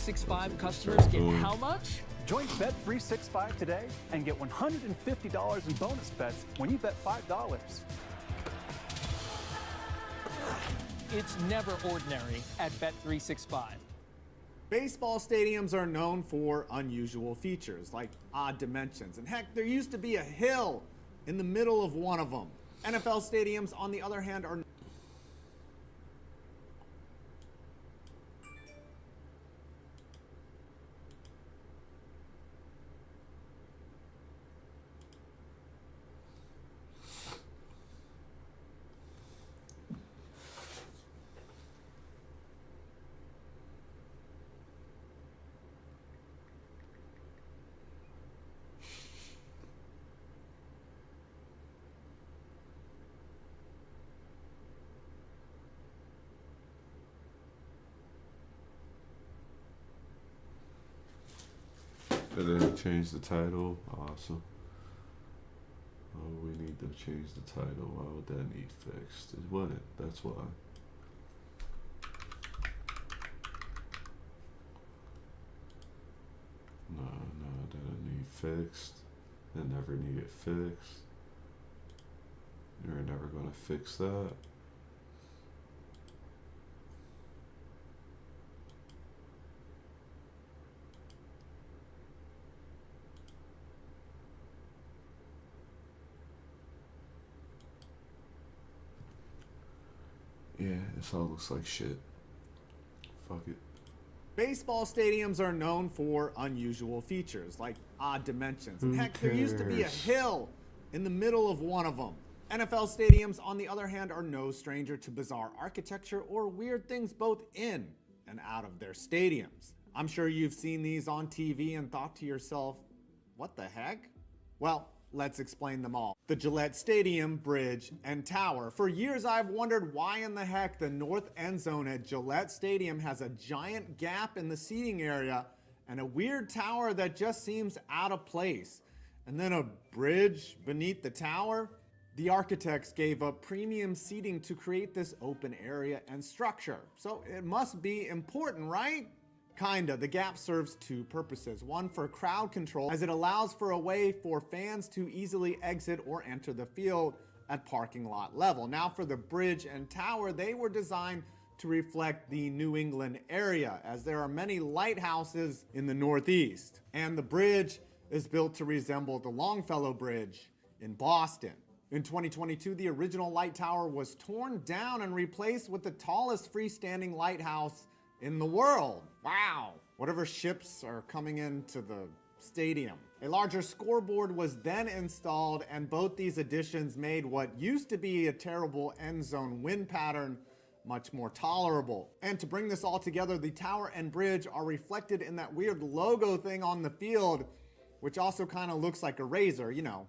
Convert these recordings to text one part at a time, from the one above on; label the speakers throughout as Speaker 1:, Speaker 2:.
Speaker 1: Bet365 customers get how much?
Speaker 2: Join Bet365 today and get $150 in bonus bets when you bet $5.
Speaker 1: It's never ordinary at Bet365.
Speaker 3: Baseball stadiums are known for unusual features like odd dimensions. And heck, there used to be a hill in the middle of one of them. NFL stadiums, on the other hand, are
Speaker 4: And then change the title. Awesome. Oh, we need to change the title. Why would that need fixed? It wouldn't. That's why. No, that didn't need fixed. It never needed fixed. You're never gonna fix that. Yeah, this all looks like shit. Fuck it.
Speaker 3: baseball stadiums are known for unusual features like odd dimensions. And heck, there used to be a hill in the middle of one of them. NFL stadiums, on the other hand, are no stranger to bizarre architecture or weird things both in and out of their stadiums. I'm sure you've seen these on TV and thought to yourself, what the heck? Well, let's explain them all. The Gillette Stadium, Bridge, and Tower. For years I've wondered why in the heck the north end zone at Gillette Stadium has a giant gap in the seating area and a weird tower that just seems out of place. And then a bridge beneath the tower? The architects gave up premium seating to create this open area and structure. So it must be important, right? Kinda. The gap serves two purposes. One, for crowd control, as it allows for a way for fans to easily exit or enter the field at parking lot level. Now for the bridge and tower, they were designed to reflect the New England area, as there are many lighthouses in the Northeast. And the bridge is built to resemble the Longfellow Bridge in Boston. In 2022, the original light tower was torn down and replaced with the tallest freestanding lighthouse in the world. Wow. Whatever ships are coming into the stadium. A larger scoreboard was then installed, and both these additions made what used to be a terrible end zone wind pattern much more tolerable. And to bring this all together, the tower and bridge are reflected in that weird logo thing on the field, which also kind of looks like a razor, you know,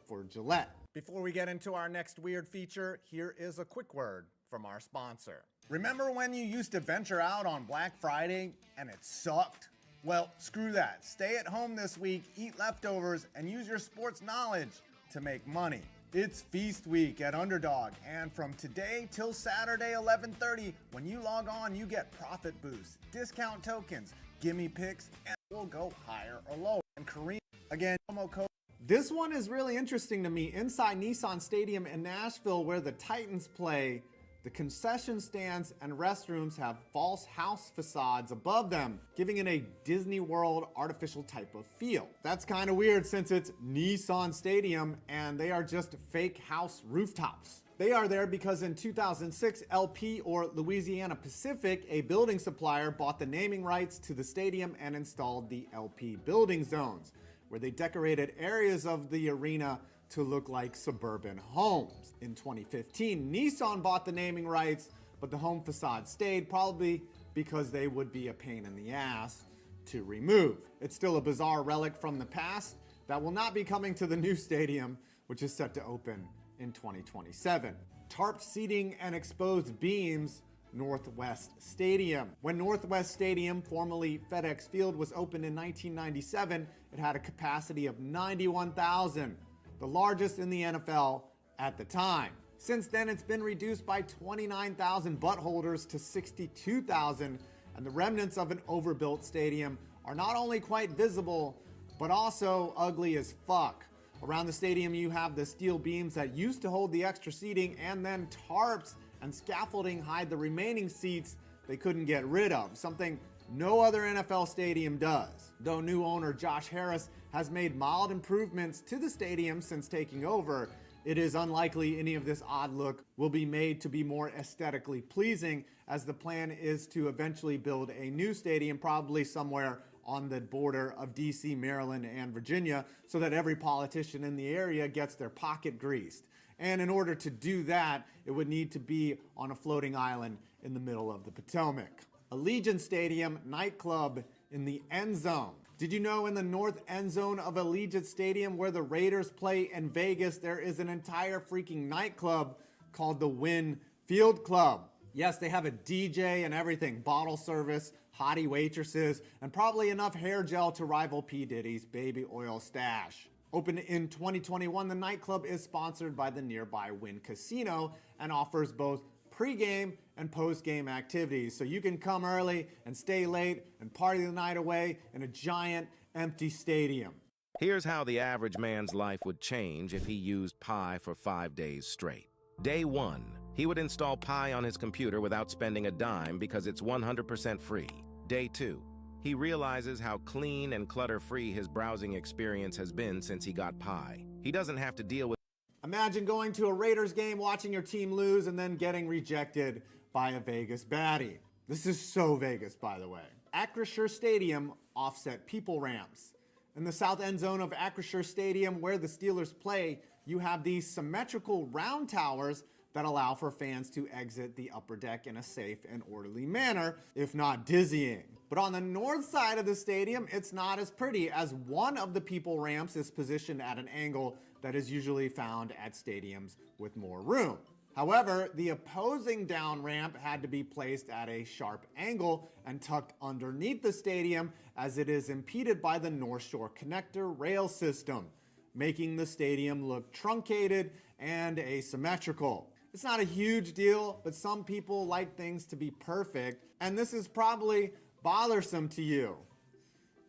Speaker 3: for Gillette. Before we get into our next weird feature, here is a quick word from our sponsor. Remember when you used to venture out on Black Friday and it sucked? Well, screw that. Stay at home this week, eat leftovers, and use your sports knowledge to make money. It's Feast Week at Underdog, and from today till Saturday 11:30, when you log on, you get profit boosts, discount tokens, gimme picks, and we'll go higher or lower. And Kareem, again, promo code. This one is really interesting to me. Inside Nissan Stadium in Nashville, where the Titans play, the concession stands and restrooms have false house facades above them, giving it a Disney World artificial type of feel. That's kind of weird since it's Nissan Stadium and they are just fake house rooftops. They are there because in 2006, LP, or Louisiana Pacific, a building supplier, bought the naming rights to the stadium and installed the LP building zones, where they decorated areas of the arena to look like suburban homes. In 2015, Nissan bought the naming rights, but the home facade stayed, probably because they would be a pain in the ass to remove. It's still a bizarre relic from the past that will not be coming to the new stadium, which is set to open in 2027. Tarp seating and exposed beams, Northwest Stadium. When Northwest Stadium, formerly FedEx Field, was opened in 1997, it had a capacity of 91,000. The largest in the NFL at the time. Since then, it's been reduced by 29,000 butt holders to 62,000, And the remnants of an overbuilt stadium are not only quite visible, but also ugly as fuck. Around the stadium, you have the steel beams that used to hold the extra seating, and then tarps and scaffolding hide the remaining seats they couldn't get rid of, something no other NFL stadium does. Though new owner Josh Harris has made mild improvements to the stadium since taking over, it is unlikely any of this odd look will be made to be more aesthetically pleasing, as the plan is to eventually build a new stadium, probably somewhere on the border of DC, Maryland, and Virginia, so that every politician in the area gets their pocket greased. And in order to do that, it would need to be on a floating island in the middle of the Potomac. Allegiant Stadium nightclub in the end zone. Did you know in the north end zone of Allegiant Stadium, where the Raiders play in Vegas, there is an entire freaking nightclub called the Wynn Field Club? Yes, they have a DJ and everything, bottle service, hottie waitresses, and probably enough hair gel to rival P. Diddy's baby oil stash. Opened in 2021, the nightclub is sponsored by the nearby Wynn Casino and offers both pre-game and post-game activities, so you can come early and stay late and party the night away in a giant empty stadium.
Speaker 5: Here's how the average man's life would change if he used Pi for 5 days straight. Day 1, he would install Pi on his computer without spending a dime because it's 100% free. Day 2, he realizes how clean and clutter-free his browsing experience has been since he got Pi. He doesn't have to deal with.
Speaker 3: Imagine going to a Raiders game, watching your team lose, and then getting rejected by a Vegas baddie. This is so Vegas, by the way. Acrisure Stadium offset people ramps. In the south end zone of Acrisure Stadium, where the Steelers play, you have these symmetrical round towers that allow for fans to exit the upper deck in a safe and orderly manner, if not dizzying. But on the north side of the stadium, it's not as pretty, as one of the people ramps is positioned at an angle that is usually found at stadiums with more room. However, the opposing down ramp had to be placed at a sharp angle and tucked underneath the stadium, as it is impeded by the North Shore Connector rail system, making the stadium look truncated and asymmetrical. It's not a huge deal, but some people like things to be perfect, and this is probably bothersome to you.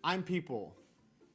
Speaker 3: I'm people.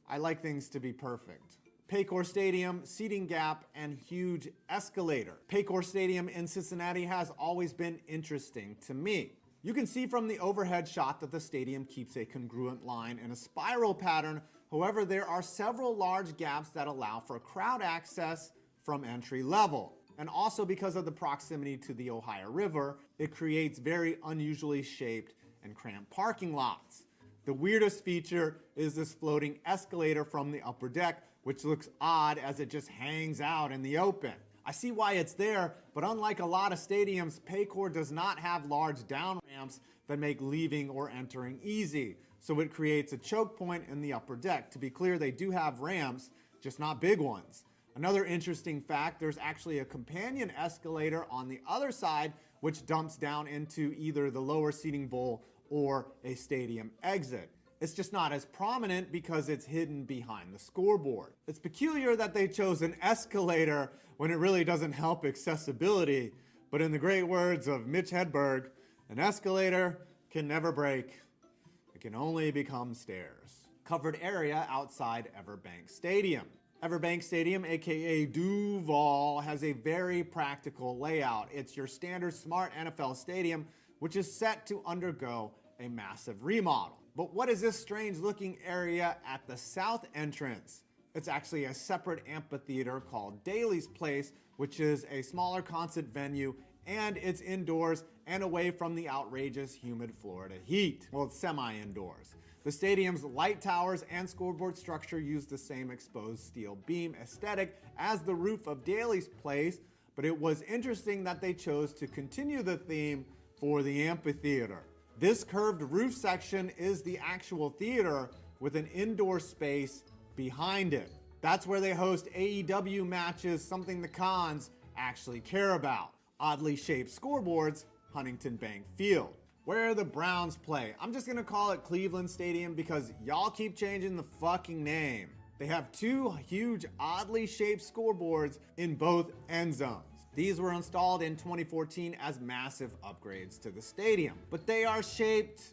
Speaker 3: I like things to be perfect. Paycor Stadium, seating gap, and huge escalator. Paycor Stadium in Cincinnati has always been interesting to me. You can see from the overhead shot that the stadium keeps a congruent line in a spiral pattern. However, there are several large gaps that allow for crowd access from entry level. And also, because of the proximity to the Ohio River, it creates very unusually shaped and cramped parking lots. The weirdest feature is this floating escalator from the upper deck, which looks odd as it just hangs out in the open. I see why it's there, but unlike a lot of stadiums, Paycor does not have large down ramps that make leaving or entering easy, so it creates a choke point in the upper deck. To be clear, they do have ramps, just not big ones. Another interesting fact, there's actually a companion escalator on the other side, which dumps down into either the lower seating bowl or a stadium exit. It's just not as prominent because it's hidden behind the scoreboard. It's peculiar that they chose an escalator when it really doesn't help accessibility, but in the great words of Mitch Hedberg, an escalator can never break. It can only become stairs. Covered area outside Everbank Stadium. Everbank Stadium, aka Duval, has a very practical layout. It's your standard smart NFL stadium, which is set to undergo a massive remodel. But what is this strange looking area at the south entrance? It's actually a separate amphitheater called Daly's Place, which is a smaller concert venue, and it's indoors and away from the outrageous humid Florida heat. Well, it's semi-indoors. The stadium's light towers and scoreboard structure use the same exposed steel beam aesthetic as the roof of Daly's Place, but it was interesting that they chose to continue the theme for the amphitheater. This curved roof section is the actual theater with an indoor space behind it. That's where they host AEW matches, something the Khans actually care about. Oddly shaped scoreboards, Huntington Bank Field, where the Browns play. I'm just gonna call it Cleveland Stadium because y'all keep changing the fucking name. They have two huge, oddly shaped scoreboards in both end zones. These were installed in 2014 as massive upgrades to the stadium, but they are shaped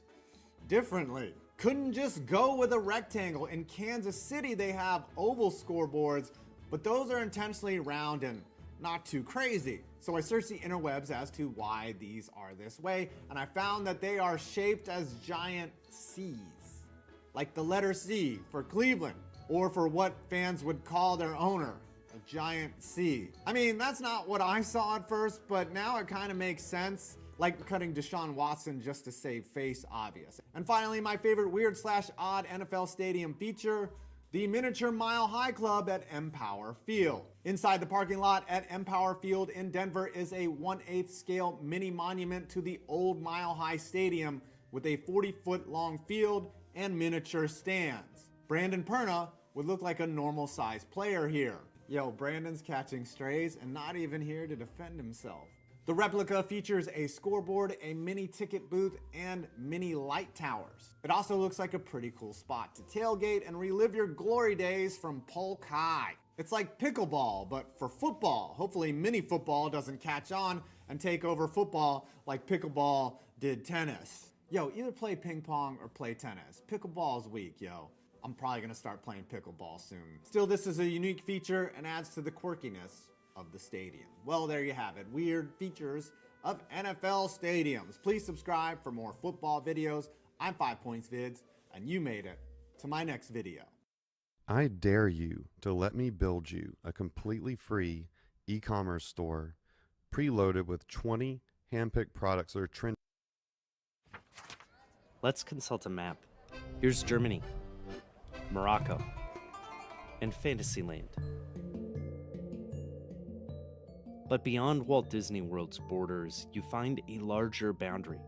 Speaker 3: differently. Couldn't just go with a rectangle. In Kansas City, they have oval scoreboards, but those are intentionally round and not too crazy. So I searched the interwebs as to why these are this way, and I found that they are shaped as giant C's. Like the letter C for Cleveland, or for what fans would call their owner, a giant C. I mean, that's not what I saw at first, but now it kind of makes sense. Like cutting Deshaun Watson just to save face, obvious. And finally, my favorite weird/odd NFL stadium feature, the miniature Mile High Club at Empower Field. Inside the parking lot at Empower Field in Denver is a 1/8 scale mini monument to the old Mile High Stadium with a 40-foot long field and miniature stands. Brandon Perna would look like a normal sized player here. Yo, Brandon's catching strays and not even here to defend himself. The replica features a scoreboard, a mini ticket booth, and mini light towers. It also looks like a pretty cool spot to tailgate and relive your glory days from Polk High. It's like pickleball, but for football. Hopefully mini football doesn't catch on and take over football like pickleball did tennis. Yo, either play ping pong or play tennis. Pickleball's weak, yo. I'm probably gonna start playing pickleball soon. Still, this is a unique feature and adds to the quirkiness of the stadium. Well, there you have it. Weird features of NFL stadiums. Please subscribe for more football videos. I'm 5 Points Vids, and you made it to my next video.
Speaker 6: I dare you to let me build you a completely free e-commerce store preloaded with 20 handpicked products that are trending.
Speaker 7: Let's consult a map. Here's Germany, Morocco, and Fantasyland. But beyond Walt Disney World's borders, you find a larger boundary,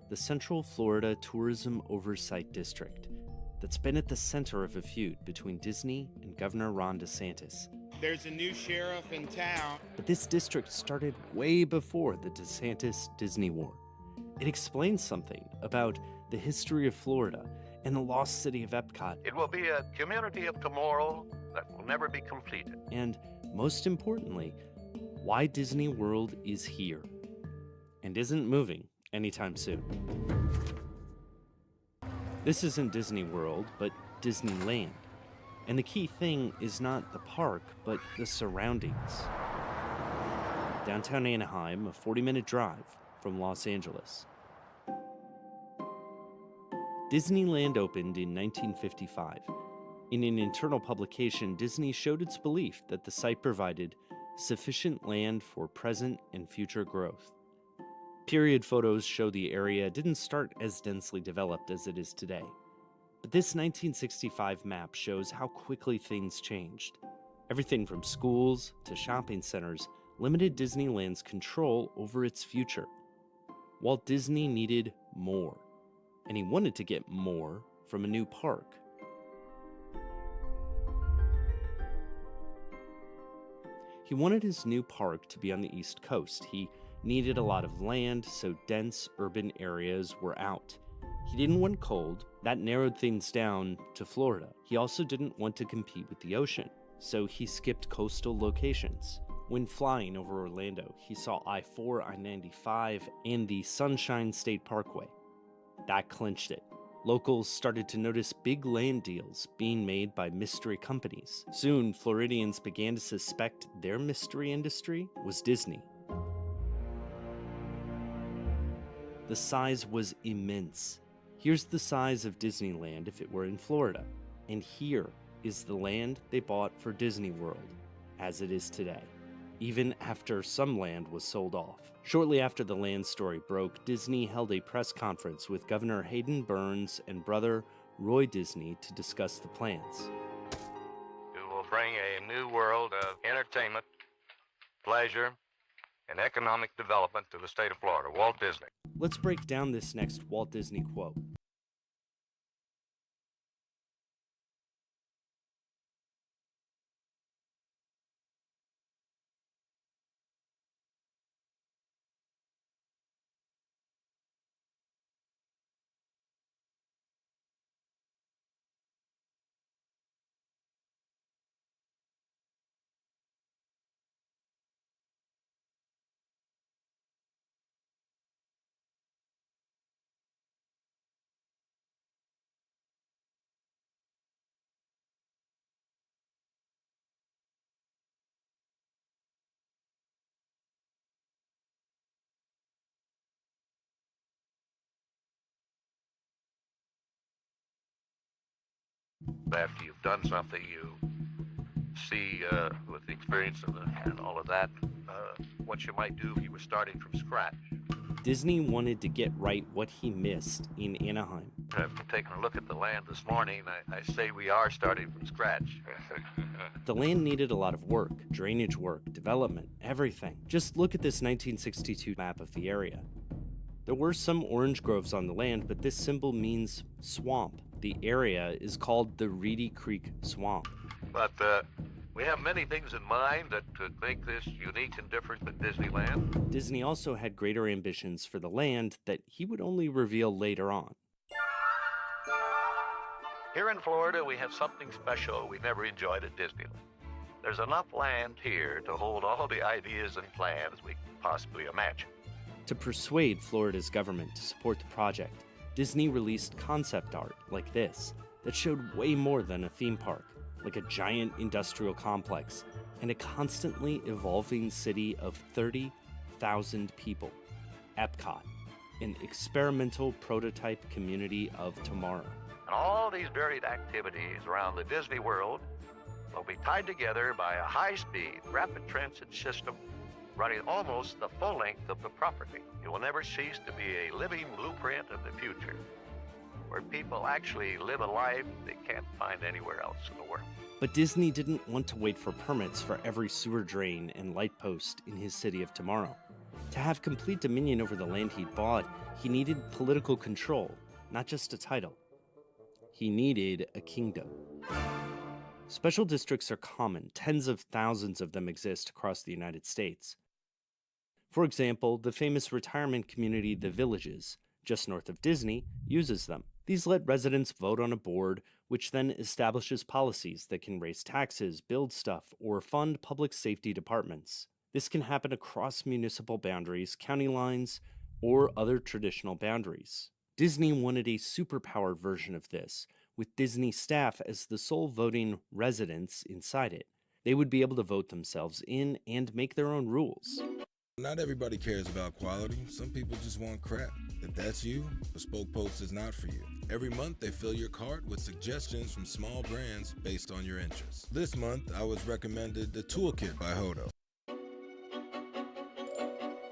Speaker 7: the Central Florida Tourism Oversight District, that's been at the center of a feud between Disney and Governor Ron DeSantis.
Speaker 8: There's a new sheriff in town.
Speaker 7: But this district started way before the DeSantis-Disney war. It explains something about the history of Florida and the lost city of Epcot.
Speaker 9: It will be a community of tomorrow that will never be completed.
Speaker 7: And most importantly, why Disney World is here and isn't moving anytime soon. This isn't Disney World, but Disneyland. And the key thing is not the park, but the surroundings. Downtown Anaheim, a 40-minute drive from Los Angeles. Disneyland opened in 1955. In an internal publication, Disney showed its belief that the site provided sufficient land for present and future growth. Period photos show the area didn't start as densely developed as it is today. But this 1965 map shows how quickly things changed. Everything from schools to shopping centers limited Disneyland's control over its future. Walt Disney needed more, and he wanted to get more from a new park. He wanted his new park to be on the East Coast. He needed a lot of land, so dense urban areas were out. He didn't want cold. That narrowed things down to Florida. He also didn't want to compete with the ocean, so he skipped coastal locations. When flying over Orlando, he saw I-4, I-95, and the Sunshine State Parkway. That clinched it. Locals started to notice big land deals being made by mystery companies. Soon, Floridians began to suspect their mystery industry was Disney. The size was immense. Here's the size of Disneyland if it were in Florida. And here is the land they bought for Disney World, as it is today, even after some land was sold off. Shortly after the land story broke, Disney held a press conference with Governor Hayden Burns and brother Roy Disney to discuss the plans.
Speaker 9: It will bring a new world of entertainment, pleasure, and economic development to the state of Florida. Walt Disney.
Speaker 7: Let's break down this next Walt Disney quote.
Speaker 9: after you've done something, you see with the experience and all of that, what you might do if you were starting from scratch.
Speaker 7: Disney wanted to get right what he missed in Anaheim.
Speaker 9: After taking a look at the land this morning, I say we are starting from scratch.
Speaker 7: The land needed a lot of work, drainage work, development, everything. Just look at this 1962 map of the area. There were some orange groves on the land, but this symbol means swamp. The area is called the Reedy Creek Swamp.
Speaker 9: But we have many things in mind that could make this unique and different than Disneyland.
Speaker 7: Disney also had greater ambitions for the land that he would only reveal later on.
Speaker 9: Here in Florida, we have something special we never enjoyed at Disneyland. There's enough land here to hold all the ideas and plans we could possibly imagine.
Speaker 7: To persuade Florida's government to support the project, Disney released concept art like this that showed way more than a theme park, like a giant industrial complex and a constantly evolving city of 30,000 people. Epcot, an experimental prototype community of tomorrow.
Speaker 9: And all these varied activities around the Disney World will be tied together by a high-speed, rapid transit system running almost the full length of the property. It will never cease to be a living blueprint of the future, where people actually live a life they can't find anywhere else in the world.
Speaker 7: But Disney didn't want to wait for permits for every sewer drain and light post in his city of tomorrow. To have complete dominion over the land he'd bought, he needed political control, not just a title. He needed a kingdom. Special districts are common. Tens of thousands of them exist across the United States. For example, the famous retirement community The Villages, just north of Disney, uses them. These let residents vote on a board, which then establishes policies that can raise taxes, build stuff, or fund public safety departments. This can happen across municipal boundaries, county lines, or other traditional boundaries. Disney wanted a superpowered version of this, with Disney staff as the sole voting residents inside it. They would be able to vote themselves in and make their own rules.
Speaker 10: Not everybody cares about quality. Some people just want crap. If that's you, Bespoke Post is not for you. Every month, they fill your cart with suggestions from small brands based on your interests. This month, I was recommended the Toolkit by Hodo.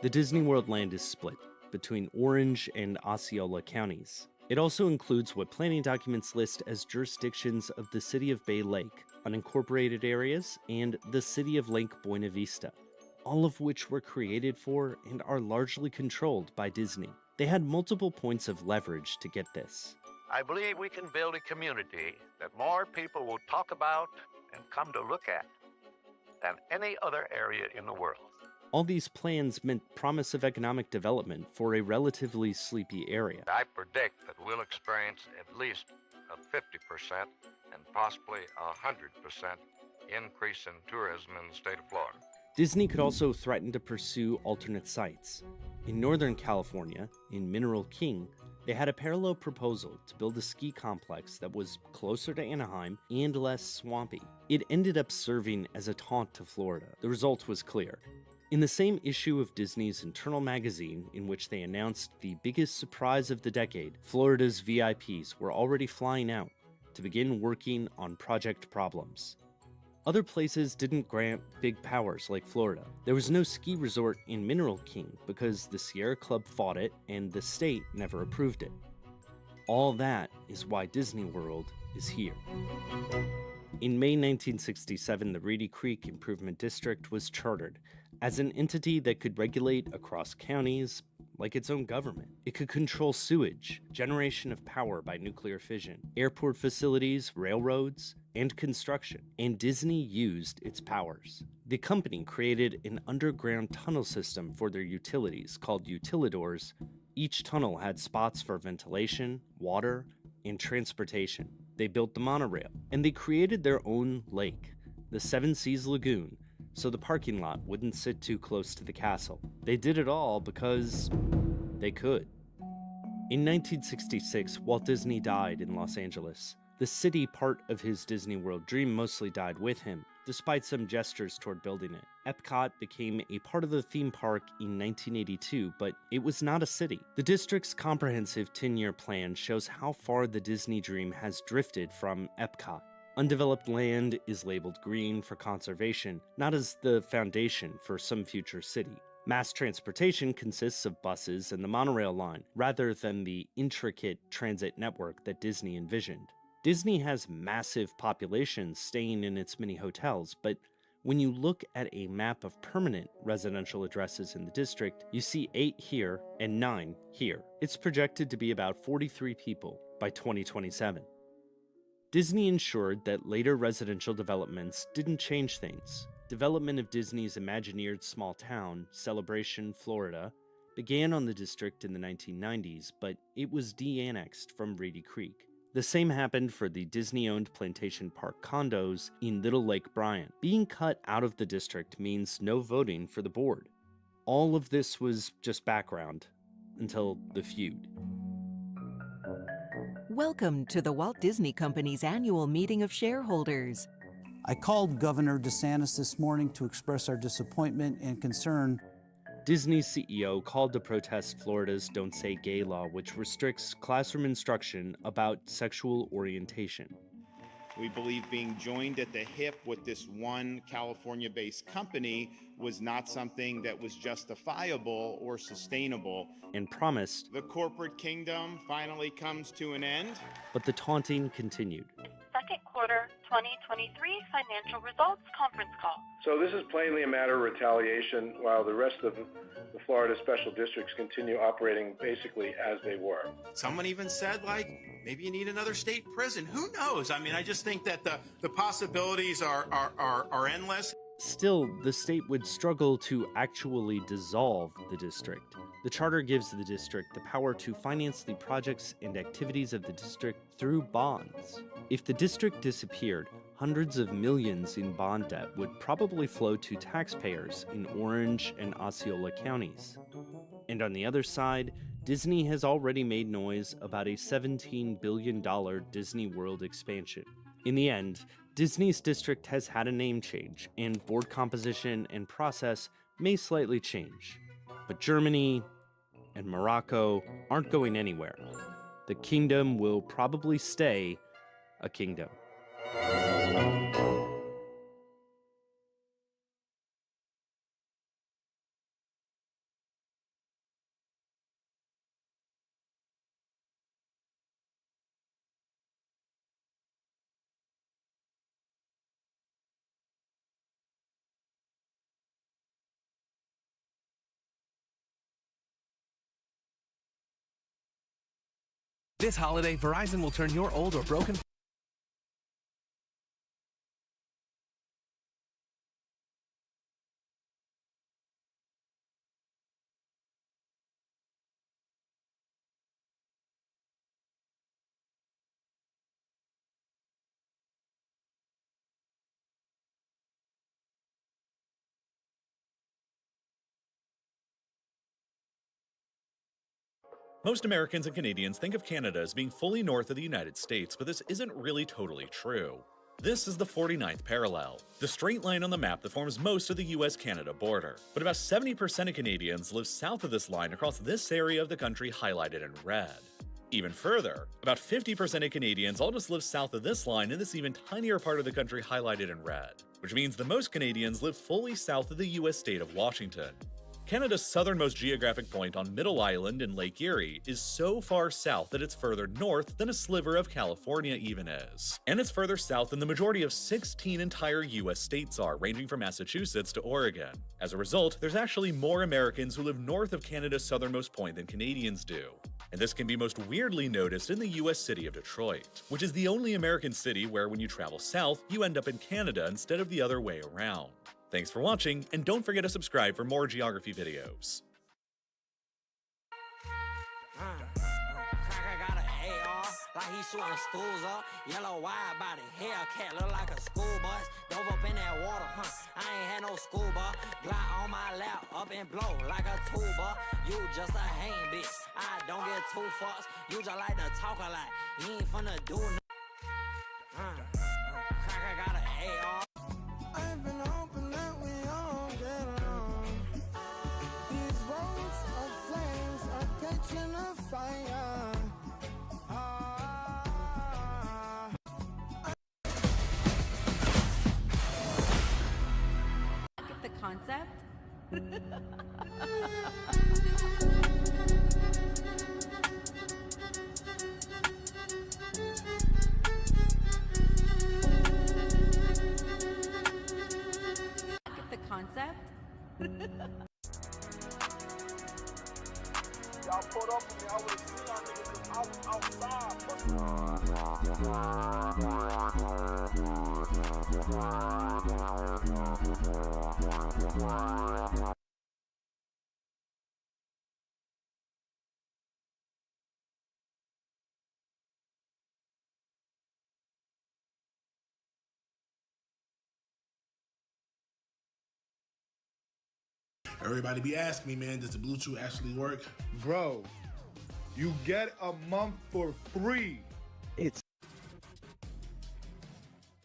Speaker 7: The Disney World land is split between Orange and Osceola counties. It also includes what planning documents list as jurisdictions of the City of Bay Lake, unincorporated areas, and the City of Lake Buena Vista, all of which were created for and are largely controlled by Disney. They had multiple points of leverage to get this.
Speaker 9: I believe we can build a community that more people will talk about and come to look at than any other area in the world.
Speaker 7: All these plans meant promise of economic development for a relatively sleepy area.
Speaker 9: I predict that we'll experience at least a 50% and possibly a 100% increase in tourism in the state of Florida.
Speaker 7: Disney could also threaten to pursue alternate sites. In Northern California, in Mineral King, they had a parallel proposal to build a ski complex that was closer to Anaheim and less swampy. It ended up serving as a taunt to Florida. The result was clear. In the same issue of Disney's internal magazine, in which they announced the biggest surprise of the decade, Florida's VIPs were already flying out to begin working on project problems. Other places didn't grant big powers like Florida. There was no ski resort in Mineral King because the Sierra Club fought it and the state never approved it. All that is why Disney World is here. In May 1967, the Reedy Creek Improvement District was chartered as an entity that could regulate across counties like its own government. It could control sewage, generation of power by nuclear fission, airport facilities, railroads, and construction, and Disney used its powers. The company created an underground tunnel system for their utilities called utilidors. Each tunnel had spots for ventilation, water, and transportation. They built the monorail, and they created their own lake, the Seven Seas Lagoon, so the parking lot wouldn't sit too close to the castle. They did it all because they could. In 1966, Walt Disney died in Los Angeles. The city part of his Disney World dream mostly died with him. despite some gestures toward building it. Epcot became a part of the theme park in 1982, but it was not a city. The district's comprehensive 10-year plan shows how far the Disney dream has drifted from Epcot. Undeveloped land is labeled green for conservation, not as the foundation for some future city. Mass transportation consists of buses and the monorail line, rather than the intricate transit network that Disney envisioned. Disney has massive populations staying in its many hotels, but when you look at a map of permanent residential addresses in the district, you see 8 here and 9 here. It's projected to be about 43 people by 2027. Disney ensured that later residential developments didn't change things. Development of Disney's Imagineered small town, Celebration, Florida, began on the district in the 1990s, but it was de-annexed from Reedy Creek. The same happened for the Disney-owned Plantation Park condos in Little Lake Bryant. Being cut out of the district means no voting for the board. All of this was just background until the feud.
Speaker 11: Welcome to the Walt Disney Company's annual meeting of shareholders.
Speaker 12: I called Governor DeSantis this morning to express our disappointment and concern.
Speaker 7: Disney's CEO called to protest Florida's Don't Say Gay law, which restricts classroom instruction about sexual orientation.
Speaker 8: We believe being joined at the hip with this one California-based company was not something that was justifiable or sustainable.
Speaker 7: And promised
Speaker 8: the corporate kingdom finally comes to an end.
Speaker 7: But the taunting continued.
Speaker 13: Second quarter 2023 financial results conference call.
Speaker 14: So this is plainly a matter of retaliation while the rest of the Florida special districts continue operating basically as they were.
Speaker 8: Someone even said, like, maybe you need another state prison. Who knows? I mean, I just think that the possibilities are endless.
Speaker 7: Still, the state would struggle to actually dissolve the district. The charter gives the district the power to finance the projects and activities of the district through bonds. If the district disappeared, hundreds of millions in bond debt would probably flow to taxpayers in Orange and Osceola counties. And on the other side, Disney has already made noise about a $17 billion Disney World expansion. In the end, Disney's district has had a name change, and board composition and process may slightly change. But Germany and Morocco aren't going anywhere. The kingdom will probably stay a kingdom.
Speaker 15: This holiday, Verizon will turn your old or broken
Speaker 16: Most Americans and Canadians think of Canada as being fully north of the United States, but this isn't really totally true. This is the 49th parallel, the straight line on the map that forms most of the US-Canada border. But about 70% of Canadians live south of this line across this area of the country highlighted in red. Even further, about 50% of Canadians all just live south of this line in this even tinier part of the country highlighted in red, which means that most Canadians live fully south of the US state of Washington. Canada's southernmost geographic point on Middle Island in Lake Erie is so far south that it's further north than a sliver of California even is. And it's further south than the majority of 16 entire US states are, ranging from Massachusetts to Oregon. As a result, there's actually more Americans who live north of Canada's southernmost point than Canadians do. And this can be most weirdly noticed in the US city of Detroit, which is the only American city where when you travel south, you end up in Canada instead of the other way around. Thanks for watching, and don't forget to subscribe for more geography videos.
Speaker 17: Like he shooting schools up, yellow wide body, Hellcat look like a school bus. Dove up in that water, I ain't had no scuba. Glock on my lap, up and blow like a tuba. You just a hang bitch, I don't get too fucks. You just like to talk a lot, you ain't finna do nothing. Cracker got an AR.
Speaker 18: Get the concept?
Speaker 19: Y'all pulled up with me, I would've seen y'all niggas outside.
Speaker 20: Everybody be asking me, man, does the Bluetooth actually work?
Speaker 21: Bro, you get a month for free.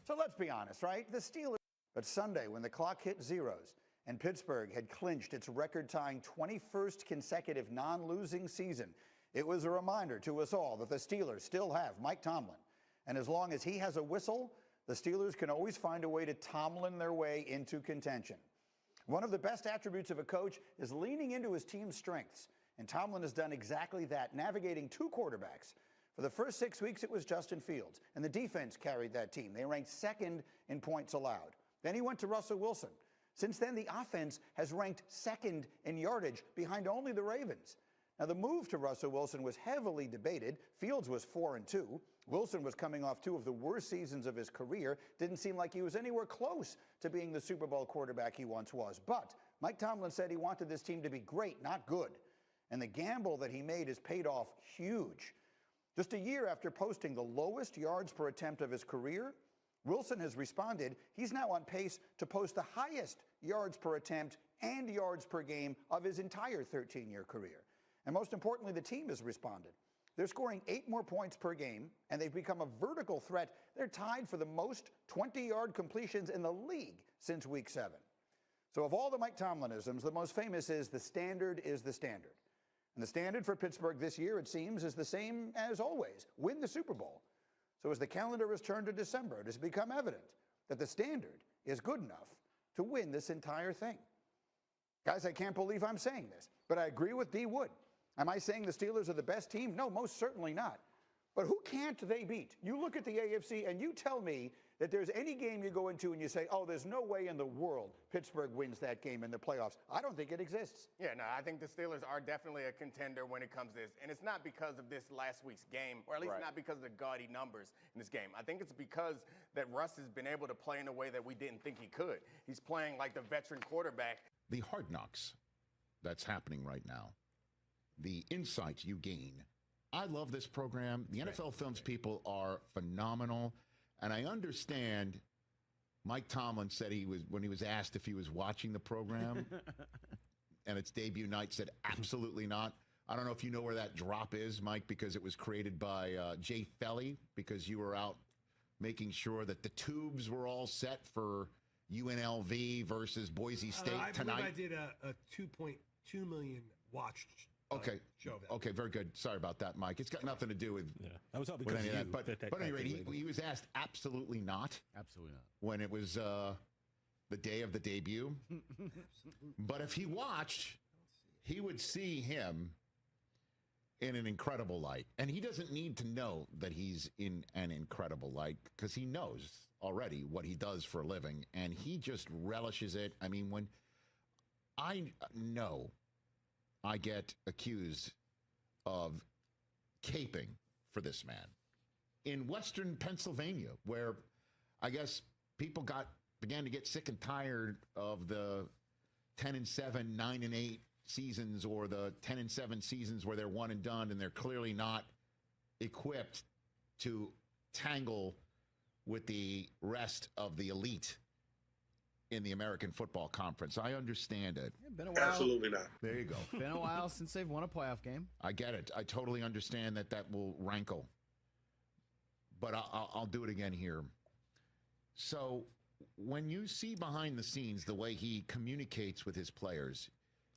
Speaker 22: So let's be honest, right? The Steelers. But Sunday, when the clock hit zeros and Pittsburgh had clinched its record-tying 21st consecutive non-losing season, it was a reminder to us all that the Steelers still have Mike Tomlin. And as long as he has a whistle, the Steelers can always find a way to Tomlin their way into contention. One of the best attributes of a coach is leaning into his team's strengths, and Tomlin has done exactly that, navigating two quarterbacks. For the first 6 weeks, it was Justin Fields, and the defense carried that team. They ranked second in points allowed. Then he went to Russell Wilson. Since then, the offense has ranked second in yardage, behind only the Ravens. Now, the move to Russell Wilson was heavily debated. Fields was 4-2. Wilson was coming off two of the worst seasons of his career. Didn't seem like he was anywhere close to being the Super Bowl quarterback he once was. But Mike Tomlin said he wanted this team to be great, not good. And the gamble that he made has paid off huge. Just a year after posting the lowest yards per attempt of his career, Wilson has responded. He's now on pace to post the highest yards per attempt and yards per game of his entire 13-year career. And most importantly, the team has responded. They're scoring 8 more points per game, and they've become a vertical threat. They're tied for the most 20-yard completions in the league since Week 7. So of all the Mike Tomlinisms, the most famous is the standard is the standard. And the standard for Pittsburgh this year, it seems, is the same as always: win the Super Bowl. So as the calendar has turned to December, it has become evident that the standard is good enough to win this entire thing. Guys, I can't believe I'm saying this, but I agree with D. Wood. Am I saying the Steelers are the best team? No, most certainly not. But who can't they beat? You look at the AFC and you tell me that there's any game you go into and you say, oh, there's no way in the world Pittsburgh wins that game in the playoffs. I don't think it exists.
Speaker 23: Yeah, no, I think the Steelers are definitely a contender when it comes to this. And it's not because of this last week's game, or at least not because of the gaudy numbers in this game. I think it's because that Russ has been able to play in a way that we didn't think he could. He's playing like the veteran quarterback.
Speaker 24: The hard knocks that's happening right now, the insights you gain. I love this program. The NFL Films people are phenomenal. And I understand Mike Tomlin said when he was asked if he was watching the program and its debut night, said absolutely not. I don't know if you know where that drop is, Mike, because it was created by Jay Felly, because you were out making sure that the tubes were all set for UNLV versus Boise State tonight.
Speaker 25: I believe I did a 2.2 million watched show.
Speaker 24: Okay, very good. Sorry about that, Mike. It's got nothing to do with,
Speaker 26: I was
Speaker 24: with any of that. But at any rate, he was asked absolutely not.
Speaker 27: Absolutely not.
Speaker 24: When it was the day of the debut. But if he watched, he would see him in an incredible light. And he doesn't need to know that he's in an incredible light, because he knows already what he does for a living. And he just relishes it. I mean, when I know I get accused of caping for this man in Western Pennsylvania, where I guess people began to get sick and tired of the 10-7, 9-8 seasons, or the 10-7 seasons where they're one and done and they're clearly not equipped to tangle with the rest of the elite in the American Football Conference. I understand it.
Speaker 27: Yeah, been a while.
Speaker 20: Absolutely not.
Speaker 24: There you go.
Speaker 27: Been a while since they've won a playoff game.
Speaker 24: I get it. I totally understand that will rankle. But I'll do it again here. So when you see behind the scenes the way he communicates with his players,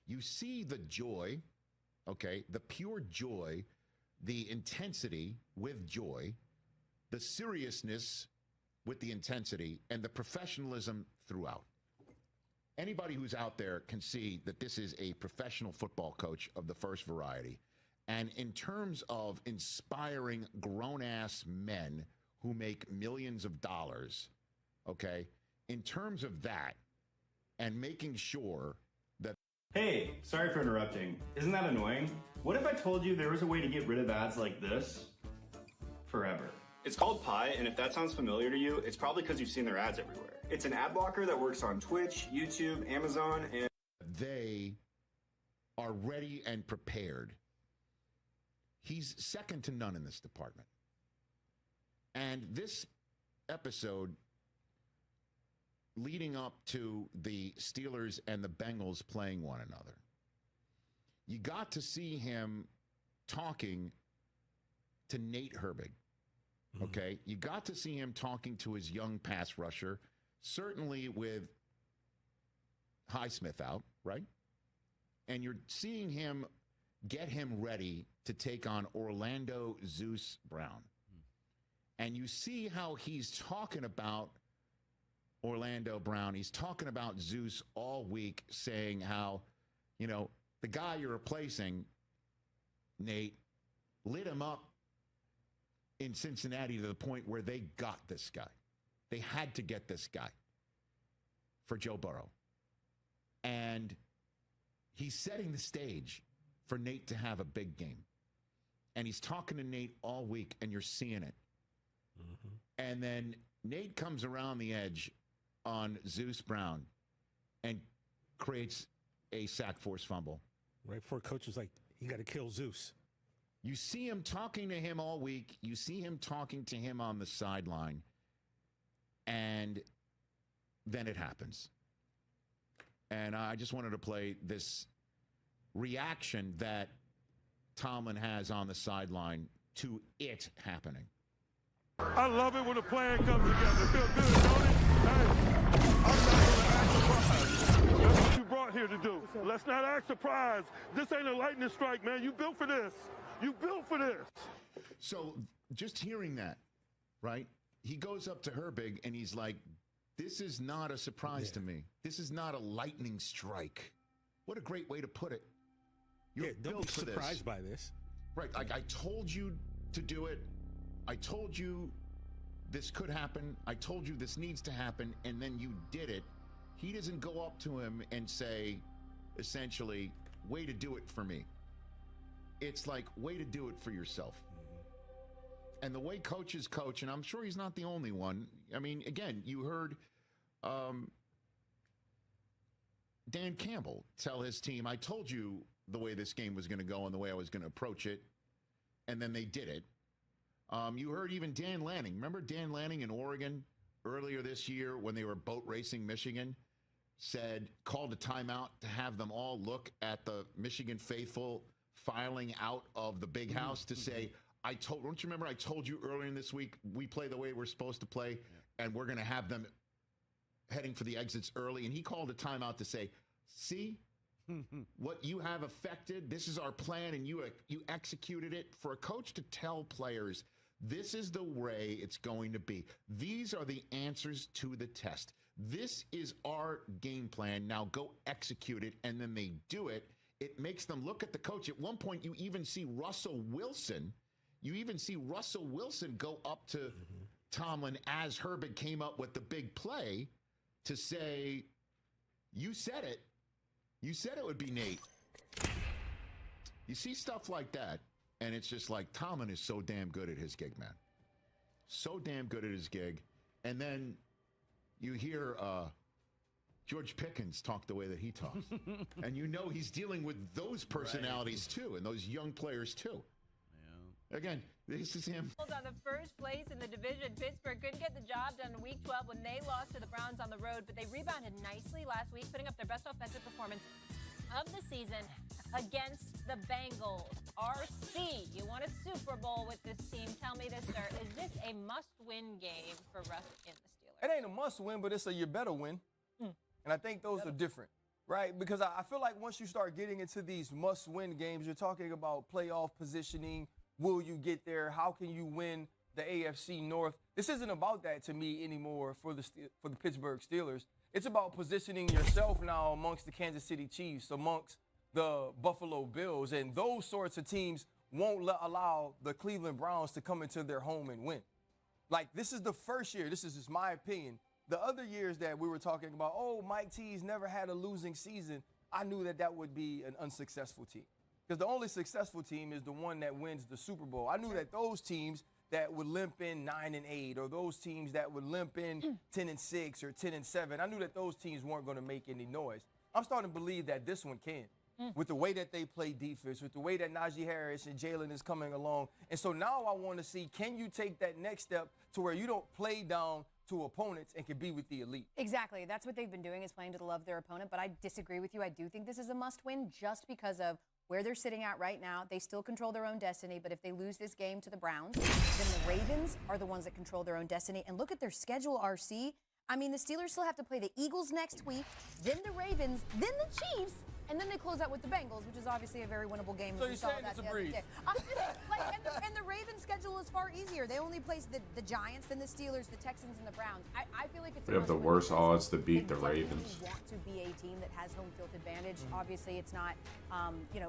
Speaker 24: you see the joy, okay, the pure joy, the intensity with joy, the seriousness with the intensity, and the professionalism throughout. Anybody who's out there can see that this is a professional football coach of the first variety. And in terms of inspiring grown-ass men who make millions of dollars, okay, in terms of that and making sure that...
Speaker 1: Hey, sorry for interrupting. Isn't that annoying? What if I told you there was a way to get rid of ads like this forever? It's called Pi, and if that sounds familiar to you, it's probably because you've seen their ads everywhere. It's an ad blocker that works on Twitch, YouTube, Amazon, and...
Speaker 24: They are ready and prepared. He's second to none in this department. And this episode leading up to the Steelers and the Bengals playing one another, you got to see him talking to Nate Herbig. Okay, you got to see him talking to his young pass rusher, certainly with Highsmith out, right? And you're seeing him get him ready to take on Orlando Zeus Brown. And you see how he's talking about Orlando Brown. He's talking about Zeus all week, saying how, you know, the guy you're replacing, Nate, lit him up in Cincinnati to the point where they got this guy. They had to get this guy for Joe Burrow. And he's setting the stage for Nate to have a big game. And he's talking to Nate all week, and you're seeing it. And then Nate comes around the edge on Zeus Brown and creates a sack force fumble.
Speaker 2: Right before coach was like, you got to kill Zeus.
Speaker 24: You see him talking to him all week. You see him talking to him on the sideline. And then it happens. And I just wanted to play this reaction that Tomlin has on the sideline to it happening.
Speaker 3: I love it when a plan comes together. Feel good, don't it? Hey, I'm not going to act surprised. That's what you brought here to do. Let's not act surprised. This ain't a lightning strike, man. You built for this. You built for this.
Speaker 24: So just hearing that, right? He goes up to Herbig and he's like, this is not a surprise to me. This is not a lightning strike. What a great way to put it. You're
Speaker 2: don't
Speaker 24: built
Speaker 2: be
Speaker 24: for
Speaker 2: surprised
Speaker 24: this.
Speaker 2: by this.
Speaker 24: Right. Like, I told you to do it. I told you this could happen. I told you this needs to happen. And then you did it. He doesn't go up to him and say, essentially, way to do it for me. It's like, way to do it for yourself. And the way coaches coach, and I'm sure he's not the only one. I mean, again, you heard Dan Campbell tell his team, I told you the way this game was going to go and the way I was going to approach it. And then they did it. You heard even Dan Lanning. Remember Dan Lanning in Oregon earlier this year when they were boat racing Michigan? Called a timeout to have them all look at the Michigan faithful filing out of the big house to say, don't you remember I told you earlier in this week, we play the way we're supposed to play, and we're going to have them heading for the exits early. And he called a timeout to say, see what you have affected. This is our plan, and you executed it. For a coach to tell players, this is the way it's going to be. These are the answers to the test. This is our game plan. Now go execute it. And then they do it. It makes them look at the coach. At one point, you even see Russell Wilson. Go up to Tomlin as Herbig came up with the big play to say, you said it. You said it would be Nate. You see stuff like that, and it's just like Tomlin is so damn good at his gig, man. So damn good at his gig. And then you hear George Pickens talk the way that he talks. And you know he's dealing with those personalities too, and those young players too. Yeah. Again, this is him.
Speaker 4: On the first place in the division, Pittsburgh couldn't get the job done in Week 12 when they lost to the Browns on the road, but they rebounded nicely last week, putting up their best offensive performance of the season against the Bengals. RC, you won a Super Bowl with this team. Tell me this, sir. Is this a must-win game for Russ and the Steelers?
Speaker 23: It ain't a must-win, but it's a you better win. And I think those are different, right? Because I feel like once you start getting into these must-win games, you're talking about playoff positioning. Will you get there? How can you win the AFC North? This isn't about that to me anymore for the Pittsburgh Steelers.
Speaker 5: It's about positioning yourself now amongst the Kansas City Chiefs, amongst the Buffalo Bills, and those sorts of teams won't allow the Cleveland Browns to come into their home and win. Like, this is the first year, this is just my opinion. The other years that we were talking about, oh, Mike T's never had a losing season, I knew that that would be an unsuccessful team. Because the only successful team is the one that wins the Super Bowl. I knew that those teams that would limp in 9-8, or those teams that would limp in 10-6 or 10-7, I knew that those teams weren't going to make any noise. I'm starting to believe that this one can. With the way that they play defense, with the way that Najee Harris and Jalen is coming along. And so now I want to see, can you take that next step to where you don't play down to opponents and can be with the elite?
Speaker 6: Exactly. That's what they've been doing, is playing to the love of their opponent. But I disagree with you. I do think this is a must-win just because of where they're sitting at right now. They still control their own destiny, but if they lose this game to the Browns, then the Ravens are the ones that control their own destiny. And look at their schedule, RC. I mean, the Steelers still have to play the Eagles next week, then the Ravens, then the Chiefs, and then they close out with the Bengals, which is obviously a very winnable game.
Speaker 5: So you're saying it's a breeze?
Speaker 6: And the Ravens' schedule is far easier. They only play the Giants, then the Steelers, the Texans, and the Browns. I feel like it's
Speaker 9: We have the worst odds to beat the Ravens.
Speaker 6: They want to be a team that has home field advantage. Obviously, it's not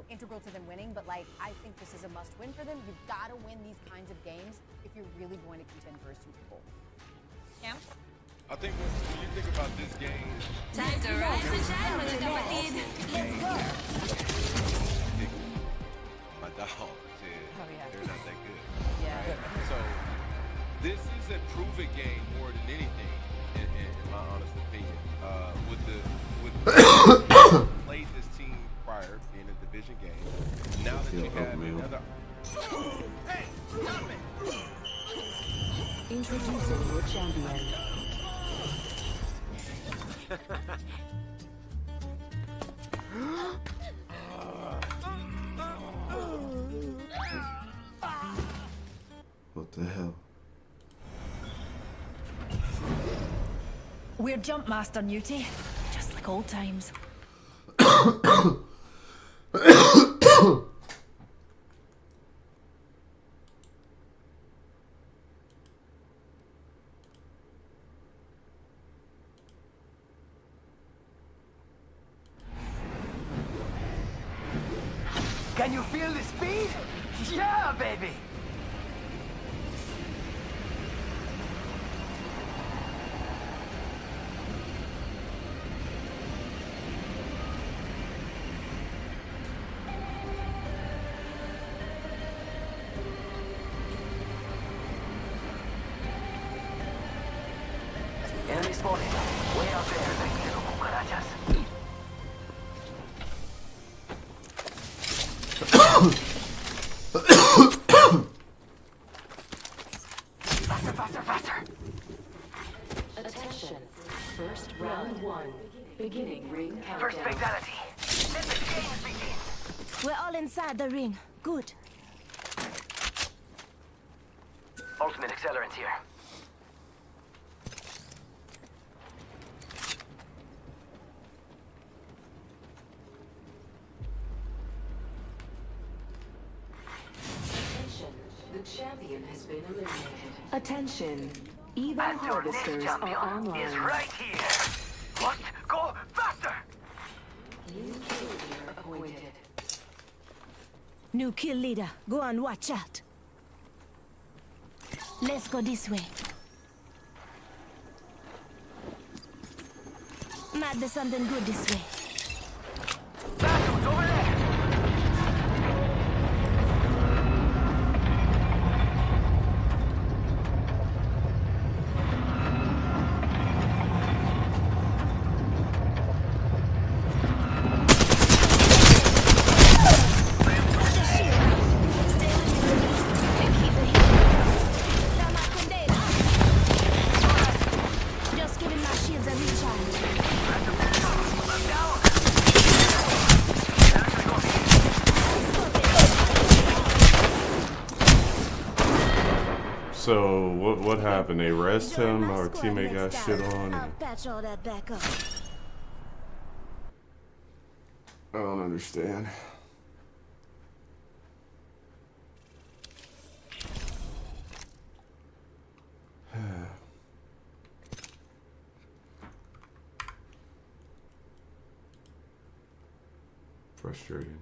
Speaker 6: integral to them winning, but like, I think this is a must-win for them. You've got to win these kinds of games if you're really going to contend for a Super Bowl.
Speaker 4: Cam?
Speaker 3: I think when you think about this game,
Speaker 10: Time to rise and shine, mga kapatid. Let's go.
Speaker 3: My dog said they're not that good.
Speaker 6: Yeah.
Speaker 3: Right? So this is a prove-it game more than anything, in my honest opinion. Played this team prior in a division game. Now that you have another. Hey, stop it!
Speaker 10: Introducing your champion.
Speaker 9: What the hell?
Speaker 10: We're Jump Master Newty, just like old times.
Speaker 17: Can you feel the speed? Yeah, baby! Enemy spotted. Way out there, tranquilo, cucarachas. Faster.
Speaker 10: Attention. First round one. Beginning ring countdown.
Speaker 17: First fatality. Let the games begin.
Speaker 10: We're all inside the ring. Good.
Speaker 17: Ultimate accelerant here.
Speaker 10: Attention. The champion has been eliminated. Attention. Evo harvesters are online.
Speaker 17: Is right here. What? Go faster!
Speaker 10: New kill leader appointed. New kill leader. Go on, watch out. Let's go this way. Might be something good this way.
Speaker 17: Bastards over there!
Speaker 10: Just giving my shields a recharge.
Speaker 9: So what happened? They arrest him? Our teammate got shit on?
Speaker 10: I'll patch all that back up.
Speaker 9: I don't understand. frustrating.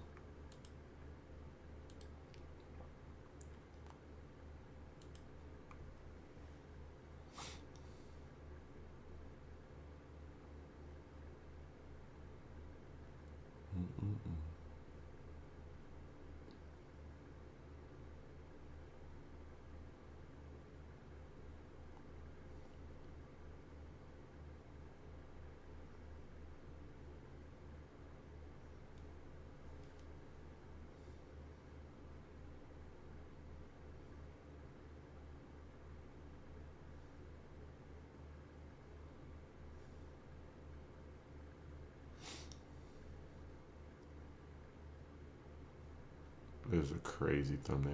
Speaker 9: It was a crazy thumbnail.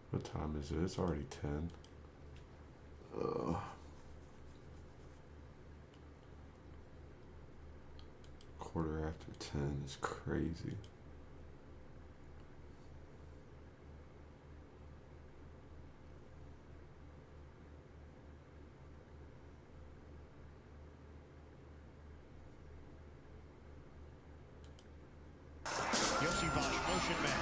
Speaker 9: What time is it? It's already 10. Quarter after 10 is crazy.
Speaker 8: Motion man.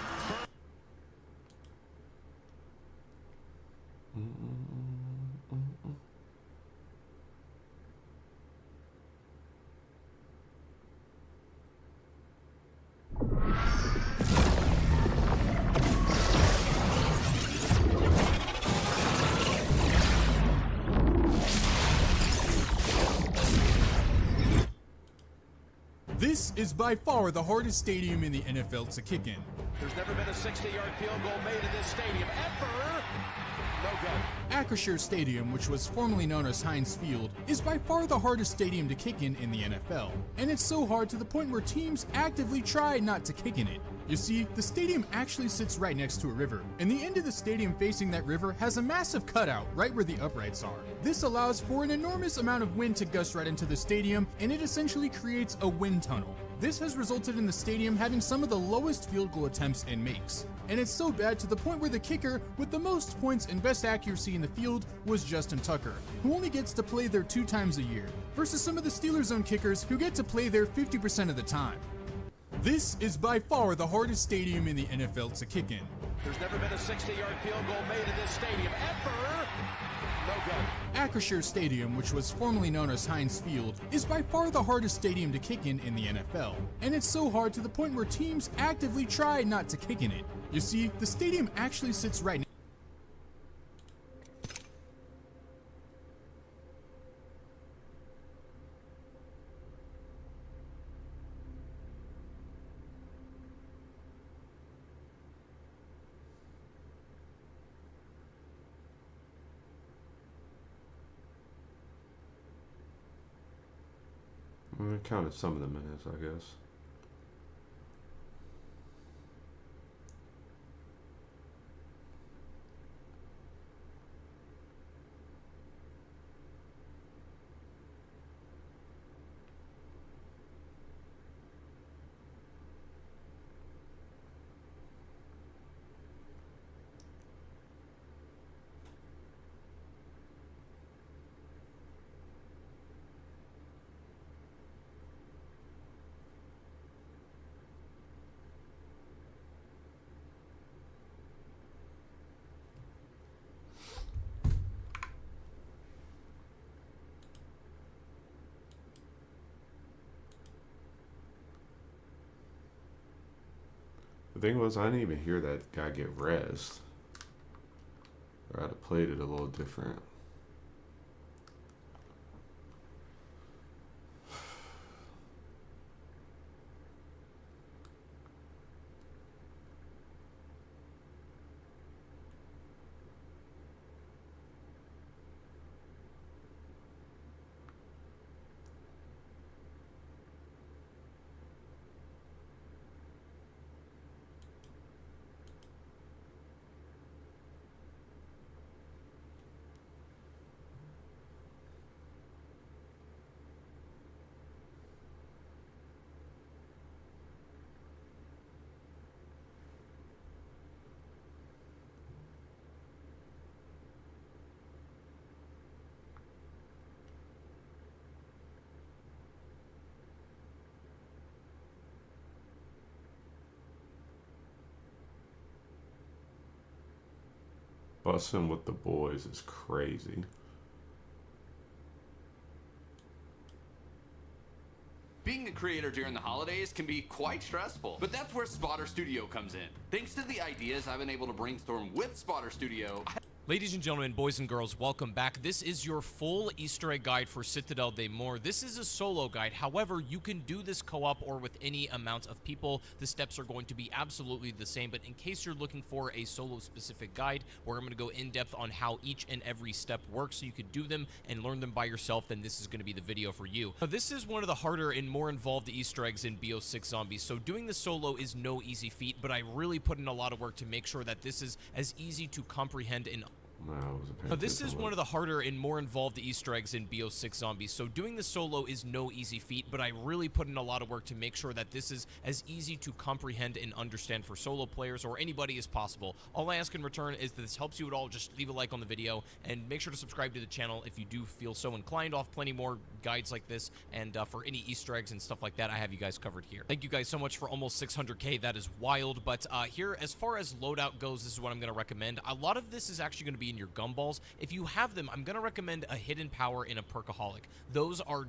Speaker 11: This is by far the hardest stadium in the NFL to kick in.
Speaker 8: There's never been a 60-yard field goal made in this stadium ever. No go.
Speaker 11: Acrisure Stadium, which was formerly known as Heinz Field, is by far the hardest stadium to kick in the NFL. And it's so hard to the point where teams actively try not to kick in it. You see, the stadium actually sits right next to a river, and the end of the stadium facing that river has a massive cutout right where the uprights are. This allows for an enormous amount of wind to gust right into the stadium, and it essentially creates a wind tunnel. This has resulted in the stadium having some of the lowest field goal attempts and makes. And it's so bad to the point where the kicker with the most points and best accuracy in the field was Justin Tucker, who only gets to play there 2 times a year, versus some of the Steelers' own kickers who get to play there 50% of the time. This is by far the hardest stadium in the NFL to kick in.
Speaker 8: There's never been a 60-yard field goal made in this stadium ever. No go.
Speaker 11: Acrisure Stadium, which was formerly known as Heinz Field, is by far the hardest stadium to kick in the NFL. And it's so hard to the point where teams actively try not to kick in it. You see, the stadium actually sits right next.
Speaker 9: I counted some of the minutes, I guess. thing was, I didn't even hear that guy get rezzed. Or I'd have played it a little different. Bussin' with the boys is crazy.
Speaker 7: Being a creator during the holidays can be quite stressful, but that's where Spotter Studio comes in. Thanks to the ideas I've been able to brainstorm with Spotter Studio.
Speaker 12: Ladies and gentlemen, boys and girls, welcome back. This is your full Easter egg guide for Citadel de Mor. This is a solo guide. However, you can do this co-op or with any amount of people. The steps are going to be absolutely the same, but in case you're looking for a solo specific guide where I'm going to go in depth on how each and every step works so you could do them and learn them by yourself, then this is going to be the video for you. Now, this is one of the harder and more involved Easter eggs in BO6 Zombies, so doing this solo is no easy feat, but I really put in a lot of work to make sure that this is as easy to comprehend and this is one of the harder and more involved Easter eggs in BO6 Zombies, so doing this solo is no easy feat, but I really put in a lot of work to make sure that this is as easy to comprehend and understand for solo players or anybody as possible. All I ask in return is that this helps you at all, just leave a like on the video and make sure to subscribe to the channel if you do feel so inclined. Off plenty more guides like this, and for any Easter eggs and stuff like that, I have you guys covered here. Thank you guys so much for almost 600k. That is wild. But here, as far as loadout goes, this is what I'm going to recommend. A lot of this is actually going to be in your gumballs. If you have them, I'm going to recommend a hidden power and a perkaholic. Those are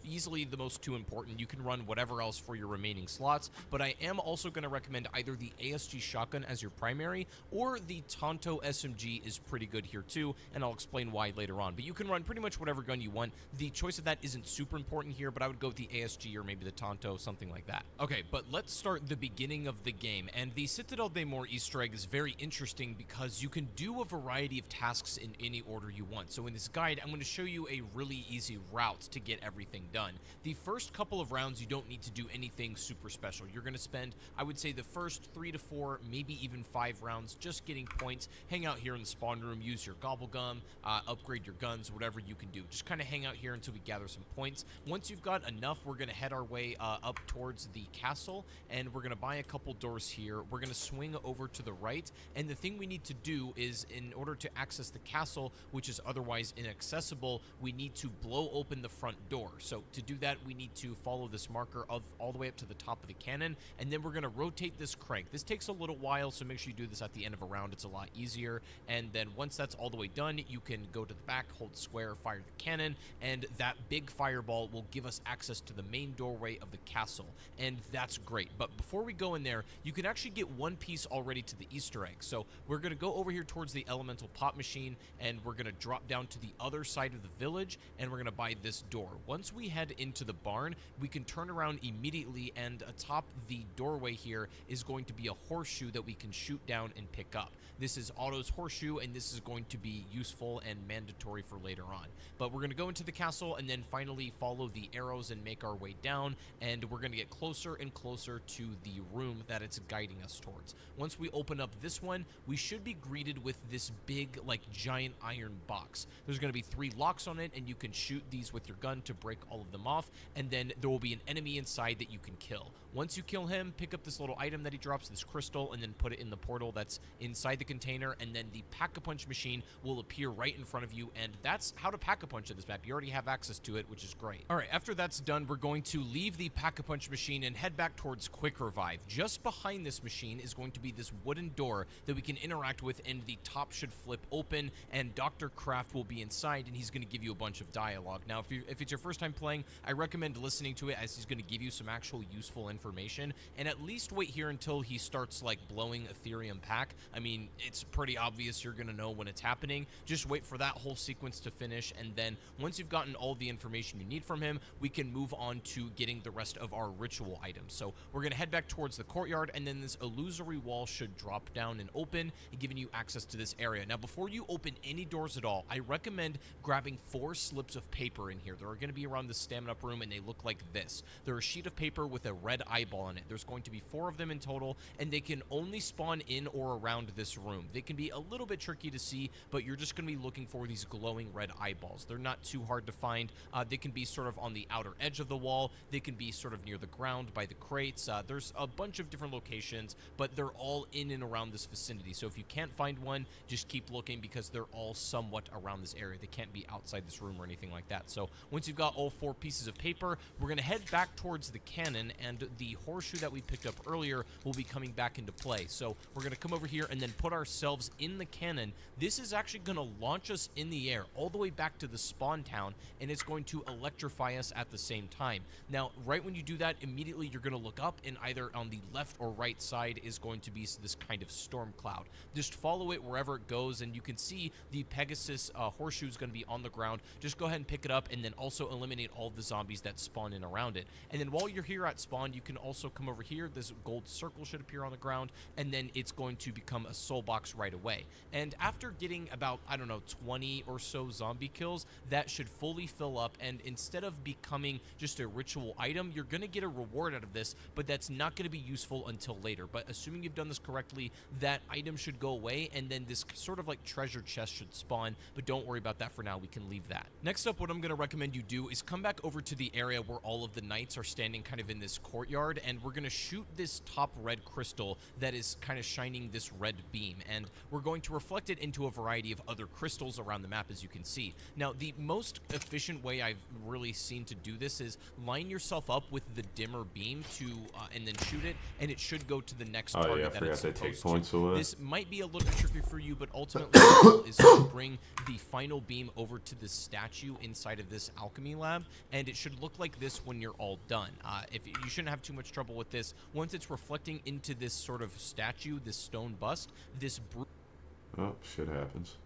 Speaker 12: easily the most two important. You can run whatever else for your remaining slots, but I am also going to recommend either the ASG shotgun as your primary or the Tonto SMG is pretty good here too, and I'll explain why later on. But you can run pretty much whatever gun you want. The choice of that isn't super important here, but I would go with the ASG or maybe the Tonto, something like that. Okay, but let's start the beginning of the game, and the Citadel de Mor Easter egg is very interesting because you can do a variety of tasks in any order you want. So in this guide, I'm going to show you a really easy route to get everything done. The first couple of rounds, you don't need to do anything super special. You're going to spend, I would say, the first 3 to 4, maybe even 5 rounds just getting points. Hang out here in the spawn room, use your gobble gum, upgrade your guns, whatever you can do. Just kind of hang out here until we gather some points. Once you've got enough, we're going to head our way up towards the castle, and we're going to buy a couple doors here. We're going to swing over to the right, and the thing we need to do is, in order to access the castle, which is otherwise inaccessible, we need to blow open the front door. So to do that, we need to follow this marker all the way up to the top of the cannon, and then we're going to rotate this crank. This takes a little while, so make sure you do this at the end of a round. It's a lot easier. And then once that's all the way done, you can go to the back, hold square, fire the cannon, and that big fireball will give us access to the main doorway of the castle, and that's great. But before we go in there, you can actually get one piece already to the Easter egg. So we're going to go over here towards the elemental pop machine, and we're going to drop down to the other side of the village, and we're going to buy this door. Once we head into the barn, we can turn around immediately, and atop the doorway here is going to be a horseshoe that we can shoot down and pick up. This is Otto's horseshoe, and this is going to be useful and mandatory for later on. But we're going to go into the castle and then finally follow the arrows and make our way down, and we're going to get closer and closer to the room that it's guiding us towards. Once we open up this one, we should be greeted with this big, like, giant iron box. There's going to be 3 locks on it, and you can shoot these with your gun to break all of them off, and then there will be an enemy inside that you can kill. Once you kill him, pick up this little item that he drops, this crystal, and then put it in the portal that's inside the container, and then the pack-a-punch machine will appear right in front of you, and that's how to pack-a-punch in this map. You already have access to it, which is great. All right, after that's done, we're going to leave the pack-a-punch machine and head back towards Quick Revive. Just behind this machine is going to be this wooden door that we can interact with, and the top should flip open, and Dr. Kraft will be inside, and he's going to give you a bunch of dialogue. Now, if it's your first time playing, I recommend listening to it, as he's going to give you some actual useful information, and at least wait here until he starts like blowing Ethereum pack. I mean, it's pretty obvious you're going to know when it's happening. Just wait for that whole sequence to finish, and then once you've gotten all the information you need from him, we can move on to getting the rest of our ritual items. So we're going to head back towards the courtyard, and then this illusory wall should drop down and open, and giving you access to this area. Now, before you open any doors at all, I recommend grabbing 4 slips of paper in here. They're going to be around the stamina up room, and they look like this. They're a sheet of paper with a red eyeball on it. There's going to be 4 of them in total, and they can only spawn in or around this room. They can be a little bit tricky to see, but you're just going to be looking for these glowing red eyeballs. They're not too hard to find. They can be sort of on the outer edge of the wall. They can be sort of near the ground by the crates. There's a bunch of different locations, but they're all in and around this vicinity. So if you can't find one, just keep looking, because they're all somewhat around this area. They can't be outside this room or anything like that. So once you've got all 4 pieces of paper, we're going to head back towards the cannon, and the horseshoe that we picked up earlier will be coming back into play. So we're going to come over here and then put ourselves in the cannon. This is actually going to launch us in the air all the way back to the spawn town, and it's going to electrify us at the same time. Now, right when you do that, immediately you're going to look up, and either on the left or right side is going to be this kind of storm cloud. Just follow it wherever it goes, and you can see the Pegasus horseshoe is going to be on the ground. Just go ahead and pick it up, and then also eliminate all the zombies that spawn in around it. And then while you're here at spawn, you can also come over here. This gold circle should appear on the ground, and then it's going to become a soul box right away. And after getting about, I don't know, 20 or so zombie kills, that should fully fill up, and instead of becoming just a ritual item, you're going to get a reward out of this, but that's not going to be useful until later. But assuming you've done this correctly, that item should go away, and then this sort of like treasure chest should spawn, but don't worry about that for now. We can leave that. Next up, what I'm going to recommend you do is come back over to the area where all of the knights are standing kind of in this courtyard, and we're going to shoot this top red crystal that is kind of shining this red beam, and we're going to reflect it into a variety of other crystals around the map, as you can see. Now, the most efficient way I've really seen to do this is line yourself up with the dimmer beam to and then shoot it, and it should go to the next target.
Speaker 9: Yeah, I forgot they take points away.
Speaker 12: This might be a little bit tricky for you, but ultimately the goal is to bring the final beam over to the statue inside of this alchemy lab, and it should look like this when you're all done. If you shouldn't have too much trouble with this. Once it's reflecting into this sort of statue, this stone bust, this
Speaker 9: oh, shit happens.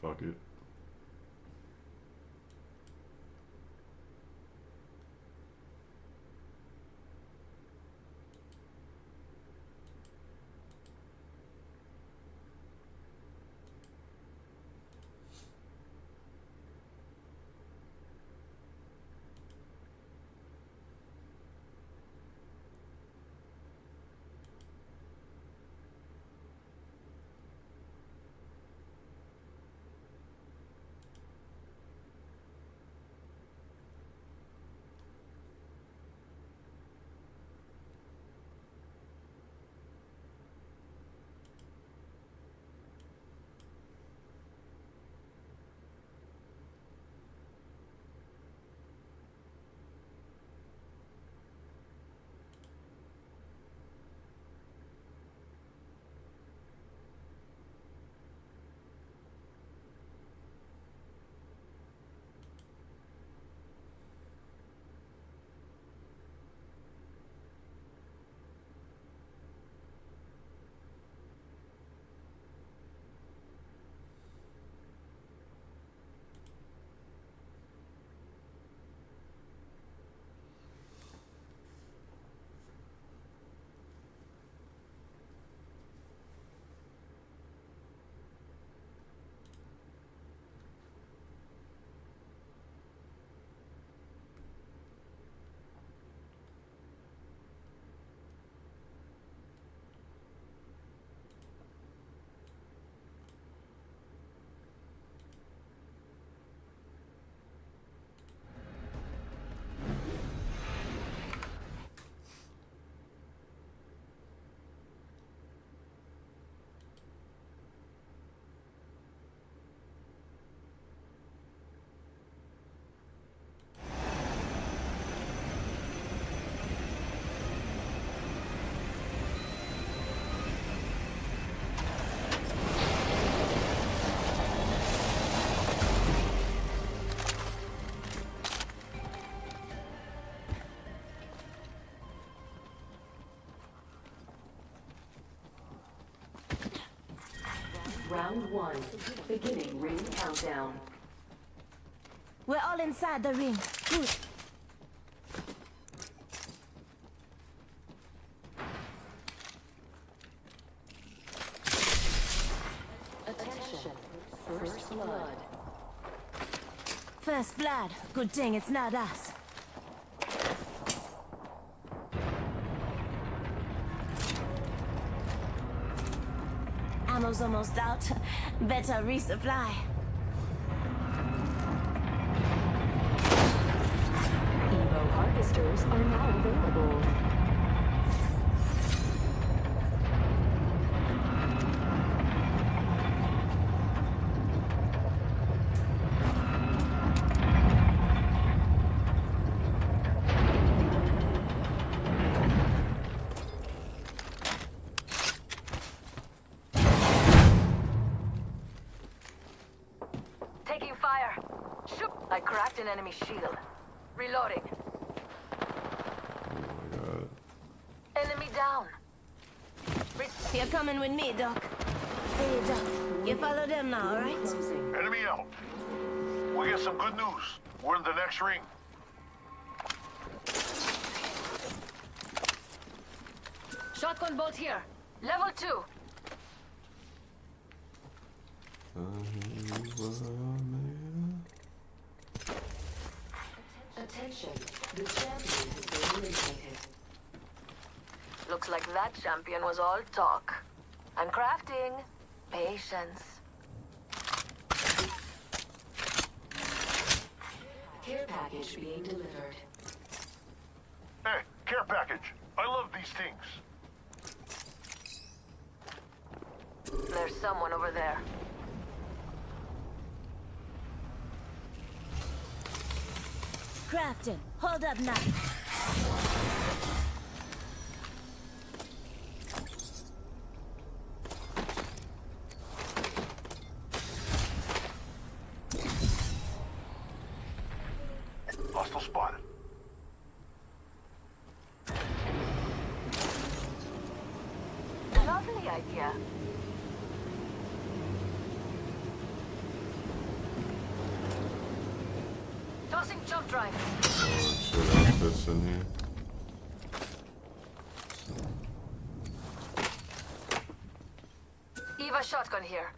Speaker 9: Fuck it.
Speaker 10: Round 1. Beginning ring countdown. We're all inside the ring. Good. Attention. First blood. First blood. Good thing it's not us. Ammo's almost out. Better resupply. Evo harvesters are now available. Taking fire. Shoot! I cracked an enemy shield. Reloading.
Speaker 9: Oh my god.
Speaker 10: Enemy down. You're coming with me, Doc. Hey, Doc. You follow them now, alright?
Speaker 3: Enemy out. We get some good news. We're in the next ring.
Speaker 10: Shotgun bolt here. Level 2. Attention. The champion has been eliminated. Looks like that champion was all talk. I'm crafting. Patience. Care package being delivered.
Speaker 3: Hey, care package. I love these things.
Speaker 10: There's someone over there. Crafting. Hold up now.
Speaker 3: Hostile spotted.
Speaker 10: Lovely idea. Tossing jump drive.
Speaker 9: Shit, outfits in here.
Speaker 10: Eva shotgun here.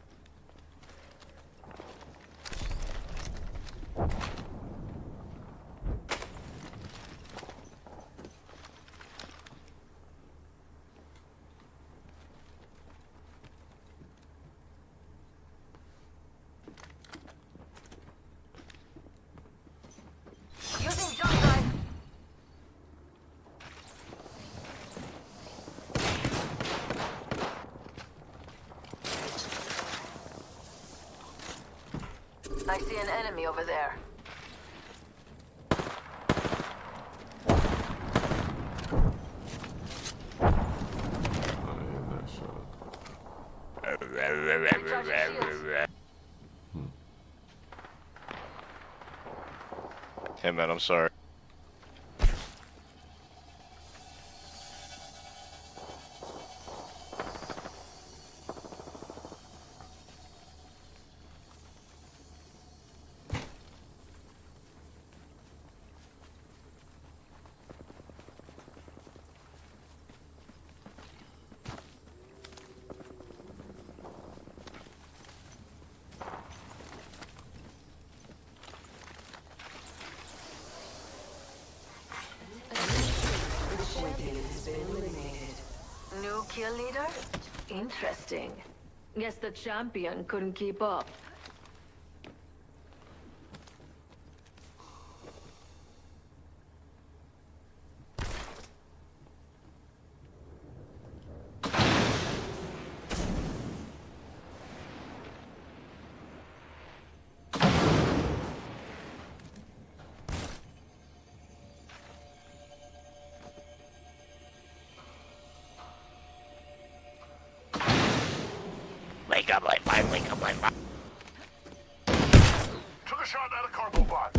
Speaker 10: Using jump drive. I see an enemy over there.
Speaker 13: Hey man, I'm sorry.
Speaker 10: New kill leader? Interesting. Guess the champion couldn't keep up.
Speaker 13: Wake up, like mine, wake up, like mine.
Speaker 3: Took a shot at a cargo bot.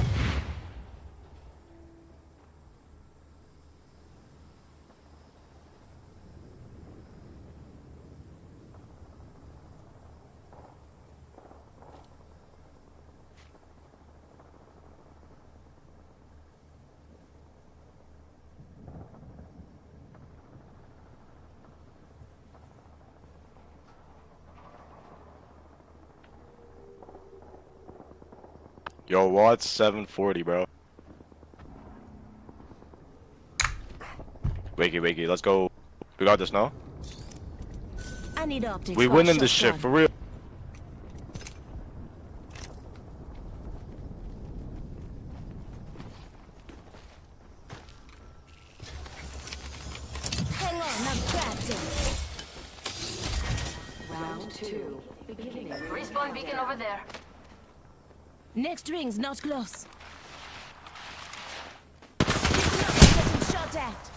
Speaker 13: Yo, what's 740, bro? Wakey, let's go. We got this now.
Speaker 14: I need optics.
Speaker 13: We winning this shit for real.
Speaker 14: Hang on, I'm crafting.
Speaker 10: Round 2. Beginning. Respawn beacon over there.
Speaker 14: Next ring's not close. Listen up, I'm getting shot at.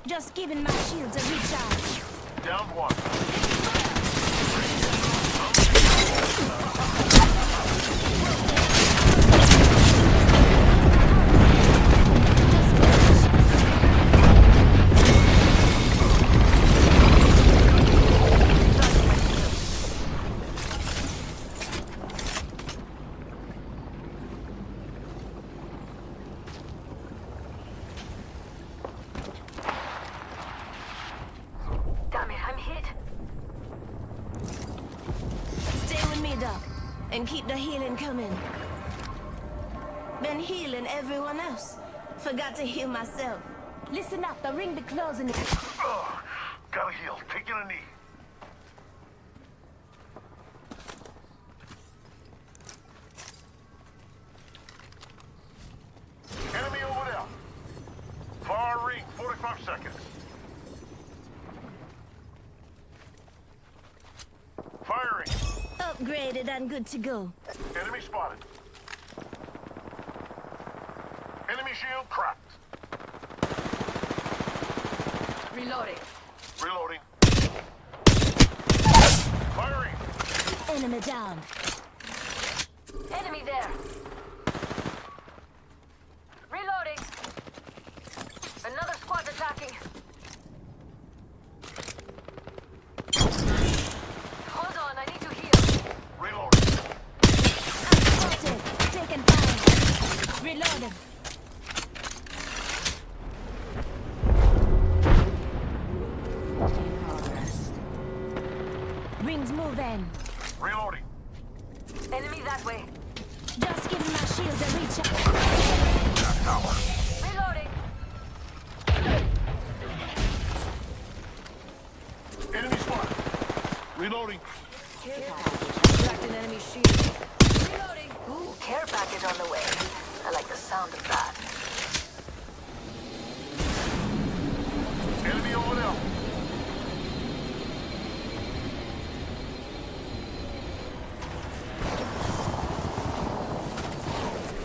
Speaker 14: Just giving my shields a recharge.
Speaker 3: Down one.
Speaker 10: Damn it, I'm hit.
Speaker 14: Stay with me, Doc, and keep the healing coming. Been healing everyone else. Forgot to heal myself. Listen up, the ring be closing.
Speaker 3: Gotta heal. Taking a knee. Enemy over there. Far ring, 45 seconds. Firing.
Speaker 14: Upgraded and good to go.
Speaker 3: Enemy spotted. Enemy shield cracked.
Speaker 10: Reloading.
Speaker 3: Reloading. Firing.
Speaker 14: Enemy down.
Speaker 10: Enemy there. Reloading. Another squad attacking. Hold on, I need to heal.
Speaker 3: Reloading.
Speaker 14: I'm spotted. Taking fire. Reloading. Rings moving.
Speaker 3: Reloading.
Speaker 10: Enemy that way.
Speaker 14: Just giving my shields a recharge.
Speaker 10: Reloading.
Speaker 3: Enemy spotted. Reloading.
Speaker 10: Cracked an enemy shield. Reloading. Ooh, care package on the way. I like the sound of that.
Speaker 3: Enemy over there.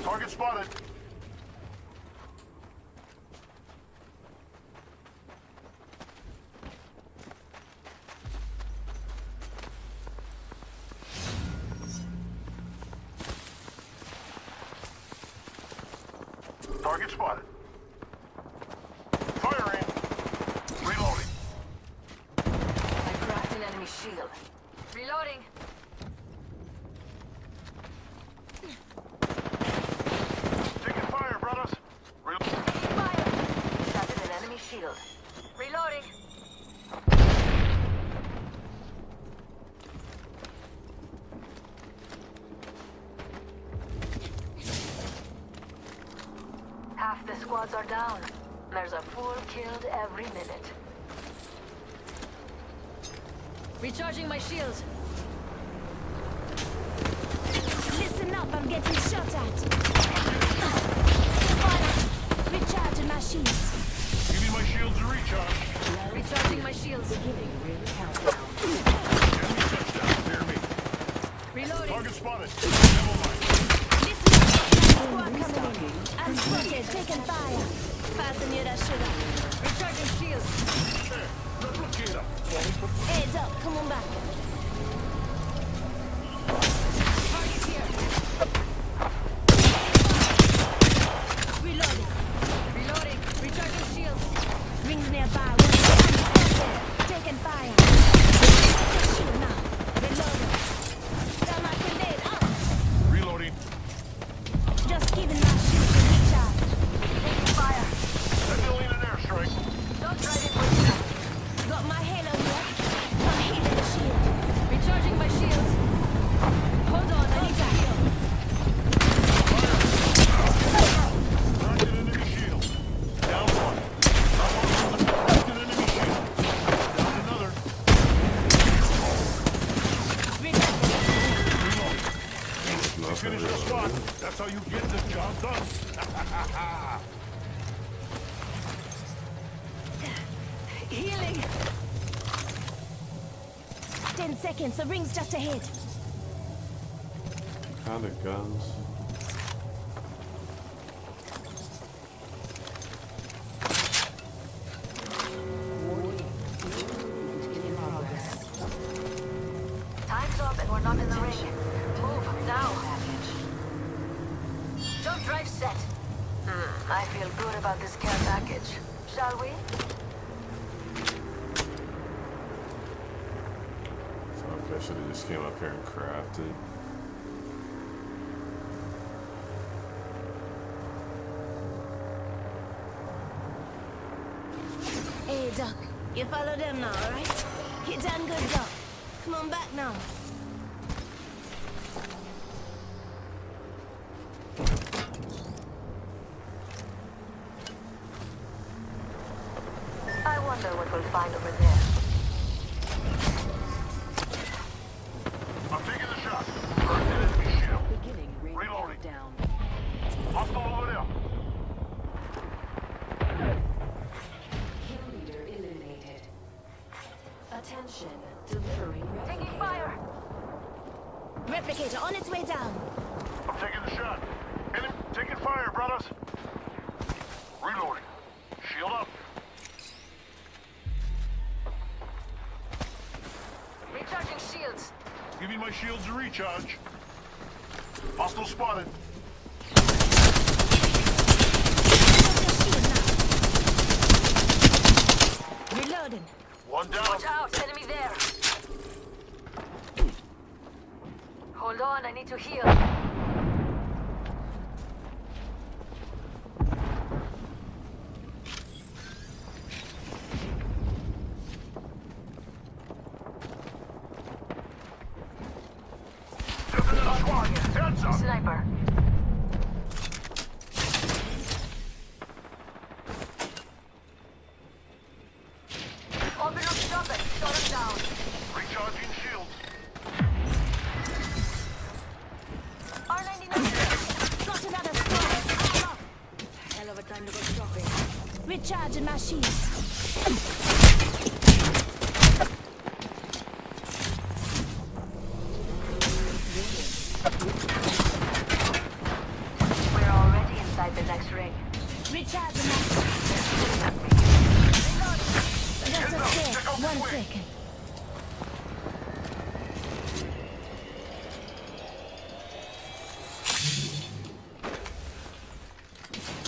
Speaker 3: Target spotted. Target spotted. Firing. Reloading.
Speaker 10: I cracked an enemy shield. Reloading.
Speaker 3: Taking fire, brothers.
Speaker 10: Fire. Shattered an enemy shield. Reloading. Half the squads are down. There's a fool killed every minute. Recharging my shields.
Speaker 14: Listen up, I'm getting shot at. Recharging my shields.
Speaker 3: Give me my shields to recharge.
Speaker 10: Recharging my shields.
Speaker 3: Enemy touchdown. Near me.
Speaker 10: Reloading.
Speaker 3: Target spotted. Never mind.
Speaker 14: Listen up, squad coming in. I'm spotted, taking fire. Fasten your sugar.
Speaker 10: Recharging shields.
Speaker 3: There. Replicator.
Speaker 14: Heads up, come on back.
Speaker 10: Target here.
Speaker 14: Reloading.
Speaker 10: Reloading. Recharging shields.
Speaker 14: Rings nearby. I'm spotted, taking fire. Shield now. Reloading. Got my grenade up.
Speaker 3: Reloading.
Speaker 14: Just giving my shield a recharge.
Speaker 10: Taking fire.
Speaker 3: Sending an airstrike.
Speaker 10: Don't try to push that.
Speaker 14: Got my halo here. I'm healing the shield.
Speaker 10: Recharging my shields.
Speaker 3: this job done.
Speaker 14: 10 seconds, the ring's just ahead.
Speaker 9: Kind of guns.
Speaker 10: Time's up and we're not in the ring. Move now. Jump drive set. I feel good about this care package. Shall we?
Speaker 9: I should have just came up here and crafted.
Speaker 14: Hey, Doc. You follow them now, alright? You done good, Doc. Come on back now.
Speaker 10: I wonder what we'll find over there.
Speaker 3: I'm taking the shot. First enemy shield. Reloading. Hostile over there.
Speaker 10: Kill leader eliminated. Attention, delivering. Taking fire.
Speaker 14: Replicator on its way down.
Speaker 3: I'm taking the shot. Enemy taking fire, brothers. Reloading. Shield up.
Speaker 10: Recharging shields.
Speaker 3: Give me my shields to recharge. Hostile spotted.
Speaker 14: Reloading.
Speaker 3: One down.
Speaker 10: Watch out, enemy there. Hold on, I need to heal. Sniper. Open up shop and shut him down.
Speaker 3: Recharging shields.
Speaker 10: R99.
Speaker 14: Got another squad.
Speaker 10: Hell of a time to go shopping.
Speaker 14: Recharging my shields.
Speaker 10: We're already inside the next ring.
Speaker 14: Recharging my Just a sec. 1 second.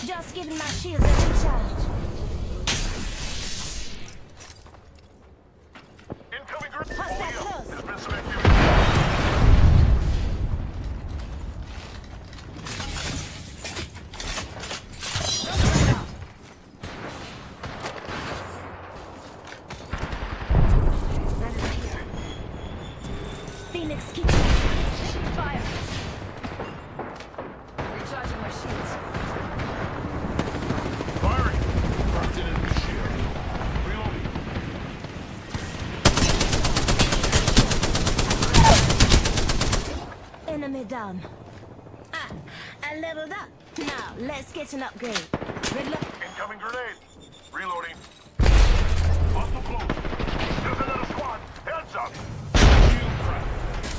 Speaker 14: Just giving my shields a recharge.
Speaker 3: Incoming group.
Speaker 14: Hostile close.
Speaker 3: There's been some activity.
Speaker 14: Phoenix kitchen.
Speaker 10: Fire. Recharging my shields.
Speaker 3: Firing. Locked in enemy shield. Reloading.
Speaker 14: Enemy down. Ah, I leveled up. Now, let's get an upgrade.
Speaker 3: Incoming grenade. Reloading. Hostile close. There's another squad. Heads up. Shield crack.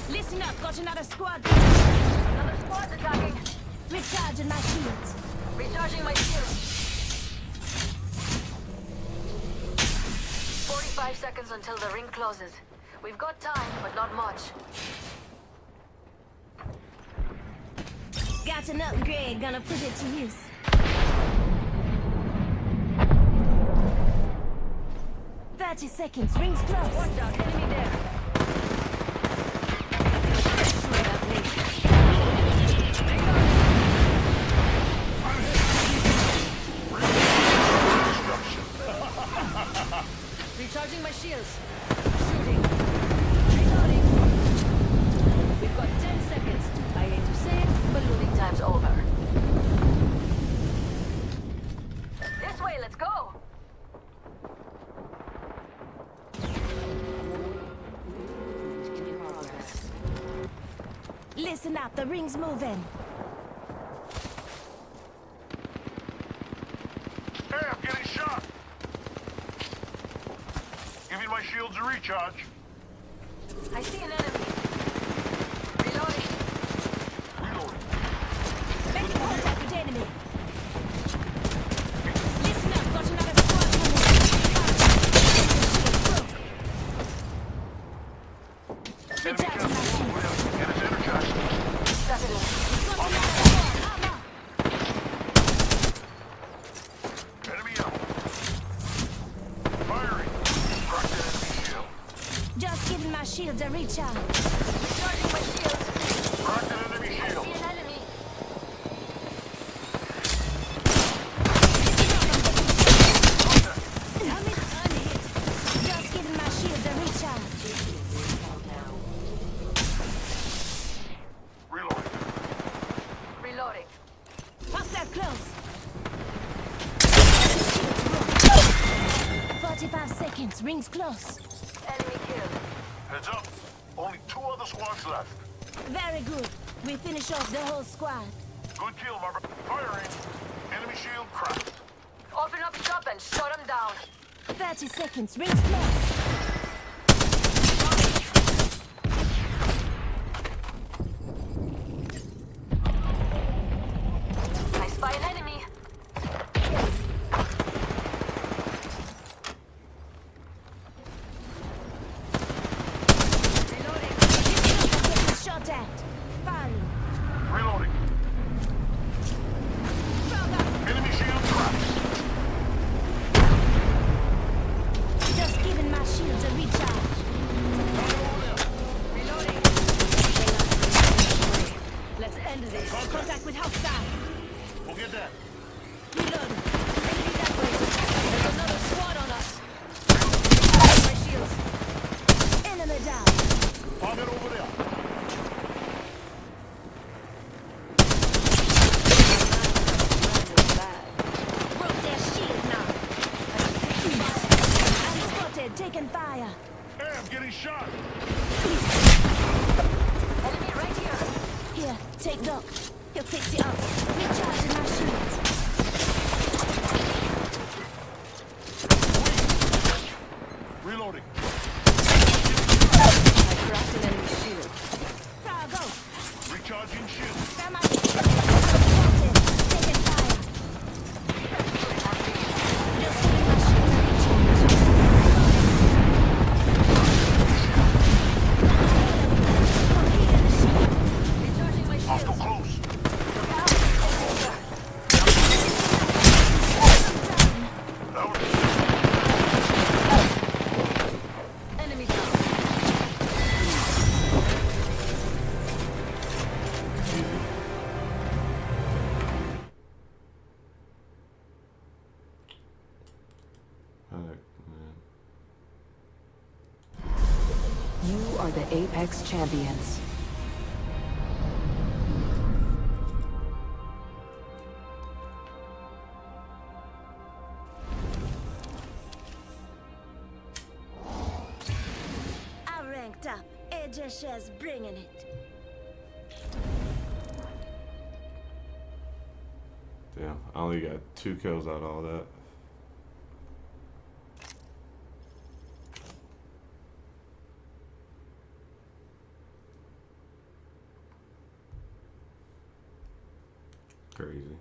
Speaker 14: Listen up, got another squad.
Speaker 10: Another squad attacking.
Speaker 14: Recharging my shields.
Speaker 10: Recharging my shields. 45 seconds until the ring closes. We've got time, but not much.
Speaker 14: Got an upgrade, gonna put it to use. "30 seconds, rings close.
Speaker 10: Watch out, enemy there. Recharging my shields. Shooting. Reloading. We've got 10 seconds. I hate to say it, but loading time's over. This way, let's go.
Speaker 14: Listen up, the ring's moving.
Speaker 3: a recharge.
Speaker 10: I see an enemy. Reloading.
Speaker 14: Making contact with enemy. Listen up, got another squad coming. Recharging my shield.
Speaker 3: Get us energized.
Speaker 10: Step it in.
Speaker 14: Got another squad, armor.
Speaker 3: Enemy out. Firing. Cracked an enemy shield.
Speaker 14: Just giving my shields a recharge.
Speaker 10: Recharging my shields.
Speaker 3: Cracked an enemy
Speaker 10: I
Speaker 3: shield.
Speaker 10: see an enemy.
Speaker 14: Helmet unhit. Just giving my shields a recharge.
Speaker 3: Reloading.
Speaker 10: Reloading.
Speaker 14: Hostile close. 45 seconds. Rings close.
Speaker 10: Enemy killed.
Speaker 3: Heads up. Only 2 other squads left.
Speaker 14: Very good. We finish off the whole squad.
Speaker 3: Good kill, my brother. Firing. Enemy shield cracked.
Speaker 10: Open up shop and shut them down.
Speaker 14: 30 seconds. Rings close.
Speaker 10: I spy an enemy.
Speaker 14: Shot at. Firing.
Speaker 3: Reloading.
Speaker 14: Frog up.
Speaker 3: Enemy shield cracked.
Speaker 14: Just giving my shields a recharge.
Speaker 10: Reloading.
Speaker 14: Let's end this. Contact with hostile.
Speaker 3: We'll get that.
Speaker 14: Reload. Enemy that way.
Speaker 10: There's another squad on us. My shields.
Speaker 14: Enemy down.
Speaker 3: Target over there.
Speaker 14: Broke their shield now. Unspotted. Taking fire.
Speaker 3: Hey, I'm getting shot.
Speaker 10: Enemy right here.
Speaker 14: Here. Take Doc. He'll fix it up. Recharging my shields.
Speaker 3: Reloading.
Speaker 10: I cracked an enemy shield.
Speaker 14: Frog go.
Speaker 3: Recharging shield.
Speaker 14: Grab my shield. Spotted. Taking fire. Just giving my shields a
Speaker 10: Recharging my
Speaker 3: Hostile
Speaker 10: shields.
Speaker 3: close. That was
Speaker 10: Enemy down.
Speaker 9: Alright, man.
Speaker 10: You are the Apex Champions.
Speaker 14: I ranked up. AJ Shares bringing it.
Speaker 9: Damn, I only got 2 kills out of all that. Crazy.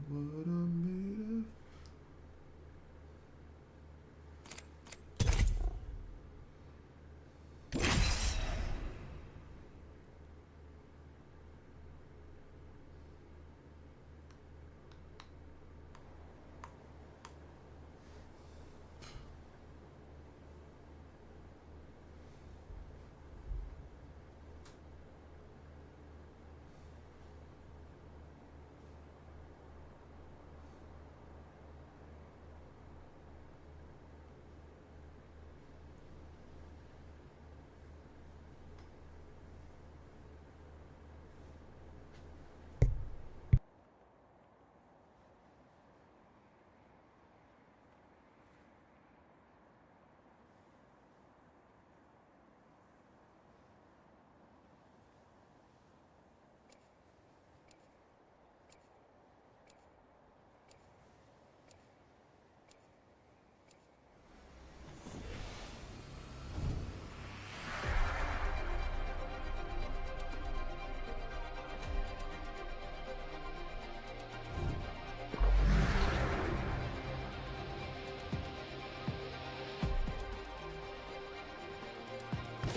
Speaker 9: What I'm made of.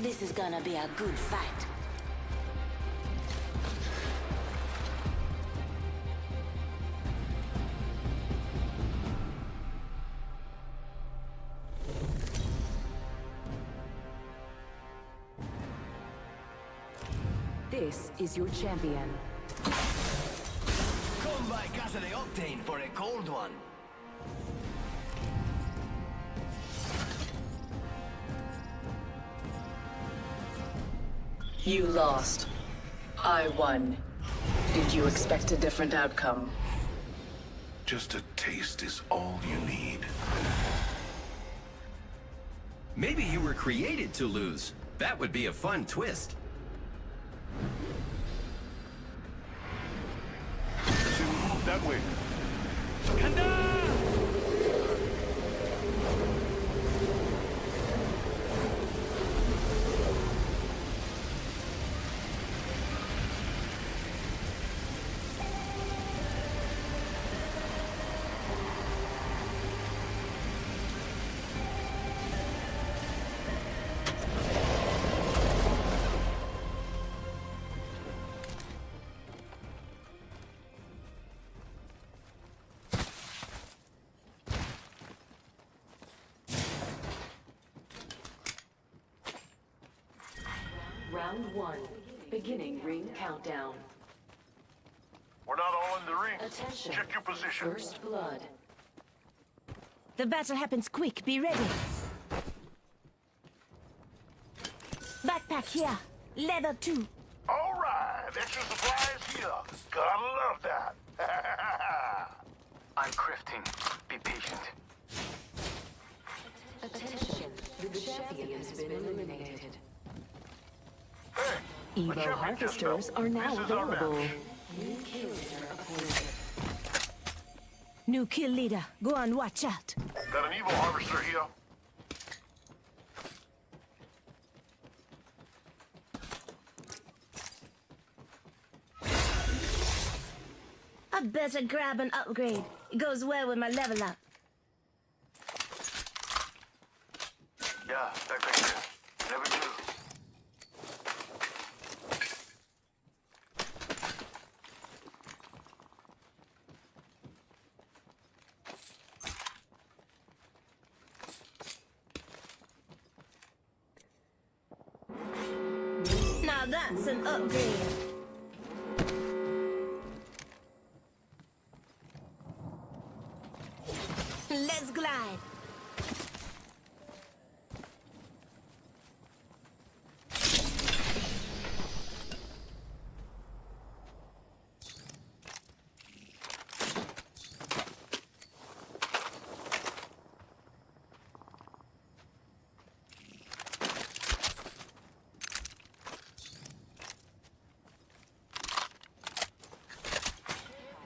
Speaker 14: This is gonna be a good fight.
Speaker 10: This is your champion.
Speaker 15: Come by Casa de Octane for a cold one.
Speaker 10: You lost. I won. Did you expect a different outcome?
Speaker 16: Just a taste is all you need.
Speaker 8: Maybe you were created to lose. That would be a fun twist.
Speaker 3: Move that way.
Speaker 10: Round 1. Beginning ring countdown.
Speaker 3: We're not all in the ring.
Speaker 10: Attention.
Speaker 3: Check your position.
Speaker 10: First blood.
Speaker 14: The battle happens quick. Be ready. Backpack here. Level 2.
Speaker 3: All right, extra supplies here. Gotta love that.
Speaker 15: I'm crafting. Be patient.
Speaker 10: Attention. The champion has been eliminated.
Speaker 3: Hey,
Speaker 10: Evo harvesters are now
Speaker 3: This is our
Speaker 10: available.
Speaker 3: match.
Speaker 10: New kill leader appointed.
Speaker 14: New kill leader. Go on, watch out.
Speaker 3: Got an evil harvester here.
Speaker 14: I better grab an upgrade. It goes well with my level up.
Speaker 3: Yeah, backpack here. Never do.
Speaker 14: Now that's an upgrade. Let's glide.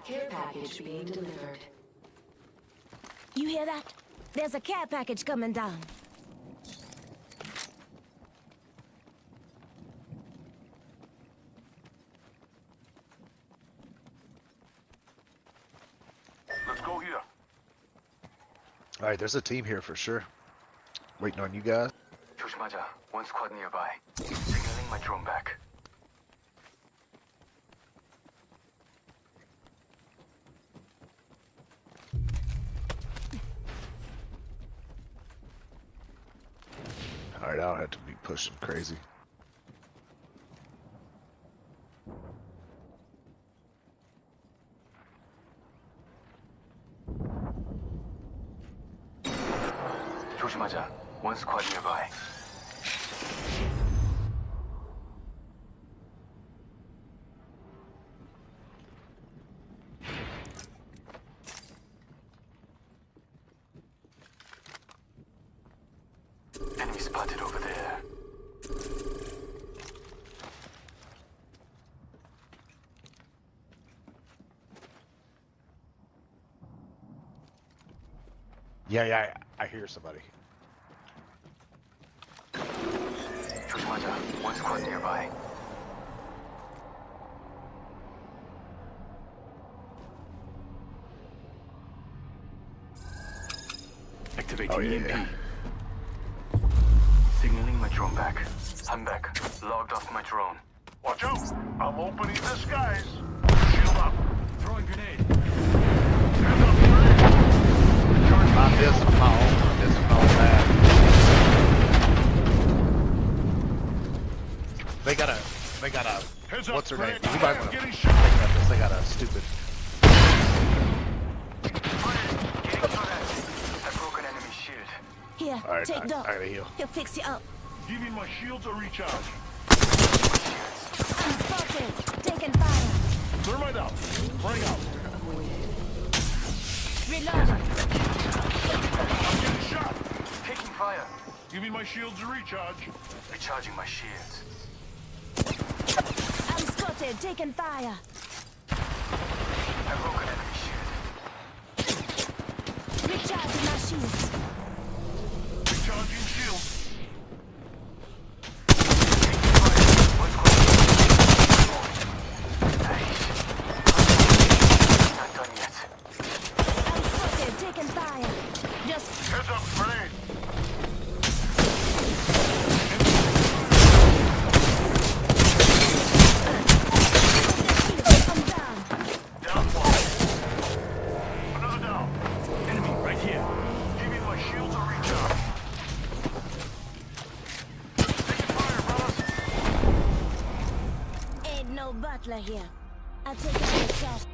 Speaker 10: Care package being delivered.
Speaker 14: You hear that? There's a care package coming down.
Speaker 18: All right, there's a team here for sure. Waiting on you guys.
Speaker 15: 조심하자. One squad nearby. Signaling my drone back.
Speaker 18: All right, I don't have to be pushing crazy.
Speaker 15: 조심하자. One squad nearby. Enemy spotted over there.
Speaker 18: Yeah, I hear somebody.
Speaker 15: 조심하자. One squad nearby. Activating EMP. Signaling my drone back. I'm back. Logged off my drone.
Speaker 3: Watch out! I'm opening the skies. Shield up.
Speaker 15: Throwing grenade.
Speaker 18: Not this phone. This phone bad. They got a. What's her name? You might want to think about this. They got a stupid.
Speaker 15: I've broken enemy shield.
Speaker 14: Here,
Speaker 18: All right,
Speaker 14: take Doc.
Speaker 18: I gotta heal.
Speaker 14: He'll fix you up.
Speaker 3: Giving my shields a recharge.
Speaker 14: I'm spotted. Taking fire.
Speaker 3: Thermite out. Running out.
Speaker 14: Reloading.
Speaker 3: I'm getting shot.
Speaker 15: Taking fire.
Speaker 3: Giving my shields a recharge.
Speaker 15: Recharging my shields.
Speaker 14: I'm spotted. Taking fire.
Speaker 15: I've broken enemy shield.
Speaker 14: Recharging my shields.
Speaker 3: Recharging shields.
Speaker 15: Not done yet.
Speaker 14: I'm spotted. Taking fire. Just
Speaker 3: Heads up, grenade.
Speaker 14: I'm down.
Speaker 3: Down one. Another down.
Speaker 15: Enemy right here.
Speaker 3: Giving my shields a recharge. Taking fire, brothers.
Speaker 14: Ain't no butler here. I'll take out the shot.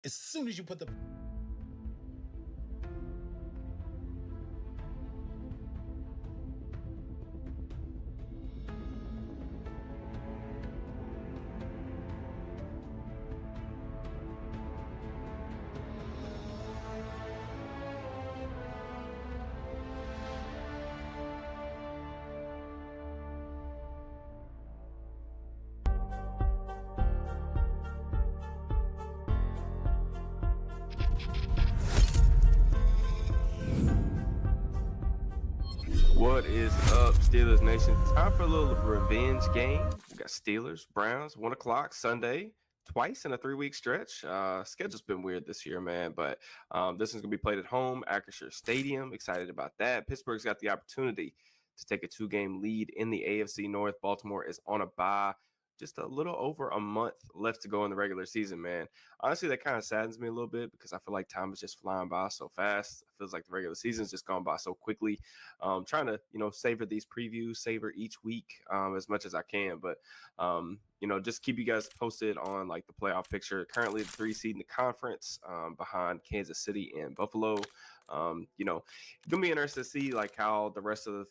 Speaker 2: as soon as you put the
Speaker 19: What is up, Steelers Nation? Time for a little revenge game. We got Steelers, Browns, 1 o'clock Sunday, twice in a 3-week stretch. Schedule's been weird this year, man, but this is going to be played at home, Acrisure Stadium. Excited about that. Pittsburgh's got the opportunity to take a 2-game lead in the AFC North. Baltimore is on a bye. Just a little over a month left to go in the regular season, man. Honestly, that kind of saddens me a little bit because I feel like time is just flying by so fast. It feels like the regular season's just gone by so quickly. Trying to, savor these previews, savor each week as much as I can. But, just keep you guys posted on like the playoff picture. Currently the 3 seed in the conference behind Kansas City and Buffalo. Gonna be interested to see like how the rest of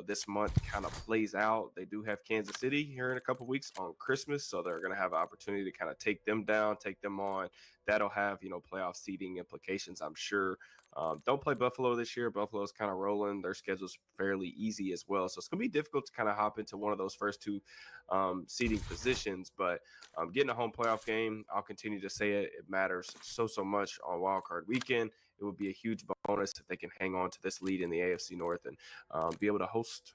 Speaker 19: this month kind of plays out. They do have Kansas City here in a couple weeks on Christmas, so they're gonna have an opportunity to kind of take them down, take them on. That'll have playoff seeding implications, I'm sure. Don't play Buffalo this year. Buffalo's kind of rolling. Their schedule's fairly easy as well, so it's gonna be difficult to kind of hop into one of those first 2 seeding positions. But getting a home playoff game, I'll continue to say it matters so much on Wild Card Weekend. It would be a huge bonus if they can hang on to this lead in the AFC North and be able to host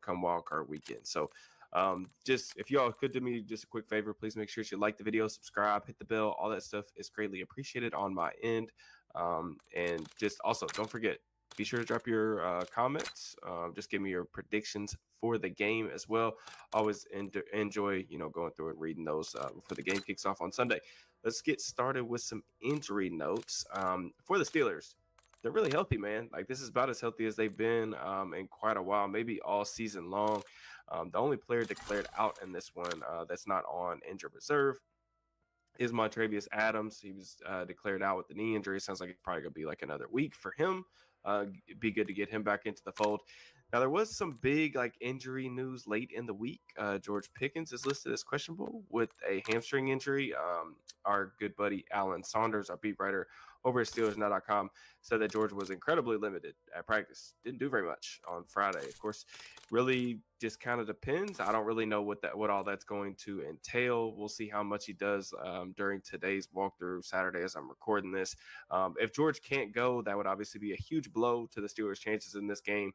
Speaker 19: come Wild Card Weekend. So just if y'all could do me just a quick favor, please make sure you like the video, subscribe, hit the bell. All that stuff is greatly appreciated on my end. And just also don't forget, be sure to drop your comments. Just give me your predictions for the game as well. Always enjoy, going through and reading those before the game kicks off on Sunday. Let's get started with some injury notes for the Steelers. They're really healthy, man. Like, this is about as healthy as they've been in quite a while, maybe all season long. The only player declared out in this one that's not on injured reserve is Montravius Adams. He was declared out with the knee injury. Sounds like it's probably going to be like another week for him. It'd be good to get him back into the fold. Now, there was some big injury news late in the week. George Pickens is listed as questionable with a hamstring injury. Our good buddy Alan Saunders, our beat writer over at SteelersNow.com, said that George was incredibly limited at practice. Didn't do very much on Friday. Of course, really just kind of depends. I don't really know what all that's going to entail. We'll see how much he does during today's walkthrough Saturday as I'm recording this. If George can't go, that would obviously be a huge blow to the Steelers' chances in this game.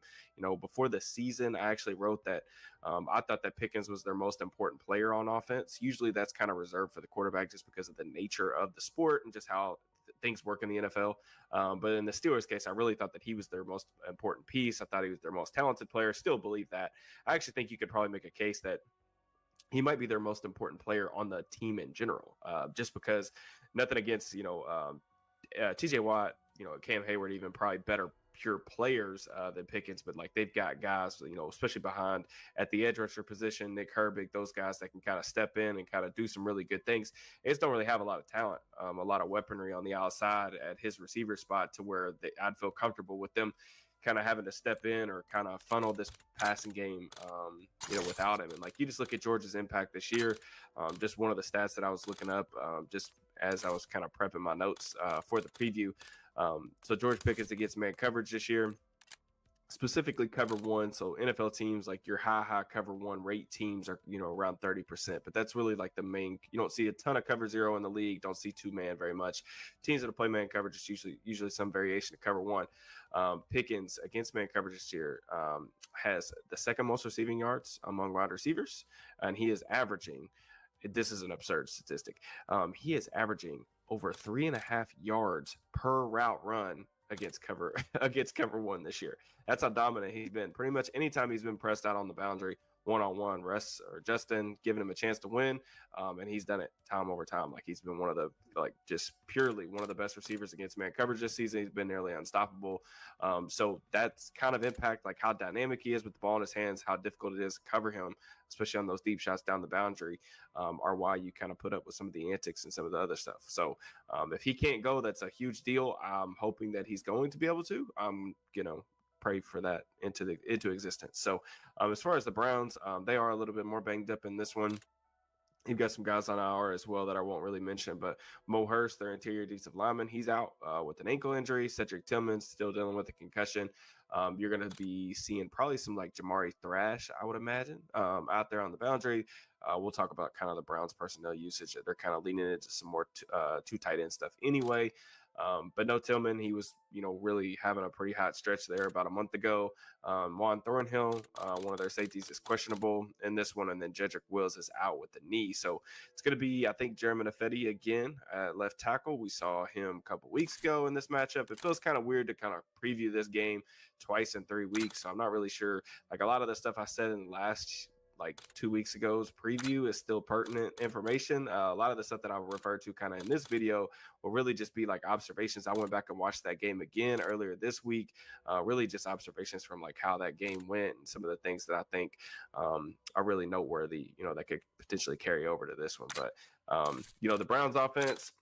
Speaker 19: Before the season, I actually wrote that I thought that Pickens was their most important player on offense. Usually that's kind of reserved for the quarterback just because of the nature of the sport and just how things work in the NFL. But in the Steelers case, I really thought that he was their most important piece. I thought he was their most talented player. Still believe that. I actually think you could probably make a case that he might be their most important player on the team in general, just because nothing against, TJ Watt, Cam Hayward, even probably better pure players than Pickens, but they've got guys, especially behind at the edge rusher position, Nick Herbig, those guys that can kind of step in and kind of do some really good things. They just don't really have a lot of talent, a lot of weaponry on the outside at his receiver spot to where I'd feel comfortable with them kind of having to step in or kind of funnel this passing game, without him. And you just look at George's impact this year, just one of the stats that I was looking up just as I was kind of prepping my notes for the preview. So George Pickens against man coverage this year, specifically cover one. So NFL teams like your high cover one rate teams are, around 30%, but that's really the main. You don't see a ton of cover zero in the league. Don't see 2-man very much. Teams that play man coverage is usually some variation of cover one. Pickens against man coverage this year has the second most receiving yards among wide receivers, and he is averaging. This is an absurd statistic. He is averaging over 3.5 yards per route run against cover one this year. That's how dominant he's been. Pretty much anytime he's been pressed out on the boundary, one-on-one. Russ or Justin giving him a chance to win, and he's done it time over time. Like, he's been one of the, like, just purely one of the best receivers against man coverage this season. He's been nearly unstoppable. So that's kind of impact, like how dynamic he is with the ball in his hands, how difficult it is to cover him, especially on those deep shots down the boundary, are why you kind of put up with some of the antics and some of the other stuff. So if he can't go, that's a huge deal. I'm hoping that he's going to be able to. Pray for that into existence. So as far as the Browns, they are a little bit more banged up in this one. You've got some guys on IR as well that I won't really mention, but Mo Hurst, their interior defensive lineman, he's out with an ankle injury. Cedric Tillman's still dealing with a concussion. You're going to be seeing probably some like Jamari Thrash, I would imagine, out there on the boundary. We'll talk about kind of the Browns personnel usage. They're kind of leaning into some more two tight end stuff anyway. But no Tillman, he was, really having a pretty hot stretch there about a month ago. Juan Thornhill, one of their safeties, is questionable in this one, and then Jedrick Wills is out with the knee. So it's going to be, I think, Jeremy Nafedi again at left tackle. We saw him a couple weeks ago in this matchup. It feels kind of weird to kind of preview this game twice in 3 weeks. So I'm not really sure. Like, a lot of the stuff I said in the last 2 weeks ago's preview is still pertinent information. A lot of the stuff that I referred to kind of in this video will really just be like observations. I went back and watched that game again earlier this week, really just observations from like how that game went and some of the things that I think are really noteworthy, that could potentially carry over to this one. But, the Browns offense,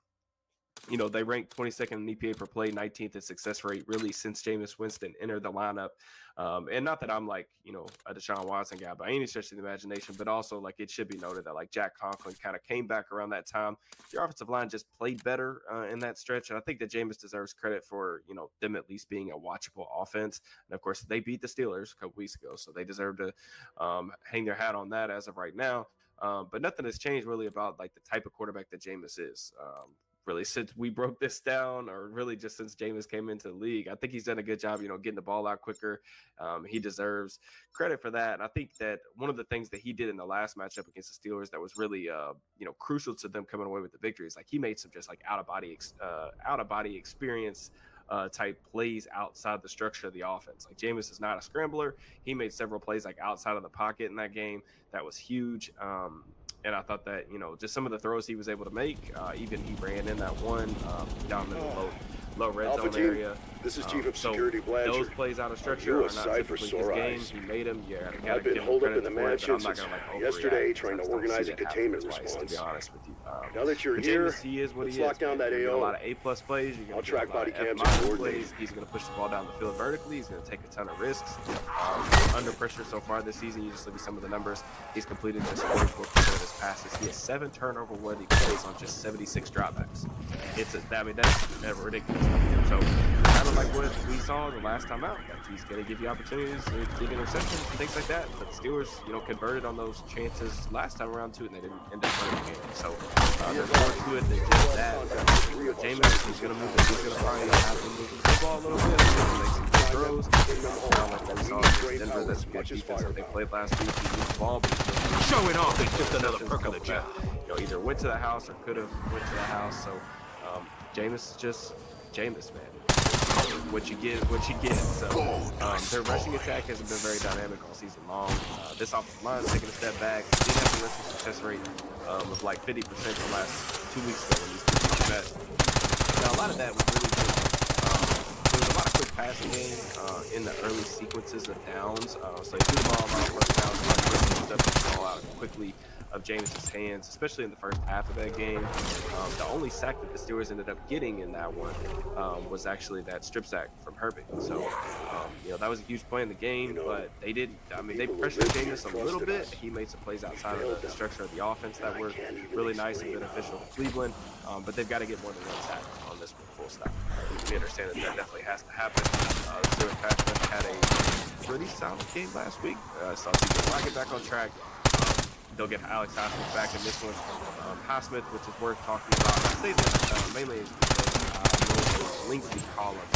Speaker 19: they ranked 22nd in EPA per play, 19th in success rate, really since Jameis Winston entered the lineup. And not that I'm like, a Deshaun Watson guy by any stretch of the imagination, but also like it should be noted that like Jack Conklin kind of came back around that time. Your offensive line just played better in that stretch. And I think that Jameis deserves credit for, them at least being a watchable offense. And of course, they beat the Steelers a couple weeks ago, so they deserve to hang their hat on that as of right now. But nothing has changed really about like the type of quarterback that Jameis is. Really, since we broke this down, or really just since Jameis came into the league, I think he's done a good job, getting the ball out quicker. He deserves credit for that. And I think that one of the things that he did in the last matchup against the Steelers that was really, crucial to them coming away with the victory is like he made some just like out of body experience type plays outside the structure of the offense. Like, Jameis is not a scrambler. He made several plays like outside of the pocket in that game. That was huge. And I thought that, just some of the throws he was able to make, even he ran in that one down in the low red zone area.
Speaker 1: This is Chief of Security Blanchard.
Speaker 19: Those plays out of structure are not typically his game. He made them.
Speaker 1: I've been holed up in the mansion since yesterday trying to organize a containment response. To be
Speaker 19: honest with you.
Speaker 1: Now that you're here,
Speaker 19: he is what
Speaker 1: let's
Speaker 19: he is.
Speaker 1: lock down that AO.
Speaker 19: A lot of A+ plays. I'll
Speaker 1: track body cams and coordinate.
Speaker 19: He's going to push the ball down the field vertically. He's going to take a ton of risks. Under pressure so far this season, you just look at some of the numbers. He's completed just 44% of his passes. He has 7 turnover-worthy plays on just 76 dropbacks. That's ridiculous. So kind of like what we saw the last time out. Like, he's going to give you opportunities to get interceptions and things like that. But the Steelers, converted on those chances last time around too, and they didn't end up winning the game. So there's more to it than just that. Jameis is going to move it. He's going to probably have to move the football a little bit. He's going to make some good throws. Like we saw in Denver, that's a good defense that they played last week. He moved the ball.
Speaker 8: Show it off. It's just another perk of the job.
Speaker 19: Either went to the house or could have went to the house. So Jameis is just Jameis, man. What you get. So their rushing attack hasn't been very dynamic all season long. This offensive line is taking a step back. They did have a rushing success rate of like 50% the last 2 weeks ago when these teams met. Now a lot of that was really just there was a lot of quick passing game in the early sequences of downs. So you threw the ball on first down, stuff the ball out quickly of Jameis's hands, especially in the first half of that game. The only sack that the Steelers ended up getting in that one was actually that strip sack from Herbig. So, that was a huge play in the game, but they didn't. I mean, they pressured Jameis a little bit. He made some plays outside of the structure of the offense that were really nice and beneficial to Cleveland, but they've got to get more than one sack on this one, full stop. We understand that definitely has to happen. The Steelers pass rush had a pretty solid game last week. Saw TJ Watt get back on track. They'll get Alex Highsmith back in this one. Highsmith, which is worth talking about. I say this mainly is because there was a lengthy call of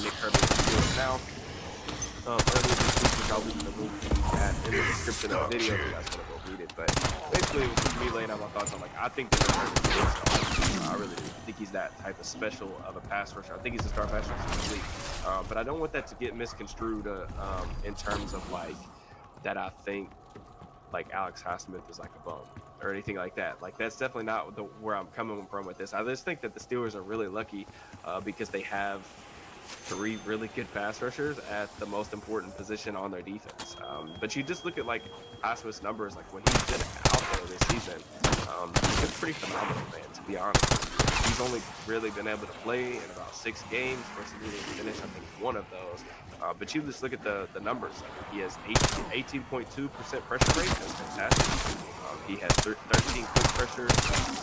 Speaker 19: Nick Herbig now. Earlier this week, which I'll leave the link in the description of the video if you guys want to go read it. But basically, it was just me laying out my thoughts on like I think that Herbig is I really do. I think he's that type of special of a pass rusher. I think he's a star pass rusher in the league. But I don't want that to get misconstrued in terms of like that I think like Alex Highsmith is like a bum or anything like that. Like that's definitely not where I'm coming from with this. I just think that the Steelers are really lucky because they have 3 really good pass rushers at the most important position on their defense. But you just look at like Highsmith's numbers, like when he's been out there this season, he's been pretty phenomenal, man, to be honest. He's only really been able to play in about 6 games versus he didn't finish, I think, 1 of those. But you just look at the numbers. He has 18.2% pressure rate. That's fantastic. He has 13 quick pressures.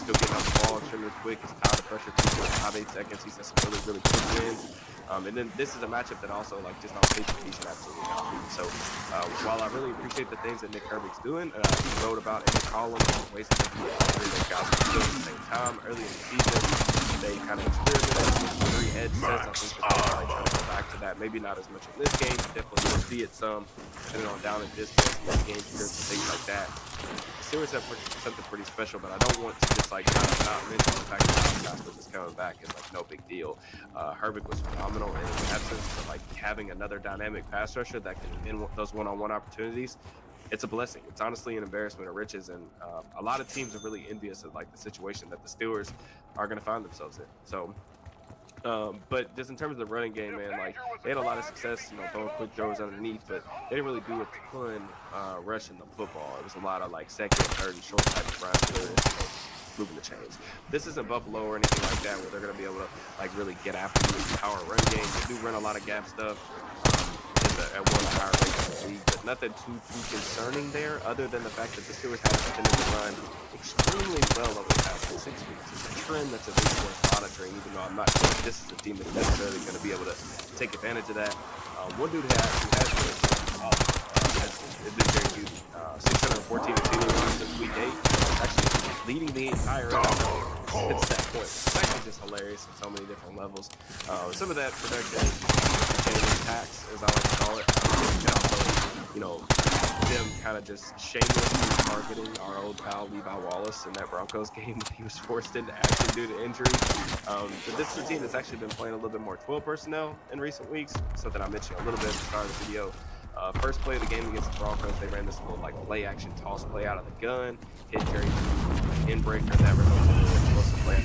Speaker 19: Still getting off the ball extremely quick. His time to pressure 2.58 seconds. He's had some really, really quick wins. And then this is a matchup that also, like, just on paper, he should absolutely not beat. So while I really appreciate the things that Nick Herbig's doing, he wrote about in the column ways to make those guys do at the same time. Early in the season, they kind of experimented with 3 edge sets. I think they're like trying to go back to that. Maybe not as much in this game. Definitely will see it some, depending on down and distance, game scripts, and things like that. The Steelers have something pretty special, but I don't want to just like kind of not mention the fact that Highsmith is coming back is like no big deal. Herbig was phenomenal in his absence, but like having another dynamic pass rusher that can win those one-on-one opportunities, it's a blessing. It's honestly an embarrassment of riches, and a lot of teams are really envious of like the situation that the Steelers are going to find themselves in. So. But just in terms of the running game, man, like they had a lot of success, you know, throwing quick throws underneath, but they didn't really do a ton rushing the football. It was a lot of like second, third, and short type of runs, moving the chains. This isn't Buffalo or anything like that where they're going to be able to like really get after you with the power run game. They do run a lot of gap stuff at one of the higher rates in the league, but nothing too concerning there, other than the fact that the Steelers have continued to run extremely well over the past 6 weeks. It's a trend that's a big worth monitoring, even though I'm not sure if this is a team that's necessarily going to be able to take advantage of that. One dude who has been very good. 614 receiving yards since week 8. Actually leading the entire NFL since that point. It's actually just hilarious on so many different levels. Some of that production is tax, as I like to call it. You know, them kind of just shamelessly targeting our old pal Levi Wallace in that Broncos game when he was forced into action due to injury. But this is a team that's actually been playing a little bit more 12 personnel in recent weeks, something I mentioned a little bit at the start of the video. First play of the game against the Broncos, they ran this little like play action toss play out of the gun, hit Jerry in breaker, that resulted in an explosive play,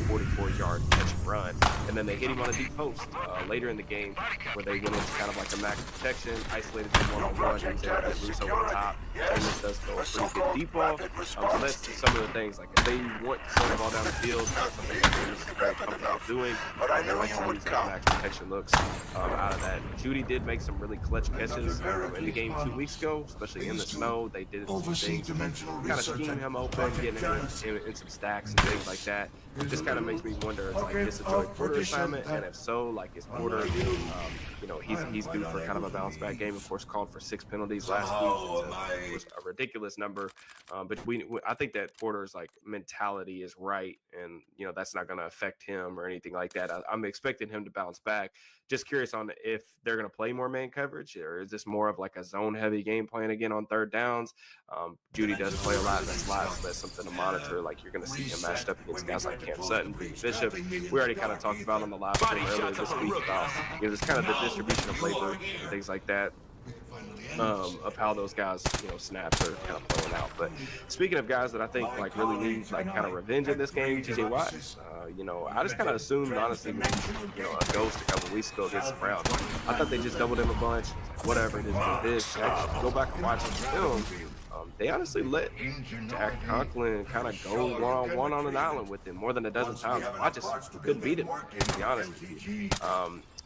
Speaker 19: 44-yard catch and run. And then they hit him on a deep post later in the game where they went into kind of like a max protection, isolated him one-on-one, he was able to get loose over the top. Jameis does throw a pretty good deep ball. So that's just some of the things, like if they want to throw the ball down the field, that's something that Jameis is very comfortable doing. They like to use that max protection looks out of that. Judy did make some really clutch catches in the game 2 weeks ago, especially in the snow. They did some things, kind of scheme him open, getting him in some stacks and things like that. It just kind of makes me wonder, it's like, is this a Joey Porter assignment? And if so, like, is Porter, you know, he's due for kind of a bounce back game. Of course, called for 6 penalties last week. It was a ridiculous number. But I think that Porter's like mentality is right, and you know that's not going to affect him or anything like that. I'm expecting him to bounce back. Just curious on if they're going to play more man coverage, or is this more of like a zone heavy game plan again on third downs? Judy does play a lot in the slot, so that's something to monitor. Like you're going to see him matched up against guys like Cam Sutton, Bishop. We already kind of talked about on the live stream earlier this week about there's kind of the distribution of labor and things like that. Of how those guys, you know, snaps are kind of playing out. But speaking of guys that I think like really need like kind of revenge in this game, TJ Watt. You know, I just kind of assumed honestly, you know, a ghost a couple weeks ago against the Browns. I thought they just doubled him a bunch. Whatever it is, this. Actually, go back and watch the film. They honestly let Jack Conklin kind of go one-on-one on an island with him more than a dozen times. I just couldn't beat him, to be honest with you.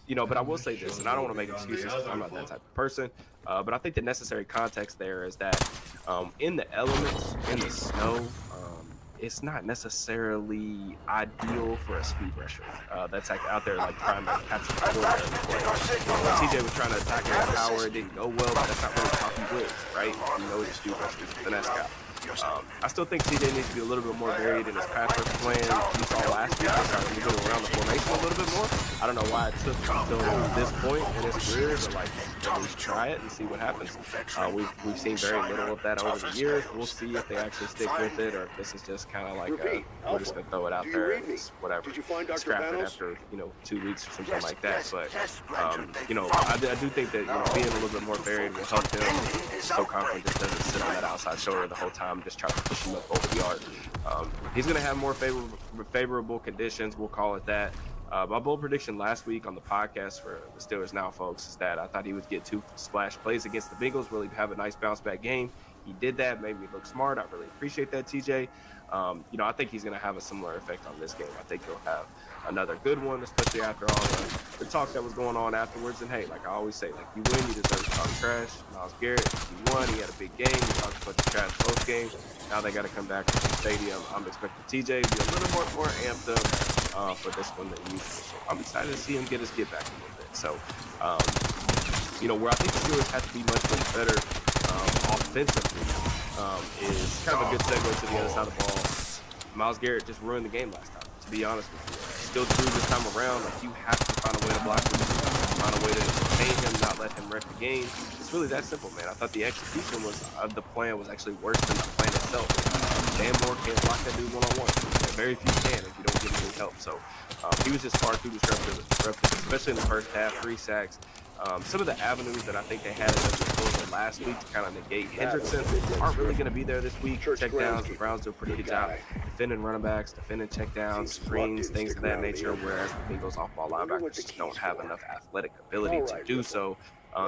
Speaker 19: You know, but I will say this, and I don't want to make excuses because I'm not that type of person, but I think the necessary context there is that in the elements, in the snow, it's not necessarily ideal for a speed rusher that's like out there like trying to catch the quarterback. TJ was trying to attack him with power, it didn't go well, but that's not really how he wins, right? You know he's a speed rusher, he's a finesse guy. I still think TJ needs to be a little bit more varied in his pass rush plan. You saw last week, he started moving around the formation a little bit more. I don't know why it took until this point in his career to like at least try it and see what happens. We've seen very little of that over the years. We'll see if they actually stick with it or if this is just kind of like we're just gonna throw it out there and just whatever, scrap it after 2 weeks or something like that. But I do think that being a little bit more varied will help him. So confident just doesn't sit on that outside shoulder the whole time, just try to push him up over the yard. He's gonna have more favorable conditions. We'll call it that. My bold prediction last week on the podcast for the Steelers Now folks is that I thought he would get 2 splash plays against the Bengals, really have a nice bounce back game. He did that, made me look smart. I really appreciate that, TJ. I think he's going to have a similar effect on this game. I think he'll have another good one, especially after all the talk that was going on afterwards. And hey, like I always say, like you win, you deserve to talk trash. Myles Garrett, he won, he had a big game. He talked a bunch of trash post game. Now they got to come back to the stadium. I'm expecting TJ to be a little more amped up for this one than usual. So I'm excited to see him get his get back a little bit. So, where I think the Steelers have to be much better offensively is kind of a good segue to the other side of the ball. Myles Garrett just ruined the game last time, to be honest with you. Still true this time around. Like you have to find a way to block him, find a way to contain him, not let him wreck the game. It's really that simple, man. I thought the execution of the plan was actually worse than the plan itself. Dan Moore can't block that dude one-on-one. Very few can if you don't give him any help. So he was just far too disruptive, especially in the first half, 3 sacks. Some of the avenues that I think they had last week to kind of negate Hendrickson aren't really going to be there this week. Checkdowns, the Browns do a pretty good job defending running backs, defending checkdowns, screens, things of that nature, whereas the Bengals off-ball linebackers just don't have enough athletic ability to do so.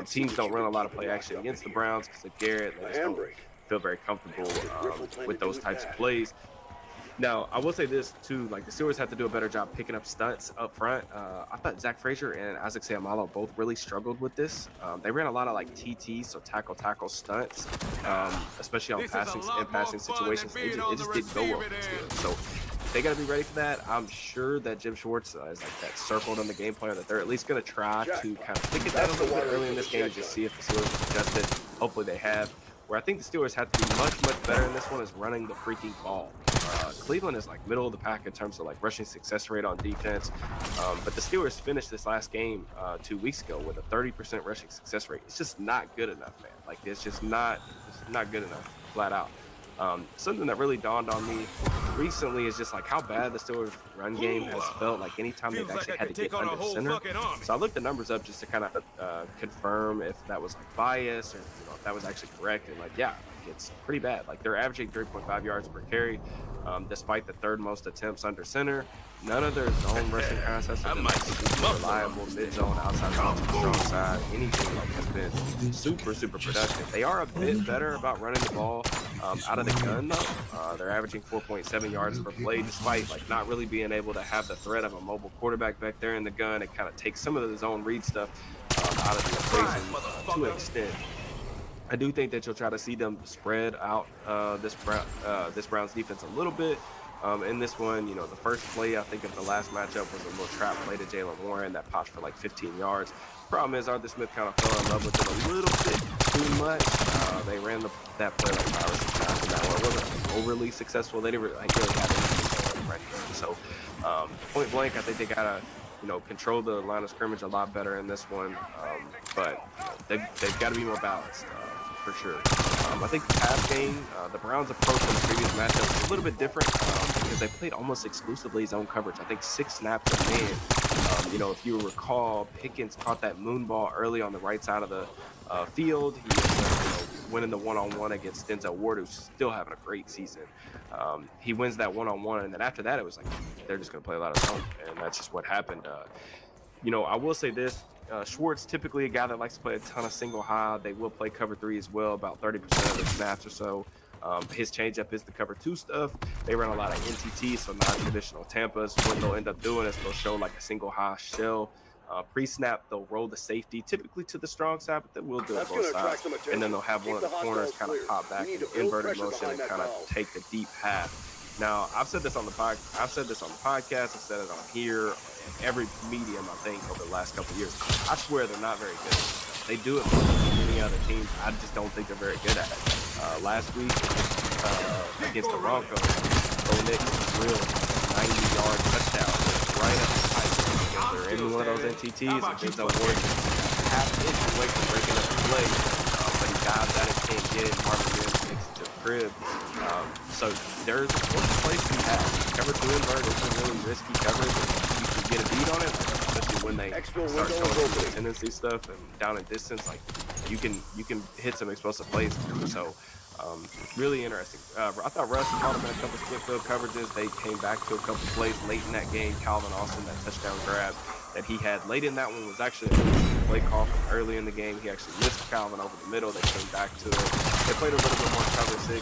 Speaker 19: Teams don't run a lot of play action against the Browns because of Garrett. They just don't feel very comfortable with those types of plays. Now, I will say this, too, like the Steelers have to do a better job picking up stunts up front. I thought Zach Frazier and Isaac Seumalo both really struggled with this. They ran a lot of like TT, so tackle stunts, especially on passing situations. It just didn't go well for the Steelers. So they got to be ready for that. I'm sure that Jim Schwartz is like that circled on the game plan that they're at least going to try to kind of pick it down a little bit early in this game, just see if the Steelers adjust it. Hopefully they have. Where I think the Steelers have to be much better in this one is running the freaking ball. Cleveland is like middle of the pack in terms of like rushing success rate on defense. But the Steelers finished this last game 2 weeks ago with a 30% rushing success rate. It's just not good enough, man. Like it's just not good enough, flat out. Something that really dawned on me recently is just like how bad the Steelers run game has felt like anytime they've actually had to get under center. So I looked the numbers up just to kind of confirm if that was like bias or if that was actually correct. And like, yeah, it's pretty bad. Like they're averaging 3.5 yards per carry, despite the 3rd most attempts under center. None of their zone rushing concepts have been super reliable, mid-zone, outside zone, strong side, anything like has been super productive. They are a bit better about running the ball out of the gun though. They're averaging 4.7 yards per play, despite like not really being able to have the threat of a mobile quarterback back there in the gun. It kind of takes some of the zone read stuff out of the equation to an extent. I do think that you'll try to see them spread out this Browns defense a little bit. In this one, the first play, I think of the last matchup was a little trap play to Jalen Warren that popped for like 15 yards. Problem is, Arthur Smith kind of fell in love with it a little bit too much. They ran that play like 5 or 6 times, and that one wasn't overly successful. They didn't really have anything right here. So, point blank, I think they got to control the line of scrimmage a lot better in this one. But they've got to be more balanced. For sure. I think the pass game, the Browns' approach in the previous matchup was a little bit different because they played almost exclusively zone coverage. I think 6 snaps a man. If you recall, Pickens caught that moon ball early on the right side of the field. He was winning the one-on-one against Denzel Ward, who's still having a great season. He wins that one-on-one, and then after that, it was like they're just going to play a lot of zone, and that's just what happened. I will say this. Schwartz, typically a guy that likes to play a ton of single high. They will play cover 3 as well, about 30% of the snaps or so. His changeup is the cover 2 stuff. They run a lot of NTT, so non-traditional Tampas. What they'll end up doing is they'll show like a single high shell. Pre-snap, they'll roll the safety, typically to the strong side, but they will do it both sides. And then they'll have one of the corners kind of pop back in inverted motion and kind of take the deep half. Now, I've said this on the podcast. I've said it on here, every medium, I think, over the last couple of years. I swear they're not very good at this. They do it for many other teams. I just don't think they're very good at it. Last week, against the Broncos. Bo Nix drilled a 90-yard touchdown right at the pipe. They're in one of those NTTs, and Denzel Ward half-inch away from breaking up the play, but he dives at it, can't get it. Marvin Mims takes it to the crib. So there's a place you have. Cover 2 invert is a really risky coverage, and you can get a beat on it, especially when they start showing some tendency stuff and down in distance. Like you can hit some explosive plays. So really interesting. I thought Russ caught him in a couple split field coverages. They came back to a couple plays late in that game. Calvin Austin, that touchdown grab that he had late in that one was actually a play call from early in the game. He actually missed Calvin over the middle. They came back to it. They played a little bit more cover 6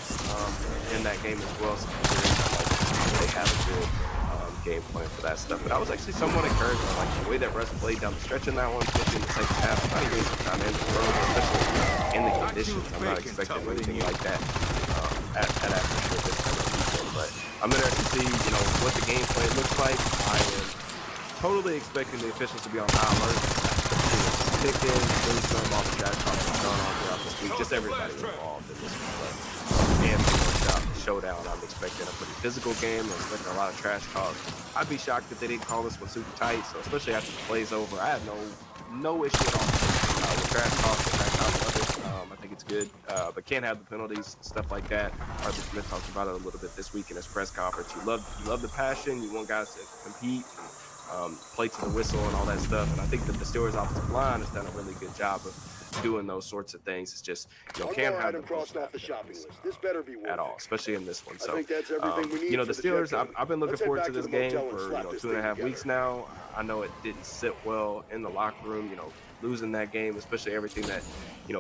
Speaker 19: in that game as well. So they have a good game plan for that stuff. But I was actually somewhat encouraged by like the way that Russ played down the stretch in that one, especially in the second half. I thought he gave some time in the road, especially in the conditions. I'm not expecting anything like that at after sure this time of season. But I'm interested to see, what the game plan looks like. I am totally expecting the officials to be on high alert. Picking, Bluestone, all the trash talk that's going on throughout this week. Just everybody involved in this and showdown. I'm expecting a pretty physical game. I'm expecting a lot of trash talk. I'd be shocked if they didn't call this one super tight. So especially after the play's over, I have no issue at all with trash talk. I think it's good, but can't have the penalties, stuff like that. Arthur Smith talked about it a little bit this week in his press conference. You love the passion. You want guys to compete, play to the whistle, and all that stuff. And I think that the Steelers offensive line has done a really good job of doing those sorts of things. It's just can't have them
Speaker 1: crossed off the shopping list. This better be
Speaker 19: at all, especially in this one. So
Speaker 1: I think that's everything we need
Speaker 19: the Steelers. I've been looking forward to this game for 2.5 weeks now. I know it didn't sit well in the locker room. Losing that game, especially everything that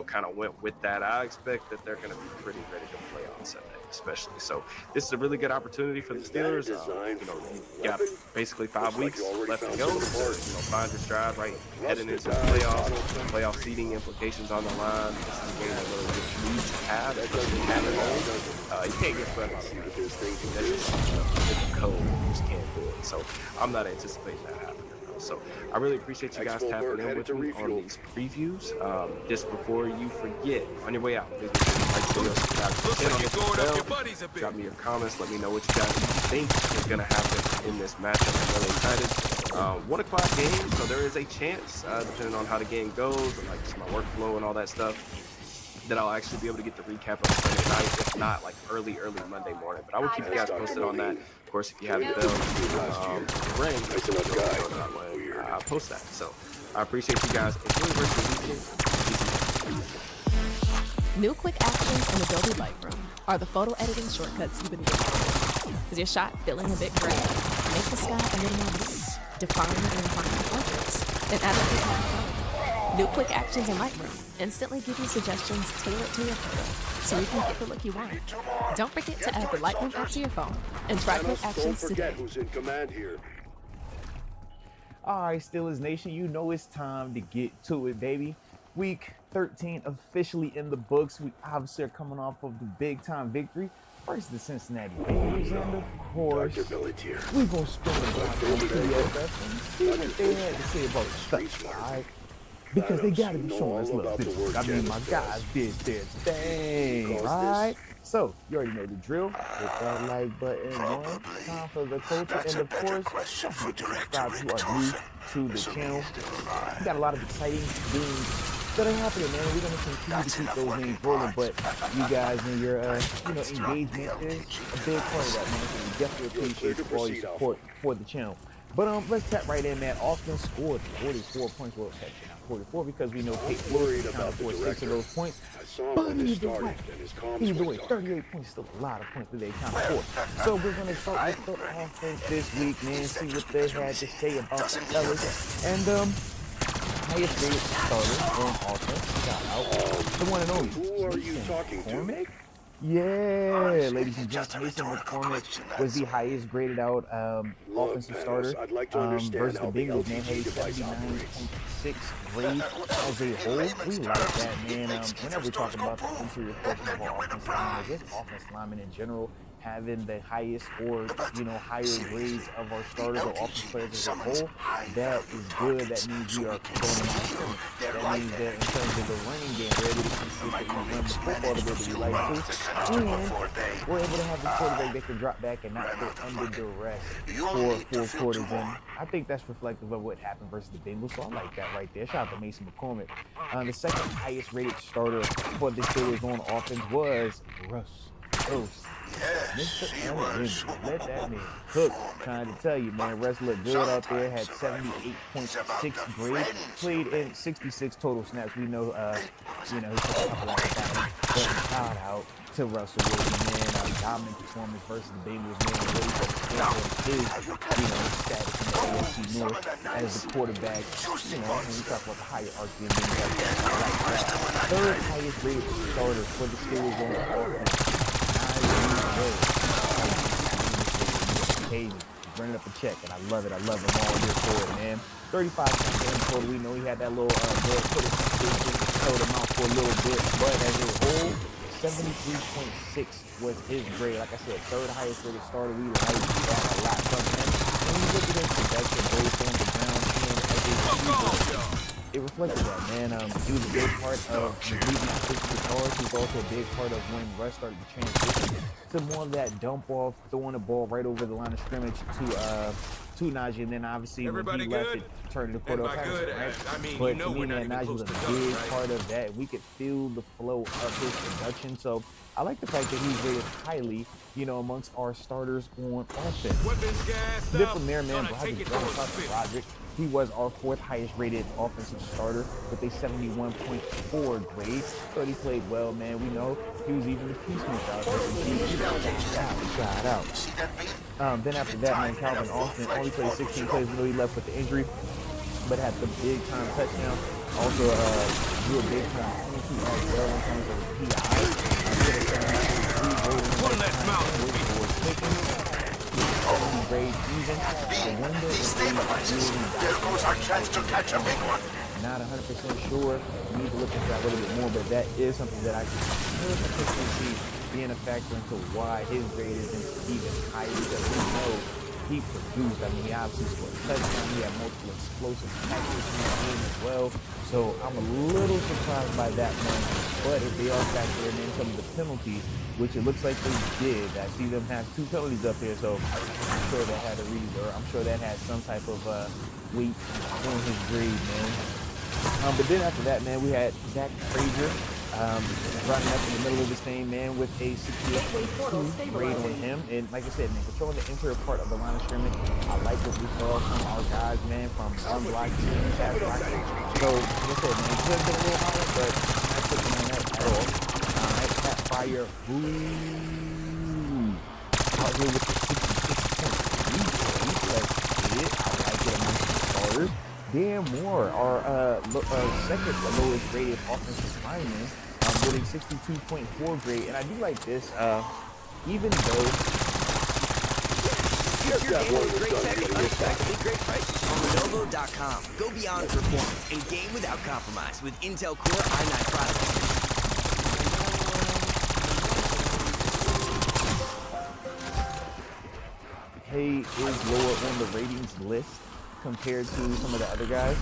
Speaker 19: kind of went with that. I expect that they're going to be pretty ready to play on Sunday, especially. So this is a really good opportunity for the Steelers. You got basically 5 weeks left to go. Find your stride right heading into the playoffs. Playoff seeding implications on the line. This is a game that really needs to have, especially having home. You can't get swept on this thing. That's just the code. You just can't do it. So I'm not anticipating that happening. So I really appreciate you guys tapping in with me on these previews. Just before you forget, on your way out, drop me your comments. Let me know what you guys think is going to happen in this matchup. I'm really excited. 1 o'clock game, so there is a chance, depending on how the game goes and like just my workflow and all that stuff, that I'll actually be able to get the recap on Sunday night, if not like early Monday morning. But I will keep you guys posted on that. Of course, if you have the bell ring, I'll post that. So I appreciate you guys. Enjoy the rest of the weekend.
Speaker 20: New quick actions in Adobe Lightroom are the photo editing shortcuts you've been waiting for. Is your shot feeling a bit gray? Make the sky a little more blue. Define and refine portraits. Then add a bit more color. New quick actions in Lightroom instantly give you suggestions tailored to your photo, so you can get the look you want. Don't forget to add the Lightroom app to your phone and try quick actions today.
Speaker 1: Who's in command here.
Speaker 21: All right, Steelers Nation, it's time to get to it, baby. Week 13 officially in the books. We obviously are coming off of the big-time victory versus the Cincinnati Bengals, and of course, we're going to spin the block over to the FF and see what they had to say about the stuff, all right? Because they got to be showing us love this week. I mean, my guys did their thing, right? So, you already know the drill. Hit that like button, man. Time for the culture. And of course, subscribe if you are new to the channel. We got a lot of exciting things that are happening, man. We're going to continue to keep those names rolling, but you guys and your, engagement is a big part of that, man. So we definitely appreciate all your support for the channel. But let's tap right in, man. Offense scored 44 points. Well, heck, not 44 because we know Kate worried about 6 of those points. But either way, 38 points is still a lot of points that they count for. So we're going to start with the offense this week, man. See what they had to say about the fellas. And highest rated starter on offense. Shout out the one and only.
Speaker 1: Who are you talking to?
Speaker 21: Yeah, ladies and gentlemen, Mason McCormick was the highest graded out offensive starter versus the Bengals, man. Had a 79.6 grade as a whole. We like that, man. Whenever we're talking about the interior portion of our offensive line, I guess offensive linemen in general having the highest or, you know, higher grades of our starters or offense players as a whole, that is good. That means we are controlling our scrimmage. That means that in terms of the running game, we're able to consistently run the football the way that we like to. And we're able to have the quarterback that can drop back and not put under duress for 4 quarters. And I think that's reflective of what happened versus the Bengals. So I like that right there. Shout out to Mason McCormick. The second highest rated starter for the Steelers on offense was Russ. Let that man cook. Trying to tell you, man, Russ looked good out there. Had 78.6 grade. Played in 66 total snaps. We know, you know, he took a couple out of that. But shout out to Russell Wilson, man. Dominant performance versus the Bengals, man. Really his, you know, status in the AFC North as the quarterback. You know, when we talk about the hierarchy and things like that, I like that. Third highest rated starter for the Steelers on offense. He's running up a check, and I love it. I love him all here for it, man. 35 games total. We know he had that little held him out for a little bit, but as a whole, 73.6 was his grade. Like I said, third highest rated starter. We like that a lot from him. When you look at his production, both on the ground and as a receiver, it reflected that, man. He was a big part of leading the stars. He was also a big part of when Russ started to transition to more of that dump off, throwing the ball right over the line of scrimmage to Najee, and then obviously
Speaker 5: Everybody
Speaker 21: when he
Speaker 5: good?
Speaker 21: left, it turned into Cordell Patterson, right?
Speaker 5: I mean,
Speaker 21: But
Speaker 5: you know
Speaker 21: to me,
Speaker 5: we're not
Speaker 21: man,
Speaker 5: even
Speaker 21: Najee
Speaker 5: close
Speaker 21: was a
Speaker 5: to
Speaker 21: big
Speaker 5: done, right?
Speaker 21: part of that. We could feel the flow of his production, so I like the fact that he's rated highly, you know, amongst our starters on offense. Then from there, man, Roderick, he was our fourth highest rated offensive starter with a 71.4 grade. But he played well, man. We know he was even the peacemaker out there. Shout out. Then after that, man, Calvin Austin only played 16 plays. We know he left with the injury, but had the big time touchdown. Also, drew a big time penalty as well in terms of PI.
Speaker 5: One less mouth.
Speaker 21: Grade even.
Speaker 5: There goes our chance to catch a big one.
Speaker 21: Not 100% sure. We need to look into that a little bit more, but that is something that I can potentially see being a factor into why his grade isn't even higher, because we know he produced. I mean, he obviously scored a touchdown. He had multiple explosive catches in the game as well. So I'm a little surprised by that one. But if they are factoring in some of the penalties, which it looks like they did, I see them have 2 penalties up here. So I'm sure that had a reason, or I'm sure that had some type of weight on his grade, man. But then after that, man, we had Zach Frazier running up in the middle of this thing, man, with a 68.2 grade on him. And like I said, man, controlling the interior part of the line of scrimmage. I like what we saw from our guys, man, from unblocked teams, pass blocking. So, like I said, man, could have been a little higher, but I'm not putting on that at all. Pat Fire, out here with the 66.3 grade. I like it amongst the starters. Dan Moore, our second lowest rated offensive lineman, with a 62.4 grade. And I do like this, even though
Speaker 22: If you're game with great tech at unexpectedly great prices on Lenovo.com. Go beyond performance and game without compromise with Intel Core i9 processors.
Speaker 21: Hay is lower on the ratings list compared to some of the other guys.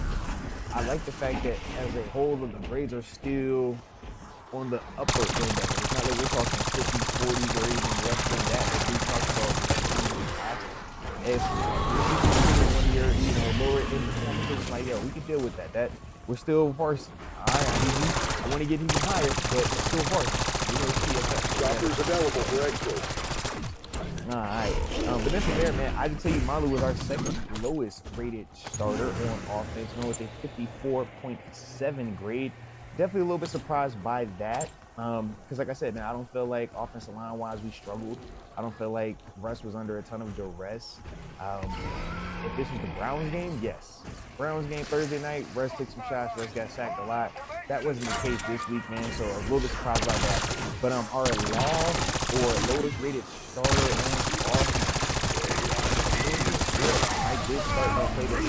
Speaker 21: I like the fact that as a whole, the grades are still on the upper end of it. It's not like we're talking 50, 40 or even less than that. If we talk about if 1 year, you know, lower end performances, like, yo, we can deal with that. That we're still varsity. I want to get even higher, but it's still varsity. We don't see a
Speaker 1: Droppers available for export.
Speaker 21: Alright, but then from there, man, I can tell you Marley was our second lowest rated starter on offense, man, with a 54.7 grade. Definitely a little bit surprised by that, because like I said, man, I don't feel like offensive line-wise we struggled. I don't feel like Russ was under a ton of duress. If this was the Browns game, yes. Browns game Thursday night, Russ took some shots, Russ got sacked a lot. That wasn't the case this week, man, so I was a little bit surprised by that. But our last or lowest rated starter on offense, I did start to play this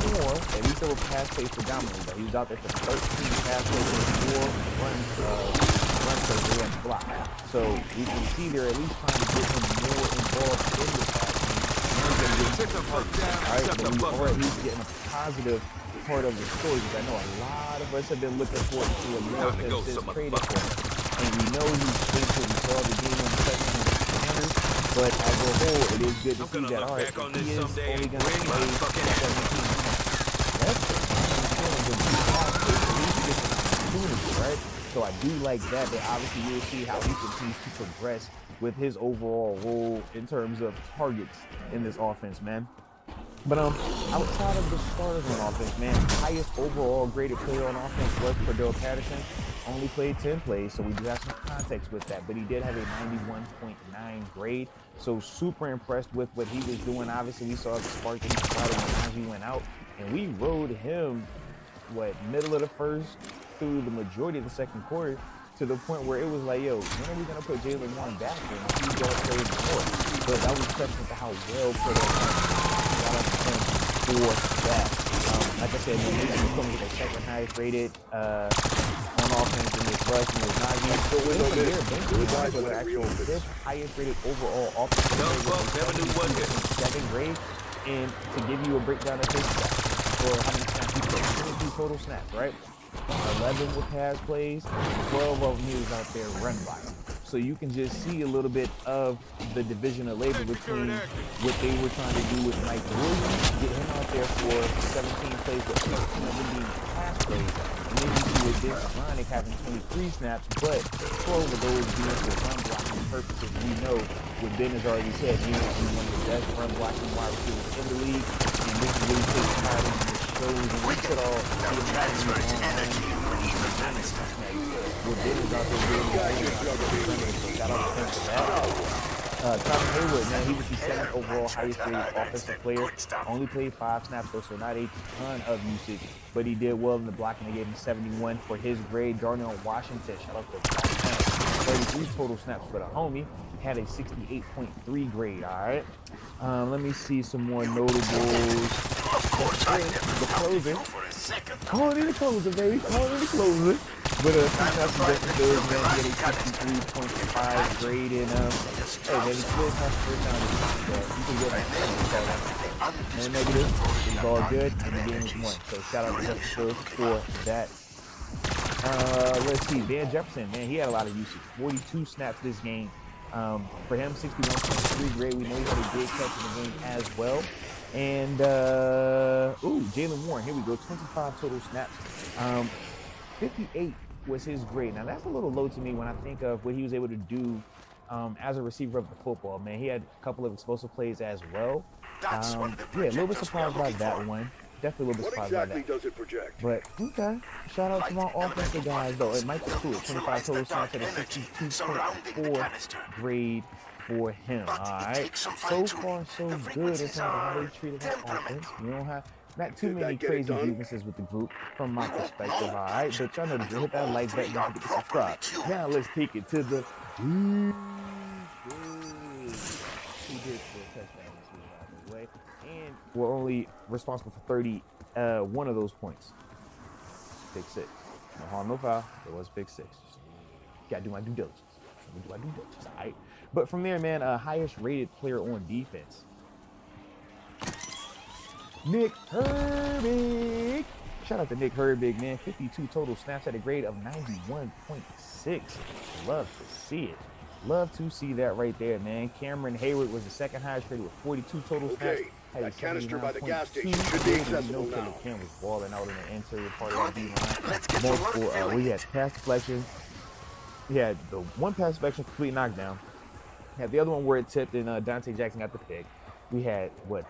Speaker 21: more. At least they were pass plays predominantly, but he was out there for 13 pass plays and 4 runs run play they had block. So we can see they're at least trying to get him more involved in the passing. Alright, but we are at least getting a positive part of the story, because I know a lot of us have been looking forward to a more offensive traded for him. And we know he's capable. We saw the game on the second and the Commanders, but as a whole, it is good to see that, all right, he is only going to play 17 minutes. That's right? So I do like that, but obviously you'll see how he continues to progress with his overall role in terms of targets in this offense, man. But outside of the starters on offense, man, highest overall graded player on offense was Cordell Patterson. Only played 10 plays, so we do have some context with that. But he did have a 91.9 grade, so super impressed with what he was doing. Obviously, we saw the spark that he provided when he went out, and we rode him, middle of the first through the majority of the second quarter, to the point where it was like, yo, when are we going to put Jalen Warren back in? He's going to play more. But that was testament to how well put for that. Like I said, he's going to get the second highest rated on offense in this rush, and it's not even so with the actual fifth highest rated overall offensive 7 grade. And to give you a breakdown of his stats for how many snaps he played, 22 total snaps, right? 11 with pass plays, 12 of them he was out there run blocking. So you can just see a little bit of the division of labor between what they were trying to do with Mike Williams, get him out there for 17 plays with 13 of them being pass plays. And then you see with this Ronick having 23 snaps, but 12 of those being for run blocking purposes. We know what Ben has already said, he is one of the best run blocking wide receivers in the league, and this is really takes pride in the shows and we could all what Ben is out there doing, so shout out to him for that. Travis Hayward, man, he was the 7th overall highest rated offensive player. Only played 5 snaps though, so not a ton of usage, but he did well in the blocking. They gave him 71 for his grade. Darnell Washington, shout out to 33 total snaps for the homie. Had a 68.3 grade, all right? Let me see some more notables. The closer. Call it in the closer, baby. Call it in the closer. But snaps and Justin Fields, man, he had a 63.5 grade, and hey, man, he split half the first down. You can get that. No negative. It's all good, and the game is won. So shout out to Justin Fields for that. Let's see, Van Jefferson, man, he had a lot of usage. 42 snaps this game. For him, 61.3 grade. We know he had a big catch in the game as well. And Jalen Warren, here we go, 25 total snaps. 58 was his grade. Now that's a little low to me when I think of what he was able to do as a receiver of the football. Man, he had a couple of explosive plays as well. Yeah, a little bit surprised by that one. Definitely a little bit surprised by that.
Speaker 1: What exactly does it project?
Speaker 21: But okay, shout out to my offensive guys though. It might be cool. 25 total snaps at a 62.4 grade for him. All right, so far so good in terms of how they treated that offense. You don't have not too many crazy grievances with the group from my perspective. All right, but y'all know to hit that like button, don't forget to subscribe. Now let's take it to the. He did score a touchdown this week, by the way, and we're only responsible for 31 of those points. Big 6. No harm, no foul. It was big 6. Gotta do my due diligence. All right. But from there, man, highest rated player on defense. Nick Herbig. Shout out to Nick Herbig, man. 52 total snaps at a grade of 91.6. Love to see it. Love to see that right there, man. Cameron Hayward was the second highest rated with 42 total snaps.
Speaker 1: Okay, that canister by the gas station should be accessible now.
Speaker 21: Cam was balling out in the interior part of that D-line. We had pass deflection. He had the one pass deflection, complete knockdown. Had the other one where it tipped and Dante Jackson got the pick. We had, the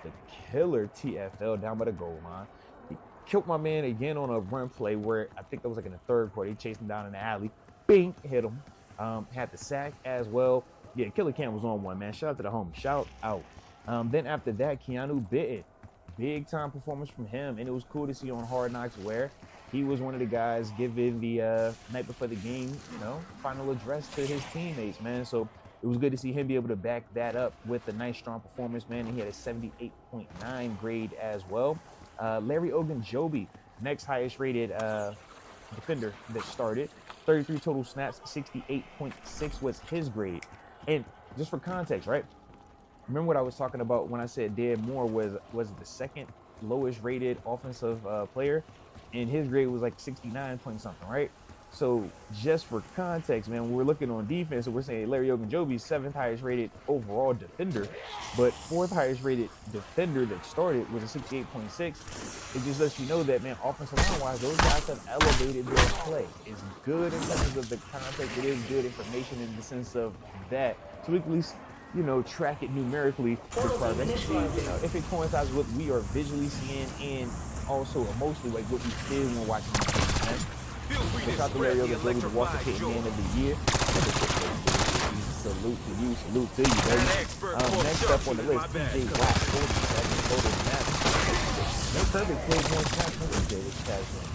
Speaker 21: killer TFL down by the goal line. He killed my man again on a run play where I think that was like in the third quarter. He chased him down in the alley. Bing, hit him. Had the sack as well. Yeah, Killer Cam was on one, man. Shout out to the home. Shout out. Then after that, Keanu Bitten. Big time performance from him. And it was cool to see on Hard Knocks where he was one of the guys giving the night before the game, final address to his teammates, man. So it was good to see him be able to back that up with a nice, strong performance, man. And he had a 78.9 grade as well. Larry Ogunjobi, next highest rated defender that started. 33 total snaps, 68.6 was his grade. And just for context, right? Remember what I was talking about when I said Dan Moore was the second lowest rated offensive player, and his grade was like 69 point something, right? So just for context, man, when we're looking on defense, so we're saying Larry Ogunjobi's 7th highest rated overall defender, but 4th highest rated defender that started was a 68.6. It just lets you know that, man, offensive line wise, those guys have elevated their play. It's good in terms of the context. It is good information in the sense of that. So we can at least, you know, track it numerically for progress to see if it coincides with what we are visually seeing and also emotionally like what we feel when we're watching the game, man. Shout out to Larry Ogunjobi, the Walker Payton Man of the Year. Salute to you, baby. Next up on the list, TJ Watt, 47 total snaps. Nate Kirby played more snaps than TJ this past game.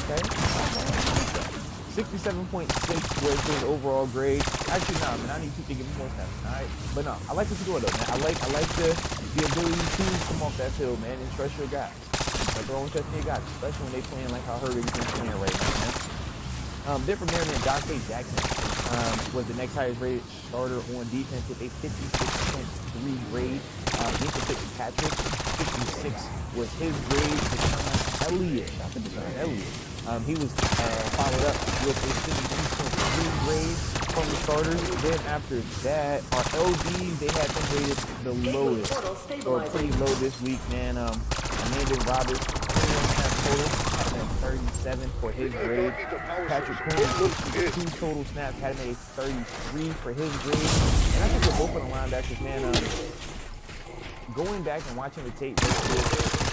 Speaker 21: Okay. 67.6 was his overall grade. Actually, nah, man, I need to give him more snaps, all right? But no, I like what you're doing, though, man. I like the ability to come off that field, man, and trust your guys. Like throwing trust your guys, especially when they playing like how Hurley's been playing right now, man. Then from there, man, Dante Jackson was the next highest rated starter on defense with a 56.3 grade. Mr. Fitzpatrick, 56 was his grade. Deshaun Elliott, shout out to Deshaun Elliott. He was followed up with a 53.3 grade from the starters. Then after that, our LBs, they had been rated the lowest, or pretty low this week, man. Landon Roberts, 21 snaps total, had him at 37 for his grade. Patrick Queen, 2 total snaps, had him at 33 for his grade. And I think for both of the linebackers, man, going back and watching the tape versus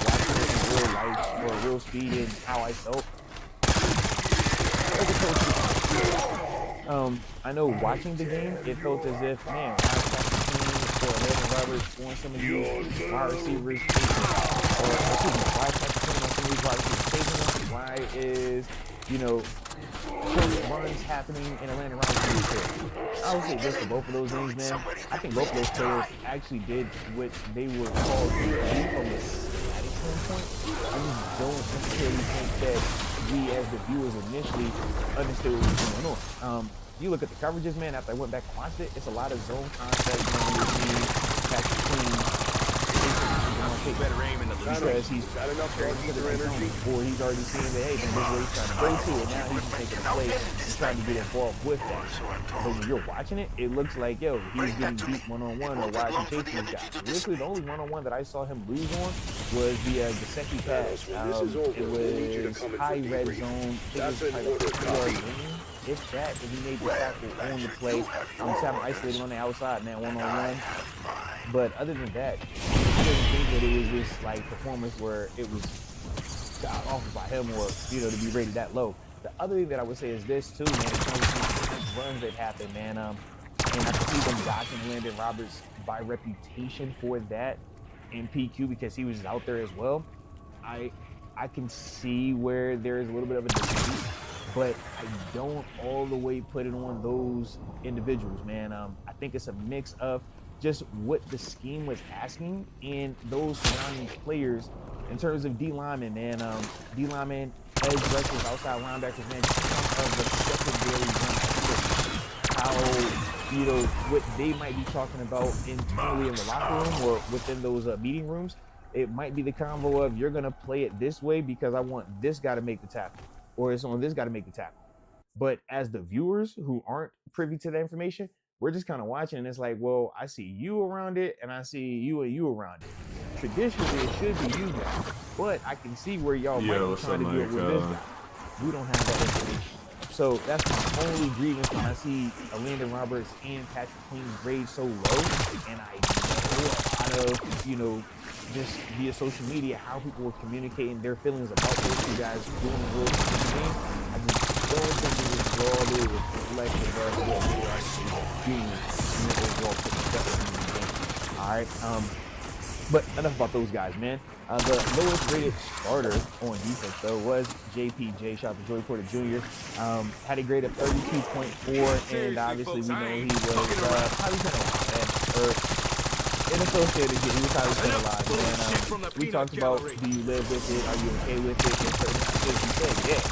Speaker 21: watching it in real life or real speed and how I felt, I know watching the game, it felt as if, man, Landon Roberts on some of these wide receivers, why is, you know, runs happening in Atlanta Roberts? I would say just for both of those things, man. I think both of those players actually did what they were called to do from a static standpoint. I just don't necessarily think that we as the viewers initially understood what was going on. You look at the coverages, man, after I went back and watched it, it's a lot of zone contact going with me, Patrick Queen. Better aim in the because he's got enough energy, or he's already seeing that, hey, this is where he's trying to go to, and now he's just making a play and trying to get involved with that. But when you're watching it, it looks like, yo, he's getting beat one-on-one, or why is he chasing these guys? Literally, the only one-on-one that I saw him lose on was the Gesicki pass. It was high red zone. It was kind of if that, if he made the tackle on the play, I'm just having isolated on the outside, man, one-on-one. But other than that, I didn't think that it was this like performance where it was got off by him, or, you know, to be rated that low. The other thing that I would say is this too, man. It's runs that happen, man. And I can see them docking Landon Roberts by reputation for that in PQ because he was out there as well. I can see where there is a little bit of a dispute, but I don't all the way put it on those individuals, man. I think it's a mix of just what the scheme was asking and those surrounding players in terms of D linemen, man. D linemen, edge rushers, outside linebackers, man. Some of the secondary how, you know, what they might be talking about internally in the locker room or within those meeting rooms. It might be the combo of, you're gonna play it this way because I want this guy to make the tackle, or it's on this guy to make the tackle. But as the viewers who aren't privy to that information, we're just kind of watching, and it's like, well, I see you around it, and I see you and you around it. Traditionally, it should be you guys, but I can see where y'all might be trying to do it with this guy. We don't have that information. So that's my only grievance when I see Landon Roberts and Patrick Queen's grade so low, and I know a lot of, you know, just via social media, how people were communicating their feelings about those two guys doing the real game. I just don't think it was broadly reflective of what they are doing in the overall perspective in the game. All right. But enough about those guys, man. The lowest rated starter on defense, though, was JPJ. Shout out to Joey Porter Jr. Had a grade of 32.4, and obviously we know he was probably penalized, in associated game, he was probably penalized, man. We talked about, do you live with it? Are you okay with it? And certain things you said, yeah.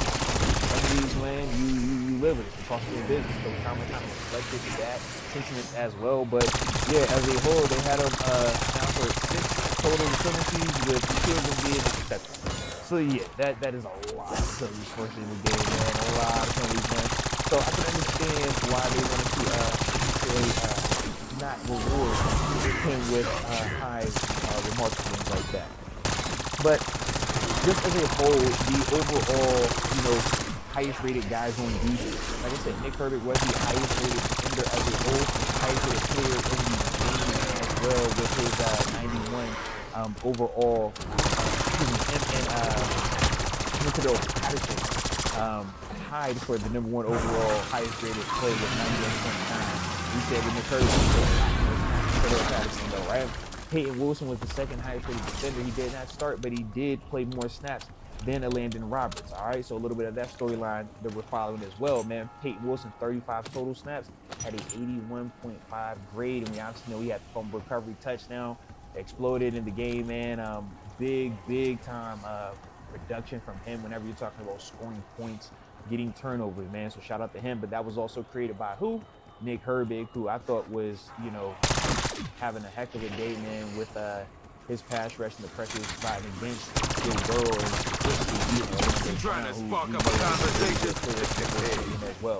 Speaker 21: some of these, man, you live with it. It's cost of your business. So time and time reflected that sentiment as well. But yeah, as a whole, they had them down for 6 total penalties, with 2 of them being accepted. So yeah, that is a lot of penalties for us in the game, man. A lot of penalties, man. So I can understand why they wanted to not reward him with high remarks and things like that. But just as a whole, the overall, highest rated guys on defense. Like I said, Nick Herbig was the highest rated defender as a whole, highest rated player in the game as well, with his 91 overall. Him and Patterson tied for the #1 overall highest rated player with 91.9. We said with Nick Herbig, Patterson though, right? Peyton Wilson was the second highest rated defender. He did not start, but he did play more snaps than Landon Roberts. All right, so a little bit of that storyline that we're following as well, man. Peyton Wilson, 35 total snaps, had an 81.5 grade, and we obviously know he had fumble recovery touchdown, exploded in the game, man. Big time production from him whenever you're talking about scoring points, getting turnovers, man. So shout out to him. But that was also created by who? Nick Herbig, who I thought was, having a heck of a day, man, with his pass rush and the pressure he's providing against Joe Burrow and specifically
Speaker 5: trying to spark up a conversation
Speaker 21: as well.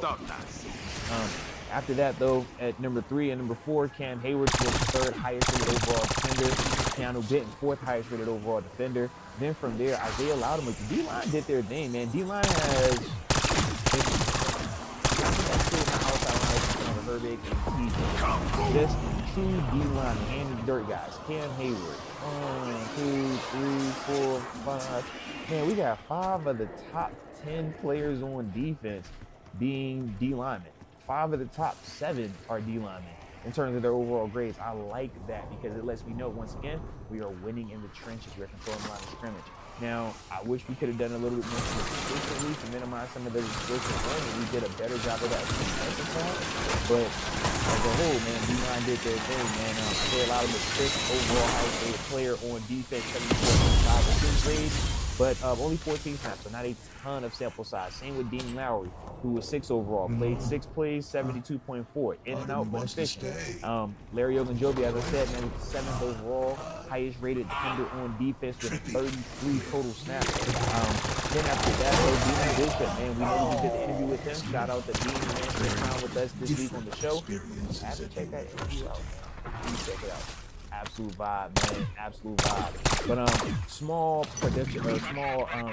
Speaker 21: After that, though, at number 3 and number 4, Cam Hayward was the 3rd highest rated overall defender. Keanu Benton, 4th highest rated overall defender. Then from there, Isaiah Loudermilk. The D-line did their thing, man. D-line has Herbig and TJ. Just true D-line, hand-in-dirt guys. Cam Hayward. 1, 2, 3, 4, 5. Man, we got 5 of the top 10 players on defense being D-linemen. 5 of the top 7 are D-linemen in terms of their overall grades. I like that because it lets me know, once again, we are winning in the trenches. We're controlling the line of scrimmage. Now, I wish we could have done a little bit more consistently to minimize some of those explosive runs, and we did a better job of that on the defensive side. But as a whole, man, D-line did their thing, man. I say a lot of the 6th overall highest rated player on defense, 74.5 grade, but only 14 snaps, so not a ton of sample size. Same with Dean Lowry, who was 6 overall, played 6 plays, 72.4, in and out, but efficient. Larry Ogunjobi, as I said, man, was 7th overall, highest rated defender on defense with 33 total snaps. Then after that, Dean Bishop, man, we know we did the interview with him. Shout out to Dean, man, for his time with us this week on the show. Have to check that interview out, man. Please check it out. Absolute vibe, man. Absolute vibe. But small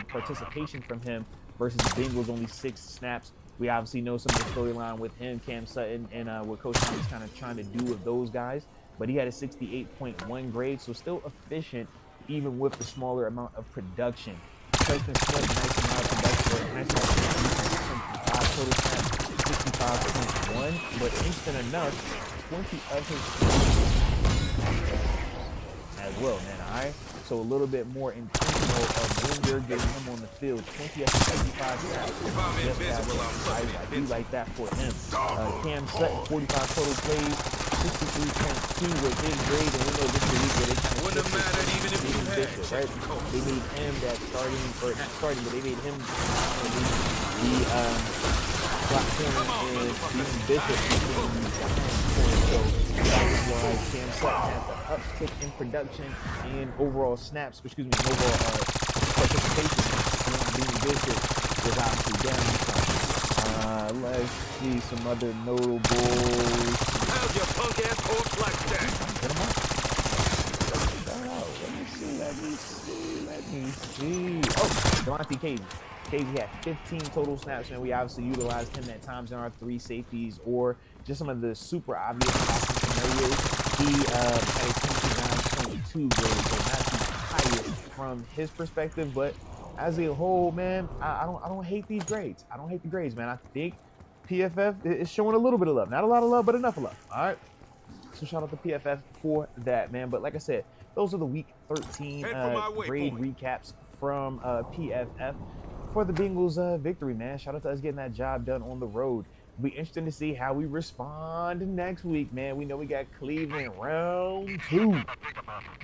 Speaker 21: participation from him versus the Bengals, only 6 snaps. We obviously know some of the storyline with him, Cam Sutton, and what Coach Thomas kind of trying to do with those guys. But he had a 68.1 grade, so still efficient even with the smaller amount of production. Preston Smith, nice amount of production, nice amount of 5 total snaps, 65.1, but instant enough, 20 of his as well, man. All right, so a little bit more intentional of when you're getting him on the field. 20 of 75 snaps. I do like that for him. Cam Sutton, 45 total plays, 63.2 was his grade, and we know this is the week where they kind of wouldn't have mattered even if you had right? They made him that starting, or not starting, but they made him the block corner and Stephen Bishop became the corner. So that is why Cam Sutton had the uptick in production and overall snaps, overall participation. And Stephen Bishop was obviously down. Let's see some other notables.
Speaker 5: How's your punk ass horse like that?
Speaker 21: Let me see. Oh, Devontae Casey. Casey had 15 total snaps, and we obviously utilized him at times in our 3 safeties or just some of the super obvious passing scenarios. He had a 29.2 grade, so not the highest from his perspective, but as a whole, man, I don't hate these grades. I don't hate the grades, man. I think PFF is showing a little bit of love. Not a lot of love, but enough of love. All right. So shout out to PFF for that, man. But like I said, those are the Week 13 grade recaps from PFF for the Bengals victory, man. Shout out to us getting that job done on the road. It'll be interesting to see how we respond next week, man. We know we got Cleveland round 2.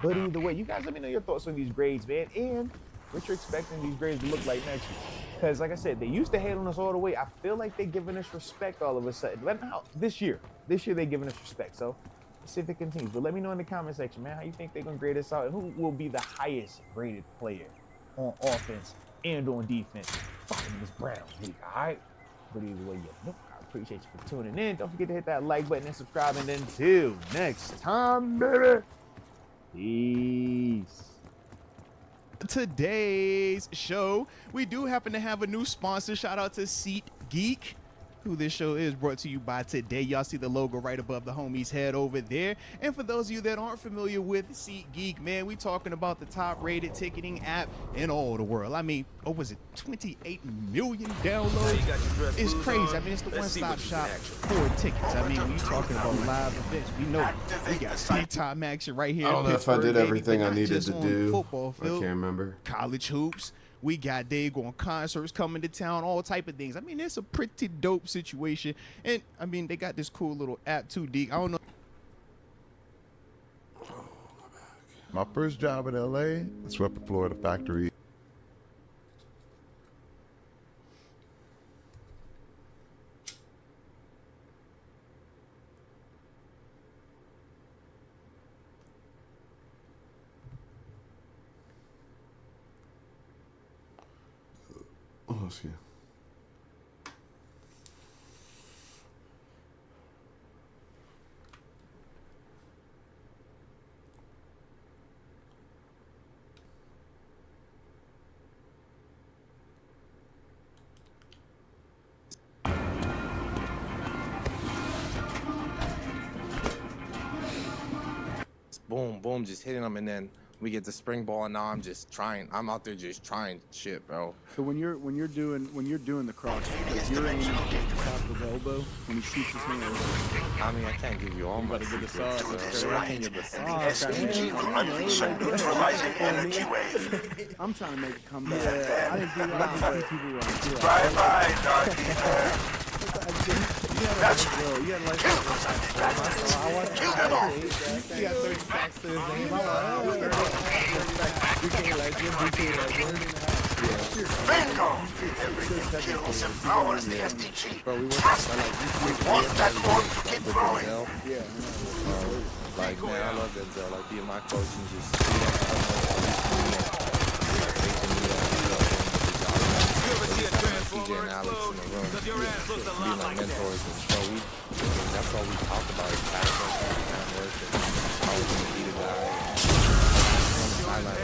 Speaker 21: But either way, you guys let me know your thoughts on these grades, man, and what you're expecting these grades to look like next week. Because, like I said, they used to hate on us all the way. I feel like they're giving us respect all of a sudden. But now, this year they're giving us respect. So let's see if it continues. But let me know in the comment section, man, how you think they're going to grade us out and who will be the highest graded player on offense and on defense following this Browns week, all right? But either way, I appreciate you for tuning in. Don't forget to hit that like button and subscribe. And until next time, baby, peace.
Speaker 4: Today's show, we do happen to have a new sponsor. Shout out to SeatGeek, who this show is brought to you by today. Y'all see the logo right above the homie's head over there. And for those of you that aren't familiar with SeatGeek, man, we talking about the top rated ticketing app in all the world. I mean, what was it, 28 million downloads? It's crazy. I mean, it's the one-stop shop for tickets. I mean, when you talking about live events, we know we got big-time action right here.
Speaker 9: I don't know if I did everything I needed to do.
Speaker 4: Football field,
Speaker 9: I can't remember.
Speaker 4: College hoops. We got daggone concerts coming to town, all type of things. I mean, it's a pretty dope situation. And, I mean, they got this cool little app, too, D. I don't know.
Speaker 6: My first job in LA, I swept the floor at a factory.
Speaker 9: Oh, let's see.
Speaker 23: Boom, boom, just hitting them, and then we get the spring ball, and now I'm out there just trying shit, bro.
Speaker 24: So when you're doing the cross, like you're aiming at the top of his elbow when he shoots his hand over.
Speaker 23: I mean, I can't give you all my
Speaker 24: get the sauce.
Speaker 23: I can't give the sauce.
Speaker 24: I'm trying to make a comeback. I didn't do that. People
Speaker 16: Bye, dog.
Speaker 24: That's you had like kill them all. He got 30 sacks to his name.
Speaker 16: Bingo! Every kills empowers the SDG. Trust me, we want that org to keep growing.
Speaker 23: Like, man, I love Denzel. Like, being my coach and just TJ and Alex in the room, being my mentors, and so that's all we talk about is passion and work and how we're gonna beat a guy. On the sideline,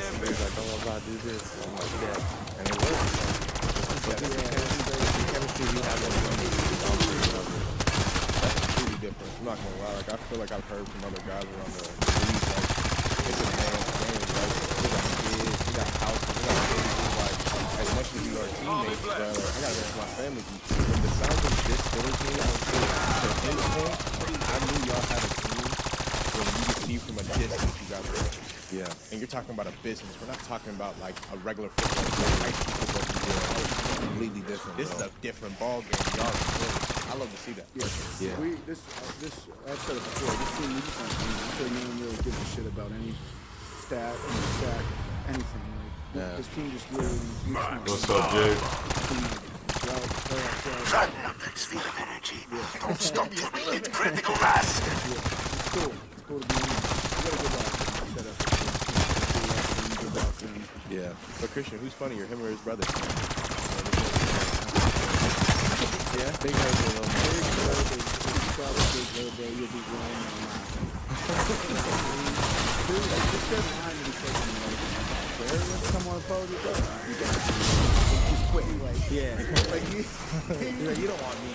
Speaker 23: everybody's like, oh, about to do this. I'm like, yeah, and it works. But the chemistry we have on the room that's completely different. I'm not gonna lie. Like, I feel like I've heard from other guys around the league, like, it's a man's game, right? We got kids, we got houses, we got kids, like, as much as we are teammates, but like, I gotta go to my family. When the sound of this village game on the end point, I knew y'all had a team when you could see from a distance you guys were. Yeah. And you're talking about a business. We're not talking about like a regular football game, high school football game. It's completely different. This is a different ball game. Y'all I love to see that.
Speaker 24: Yeah. This I've said it before. This team, we just aren't team. I feel no one really gives a shit about any stat, any sack, anything. Like, this team just really.
Speaker 9: What's up, Jay?
Speaker 16: Fatten up that sphere of energy. Don't stop till we hit critical mass.
Speaker 24: It's cool. It's cool to be in. You gotta go back and set up.
Speaker 23: Yeah. But Christian, who's funnier, him or his brother? Yeah, they heard a little
Speaker 24: You'll be wrong. Dude, like, just get behind me and come on, pose it up. Just quit, like, yeah. Like, you don't want me,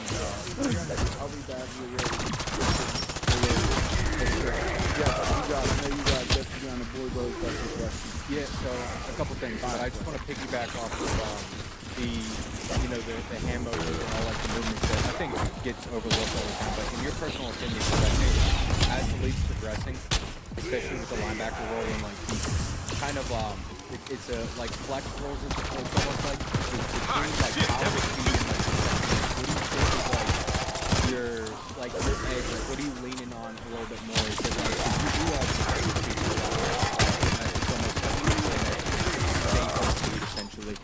Speaker 24: I'll be back with you. I know you got definitely on the board, those questions.
Speaker 25: Yeah, so a couple things, but I just want to piggyback off of the hand motions and all like the movements that I think gets overlooked all the time. But in your personal opinion, as the league's progressing, especially with the linebacker role and like kind of it's a like flex rolls. It's almost like between like power speed and like what do you think is like your like your edge? Like what are you leaning on a little bit more? Is it like you do have it's almost like essentially.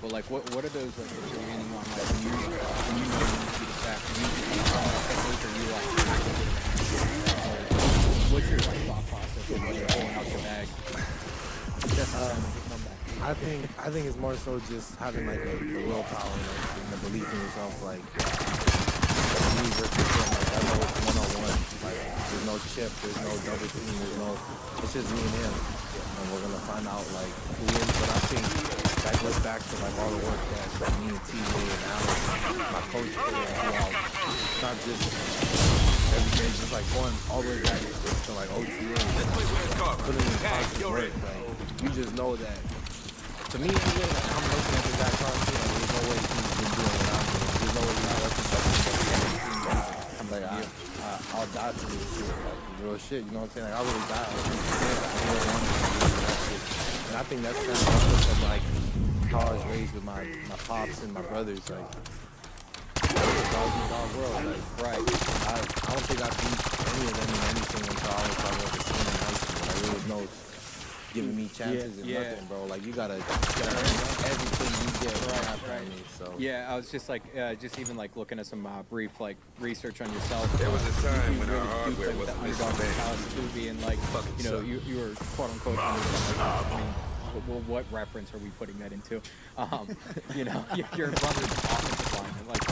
Speaker 25: But but like, what are those like that you're leaning on? Like, when you know you need to be the sack, when you are you like actively? What's your like thought process when you're pulling out your bag?
Speaker 24: I think it's more so just having like a willpower and the belief in yourself. Like me versus him, like I know it's one-on-one. Like there's no chip, there's no double team, it's just me and him, and we're gonna find out like who wins. But I think that goes back to like all the work that me and TJ and Alex, my coach, put in throughout. It's not just every day, just like going all the way back to like OTA, putting in constant work. Like you just know that. To me, anyway, like I'm looking at the guy talking, like there's no way he's been doing what I'm doing. There's no way he's not working something. I'm like, I'll die for this shit, like real shit. You know what I'm saying? Like I really die. I really want to do that shit. And I think that's kind of from like how I was raised with my pops and my brothers. Like dog eat dog world. Like right. I don't think I beat any of them in anything until I was probably like a senior in high school. Like there was no giving me chances and nothing, bro. Like you gotta earn everything you get right. Me, so
Speaker 25: yeah, I was just like, just even like looking at some brief like research on yourself.
Speaker 5: There was a time when our
Speaker 25: hardware
Speaker 5: was
Speaker 25: the underdog mentality being like, you know, you were quote unquote. I mean, well, what reference are we putting that into? You know, your brother's offensive lineman, like,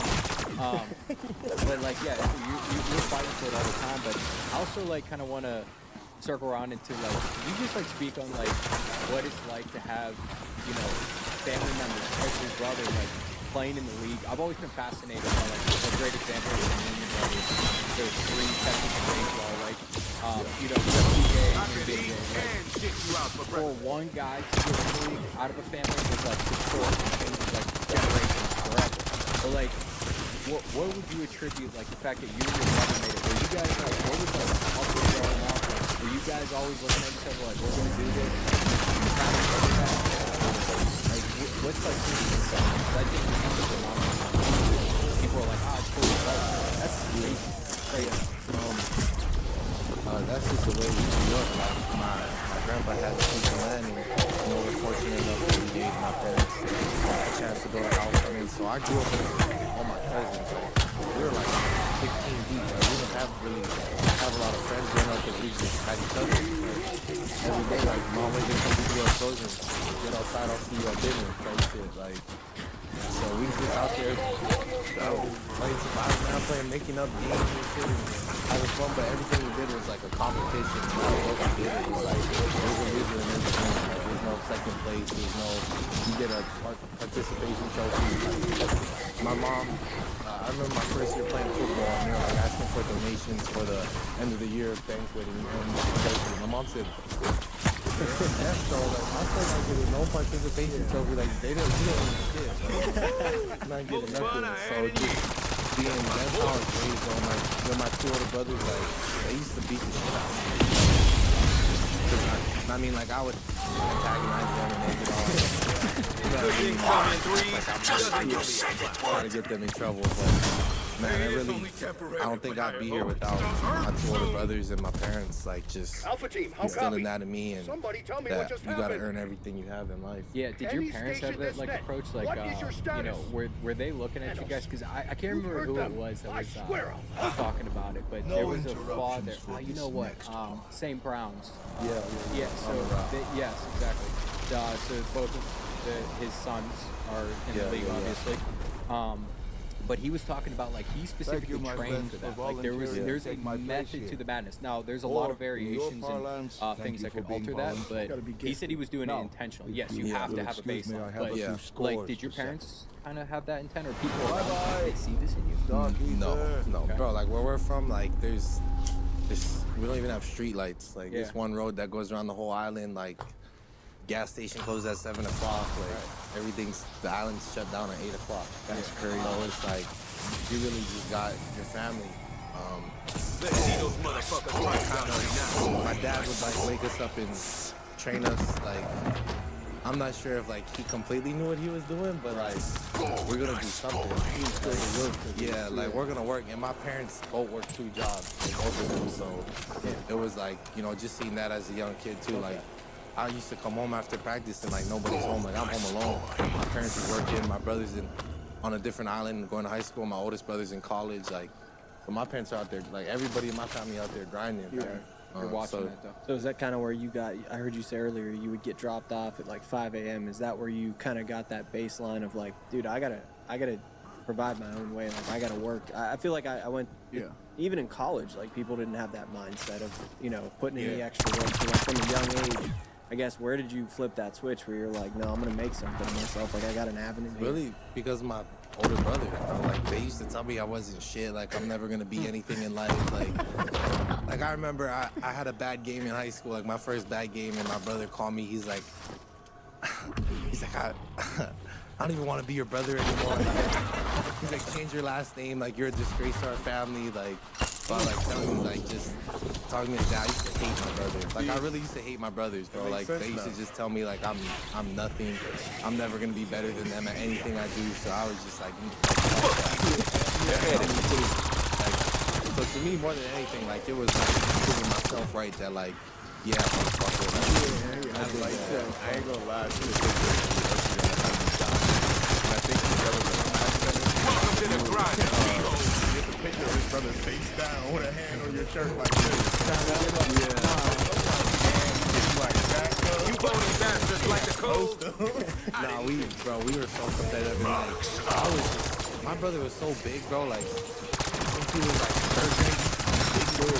Speaker 25: but like, yeah, you're fighting for it all the time. But I also like kind of want to circle around into like, can you just like speak on like what it's like to have, you know, family members, especially brother, like playing in the league? I've always been fascinated by like a great example of the Union brothers. There's 3 Texas in baseball, like you know, TJ and Big J, like, for one guy to get in the league out of a family is like historic and changes like generations forever. But like, what would you attribute like the fact that you and your brother made it? Were you guys like, what was like up and growing up? Like, were you guys always looking at each other like, we're gonna do this? Like, what's like I think people are like, it's cool. That's crazy.
Speaker 24: That's just the way we grew up. Like my grandpa had a piece of land, and you know, we're fortunate enough that we gave my parents a chance to build a house. I mean, so I grew up with all my cousins. Like, we were like 15 deep. Like, we didn't have a lot of friends growing up because we just had each other. Like, every day, like, mom always come to do our clothes and get outside, I'll see you at dinner, type shit. Like, so we just out there playing survival, man, making up games and shit, and having fun. But everything we did was like a competition. No matter what we did, it was like there's a loser in every game. Like, there's no second place. There's no you get a participation trophy. Like, my mom, I remember my first year playing football, and they were like asking for donations for the end of the year banquet, and my mom said. So like I felt like there was no participation trophy. Like you didn't get not getting nothing. So just being that's how I was raised on. Like with my 2 older brothers, like they used to beat the shit out of me. I mean, like I would antagonize them and they get all. Try to get them in trouble, but man, I don't think I'd be here without my 2 older brothers and my parents, like just instilling that in me, and that you gotta earn everything you have in life.
Speaker 25: Yeah, did your parents have that like approach, like you know, were they looking at you guys? Because I can't remember who it was that was talking about it, but there was a father. You know what? St. Brown's. Yeah. So yes, exactly. So both of his sons are in the league, obviously. But he was talking about like he specifically trained for that. Like there's a method to the madness. Now there's a lot of variations and things that could alter that, but he said he was doing it intentionally. Yes, you have to have a baseline. But like, did your parents kind of have that intent, or people around they see this in you?
Speaker 24: No, okay. Bro. Like where we're from, like there's we don't even have street lights. Like there's one road that goes around the whole island. Like gas station closes at 7 o'clock. Like the island's shut down at 8 o'clock. That's crazy. So it's like you really just got your family. My dad would like wake us up and train us. Like I'm not sure if like he completely knew what he was doing, but like we're gonna do something. Yeah, like we're gonna work. And my parents both work 2 jobs, both of them. So it was like, you know, just seeing that as a young kid too. Like
Speaker 23: I used to come home after practice and like nobody's home. Like I'm home alone. My parents are working. My brother's on a different island going to high school. My oldest brother's in college. Like, so my parents are out there. Like everybody in my family out there grinding.
Speaker 25: Yeah. You're watching that though. So is that kind of where you got? I heard you say earlier you would get dropped off at like 5 a.m. Is that where you kind of got that baseline of like, dude, I gotta provide my own way. Like I gotta work. I feel like I went.
Speaker 24: Yeah.
Speaker 25: Even in college, like people didn't have that mindset of putting in the extra work. So like from a young age, I guess where did you flip that switch where you're like, no, I'm gonna make something of myself. Like I got an avenue.
Speaker 23: Really, because my older brother, like they used to tell me I wasn't shit. Like I'm never gonna be anything in life. Like I remember I had a bad game in high school, like my first bad game, and my brother called me. He's like, I don't even want to be your brother anymore. He's like, change your last name. Like, you're a disgrace to our family. Like, but like, telling me, like, just talking to me, I used to hate my brothers. Like, I really used to hate my brothers, bro. Like, they used to just tell me, like, I'm nothing. I'm never gonna be better than them at anything I do. So I was just like, so to me, more than anything, like, it was like proving myself right that, like, yeah, motherfucker.
Speaker 24: I ain't gonna lie.
Speaker 5: Welcome to the grind,
Speaker 24: get the picture of his brother face down with a hand on your shirt like this.
Speaker 5: You voting bastards like the code?
Speaker 23: Nah, we were so competitive. Like, my brother was so big, bro. Like, I think he was like third grade. Big dude.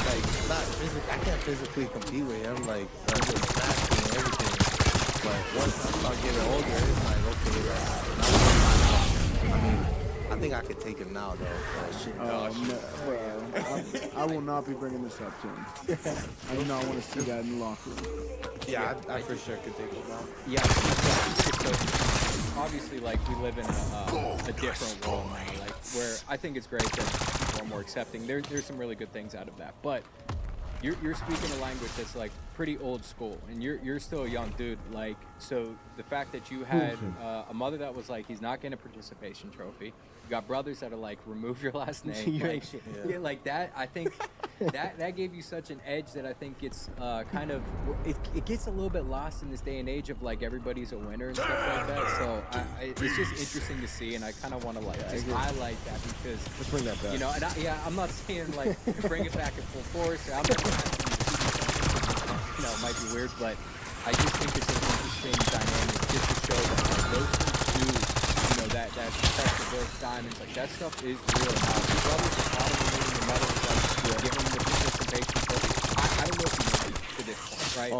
Speaker 23: Like, not physically. I can't physically compete with him. Like, I'm just smashing and everything. But once I start getting older, it's like, okay, I mean, I think I could take him now, though.
Speaker 24: I will not be bringing this up to him. I do not want to see that in the locker room.
Speaker 23: Yeah, I for sure could take him now.
Speaker 25: Yeah, obviously, like, we live in a different world now, like, where I think it's great that people are more accepting. There's some really good things out of that, but you're speaking a language that's, like, pretty old school, and you're still a young dude, like, so the fact that you had a mother that was like, he's not getting a participation trophy, you got brothers that are like, remove your last name, like, yeah, like that, I think that gave you such an edge that I think it's kind of, it gets a little bit lost in this day and age of like everybody's a winner and stuff like that, so it's just interesting to see, and I kind of want to like just highlight that because
Speaker 24: let's bring that back.
Speaker 25: You know, and I'm not saying like bring it back in full force, or I'm not it might be weird, but I just think it's an interesting dynamic just to show that like, those things do, that protect the birth diamonds, like that stuff is real. Now, the brothers are part of the movie, the mother was like, give them the participation trophy. I don't know if you made it to this point, right?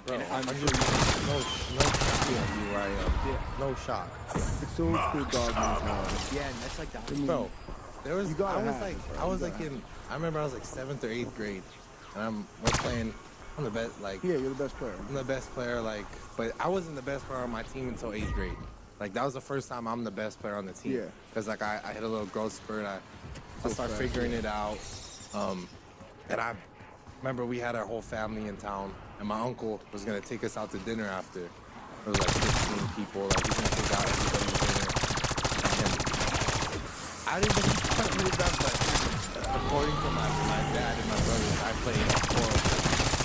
Speaker 23: Bro,
Speaker 25: I'm sure
Speaker 23: no shot. Yeah, you right. No shot.
Speaker 24: It's so cool, dog.
Speaker 25: Yeah, and that's like that.
Speaker 23: Bro, there was. I was like in. I remember I was like 7th or 8th grade, and we're playing. I'm the best, like...
Speaker 24: Yeah, you're the best player.
Speaker 23: I'm the best player, like... But I wasn't the best player on my team until 8th grade. Like, that was the first time I'm the best player on the team.
Speaker 24: Yeah.
Speaker 23: Because, like, I hit a little growth spurt. I started figuring it out. And I remember we had our whole family in town. And my uncle was going to take us out to dinner after. There was, like, 15 people. Like, he's going to take out everybody to dinner. And I didn't really that, but according to my dad and my brothers, I played 4.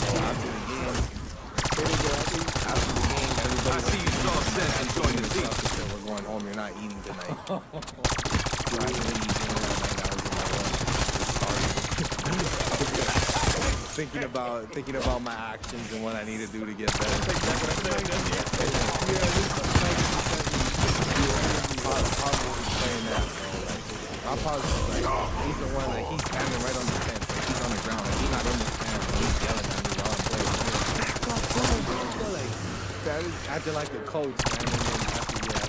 Speaker 23: So after the game, everybody
Speaker 5: I see you saw set and joined the team.
Speaker 23: Said, we're going home. You're not eating tonight. So I didn't eat dinner that night. I was in my room, thinking about my actions and what I need to do to get better. My pause is like, he's the one, like, he's standing right on the fence, like, he's on the ground, like, he's not in the stand, like, he's yelling at me while I'm playing. Like, that is acting like a coach, man, and then after he's not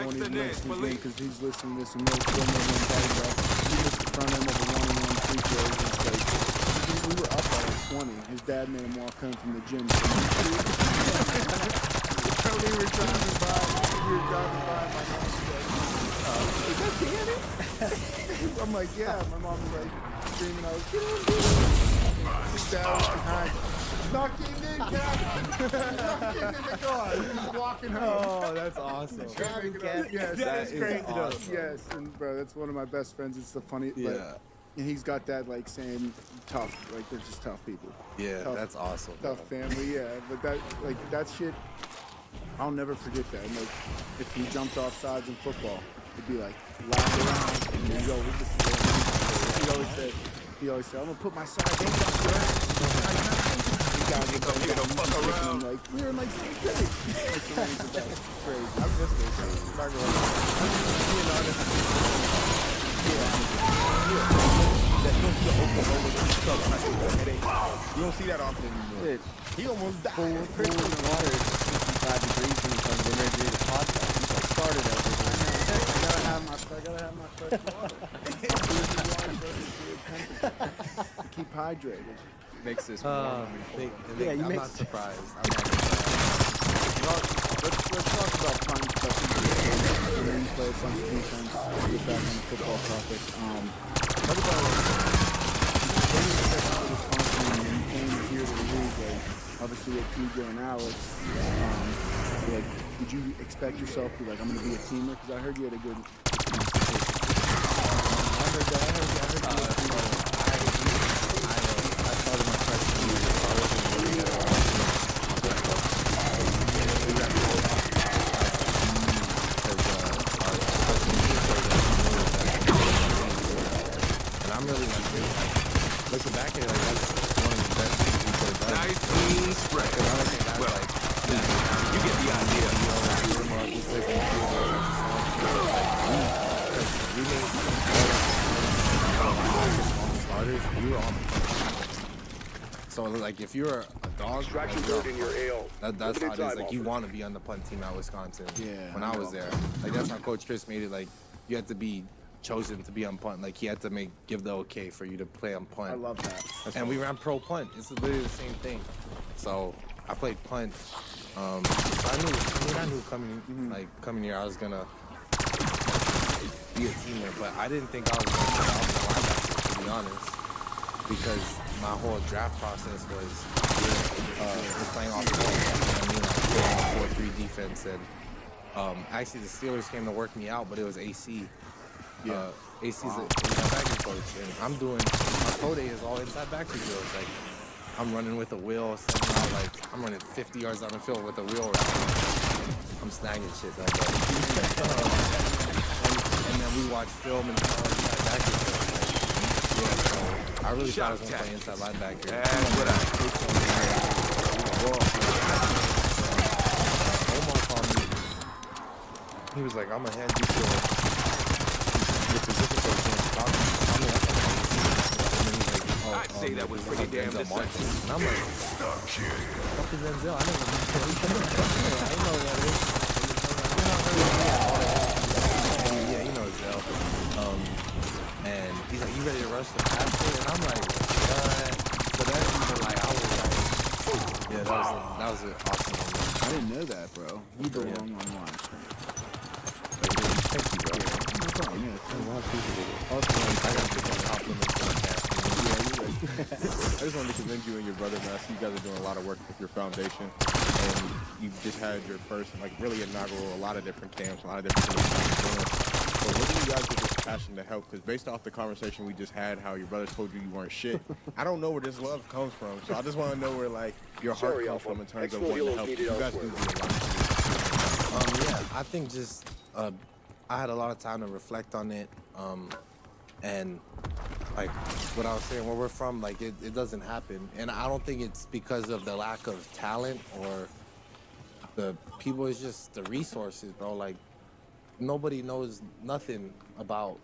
Speaker 24: in the because he's listening to some real film and talking about he missed the front end of a one-on-one free throws and stuff. We were up by like 20. His dad made him walk home from the gym. We were driving by, my mom was like, is that Danny? I'm like, yeah. My mom was like, screaming, I was, get on, dude. His dad was behind. Not getting in, Cat. Not getting in the car. He was walking home.
Speaker 23: Oh, that's awesome.
Speaker 24: Yes, that is crazy.
Speaker 23: Awesome.
Speaker 24: Yes, and bro, that's one of my best friends. It's the funny,
Speaker 23: yeah.
Speaker 24: And he's got that like saying tough, like they're just tough people.
Speaker 23: Yeah,
Speaker 24: tough,
Speaker 23: that's awesome.
Speaker 24: Tough family, yeah. But that shit, I'll never forget that. And, like if he jumped off sides in football, it'd be like loud around. And he'd always say, I'm gonna put my side up your ass. You gotta get the fuck around. Like we're in like 6th grade. It's crazy. I miss those days.
Speaker 23: You don't see that often anymore.
Speaker 24: He almost died.
Speaker 23: Full water, 65 degrees when he comes in there to do the podcast. He just started everything.
Speaker 24: I gotta have my fresh water. Keep hydrated.
Speaker 23: Makes this warm.
Speaker 24: I'm
Speaker 23: not surprised.
Speaker 24: Let's talk about punt stuff. You play a bunch of defense. Get back on the football topic. Talk about when you came here to the league, like obviously with TJ and Alex. Like, did you expect yourself to like, I'm gonna be a teamer? Because I heard you had a good. I heard that.
Speaker 23: I started my freshman year, so I wasn't really at all. And I'm really like, looking back at it, like that's one of the best things we could have done.
Speaker 8: Nice clean spread.
Speaker 23: Because I don't think that's like,
Speaker 8: you get the idea.
Speaker 23: We made starters, we were on. So like if you're a dog,
Speaker 1: Extraction bird in your ale.
Speaker 23: that's how it is. Like you want to be on the punt team at Wisconsin.
Speaker 24: Yeah.
Speaker 23: When I was there, like that's how Coach Chris made it. Like you had to be chosen to be on punt. Like he had to give the okay for you to play on punt.
Speaker 24: I love that.
Speaker 23: And we ran pro punt. It's literally the same thing. So I played punt. So I knew coming here I was gonna be a teamer, but I didn't think I was gonna start off the linebacker, to be honest, because my whole draft process was playing off the ball. I mean, like 4-3 defense, and actually the Steelers came to work me out, but it was AC. AC's an inside backing coach, and I'm doing my pro day is all inside backing drills. Like I'm running with a wheel, sending out like I'm running 50 yards down the field with a wheel around. I'm snagging shit though. And then we watch film and all inside backing drills. Like, so I really thought I was gonna play inside linebacker. Omar called me. He was like, I'm gonna hand you to your position coach and talk to me.
Speaker 8: I'd say that was pretty damn deceptive.
Speaker 23: And I'm like, fuck is Denzel? I didn't know that is. Yeah, you know Denzel. And he's like, you ready to rush the passer? And I'm like, what? So then, like, I was like, yeah, that was an awesome moment.
Speaker 24: I didn't know that, bro. You belong online.
Speaker 23: Thank you, bro.
Speaker 24: No problem, yeah.
Speaker 23: A lot of people did it. Also, I got to give them compliments on that. I just wanted to commend you and your brother, man. I see you guys are doing a lot of work with your foundation, and you just had your first, like, really inaugural, a lot of different camps, a lot of different things you're doing. So where do you guys get this passion to help? Because based off the conversation we just had, how your brother told you weren't shit, I don't know where this love comes from. So I just want to know where, like, your heart comes from in terms of wanting to help. You guys do a lot. Yeah, I think just I had a lot of time to reflect on it, and like what I was saying, where we're from, like it doesn't happen, and I don't think it's because of the lack of talent or the people. It's just the resources, bro. Like nobody knows nothing about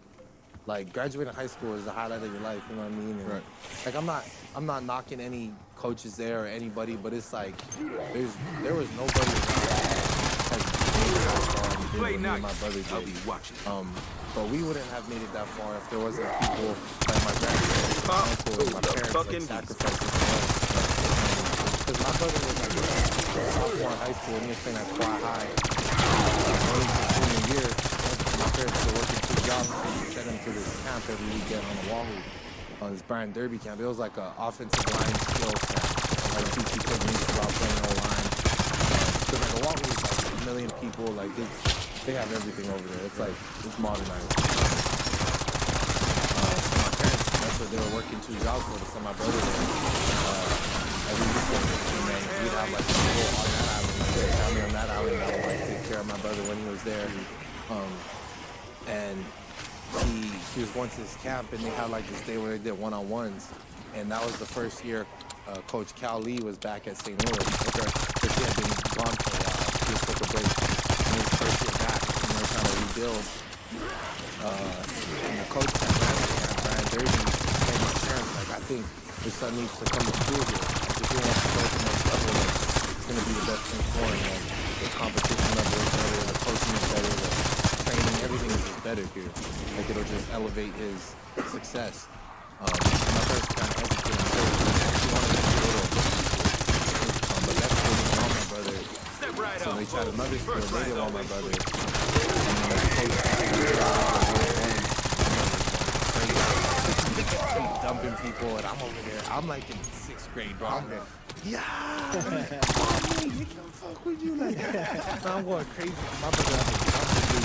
Speaker 23: like graduating high school is the highlight of your life. You know what I mean? And, right. Like I'm not knocking any coaches there or anybody, but it's like there was nobody around. My brother did.
Speaker 8: I'll be watching.
Speaker 23: But we wouldn't have made it that far if there wasn't people like my grandparents, my uncle, and my parents like sacrificing for us. Because my brother was like sophomore in high school and he was playing at Quad High. Going into junior year, my parents were working 2 jobs and we sent him to this camp every weekend on the Wahoo, on this Brian Derby camp. It was like an offensive line skills camp. Like teach you techniques about playing O-line. Because like the Wahoo is like 1 million people, like they have everything over there. It's like, it's modernized. My parents they were working 2 jobs for to send my brother there. Every weekend, and then we'd have like people on that island, like their family on that island that would like take care of my brother when he was there. And he was going to this camp, and they had like this day where they did one-on-ones, and that was the first year Coach Cal Lee was back at St. Louis. Okay, because he had been gone for a while. He just took a break. And his first year back, and they were trying to rebuild. And the coach at Brian Derby told my parents, like, I think his son needs to come to school here. Like, if he wants to go to the next level, like, it's going to be the best thing for him. Like, the competition level is better, the coaching is better, the training, everything is just better here. Like, it'll just elevate his success. My parents kind of hesitated. So they actually wanted to go to a school. But that school didn't want my brother. So they tried another school. They didn't want my brother. And then the coach dumping people, and I'm over there. I'm like in 6th grade, bro. I'm there. Yeah, mommy, you can't fuck with you like that. I'm going crazy. My brother had to do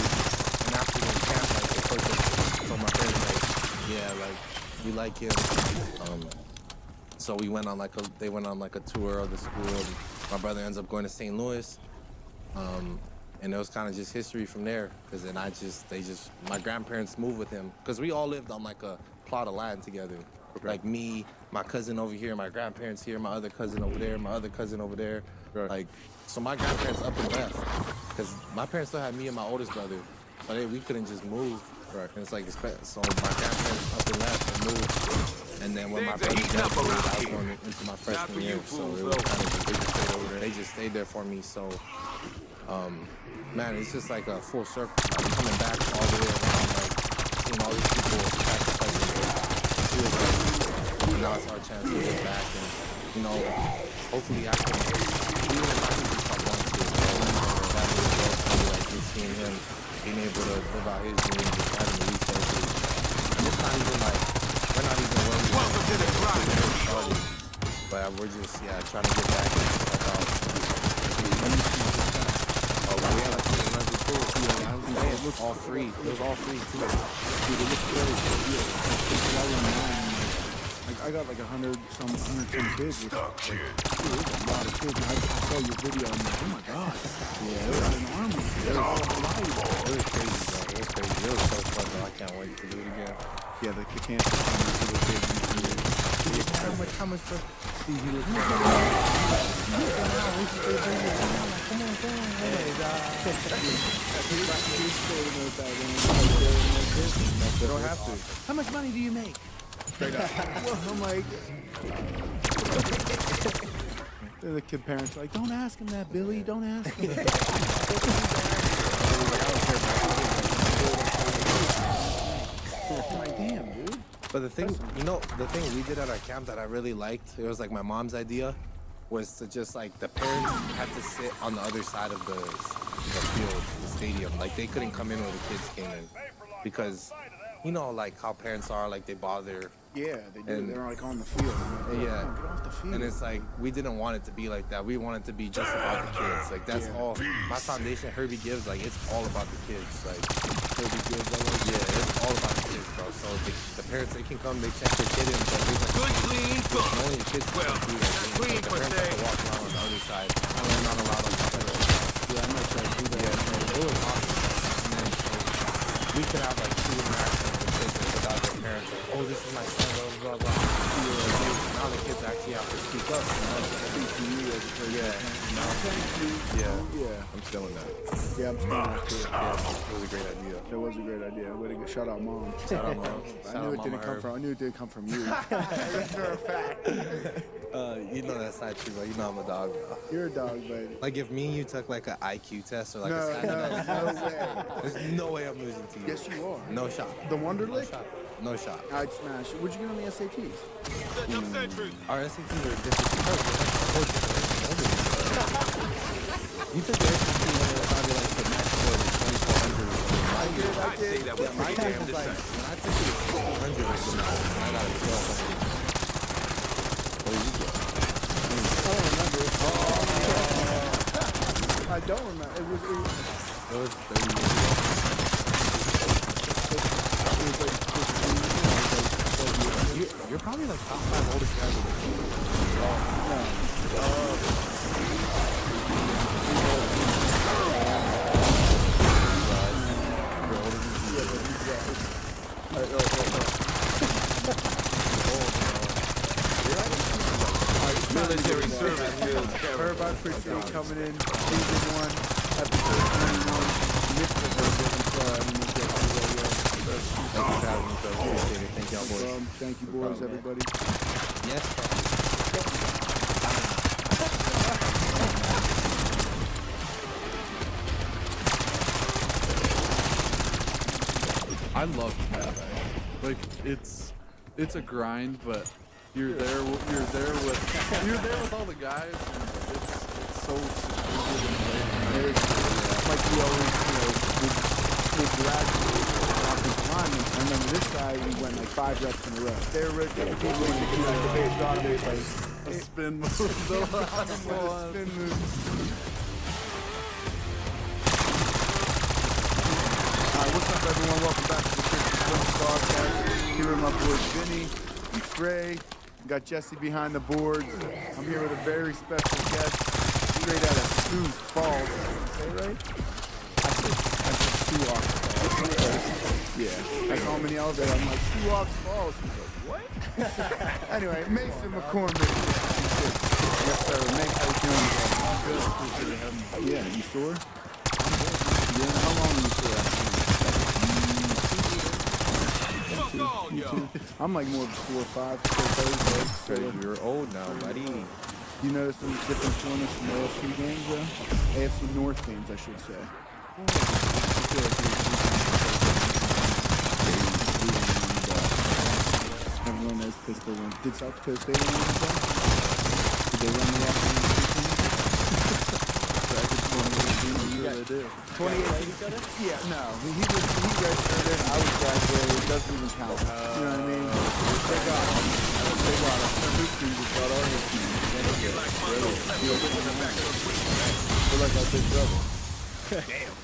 Speaker 23: an afternoon camp, like the coach told my parents, like, yeah, like, we like him. So we went on like they went on like a tour of the school, and my brother ends up going to St. Louis. And it was kind of just history from there, because then my grandparents moved with him, because we all lived on like a plot of land together. Okay. Like me, my cousin over here, my grandparents here, my other cousin over there, my other cousin over there. Right. Like, so my grandparents up and left, because my parents still had me and my oldest brother, so we couldn't just move. Right. And it's like, so my grandparents up and left and moved, and then when my brother graduated, I was going into my freshman year, so it was kind of, they just stayed over there. They just stayed there for me, so, man, it's just like a full circle. I'm coming back all the way around, like, seeing all these people sacrificing and now it's our chance to get back, and, you know, hopefully I can, even if I can just stop going to it, that means like just seeing him being able to live out his dreams, just having the resources. And it's not even like, we're not even where we started, but we're just, trying to get back and stuff out. Oh, we had like 300 schools. Yeah, it was all free. It was all free too. Dude, it looked crazy.
Speaker 24: I got like 100 some kids. Dude, there's a lot of kids. I saw your video and I'm like, oh my god. Yeah, it was an army. It was
Speaker 23: crazy, bro. It was crazy. It was so fun, though. I can't wait to do it again.
Speaker 24: Yeah, the campus was really big.
Speaker 23: How much for these little kids?
Speaker 24: They don't have to. How much money do you make? I'm like, the kid parents are like, don't ask him that, Billy. Don't ask him that. I'm like, damn, dude.
Speaker 23: But the thing we did at our camp that I really liked, it was like my mom's idea, was to just like the parents had to sit on the other side of the field, the stadium. Like they couldn't come in where the kids came in, because you know like how parents are, like they bother.
Speaker 24: Yeah, they do. And they're like on the field. Like,
Speaker 23: yeah.
Speaker 24: Get off the field.
Speaker 23: And it's like, we didn't want it to be like that. We want it to be just about the kids. Like, that's all. My foundation, Herbie Gives, like, it's all about the kids. Like, Herbie Gives, it's all about the kids, bro. So the parents, they can come, they check their kid in, but they just knowing your kids can do that. Like, the parents have to walk around on the other side. They're not allowed on the other side.
Speaker 24: Yeah, I'm not trying to do that.
Speaker 23: Yeah, so it was awesome. And then we could have, like, 2 interactions with kids without their parents. Like, oh, this is my son, blah, blah, blah. Now the kids actually have to speak up.
Speaker 24: I'm stealing that. Yeah, I'm stealing that too.
Speaker 23: Yeah, it was a great idea.
Speaker 24: That was a great idea. Way to go. Shout out, Mom.
Speaker 23: Shout out, Mom.
Speaker 24: I knew it didn't come from you. That's for a fact.
Speaker 23: You know that's not true, but you know I'm a dog.
Speaker 24: You're a dog, but
Speaker 23: like if me and you took like an IQ test or like a standard,
Speaker 24: no way.
Speaker 23: There's no way I'm losing to you.
Speaker 24: Yes, you are.
Speaker 23: No shot.
Speaker 24: The Wonderlick?
Speaker 23: No shot.
Speaker 24: I'd smash. What'd you get on the SATs?
Speaker 23: Our SATs are different. You took the SAT when it was probably like the max score was 2,400.
Speaker 24: I did.
Speaker 23: Yeah, my test was like, when I took it, it was 100 or something. I got a 1,200. What did you get?
Speaker 24: I don't remember. It was
Speaker 23: 30.
Speaker 24: You're probably like top 5 oldest guys in the team.
Speaker 19: Military service skills.
Speaker 24: Herb, I appreciate you coming in. Season 1, episode 21. Missed the
Speaker 23: Thank y'all, boys.
Speaker 24: Thank you, boys, everybody.
Speaker 23: Yes,
Speaker 7: I love cafe. Like it's a grind, but you're there with all the guys, and it's so secluded and
Speaker 24: Very cool, yeah. Like we always, would graduate offensive linemen. I remember this guy, we went like 5 reps in a row. They were people in the base got him like
Speaker 7: a spin move. The last one.
Speaker 24: Spin move. Alright, what's up everyone? Welcome back to the Christian Sports Podcast. Here with my boys Vinny and Trey. We got Jesse behind the boards. I'm here with a very special guest, straight out of Sioux Falls. Is that right? I said Sioux Falls. Yeah. I saw him in the elevator. I'm like, Sioux Falls. He's like, what? Anyway, Mason McCormick. Yes, sir. Mason, how you doing? Good. Yeah, you sure? Yeah, how long are you sure? I'm like more of a 4 or 5, 4 days.
Speaker 23: You're old now, buddy.
Speaker 24: You notice some different tournaments from the AFC games, though? AFC North games, I should say. I feel like everyone knows Pittsburgh won. Did South Dakota State win that? Did they run the afternoon? I just wanted to do what they did. 2018? Yeah, no. He redshirted. I was graduated. It doesn't even count. You know what I mean? They got us. His team just got our team. We're like our big brother.
Speaker 23: Damn.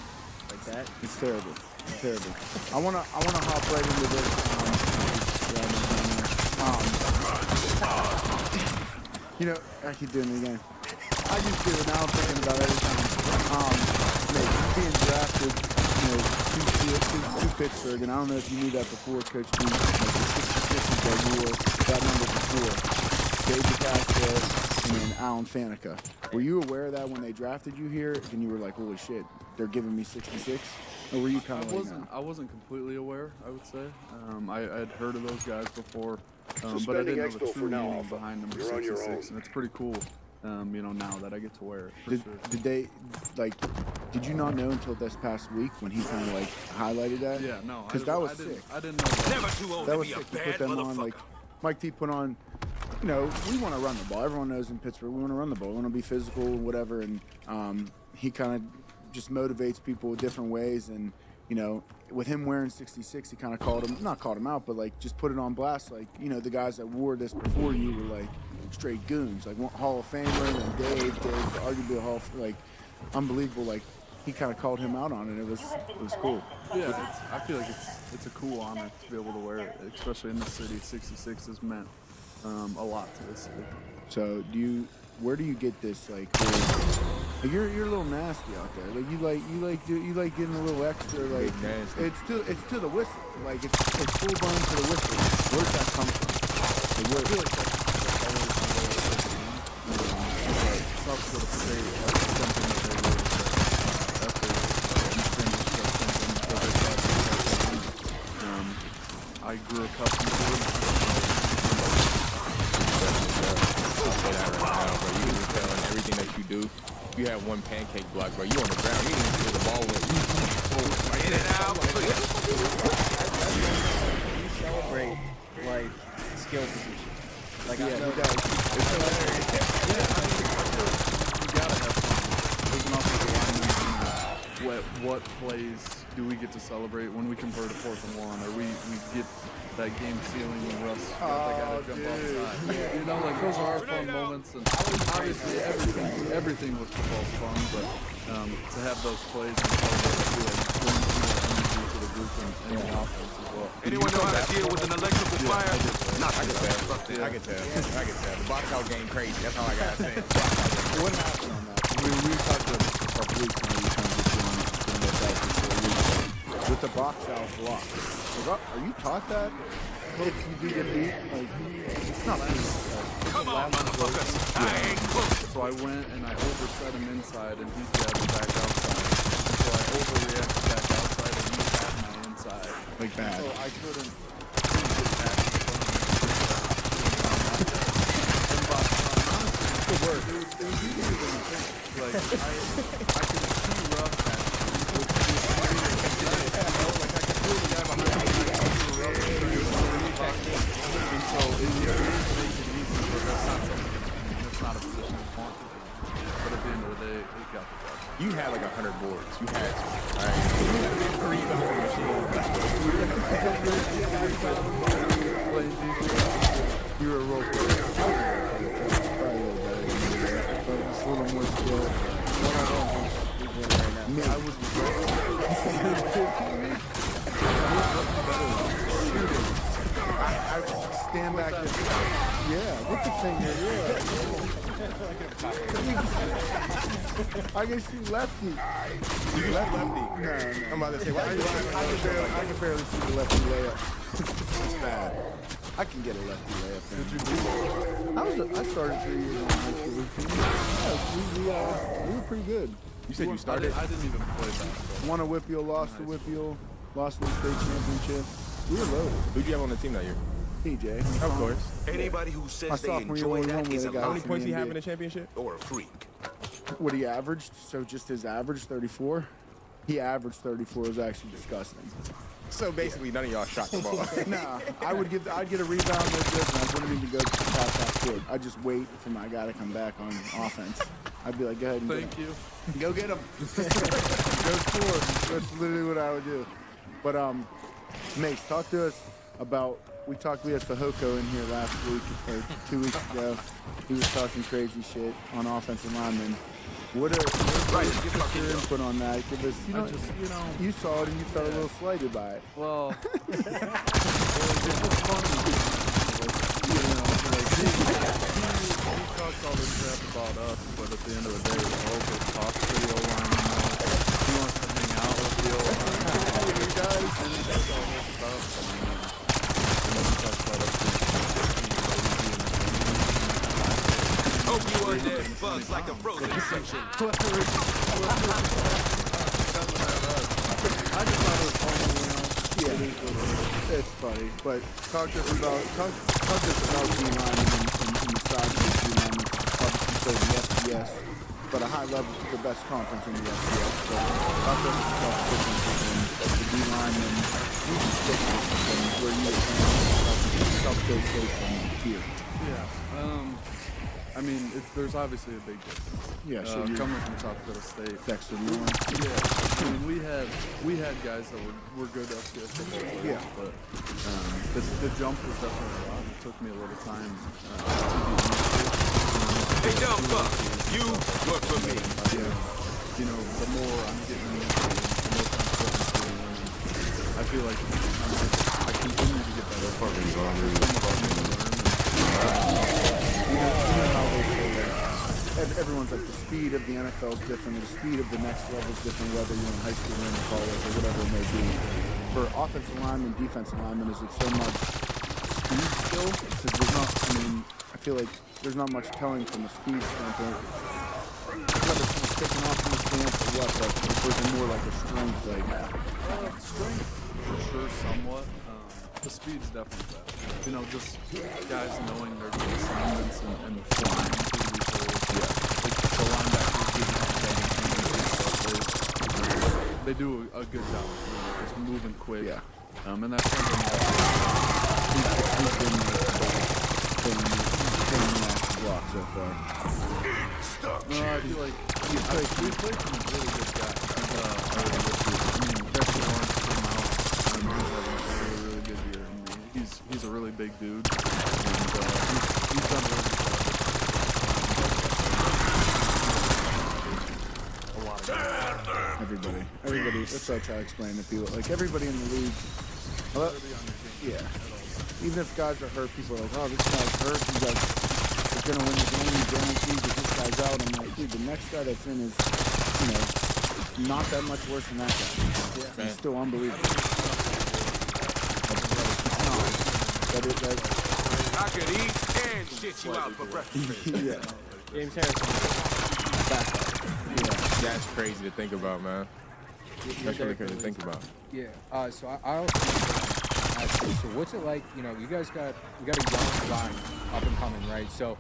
Speaker 23: Like that?
Speaker 24: It's terrible. It's terrible. I wanna hop right into this. I keep doing it again. I just do it now. I'm thinking about it every time. Being drafted, to Pittsburgh, and I don't know if you knew that before, Coach D. Like the 66 that you were that number before. David Castro and then Alan Faneca. Were you aware of that when they drafted you here, and you were like, holy shit, they're giving me 66? Or were you kind of
Speaker 7: I wasn't completely aware, I would say. I had heard of those guys before, but I didn't know the true meaning behind number 66, and it's pretty cool. Now that I get to wear it. Did you not know until this past week when he kind of like highlighted that? Yeah, no.
Speaker 24: Because that was sick.
Speaker 7: I didn't know that.
Speaker 15: Never too old
Speaker 24: That
Speaker 15: to
Speaker 24: was
Speaker 15: be a
Speaker 24: sick to
Speaker 15: bad
Speaker 24: put them on.
Speaker 15: motherfucker.
Speaker 24: Like Mike T put on. We want to run the ball. Everyone knows in Pittsburgh we want to run the ball. We want to be physical, whatever. And he kind of just motivates people different ways. And with him wearing 66, he kind of not called him out, but like just put it on blast. Like the guys that wore this before you were like straight goons, like Hall of Famer, and Dave, arguably a unbelievable. Like he kind of called him out on it. It was cool.
Speaker 7: Yeah, I feel like it's a cool honor to be able to wear it, especially in the city. 66 has meant a lot to this city.
Speaker 24: So where do you get this you're a little nasty out there. Like you like getting a little extra. Like it's to the whistle. Like it's full burn to the whistle. Where's that come from? Like, where? I feel like that's always
Speaker 7: South Dakota State has something that they really after you finish something. I grew accustomed to it.
Speaker 23: You can just tell in everything that you do. You have one pancake block, bro. You on the ground. You didn't even see the ball with you.
Speaker 15: In and out, please.
Speaker 11: You celebrate like skill position. Like
Speaker 24: yeah,
Speaker 11: I know
Speaker 24: you gotta have fun.
Speaker 7: There's an offensive lineman. What plays do we get to celebrate when we convert a 4th and 1, or we get that game ceiling when Russ got that guy to jump off the side? Yeah. Like those are fun moments, and obviously everything with football is fun, but to have those plays and celebrate, I feel like brings more energy contribute to the group and the offense as well.
Speaker 5: Anyone know how to deal with an electrical fire?
Speaker 23: I can tell. The box out game crazy. That's all I gotta say.
Speaker 24: What happened on that? We talked to our police now. We trying to get you on with the box out block. Are you taught that? If you do get beat, like it's not like
Speaker 5: come on, motherfuckers. I ain't close.
Speaker 7: So I went and I overset him inside and he jabbed me back outside. So I overreacted back outside and he tapped my inside.
Speaker 24: Like that.
Speaker 7: So I couldn't get back in front of him. It worked. It was easier than you think. Like I could see rough that. Like I could feel the guy behind me. And so it makes it easy, but that's not something. That's not a position you want to be. But at the end of the day, it got the job.
Speaker 23: You had like 100 boards. You had to. All right. You had to be a rebounding machine.
Speaker 24: You were a role player. Probably a little better than you were, but just a little more skill. I was shooting. I stand back and with the finger, I can see lefty.
Speaker 23: You lefty?
Speaker 24: No.
Speaker 23: I'm about to say, why are you
Speaker 24: I can barely see the lefty layup. It's bad. I can get a lefty layup. Did you do? I started 3 years on high school. Yeah, we were pretty good.
Speaker 23: You said you started?
Speaker 7: I didn't even play basketball.
Speaker 24: Won a Whippeal, lost a Whippeal, lost the state championship. We were loaded.
Speaker 23: Who'd you have on the team that year?
Speaker 24: PJ.
Speaker 23: Of course.
Speaker 5: Anybody who says they enjoy that is a
Speaker 23: How many points did he have in the championship?
Speaker 5: or a freak.
Speaker 24: What he averaged, so just his average, 34. He averaged 34. It was actually disgusting.
Speaker 23: So basically, none of y'all shot the ball.
Speaker 24: Nah, I'd get a rebound like this, and I wouldn't even go past that court. I'd just wait for my guy to come back on offense. I'd be like, go ahead and
Speaker 7: Thank you.
Speaker 24: Go get him. Go score. That's literally what I would do. But Mace, talk to us about. We had Fahoko in here last week or 2 weeks ago. He was talking crazy shit on offensive linemen. What are your input on that? Give us, you saw it and you felt a little slighted by it.
Speaker 7: Well, it's just funny. He talks all this crap about us, but at the end of the day, the whole kid talks to the O-line. He wants to hang out with the O-line.
Speaker 24: He does.
Speaker 7: And he does all this stuff.
Speaker 5: Hope you undead bugs like a frozen section.
Speaker 24: I just thought it was funny, Yeah, it's funny. But talk to us about D-linemen and the size of the D-linemen. Obviously, so the FBS, but a high level, the best conference in the FBS. So talk to us about the differences in the D-linemen, and where you stand, South Coast State and here.
Speaker 7: Yeah. I mean, there's obviously a big difference.
Speaker 24: Yeah, sure.
Speaker 7: Coming from South Dakota State.
Speaker 24: Dexter
Speaker 7: Yeah. I mean, we had guys that were good FCS football players,
Speaker 24: yeah.
Speaker 7: But the jump was definitely a lot. It took me a little time to
Speaker 5: Hey, dumb fuck, you work for me.
Speaker 7: You know, the more I'm getting into it, the more I'm putting into it. I feel like I continue to get better.
Speaker 24: Everyone's like, the speed of the NFL is different, the speed of the next level is different, whether you're in high school or in college or whatever it may be. For offensive linemen, defensive linemen, is it so much speed still? Because there's not, I feel like there's not much telling from the speed standpoint. Whether someone's taking off from the stance or what, but there's more like a strength thing.
Speaker 7: Strength, for sure, somewhat. The speed's definitely better. You know, just guys knowing their good assignments and flying through these holes. Yeah. Like the linebackers getting up, they do a good job of just moving quick. Yeah. And that's something
Speaker 24: he's been block so far.
Speaker 7: No, I feel like we played some really good guys. Dexter Lawrence came out and he's having a really good year. He's a really big dude, and he's done a really good job. A lot of guys.
Speaker 24: Everybody. That's what I try to explain to people. Like everybody in the league. Yeah. Even if guys are hurt, people are like, oh, this guy's hurt. You guys are gonna win the game. You guarantee that this guy's out. I'm like, dude, the next guy that's in is, not that much worse than that guy. Yeah. He's still unbelievable.
Speaker 5: I could eat and shit you out for breakfast.
Speaker 24: Yeah.
Speaker 25: James Harrison.
Speaker 23: Yeah, that's crazy to think about, man. That's really crazy to think about.
Speaker 25: Yeah. So I also ask you, so what's it like? You got a young line up and coming, right? So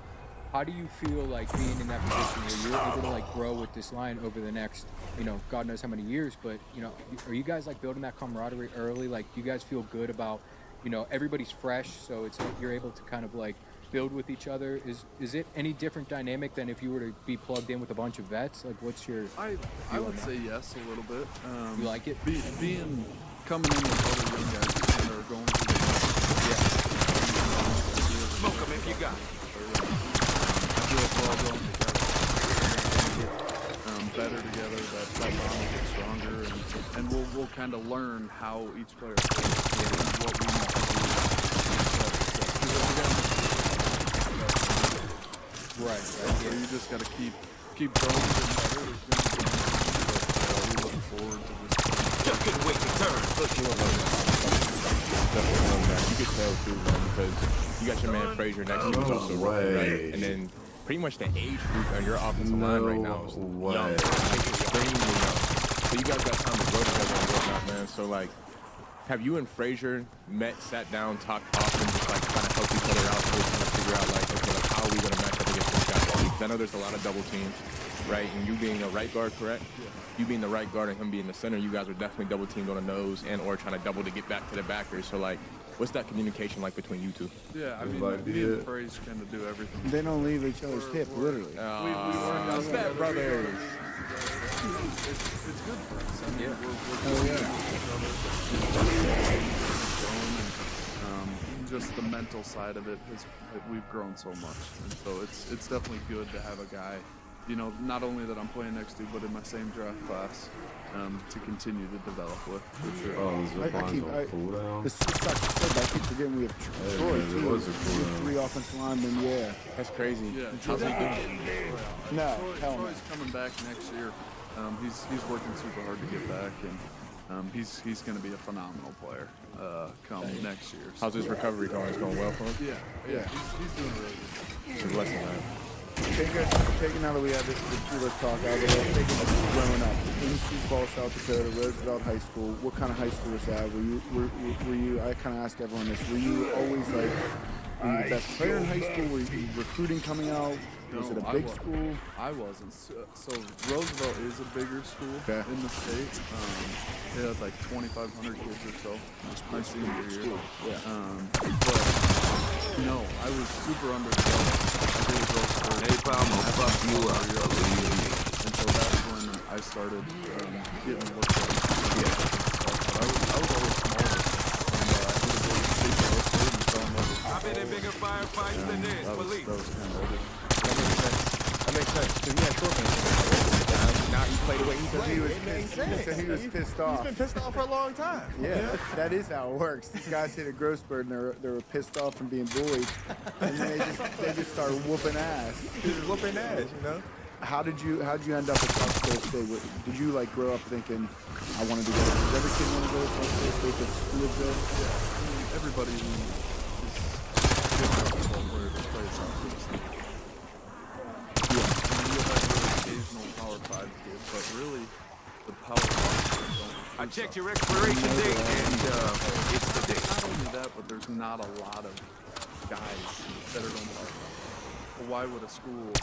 Speaker 25: how do you feel like being in that position where you're able to like grow with this line over the next, God knows how many years? But are you guys like building that camaraderie early? Like, do you guys feel good about, everybody's fresh, so it's you're able to kind of like build with each other? Is it any different dynamic than if you were to be plugged in with a bunch of vets? Like, what's your?
Speaker 7: I would say yes, a little bit.
Speaker 25: You like it?
Speaker 7: Being coming in with other young guys that are going through the
Speaker 5: Smoke them if you got it.
Speaker 7: I feel like we're all growing together, better together. That bond will get stronger, and we'll kind of learn how each player plays and what we need to do.
Speaker 25: Right.
Speaker 7: So you just got to keep growing and better. We look forward to this.
Speaker 5: Just couldn't wait to turn.
Speaker 23: You can tell too, man, because you got your man Frazier next to you, who's also rookie, right? And then pretty much the age group on your offensive line right now is young, extremely young. So you guys got time to grow together and whatnot, man. So like, have you and Frazier sat down, talked often, just like kind of help each other out, so kind of figure out like, okay, like how are we gonna match up against this guy? Because I know there's a lot of double teams, right? And you being a right guard, correct? Yeah. You being the right guard and him being the center, you guys are definitely double teamed on the nose and or trying to double to get back to the backers. So like, what's that communication like between you two?
Speaker 7: Yeah, I mean, me and Frazier kind of do everything.
Speaker 24: They don't leave each other's hip, literally.
Speaker 7: We work out
Speaker 23: that, brothers.
Speaker 7: It's good for us. I mean, we're just the mental side of it we've grown so much, and so it's definitely good to have a guy, not only that I'm playing next to, but in my same draft class, to continue to develop with. For sure.
Speaker 24: This sucks. I keep forgetting we have Troy too. 3 offensive linemen. Yeah,
Speaker 23: that's crazy.
Speaker 7: Yeah,
Speaker 23: how's he doing?
Speaker 24: No,
Speaker 7: Troy's coming back next year. He's working super hard to get back, and he's going to be a phenomenal player come next year.
Speaker 23: How's his recovery going? It's going well for him?
Speaker 7: Yeah. He's doing really good.
Speaker 23: It's a blessing, man.
Speaker 24: Taking now that we have this Steelers talk out of the way, taking growing up in Sioux Falls, South Dakota, Roosevelt High School. What kind of high school was that? Were you? I kind of ask everyone this. Were you always like the best player in high school? Were you recruiting coming out? Was it a big school?
Speaker 7: I wasn't. So Roosevelt is a bigger school in the state. It had like 2,500 kids or so. My senior year. But no, I was super underdeveloped. I did go for fuck you up. And so that's when I started getting looked at. I was always smaller. And I did a big growth rate and fell in love with
Speaker 5: I've been in bigger firefights than this.
Speaker 7: that was kind of it.
Speaker 23: That makes sense. Because he had short man. Now you play the way he
Speaker 24: He was pissed off.
Speaker 23: He's been pissed off for a long time.
Speaker 24: Yeah, that is how it works. These guys hit a growth spurt and they were pissed off from being bullied, and they just start whooping ass.
Speaker 23: Just whooping ass,
Speaker 24: How did you end up at South Dakota State? Did you like grow up thinking I wanted to go? Does every kid want to go to South Dakota State that lives there?
Speaker 7: Yeah, I mean, everybody who is good basketball player that plays South Dakota State. Yeah, I mean, you'll have really occasional Power 5 kids, but really the Power 5 kids don't.
Speaker 5: I checked your expiration date, and it's the date.
Speaker 7: Not only that, but there's not a lot of guys that are going to play. Well, why would a school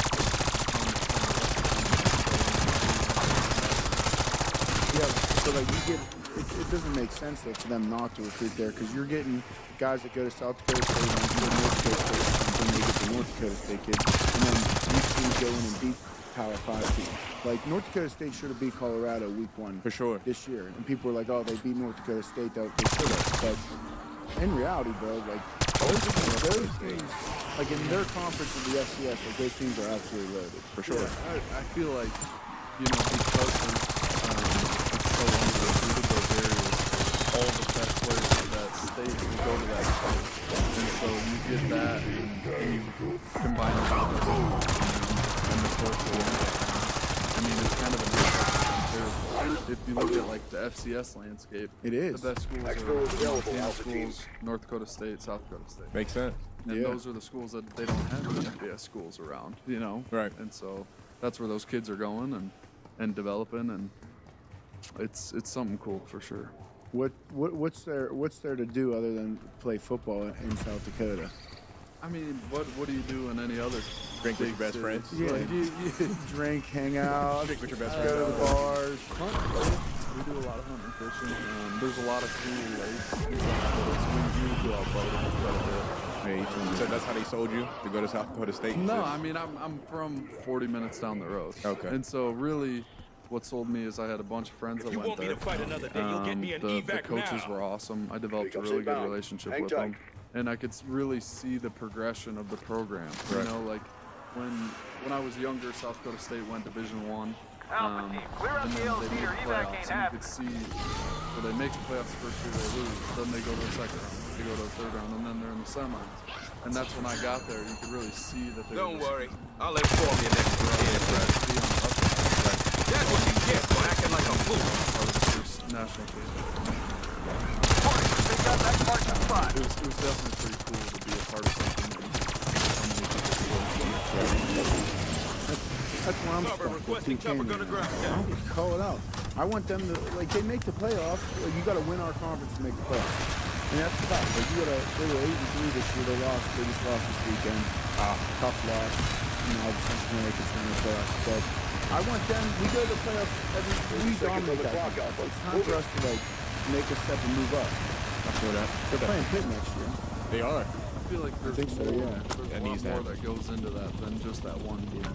Speaker 24: so like you get, it doesn't make sense though for them not to recruit there because you're getting guys that go to South Dakota State and go to North Dakota State and then they get the North Dakota State kids and then these teams go in and beat Power 5 teams. Like North Dakota State should have beat Colorado week 1
Speaker 23: for sure
Speaker 24: this year, and people were like, "Oh, they beat North Dakota State. They should have." But in reality, bro, like those teams, like in their conference in the FCS, like those teams are absolutely loaded
Speaker 23: for sure.
Speaker 7: Yeah, I feel like because there's so undefeated those areas, all the best players of that state will go to that state. And so you get that and you combine it with and the culture. I mean, it's kind of a new. If you look at like the FCS landscape,
Speaker 24: it is.
Speaker 7: The best schools are Montana schools, North Dakota State, South Dakota State.
Speaker 23: Makes sense.
Speaker 7: And those are the schools that they don't have any FBS schools around, you know?
Speaker 23: Right.
Speaker 7: And so that's where those kids are going and developing, and it's something cool for sure.
Speaker 24: What's there to do other than play football in South Dakota?
Speaker 7: I mean, what do you do in any other?
Speaker 23: Drink with your best friends.
Speaker 24: Yeah, like, you drink, hang out,
Speaker 23: drink with your best friends.
Speaker 24: Go to the bars.
Speaker 7: We do a lot of hunting, fishing. There's a lot of cool lakes. We do go out boating quite a bit.
Speaker 23: So that's how they sold you to go to South Dakota State?
Speaker 7: No, I mean I'm from 40 minutes down the road.
Speaker 23: Okay.
Speaker 7: And so really, what sold me is I had a bunch of friends that went there. The coaches were awesome. I developed a really good relationship with them. And I could really see the progression of the program.
Speaker 23: Right.
Speaker 7: You know, like when I was younger, South Dakota State went Division I. And then they made the playoffs, and you could see where they make the playoffs the first year, they lose. Then they go to the second round, they go to the third round, and then they're in the semis. And that's when I got there. You could really see that they
Speaker 8: Don't worry, I'll inform you next year, Brad. That's what you get for acting like a fool.
Speaker 7: National championship.
Speaker 8: Pick up that parking spot.
Speaker 7: It was definitely pretty cool to be a part of something.
Speaker 24: That's where I'm stuck. Call it out. I want them to, like, they make the playoffs. Like, you got to win our conference to make the playoffs. And that's tough. Like, you got to, they were 8-3 this year. They just lost this weekend. Tough loss. You know, Cincinnati could win the playoffs. But I want them, we go to the playoffs we dominate that. It's time for us to, like, make a step and move up.
Speaker 23: I feel that.
Speaker 24: They're playing Pitt next year.
Speaker 23: They are.
Speaker 7: I feel like there's more that goes into that than just that one game.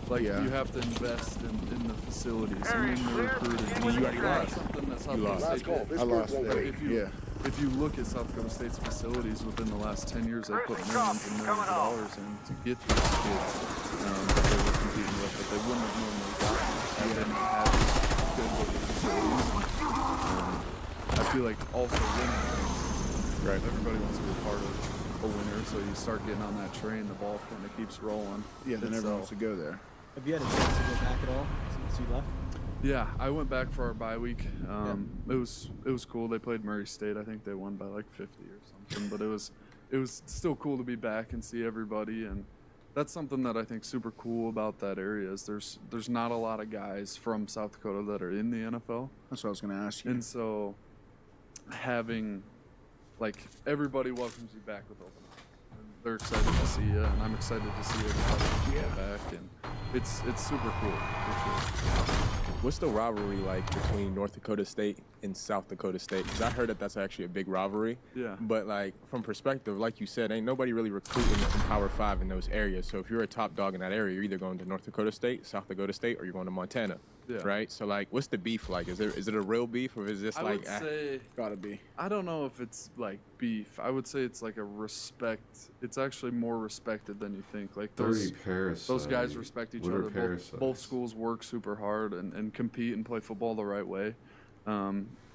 Speaker 7: Like, you have to invest in the facilities and in the recruiting.
Speaker 23: I mean, you already lost.
Speaker 7: Something that South Dakota State did.
Speaker 24: I lost there.
Speaker 7: If you look at South Dakota State's facilities within the last 10 years, they put millions and millions of dollars in to get these kids that they were competing with, that they wouldn't have normally gotten if they didn't have these good looking facilities. I feel like also winning, right? Everybody wants to be a part of a winner, so you start getting on that train, the ball kind of keeps rolling.
Speaker 24: Yeah, then everyone wants to go there.
Speaker 11: Have you had a chance to go back at all since you left?
Speaker 7: Yeah, I went back for our bye week. It was cool. They played Murray State. I think they won by like 50 or something. But it was still cool to be back and see everybody. And that's something that I think super cool about that area is there's not a lot of guys from South Dakota that are in the NFL.
Speaker 24: That's what I was going to ask you.
Speaker 7: And so having like everybody welcomes you back with open arms. They're excited to see you, and I'm excited to see everybody get back, and it's super cool for sure.
Speaker 23: What's the rivalry like between North Dakota State and South Dakota State? Because I heard that that's actually a big rivalry.
Speaker 7: Yeah.
Speaker 23: But like from perspective, like you said, ain't nobody really recruiting from Power 5 in those areas. So if you're a top dog in that area, you're either going to North Dakota State, South Dakota State, or you're going to Montana. Yeah. Right. So like, what's the beef like? Is it a real beef, or is this like?
Speaker 7: I would say
Speaker 24: gotta be.
Speaker 7: I don't know if it's like beef. I would say it's like a respect. It's actually more respected than you think. Like those guys respect each other. Both schools work super hard and compete and play football the right way.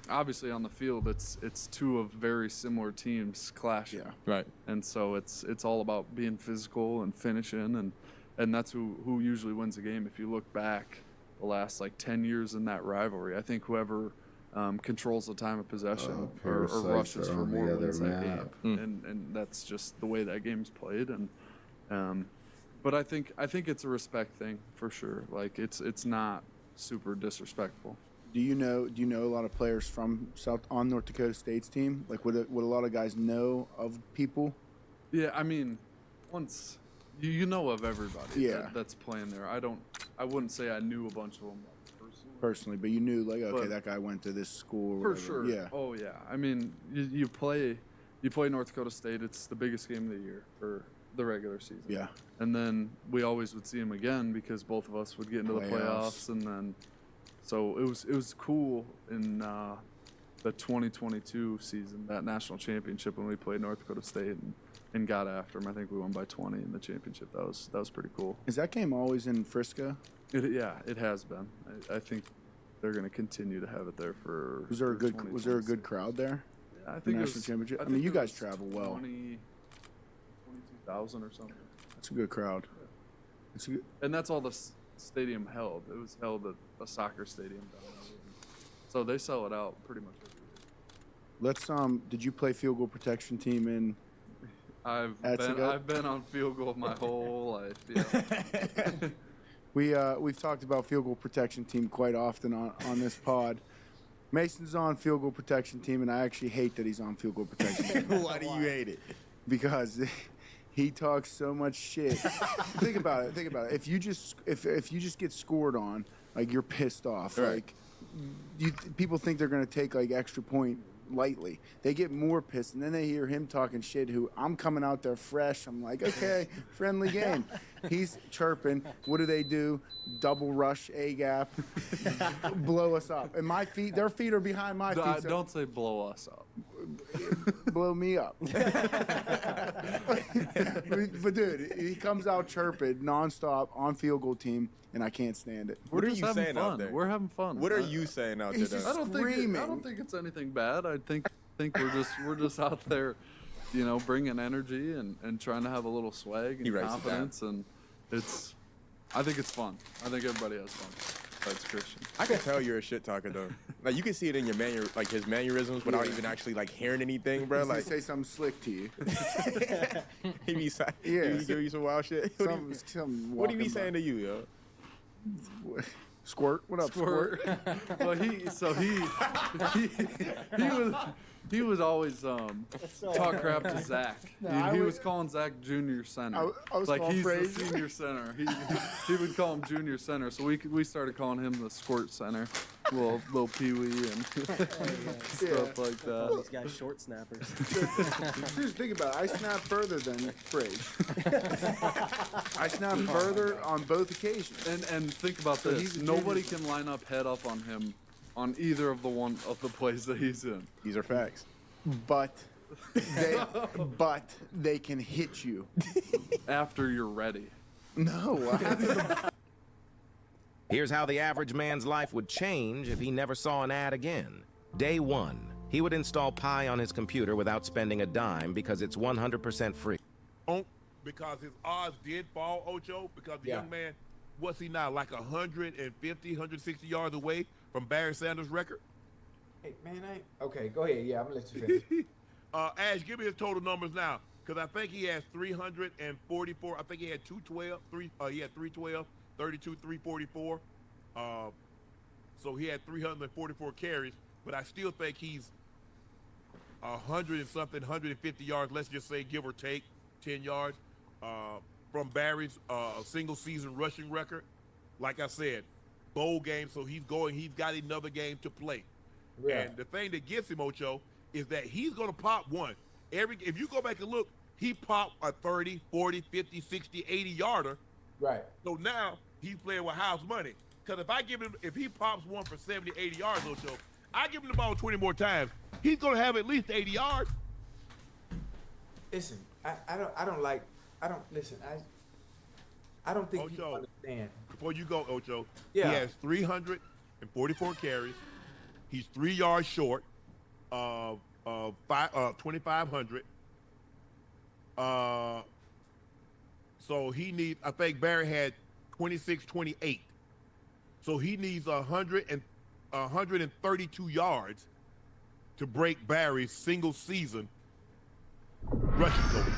Speaker 7: Obviously on the field, it's two of very similar teams clashing.
Speaker 24: Yeah.
Speaker 23: Right.
Speaker 7: And so it's all about being physical and finishing, and that's who usually wins the game. If you look back the last like 10 years in that rivalry, I think whoever controls the time of possession or rushes for more wins that game. And that's just the way that game's played. And but I think it's a respect thing for sure. Like it's not super disrespectful.
Speaker 24: Do you know a lot of players from on North Dakota State's team? Like would a lot of guys know of people?
Speaker 7: Yeah, I mean, once you know of everybody that's playing there. I wouldn't say I knew a bunch of them
Speaker 24: personally, but you knew like, okay, that guy went to this school or
Speaker 7: for
Speaker 24: whatever.
Speaker 7: sure.
Speaker 24: Yeah.
Speaker 7: Oh yeah. I mean, you play North Dakota State. It's the biggest game of the year for the regular season.
Speaker 24: Yeah.
Speaker 7: And then we always would see them again because both of us would get into the playoffs, and then so it was cool in the 2022 season, that national championship when we played North Dakota State and got after them. I think we won by 20 in the championship. That was pretty cool.
Speaker 24: Is that game always in Frisco?
Speaker 7: It has been. I think they're going to continue to have it there for.
Speaker 24: Was there a good crowd there?
Speaker 7: Yeah, I think
Speaker 24: national championship. I mean, you guys travel well.
Speaker 7: 22,000 or something.
Speaker 24: That's a good crowd. It's a good...
Speaker 7: And that's all the stadium held. It was held at a soccer stadium down there. So they sell it out pretty much every year.
Speaker 24: Let's did you play field goal protection team in?
Speaker 7: I've been on field goal my whole life.
Speaker 24: Yeah. We've talked about field goal protection team quite often on this pod. Mason's on field goal protection team, and I actually hate that he's on field goal protection team.
Speaker 23: Why do you hate it?
Speaker 24: Because he talks so much shit. Think about it. If you just get scored on, like, you're pissed off.
Speaker 23: Right.
Speaker 24: Like, people think they're gonna take like extra point lightly. They get more pissed, and then they hear him talking shit. Who I'm coming out there fresh. I'm like, okay, friendly game. He's chirping. What do? Double rush, A gap, blow us up. And their feet are behind my feet. So
Speaker 7: don't say blow us up.
Speaker 24: Blow me up. But dude, he comes out chirping nonstop on field goal team, and I can't stand it.
Speaker 23: What are you saying out there?
Speaker 7: We're having fun.
Speaker 23: What are you saying out there?
Speaker 24: He's just screaming.
Speaker 7: I don't think it's anything bad. I think we're just out there, bringing energy and trying to have a little swag and confidence, and I think it's fun. I think everybody has fun. That's Christian.
Speaker 23: I can tell you're a shit talker though. Like, you can see it in your his mannerisms without even actually like hearing anything, bro. Like,
Speaker 24: say something slick to you.
Speaker 23: he be give you some wild shit. What do you be saying to you, yo?
Speaker 24: Squirt. What up, Squirt?
Speaker 7: Well, he was always talk crap to Zach. He was calling Zach Junior Center.
Speaker 24: I was
Speaker 7: like he's
Speaker 24: praise.
Speaker 7: the senior center. He would call him Junior Center. So we started calling him the Squirt Center, little Pee Wee and stuff like that.
Speaker 11: These guys short snappers.
Speaker 24: Just think about it. I snap further than Fraze. I snap further on both occasions.
Speaker 7: And think about this. Nobody can line up head up on him on either of the plays that he's in.
Speaker 23: These are facts.
Speaker 24: But they can hit you
Speaker 7: after you're ready.
Speaker 24: No.
Speaker 10: Here's how the average man's life would change if he never saw an ad again. Day one, he would install Pi on his computer without spending a dime because it's 100% free.
Speaker 3: Because his odds did fall, Ocho, because the young man, what's he now, like 150, 160 yards away from Barry Sanders' record?
Speaker 12: Hey, man, okay, go ahead. Yeah, I'm going to let you finish.
Speaker 3: Ash, give me his total numbers now, because I think he has 344. I think he had 212. He had 312, 32, 344. So he had 344 carries, but I still think he's 100 and something, 150 yards, let's just say, give or take 10 yards, from Barry's single season rushing record. Like I said, bowl game, so he's got another game to play. Right. And the thing that gets him, Ocho, is that he's going to pop one. If you go back and look, he popped a 30, 40, 50, 60, 80 yarder.
Speaker 12: Right.
Speaker 3: So now he's playing with house money. Because if he pops one for 70, 80 yards, Ocho, I give him the ball 20 more times, he's going to have at least 80 yards.
Speaker 12: Listen, I don't think
Speaker 3: Ocho,
Speaker 12: you understand.
Speaker 3: Before you go, Ocho,
Speaker 12: he
Speaker 3: has 344 carries. He's 3 yards short of 2,500. So he needs, I think Barry had 26-28. So he needs 132 yards to break Barry's single season rushing total.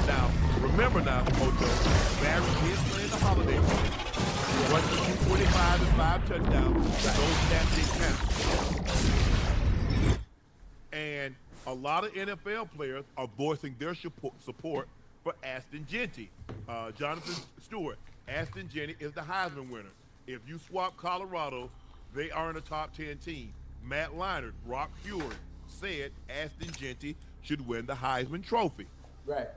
Speaker 3: Now, remember now, Ocho, Barry is playing the holiday game. He rushed for 225 and 5 touchdowns. Those stats didn't count. And a lot of NFL players are voicing their support for Aston Genty. Jonathan Stewart, Aston Genty is the Heisman winner. If you swap Colorado, they are in a top 10 team. Matt Leinart, Brock Huard said Aston Genty should win the Heisman Trophy.
Speaker 12: Right.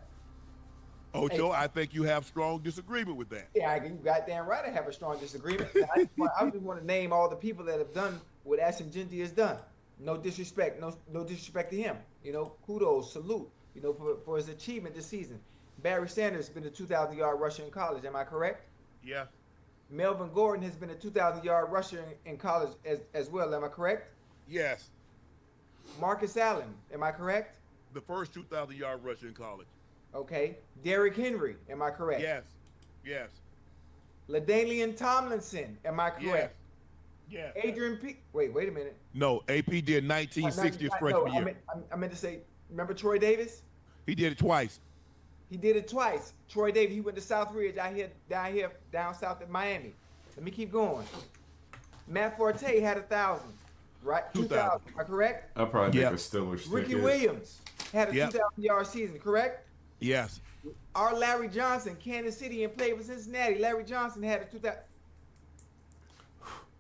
Speaker 3: Ocho, I think you have strong disagreement with that.
Speaker 12: Yeah, you goddamn right I have a strong disagreement. I just want to name all the people that have done what Aston Genty has done. No disrespect, no disrespect to him. Kudos, salute, for his achievement this season. Barry Sanders has been a 2,000-yard rusher in college, am I correct?
Speaker 3: Yeah.
Speaker 12: Melvin Gordon has been a 2,000-yard rusher in college as well. Am I correct?
Speaker 3: Yes.
Speaker 12: Marcus Allen. Am I correct?
Speaker 3: The first 2,000-yard rusher in college.
Speaker 12: Okay. Derrick Henry. Am I correct?
Speaker 3: Yes. Yes.
Speaker 12: LaDainian Tomlinson. Am I correct?
Speaker 3: Yes.
Speaker 12: Adrian P. Wait a minute.
Speaker 3: No, AP did 1960 freshman year.
Speaker 12: I meant to say, remember Troy Davis?
Speaker 3: He did it twice.
Speaker 12: He did it twice. Troy Davis, he went to Southridge down south of Miami. Let me keep going. Matt Forte had 1,000, right? 2,000. Am I correct?
Speaker 9: I'll probably make a Stiller stick.
Speaker 12: Ricky Williams had a 2,000-yard season, correct?
Speaker 3: Yes.
Speaker 12: Our Larry Johnson, Kansas City, and played for Cincinnati. Larry Johnson had a 2,000.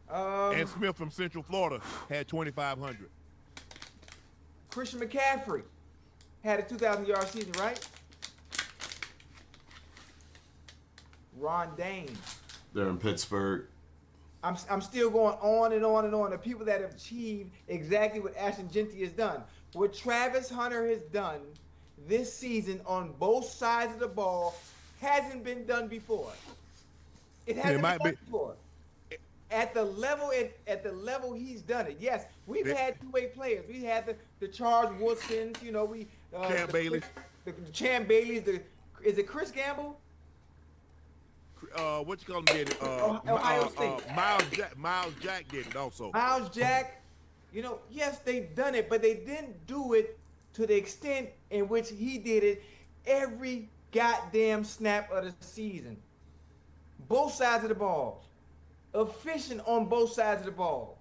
Speaker 3: And Smith from Central Florida had 2,500.
Speaker 12: Christian McCaffrey had a 2,000-yard season, right? Ron Dane.
Speaker 9: They're in Pittsburgh.
Speaker 12: I'm still going on and on and on. The people that have achieved exactly what Ashton Jeanty has done. What Travis Hunter has done this season on both sides of the ball hasn't been done before. It hasn't been done before. At the level he's done it. Yes, we've had two-way players. We had the Charles Woodsons,
Speaker 3: Champ Bailey.
Speaker 12: The Champ Baileys. Is it Chris Gamble?
Speaker 3: What you call him did it?
Speaker 12: Ohio State.
Speaker 3: Miles Jack did it also.
Speaker 12: Miles Jack, yes, they've done it, but they didn't do it to the extent in which he did it every goddamn snap of the season. Both sides of the ball. Efficient on both sides of the ball.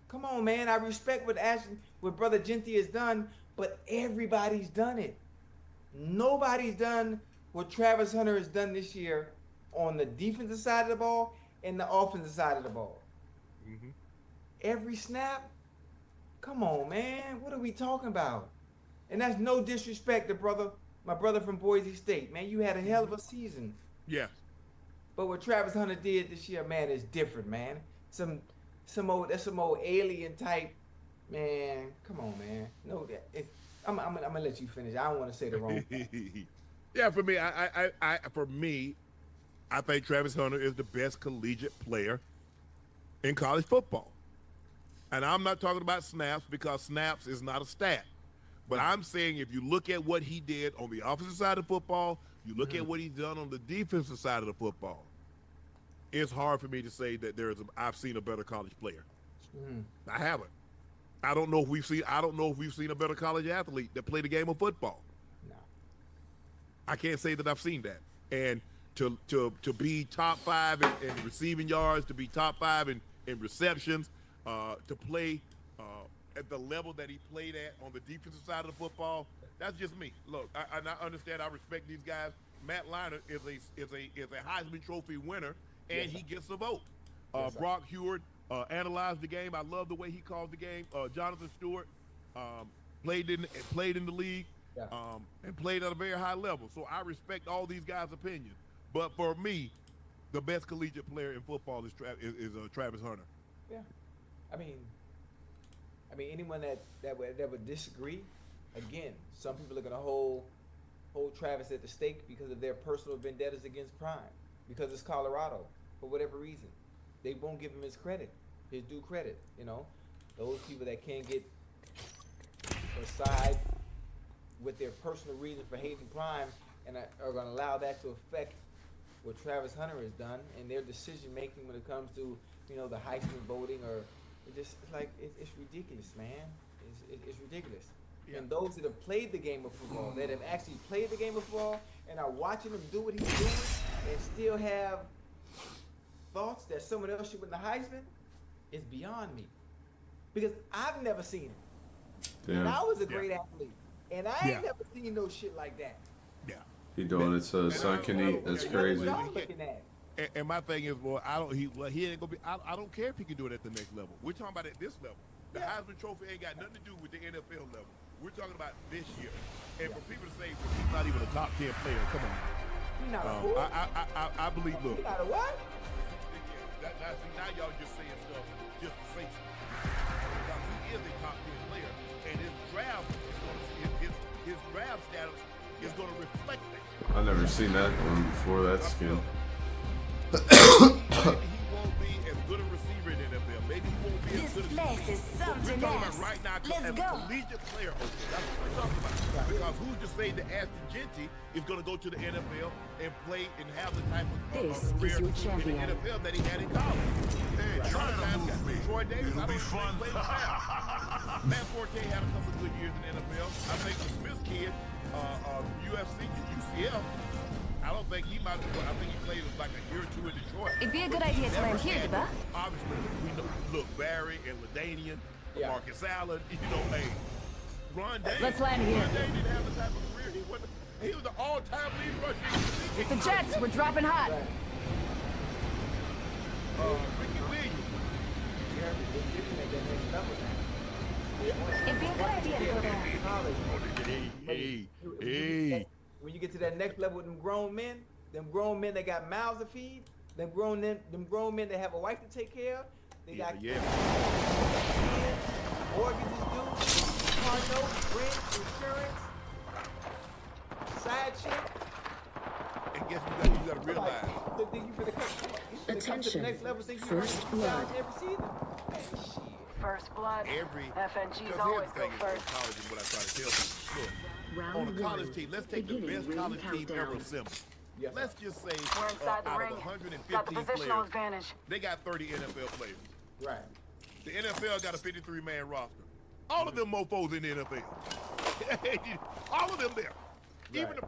Speaker 12: Come on, man. I respect what Brother Jeanty has done, but everybody's done it. Nobody's done what Travis Hunter has done this year on the defensive side of the ball and the offensive side of the ball.
Speaker 3: Mm-hmm.
Speaker 12: Every snap? Come on, man. What are we talking about? And that's no disrespect to my brother from Boise State. Man, you had a hell of a season.
Speaker 3: Yeah.
Speaker 12: But what Travis Hunter did this year, man, is different, man. Some old alien type, man. Come on, man. No, I'm gonna let you finish. I don't want to say the wrong thing.
Speaker 3: Yeah, for me, I think Travis Hunter is the best collegiate player in college football. And I'm not talking about snaps because snaps is not a stat. But I'm saying if you look at what he did on the offensive side of football, you look at what he's done on the defensive side of the football, it's hard for me to say that I've seen a better college player. I haven't. I don't know if we've seen a better college athlete that played the game of football.
Speaker 12: No.
Speaker 3: I can't say that I've seen that. And to be top 5 in receiving yards, to be top 5 in receptions, to play at the level that he played at on the defensive side of the football, that's just me. Look, I understand. I respect these guys. Matt Leinart is a Heisman Trophy winner, and he gets a vote. Brock Heward analyzed the game. I love the way he called the game. Jonathan Stewart played in the league and played at a very high level. So I respect all these guys' opinions. But for me, the best collegiate player in football is Travis Hunter.
Speaker 12: Yeah, I mean, anyone that would disagree. Again, some people are gonna hold Travis at the stake because of their personal vendettas against Prime, because it's Colorado for whatever reason. They won't give him his due credit. Those people that can't get aside with their personal reason for hating Prime and are gonna allow that to affect what Travis Hunter has done and their decision making when it comes to the Heisman voting, or it's ridiculous, man. It's ridiculous. Yeah. And those that have played the game of football, that have actually played the game of football and are watching him do what he's doing and still have thoughts that someone else should win the Heisman, is beyond me. Because I've never seen it.
Speaker 9: Damn.
Speaker 12: And I was a great athlete. And I ain't never seen no shit like that.
Speaker 3: Yeah.
Speaker 9: He doing it so his son can eat. That's crazy.
Speaker 3: And my thing is, well, he ain't gonna be. I don't care if he can do it at the next level. We're talking about at this level. The Heisman Trophy ain't got nothing to do with the NFL level. We're talking about this year. And for people to say, well, he's not even a top 10 player, come on.
Speaker 12: He's not a who?
Speaker 3: I believe. Look.
Speaker 12: He's not a what?
Speaker 3: Now y'all just saying stuff just to say something. Because he is a top 10 player, and his draft status is going to reflect that.
Speaker 9: I've never seen that one before. That skin.
Speaker 2: maybe he won't be as good a receiver in the NFL. Maybe he won't be as good as
Speaker 13: place is something
Speaker 2: we're talking
Speaker 13: else.
Speaker 2: about right now
Speaker 13: Let's
Speaker 2: as
Speaker 13: go.
Speaker 2: a collegiate player. Okay, that's what we're talking about. Because who's to say that Ashton Genty is going to go to the NFL and play and have the type of career in the NFL that he had in college?
Speaker 16: Hey, try to move me.
Speaker 2: Troy Davis,
Speaker 16: It'll be fun.
Speaker 2: Matt Forte had a couple of good years in the NFL. I think the Smith kid, UFC, UCF, I don't think he might have. I think he played like a year or two in Detroit.
Speaker 13: It'd be a good idea to land here, Diba.
Speaker 2: Obviously, we know, look, Barry and LaDainian, Marcus Allen, you know, hey, Ron Dane.
Speaker 13: Let's land here.
Speaker 2: Ron Dane didn't have the type of career he was. He was the all-time lead rusher.
Speaker 13: With the Jets, we're dropping hot.
Speaker 2: Ricky Williams.
Speaker 13: It'd be a good idea to go there.
Speaker 2: Hey.
Speaker 12: When you get to that next level with them grown men that got mouths to feed, them grown men that have a wife to take care of, they got mortgages due, car notes, rent, insurance, side chick.
Speaker 2: And guess what you gotta realize?
Speaker 12: Think you finna come to the next level, think you
Speaker 13: First blood.
Speaker 12: every season? Hey, shit.
Speaker 13: First blood. FNGs
Speaker 2: Because
Speaker 13: always
Speaker 2: here's the
Speaker 13: go
Speaker 2: thing
Speaker 13: first.
Speaker 2: in college and what I try to tell people. Look, on a college team, let's take the best college team ever assembled. Let's just say out of 115 players, they got 30 NFL players.
Speaker 12: Right.
Speaker 2: The NFL got a 53-man roster. All of them mofos in the NFL. All of them there. Even the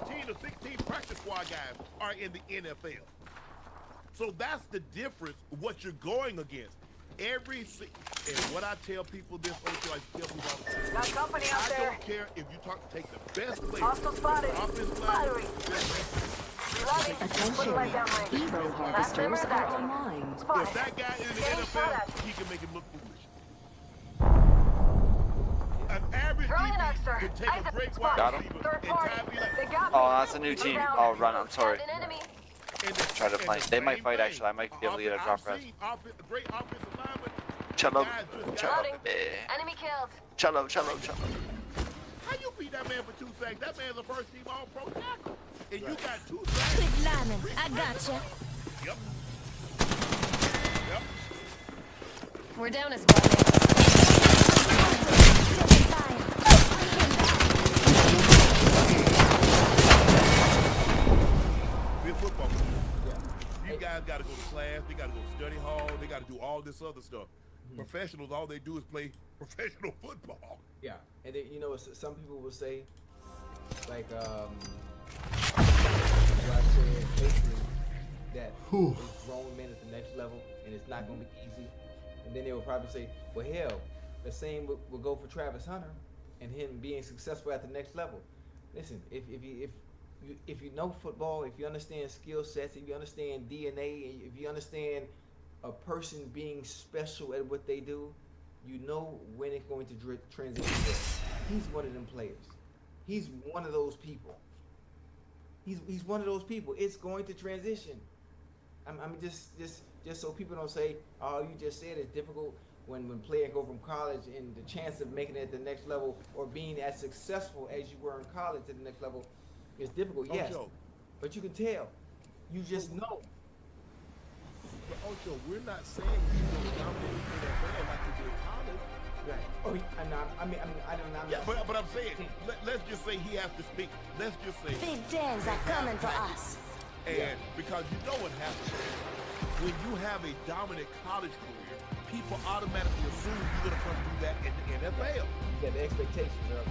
Speaker 2: 15 or 16 practice squad guys are in the NFL. So that's the difference, what you're going against. And what I tell people this, I tell people all the time.
Speaker 13: Got company out there.
Speaker 2: I don't care if you take the best players.
Speaker 13: Hostile spotted.
Speaker 2: Offensive
Speaker 13: Firing.
Speaker 2: line.
Speaker 13: Attention. Evo harvesters are online.
Speaker 2: If that guy is in the NFL, he can make him look foolish. An average DB could take a great wide receiver and tie me like.
Speaker 14: Oh, that's a new team. I'll run. I'm sorry. Try to play. They might fight actually. I might be able to get a drop res.
Speaker 2: Great offensive lineman.
Speaker 14: Cello.
Speaker 13: Enemy killed.
Speaker 14: Cello.
Speaker 2: How you beat that man for 2 sacks? That man's a first team all-pro tackle. And you got 2 sacks.
Speaker 13: Quick lineman, I gotcha.
Speaker 2: Yep.
Speaker 13: We're down as well.
Speaker 2: Big football. You guys got to go to class. They got to go to study hall. They got to do all this other stuff. Professionals, all they do is play professional football.
Speaker 12: Yeah, and then, you know, some people will say, like, what I said basically, that it's grown men at the next level, and it's not going to be easy. And then they will probably say, well, hell, the same will go for Travis Hunter and him being successful at the next level. Listen, if you know football, if you understand skill sets, if you understand DNA, if you understand a person being special at what they do, you know when it's going to transition. He's one of them players. He's one of those people. He's one of those people. It's going to transition. I'm just so people don't say, oh, you just said it's difficult when players go from college and the chance of making it at the next level or being as successful as you were in college at the next level is difficult. Yes, but you can tell. You just know.
Speaker 2: But Ocho, we're not saying you don't dominate in the NFL like you did in college.
Speaker 12: Right. Oh, I mean, I don't know.
Speaker 2: Yeah, but I'm saying, let's just say he has to speak. Let's just say
Speaker 13: big days are coming for us.
Speaker 2: And because you know what happens when you have a dominant college career, people automatically assume you're gonna come do that in the NFL.
Speaker 12: Yeah, the expectations are up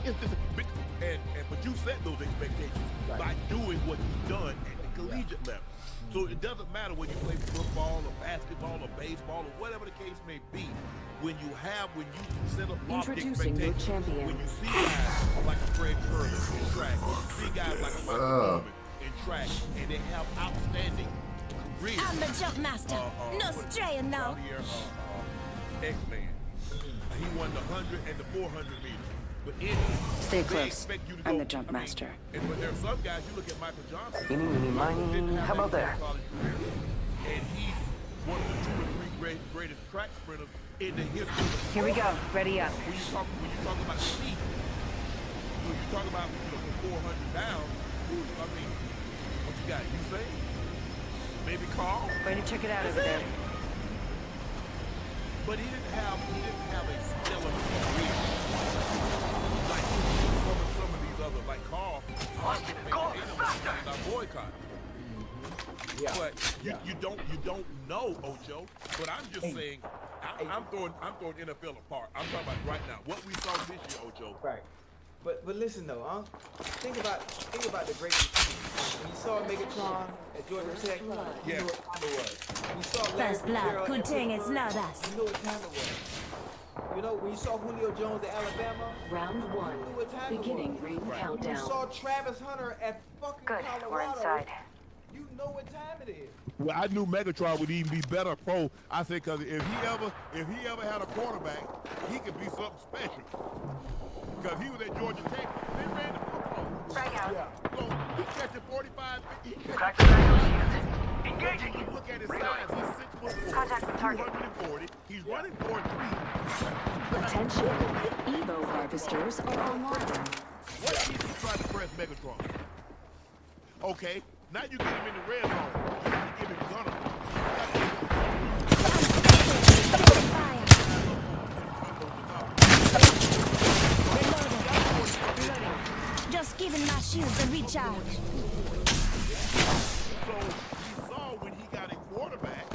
Speaker 12: there.
Speaker 2: But you set those expectations by doing what you've done at the collegiate level. So it doesn't matter when you play football or basketball or baseball or whatever the case may be. When you set up lofty expectations, when you see guys like a Fred Curley in track, when you see guys like a Michael Norman in track, and they have outstanding careers.
Speaker 13: I'm the jump master. No straying now.
Speaker 2: X-Man. He won the 100 and the 400 meters. But
Speaker 13: stay close. I'm the jump master.
Speaker 2: And when there are some guys, you look at Michael Johnson.
Speaker 15: How about that?
Speaker 2: And he's one of the 2 or 3 greatest track sprinters in the history of the sport.
Speaker 13: Here we go. Ready up.
Speaker 2: When you talk about speed, when you talk about from 400 down, I mean, what you got? You say? maybe Carl.
Speaker 13: Going to check it out over there.
Speaker 2: But he didn't have a stellar career like some of these others, like Carl. Go faster! Boycott.
Speaker 12: Yeah.
Speaker 2: But you don't know, Ocho. But I'm just saying, I'm throwing NFL apart. I'm talking about right now. What we saw this year, Ocho.
Speaker 12: Right. But listen though, think about the great receivers. When you saw Megatron at Georgia Tech, you knew what time it was. When you saw Larry
Speaker 13: First blood,
Speaker 12: Fitzgerald
Speaker 13: good
Speaker 12: at
Speaker 13: thing it's
Speaker 12: Pittsburgh,
Speaker 13: not us.
Speaker 12: you knew what time it was. You know, when you saw Julio Jones at Alabama,
Speaker 13: Round one.
Speaker 12: you knew what time
Speaker 13: Beginning
Speaker 12: it was.
Speaker 13: ring
Speaker 12: When
Speaker 13: countdown.
Speaker 12: you saw Travis Hunter at fucking Colorado,
Speaker 13: we're inside.
Speaker 12: you know what time it is.
Speaker 2: Well, I knew Megatron would even be better pro. I said, because if he ever had a quarterback, he could be something special. Because he was at Georgia Tech, they ran the football.
Speaker 13: Right out.
Speaker 2: Yeah. So he catching 45, he
Speaker 15: Crack the back shield.
Speaker 2: engaging. You look at his size, he's 6'4",
Speaker 13: Contact with target.
Speaker 2: 240. He's running 4'3".
Speaker 13: Attention. Evo harvesters are online.
Speaker 2: What is he trying to press Megatron? Okay, now you get him in the red zone. You got to give him Gunner.
Speaker 13: Just giving my shields a recharge.
Speaker 2: So you saw when he got a quarterback,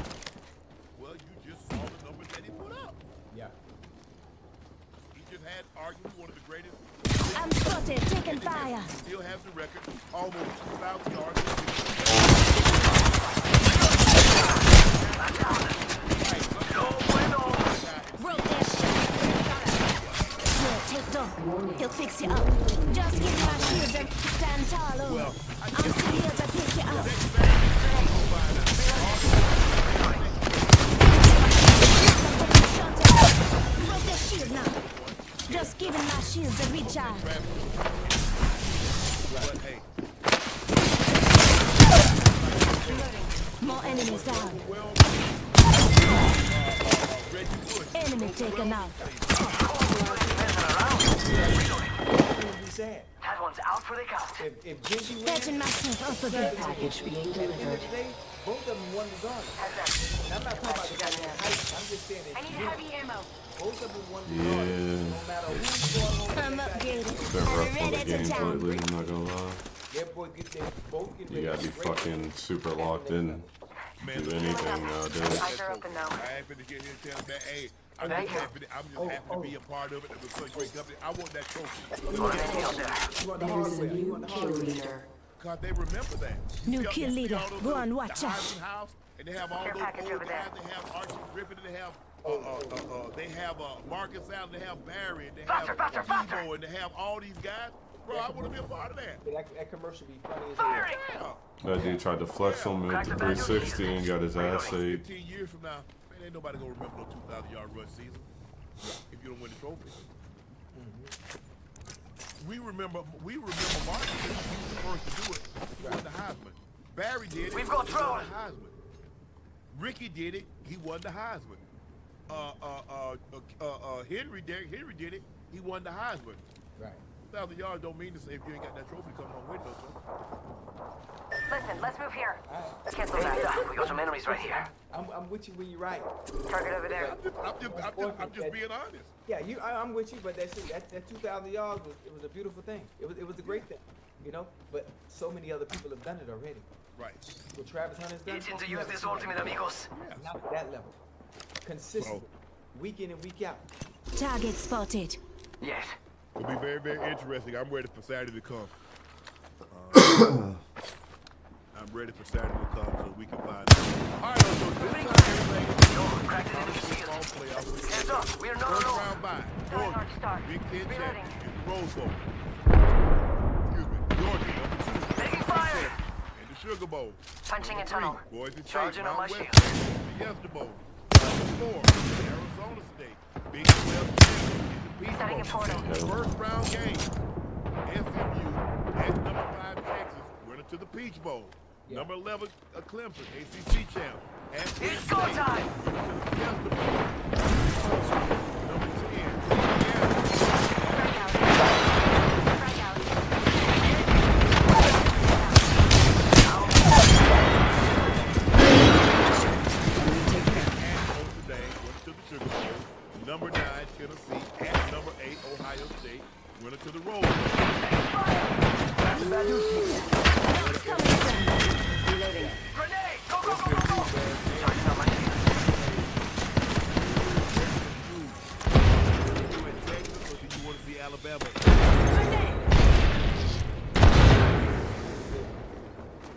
Speaker 2: well, you just saw the numbers that he put up.
Speaker 12: Yeah.
Speaker 2: He just had arguably one of the greatest.
Speaker 13: I'm spotted, taking fire.
Speaker 2: Still has the record, almost 2,000 yards.
Speaker 13: Broke their shot. Yeah, take dog. He'll fix you up. Just give my shields and stand tall over. I'm still here to pick you up. Broke their shield now. Just giving my shields a recharge. More enemies down. Enemy taken out.
Speaker 15: That one's out for the count.
Speaker 12: If Gingy wins,
Speaker 13: Fetching myself up a bit.
Speaker 12: package being delivered. At the end of the day, both of them won the gun. And I'm not talking about the guy in height. I'm just saying that.
Speaker 13: I need heavy ammo.
Speaker 12: Both of them won the gun. No matter who's going home.
Speaker 13: I'm upgraded.
Speaker 9: It's been rough on the games lately, I'm not gonna lie. You gotta be fucking super locked in. Do anything nowadays.
Speaker 2: I ain't finna get here and tell him that, hey, I'm just happy to be a part of it. It was such a great company. I want that trophy.
Speaker 13: There is a new kill leader.
Speaker 2: Because they remember that.
Speaker 13: New kill leader. Go on, watch
Speaker 2: the
Speaker 13: out.
Speaker 2: Heisman House, and they have all those old guys. They have Archie Griffin, and they have Marcus Allen, they have Barry, and they have Tebow, and they have all these guys. Bro, I want to be a part of that.
Speaker 12: That commercial be funny as hell.
Speaker 9: That dude tried to flex on me with the 360 and got his ass saved.
Speaker 2: 15 years from now, man, ain't nobody gonna remember no 2,000-yard rush season if you don't win the trophy. We remember Martin. He was the first to do it. He won the Heisman. Barry did it.
Speaker 15: We've got
Speaker 2: he won
Speaker 15: trouble.
Speaker 2: the Heisman. Ricky did it. He won the Heisman. Henry did it. He won the Heisman.
Speaker 12: Right.
Speaker 2: 2,000 yards don't mean to say if you ain't got that trophy to come home with no
Speaker 15: Listen, let's move here. Let's cancel that. We got some enemies right here.
Speaker 12: I'm with you when you're right.
Speaker 15: Target over there.
Speaker 2: I'm just being honest.
Speaker 12: Yeah, I'm with you, but that 2,000 yards was a beautiful thing. It was a great thing, you know. But so many other people have done it already.
Speaker 2: Right.
Speaker 12: What Travis Hunter's done.
Speaker 15: Easy to use this ultimate, amigos.
Speaker 12: Not at that level. Consistent, week in and week out.
Speaker 13: Target spotted.
Speaker 15: Yes.
Speaker 2: It'll be very, very interesting. I'm ready for Saturday to come. I'm ready for Saturday to come so we can find out. All right, so this time
Speaker 15: Cracked an enemy shield. Hands up. We are not
Speaker 2: first
Speaker 15: alone.
Speaker 2: round bye.
Speaker 15: Hard start.
Speaker 2: Big Ten
Speaker 15: Reloading.
Speaker 2: champion. Rose Bowl. Excuse me. Georgia, #2.
Speaker 15: Taking fire.
Speaker 2: And the Sugar Bowl.
Speaker 15: Punching a tunnel.
Speaker 2: Boys and
Speaker 15: Charging on my
Speaker 2: West.
Speaker 15: shield.
Speaker 2: The Fiesta Bowl. #4. Arizona State. Big 12 champion. In the Peach
Speaker 15: Setting a
Speaker 2: Bowl.
Speaker 15: portal.
Speaker 2: First round game. SMU at #5 Texas. Running to the Peach Bowl. Number 11 Clemson, ACC champ.
Speaker 15: It's go time.
Speaker 2: Running to the Fiesta Bowl. Number 10.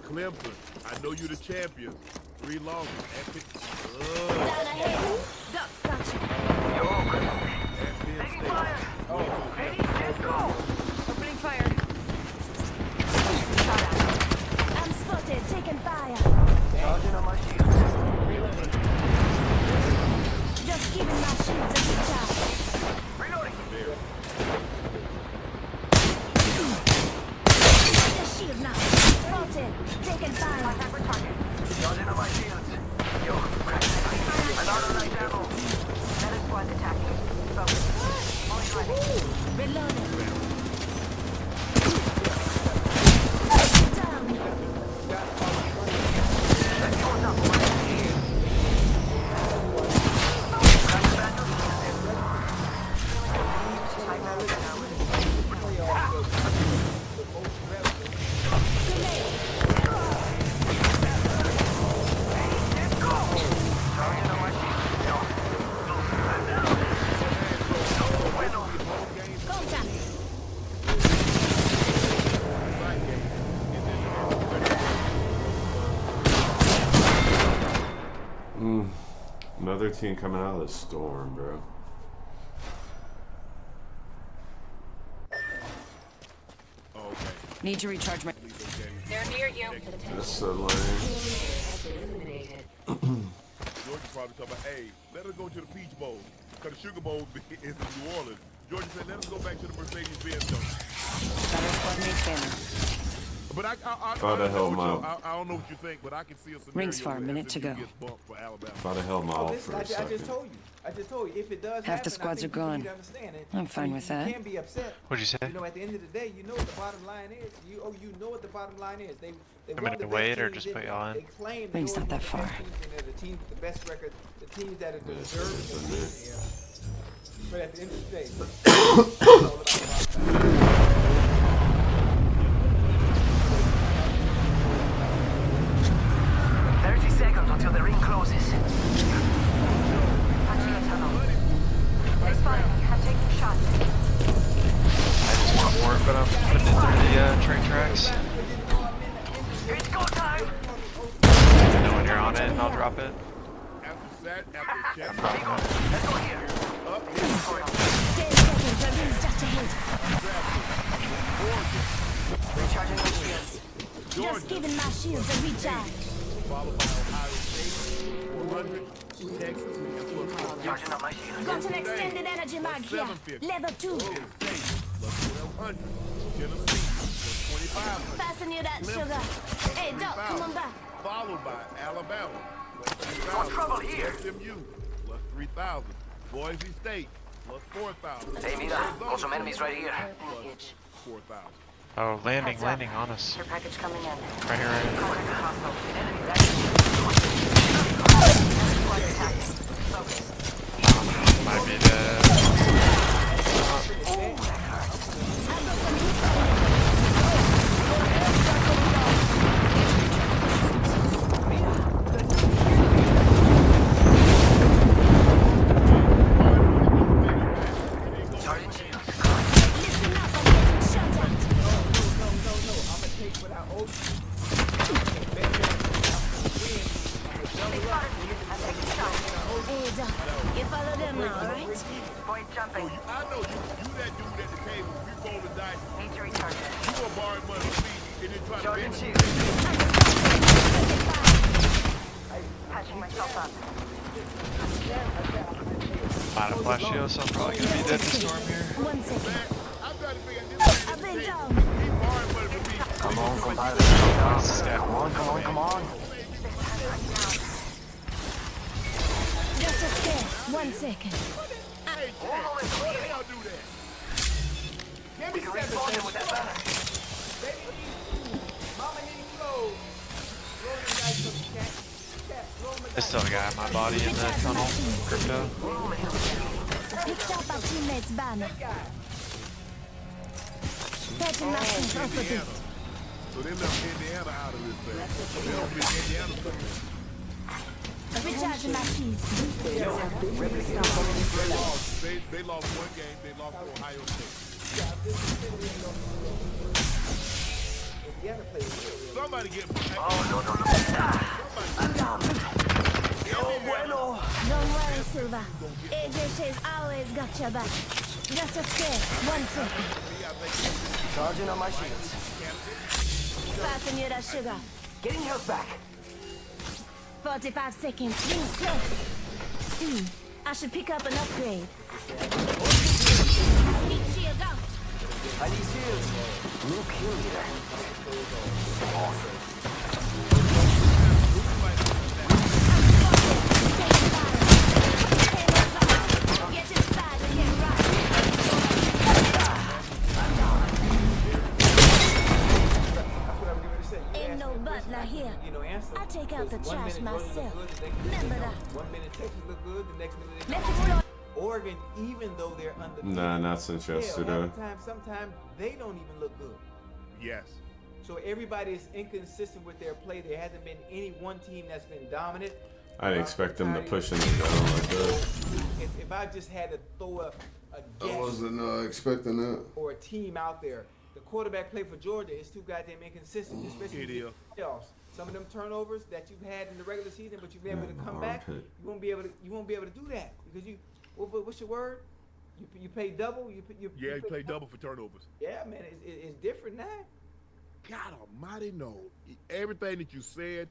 Speaker 2: Clemson, I know you're the champions. 3 losses.
Speaker 13: Down ahead. Duck got you.
Speaker 2: Taking fire.
Speaker 15: Oh, ready, let's go.
Speaker 13: Opening fire. I'm spotted. Taking fire.
Speaker 15: Charging on my shield. Reloading.
Speaker 13: Just giving my shields a good charge.
Speaker 15: Reloading.
Speaker 13: The shield now. Spotted. Taking fire.
Speaker 15: Charging on my shields. Yo, another light ammo. Another squad attacking. Focus. Only running.
Speaker 13: Reloading.
Speaker 9: Another team coming out of the storm, bro.
Speaker 17: Need to recharge my.
Speaker 15: They're near you.
Speaker 9: That's so lame.
Speaker 2: Georgia probably talking about, hey, let us go to the Peach Bowl. Because the Sugar Bowl is in New Orleans. Georgia said, let us go back to the Mercedes-Benz though. But I don't know what you think, but I can see a scenario.
Speaker 17: Rings for a minute to go.
Speaker 9: If I'd have held my off for a second.
Speaker 12: I just told you. If it does
Speaker 17: Half the squads are gone. I'm fine with that.
Speaker 12: You can't be upset.
Speaker 18: What'd you say?
Speaker 12: You know, at the end of the day, you know what the bottom line is. You know what the bottom line is. They
Speaker 18: I'm gonna wait or just put y'all in.
Speaker 17: Rings not that far.
Speaker 12: They're the teams with the best record, the teams that are deserving. But at the end of the day, it's all about
Speaker 15: 30 seconds until the ring closes. Punching a tunnel. They spotted me. I'm taking shots.
Speaker 18: I just want more, but I'm putting it through the train tracks.
Speaker 15: It's go time.
Speaker 18: You know when you're on it, and I'll drop it.
Speaker 2: After that, after
Speaker 18: I'm dropping it.
Speaker 15: Let's go here.
Speaker 13: 10 seconds. The ring's just ahead.
Speaker 15: Recharging my shields.
Speaker 13: Just giving my shields a recharge.
Speaker 2: Followed by Ohio State, 400, Texas,
Speaker 15: Charging on my shield.
Speaker 13: Got an extended energy mag here. Level 2.
Speaker 2: State, plus 1200, Tennessee, plus 2500.
Speaker 13: Fasten you that sugar. Hey, Doc, come on back.
Speaker 2: Followed by Alabama, plus
Speaker 15: No
Speaker 2: 3,000.
Speaker 15: trouble here.
Speaker 2: SMU, plus 3,000. Boise State, plus 4,000.
Speaker 15: Hey, Mira, got some enemies right here.
Speaker 2: Plus 4,000.
Speaker 18: Oh, landing on us.
Speaker 15: Your package coming in.
Speaker 18: Right here, right here. Might be dead.
Speaker 13: You follow them now, right?
Speaker 15: Point jumping.
Speaker 2: I know you that dude at the table, you roll the dice.
Speaker 15: Need to recharge it.
Speaker 2: You gonna borrow money from me and then try to
Speaker 15: Jordan
Speaker 2: bend
Speaker 15: shield. Patching myself up.
Speaker 18: Out of flash shield, so I'm probably gonna be dead to storm here.
Speaker 13: 1 second. I've been down.
Speaker 15: Come on, compadre. Come on.
Speaker 13: Just a scare. 1 second.
Speaker 15: We can respawn him with that banner.
Speaker 18: I still got my body in the tunnel. Crypto.
Speaker 13: Picked up our teammate's banner. Patching my team off a bit.
Speaker 2: So they left Indiana out of this thing. They don't fit Indiana something.
Speaker 13: Recharging my shields.
Speaker 2: They lost one game. They lost to Ohio State.
Speaker 12: Indiana played really well.
Speaker 2: Somebody get.
Speaker 13: Don't worry, Silva. AJ's always got your back. Just a stay. 1 second.
Speaker 15: Charging on my shields.
Speaker 13: Fasten your sugar.
Speaker 15: Getting health back.
Speaker 13: 45 seconds. Rings close. I should pick up an upgrade. Heat shield out.
Speaker 15: I need shields. New kill leader.
Speaker 13: Get inside and get right. Ain't no butler here. I take out the trash myself. Remember that.
Speaker 12: 1 minute Texas look good, the next minute they
Speaker 13: Let's explore.
Speaker 12: Oregon, even though they're undefeated.
Speaker 9: Nah, not since yesterday.
Speaker 12: Sometimes they don't even look good.
Speaker 2: Yes.
Speaker 12: So everybody is inconsistent with their play. There hasn't been any one team that's been dominant.
Speaker 9: I didn't expect them to push in the down like that.
Speaker 12: If I just had to throw a guess,
Speaker 9: I wasn't expecting that.
Speaker 12: or a team out there, the quarterback play for Georgia is too goddamn inconsistent, especially in the playoffs. Some of them turnovers that you've had in the regular season, but you've been able to come back. You won't be able to do that because you. What's your word? You pay double. You
Speaker 2: play double for turnovers.
Speaker 12: Yeah, man, it's different now.
Speaker 2: God Almighty, no. Everything that you said,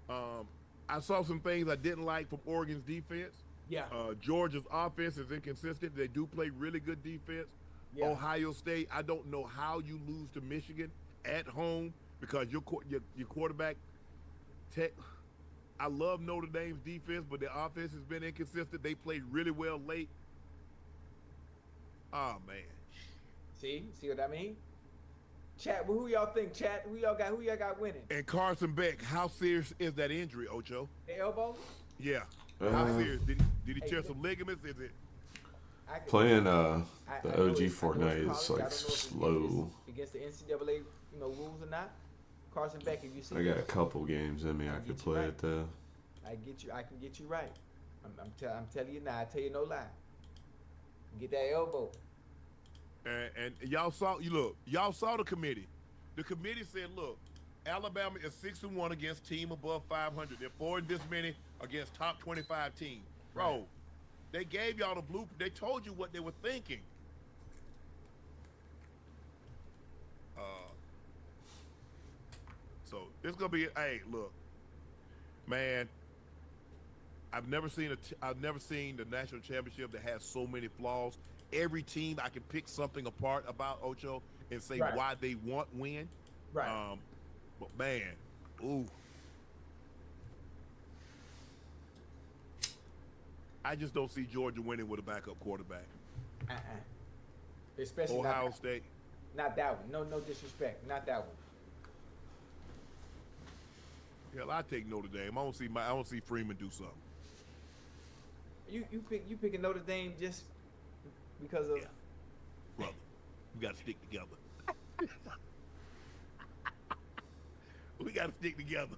Speaker 2: I saw some things I didn't like from Oregon's defense.
Speaker 12: Yeah.
Speaker 2: Georgia's offense is inconsistent. They do play really good defense.
Speaker 12: Yeah.
Speaker 2: Ohio State, I don't know how you lose to Michigan at home because your quarterback. I love Notre Dame's defense, but their offense has been inconsistent. They played really well late. Oh man.
Speaker 12: See what I mean? Chat, who y'all think? Chat, who y'all got winning?
Speaker 2: And Carson Beck, how serious is that injury, Ocho?
Speaker 12: The elbow?
Speaker 2: Yeah. How serious? Did he tear some ligaments? Is it?
Speaker 9: Playing the OG Fortnite is like slow.
Speaker 12: Against the NCAA, rules or not? Carson Beck, if you see.
Speaker 9: I got a couple games in me. I could play it though.
Speaker 12: I can get you right. I'm telling you now. I tell you no lie. Get that elbow.
Speaker 2: And y'all saw the committee. The committee said, look, Alabama is 6-1 against team above 500. They're 4 this many against top 25 teams. Bro, they gave y'all the blueprint. They told you what they were thinking. So it's gonna be. Hey, look, man. I've never seen the national championship that has so many flaws. Every team I can pick something apart about, Ocho, and say why they win.
Speaker 12: Right.
Speaker 2: But man, ooh. I just don't see Georgia winning with a backup quarterback.
Speaker 12: Especially
Speaker 2: Ohio State.
Speaker 12: Not that one. No disrespect. Not that one.
Speaker 2: Hell, I take Notre Dame. I don't see Freeman do something.
Speaker 12: You picking Notre Dame just because of
Speaker 2: brother. We gotta stick together. We gotta stick together.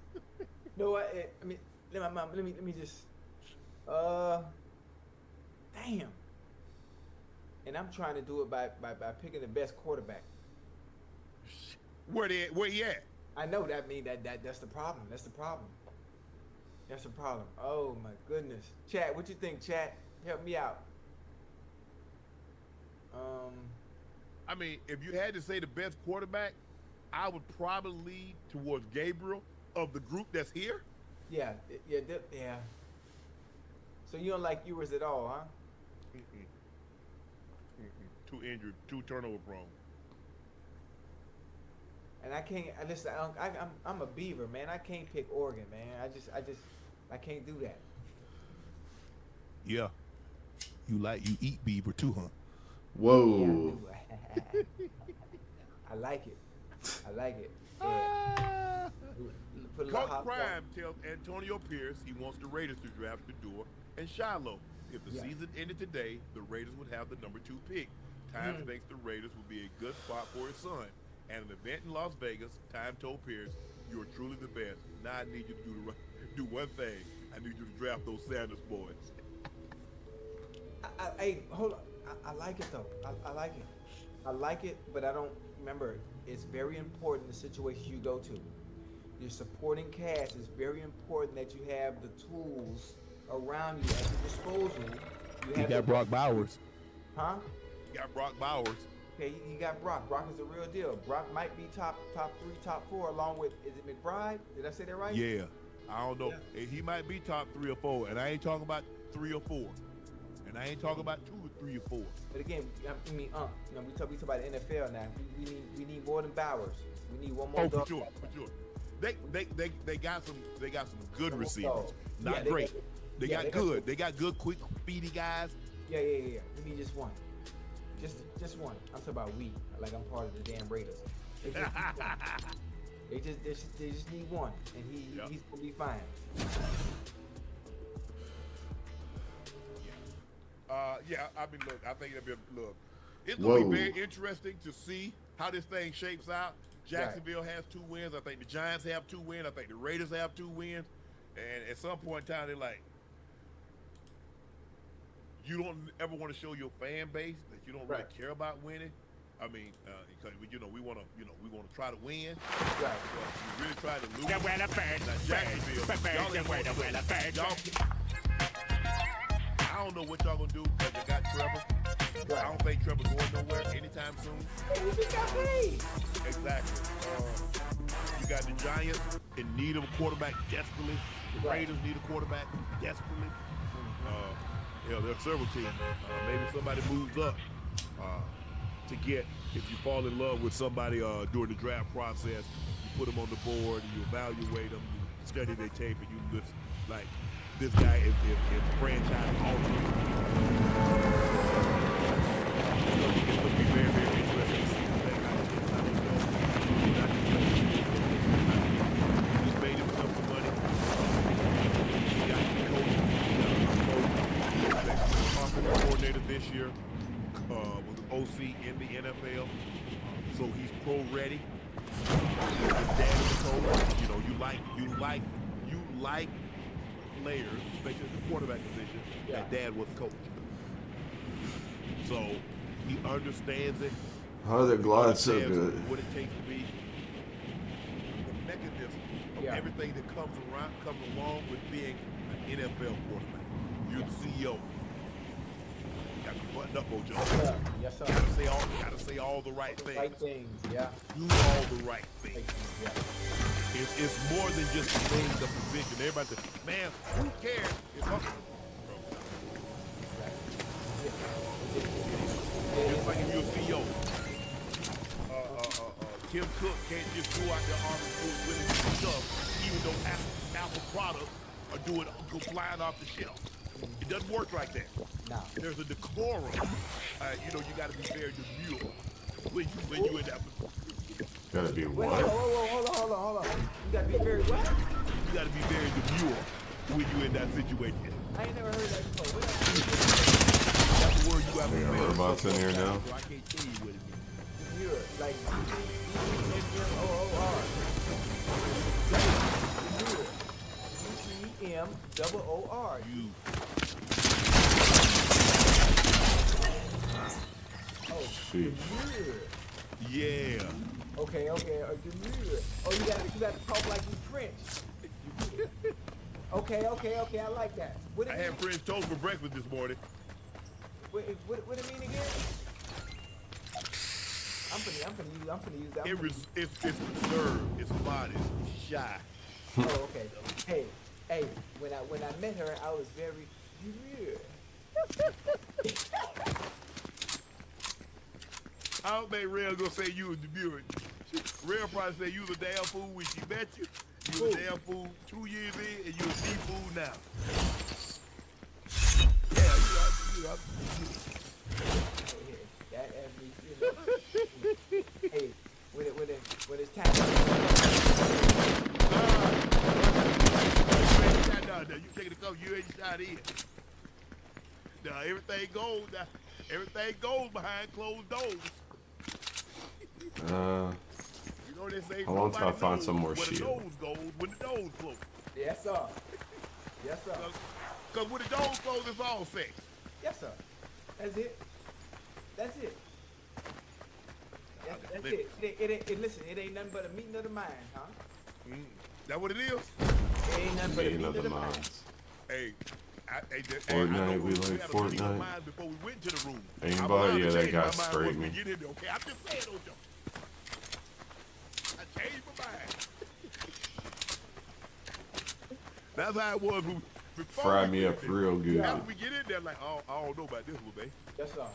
Speaker 12: No, I mean, let me just damn. And I'm trying to do it by picking the best quarterback.
Speaker 2: Where he at?
Speaker 12: I know that that's the problem. That's the problem. That's the problem. Oh my goodness. Chat, what you think, chat? Help me out.
Speaker 2: I mean, if you had to say the best quarterback, I would probably lead towards Gabriel of the group that's here.
Speaker 12: Yeah. So you don't like Ewers at all, huh?
Speaker 2: Too injured, too turnover prone.
Speaker 12: And I can't. Listen, I'm a Beaver, man. I can't pick Oregon, man. I can't do that.
Speaker 2: Yeah. You eat beaver too, huh?
Speaker 9: Whoa.
Speaker 12: Yeah, I like it. Yeah.
Speaker 2: Coach Prime tells Antonio Pierce he wants the Raiders to draft Shador and Shiloh. If the season ended today, the Raiders would have the number 2 pick. Time thinks the Raiders would be a good spot for his son. At an event in Las Vegas, Time told Pierce, "You are truly the best. Now I need you to do one thing. I need you to draft those Sanders boys."
Speaker 12: Hey, hold on. I like it though. I like it. I like it, but I don't remember. It's very important the situation you go to. Your supporting cast is very important that you have the tools around you at your disposal.
Speaker 2: You got Brock Bowers.
Speaker 12: Huh?
Speaker 2: You got Brock Bowers.
Speaker 12: Okay, you got Brock. Brock is a real deal. Brock might be top 3, top 4, along with, is it McBride? Did I say that right?
Speaker 2: Yeah. I don't know. Yeah. He might be top 3 or 4, and I ain't talking about 3 or 4. And I ain't talking about 2 or 3 or 4.
Speaker 12: But again, I mean, we talk about the NFL now. We need more than Bowers. We need one more.
Speaker 2: Oh, for sure. They got some good receivers. Not great. They got good. They got good, quick, speedy guys.
Speaker 12: Yeah. We need just one. Just one. I'm talking about we. Like I'm part of the damn Raiders. They just need one, and he's gonna be fine.
Speaker 2: I mean, look, I think it's gonna be very interesting to see how this thing shapes out. Jacksonville has 2 wins. I think the Giants have 2 wins. I think the Raiders have 2 wins. And at some point in time, they're like, you don't ever want to show your fan base that you don't really care about winning. I mean, because we want to try to win.
Speaker 12: Right.
Speaker 2: We really try to lose. I don't know what y'all gonna do because they got Trevor. I don't think Trevor's going nowhere anytime soon.
Speaker 12: He got paid.
Speaker 2: Exactly. You got the Giants in need of a quarterback desperately. The Raiders need a quarterback desperately. There are several teams. Maybe somebody moves up to get. If you fall in love with somebody during the draft process, you put them on the board, and you evaluate them, you study their tape, and you list like this guy is franchise altering. It's going to be very, very interesting to see what that He's made himself some money. He got the offensive coordinator this year. Was an OC in the NFL. So he's pro ready. His dad is a coach. You like players, especially at the quarterback position, that dad was a coach. So he understands it.
Speaker 9: How are the glides so good?
Speaker 2: What it takes to be the mechanism of everything that comes along with being an NFL quarterback. You're the CEO. You got to button up, Ojo.
Speaker 12: Yes, sir.
Speaker 2: Gotta say all the right things.
Speaker 12: Right things, yeah.
Speaker 2: Do all the right things.
Speaker 12: Yeah.
Speaker 2: It's more than just playing the position. Everybody says, man, who cares? It's up. Just like if you're a CEO. Tim Cook can't just go out there arming food with his stuff, even though Apple products are flying off the shelf. It doesn't work like that.
Speaker 12: No.
Speaker 2: There's a decorum. You got to be very demure when you in that position.
Speaker 9: Gotta be what?
Speaker 12: Hold on. You gotta be very what?
Speaker 2: You gotta be very demure when you in that situation.
Speaker 12: I ain't never heard that before.
Speaker 2: That's the word you have to say.
Speaker 9: We got robots in here now.
Speaker 2: So I can't tell you what it means.
Speaker 12: Demure, like D-E-M-M-O-O-R. D-E-M-O-O-R.
Speaker 2: You.
Speaker 12: Demure.
Speaker 2: Yeah.
Speaker 12: Okay. Demure. Oh, you gotta talk like you French. Okay. I like that.
Speaker 2: I had French toast for breakfast this morning.
Speaker 12: What it mean again? I'm finna use that.
Speaker 2: It's reserved. It's modest. It's shy.
Speaker 12: Oh, okay. Hey. When I met her, I was very demure.
Speaker 2: I don't think Rail gonna say you was demure. Rail probably say you was a damn fool when she met you. You was a damn fool 2 years in, and you a fool now. Yeah,
Speaker 12: Hey, when it's time.
Speaker 2: No, you taking the cup, you ain't shot in. No, everything goes. Everything goes behind closed doors. You know they say.
Speaker 9: I want to find some more shit.
Speaker 2: Where the nose goes when the doors close.
Speaker 12: Yes, sir.
Speaker 2: Because when the doors close, it's all sex.
Speaker 12: Yes, sir. That's it. That's it. Listen, it ain't nothing but a meeting of the mind, huh?
Speaker 2: That what it is?
Speaker 12: It ain't nothing but a
Speaker 9: Meeting
Speaker 12: meeting
Speaker 9: of
Speaker 12: of
Speaker 9: the
Speaker 12: the mind.
Speaker 9: minds.
Speaker 2: Hey,
Speaker 9: Fortnite, we like Fortnite.
Speaker 2: Before we went to the room.
Speaker 9: Anybody? Yeah, that guy sprayed me.
Speaker 2: Okay, I'm just saying, Ojo. I changed my mind. That's how it was before.
Speaker 9: Fried me up real good.
Speaker 2: After we get in there, like, oh, I don't know about this one, babe.
Speaker 12: Yes, sir.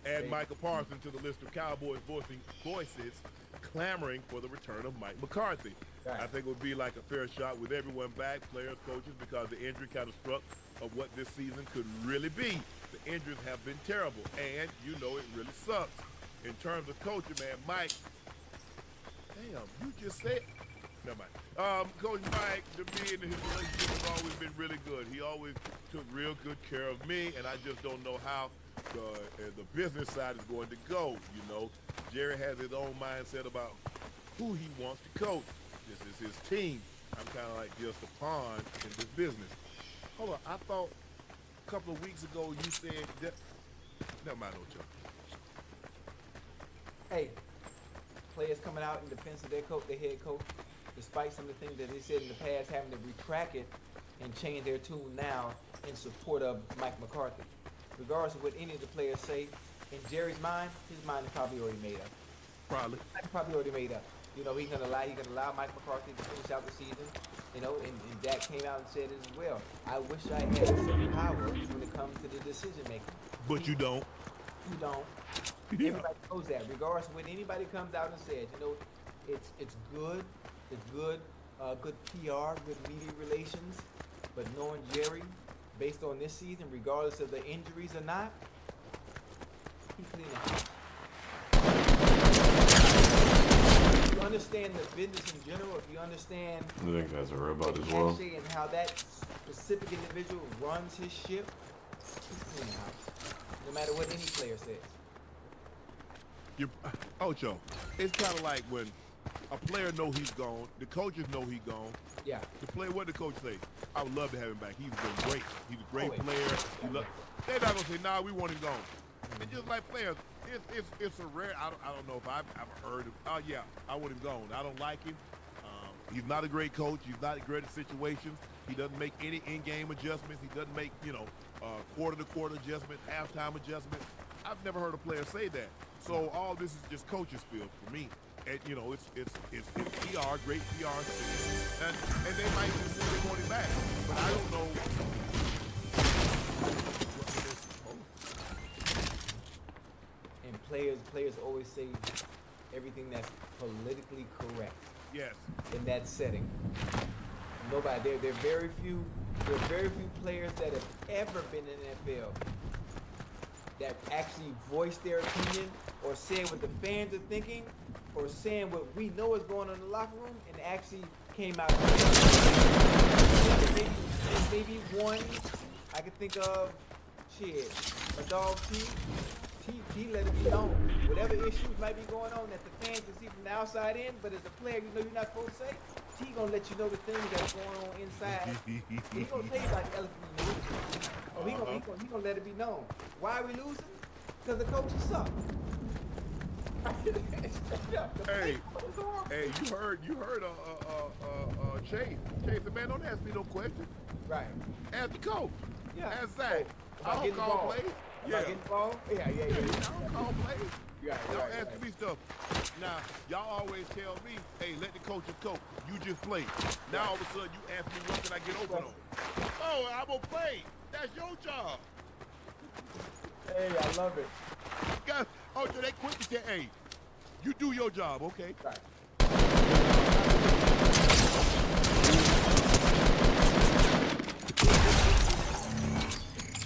Speaker 2: Add Michael Parsons to the list of Cowboys voices clamoring for the return of Mike McCarthy. I think it would be like a fair shot with everyone back, players, coaches, because the injury kind of struck of what this season could really be. The injuries have been terrible, and you know it really sucks. In terms of coaching, man, Mike, damn, you just said, never mind. Coach Mike, to me and his relationship has always been really good. He always took real good care of me, and I just don't know how the business side is going to go, you know. Jerry has his own mindset about who he wants to coach. This is his team. I'm kind of like just a pawn in this business. Hold on, I thought a couple of weeks ago you said that. Never mind, Ocho.
Speaker 12: Hey, players coming out in defense of their coach, their head coach, despite some of the things that they said in the past, having to retract it and change their tune now in support of Mike McCarthy. Regardless of what any of the players say, in Jerry's mind, his mind is probably already made up. Probably already made up. You know, he's gonna allow Mike McCarthy to finish out the season. You know, and Dak came out and said it as well. I wish I had some power when it comes to the decision making.
Speaker 2: But you don't.
Speaker 12: You don't.
Speaker 2: Yeah.
Speaker 12: Everybody knows that. Regardless of what anybody comes out and says, you know, it's good. It's good. Good PR, good media relations. But knowing Jerry, based on this season, regardless of the injuries or not, he's cleaning house. If you understand the business in general, if you understand
Speaker 9: I think that's a robot as well.
Speaker 12: and how that specific individual runs his ship, he's cleaning house. No matter what any player says.
Speaker 2: Ocho, it's kind of like when a player know he's gone, the coaches know he's gone.
Speaker 12: Yeah.
Speaker 2: The player, what the coach say? I would love to have him back. He's been great. He's a great player. They're not gonna say, nah, we want him gone. It's just like players. It's a rare. I don't know if I've heard of. Oh yeah, I want him gone. I don't like him. He's not a great coach. He's not great at situations. He doesn't make any in-game adjustments. He doesn't make quarter-to-quarter adjustments, halftime adjustments. I've never heard a player say that. So all this is just coach's spiel for me. And you know, it's PR, great PR, and they might just say they want him back, but I don't know.
Speaker 12: And players always say everything that's politically correct.
Speaker 2: Yes.
Speaker 12: In that setting. Nobody. There are very few players that have ever been in the NFL that actually voiced their opinion or said what the fans are thinking or saying what we know is going on in the locker room and actually came out. Maybe one I could think of, a dog T. T let it be known. Whatever issues might be going on that the fans can see from the outside in, but as a player, you know you're not supposed to say. T gonna let you know the things that's going on inside. He gonna tell you about the elephant in the room. Oh, he gonna let it be known. Why are we losing? Because the coaches suck.
Speaker 2: Hey, you heard Chase. Chase said, man, don't ask me no questions.
Speaker 12: Right.
Speaker 2: Ask the coach.
Speaker 12: Yeah.
Speaker 2: Ask Zach.
Speaker 12: I don't
Speaker 2: call plays.
Speaker 12: Yeah. Getting ball? Yeah.
Speaker 2: I don't call plays.
Speaker 12: Y'all
Speaker 2: asking me stuff. Now, y'all always tell me, hey, let the coaches coach. You just play. Now all of a sudden you ask me what can I get open on? Oh, I'm gonna play. That's your job.
Speaker 12: Hey, I love it.
Speaker 2: Guys, so they quick to say, hey, you do your job, okay?
Speaker 12: Right.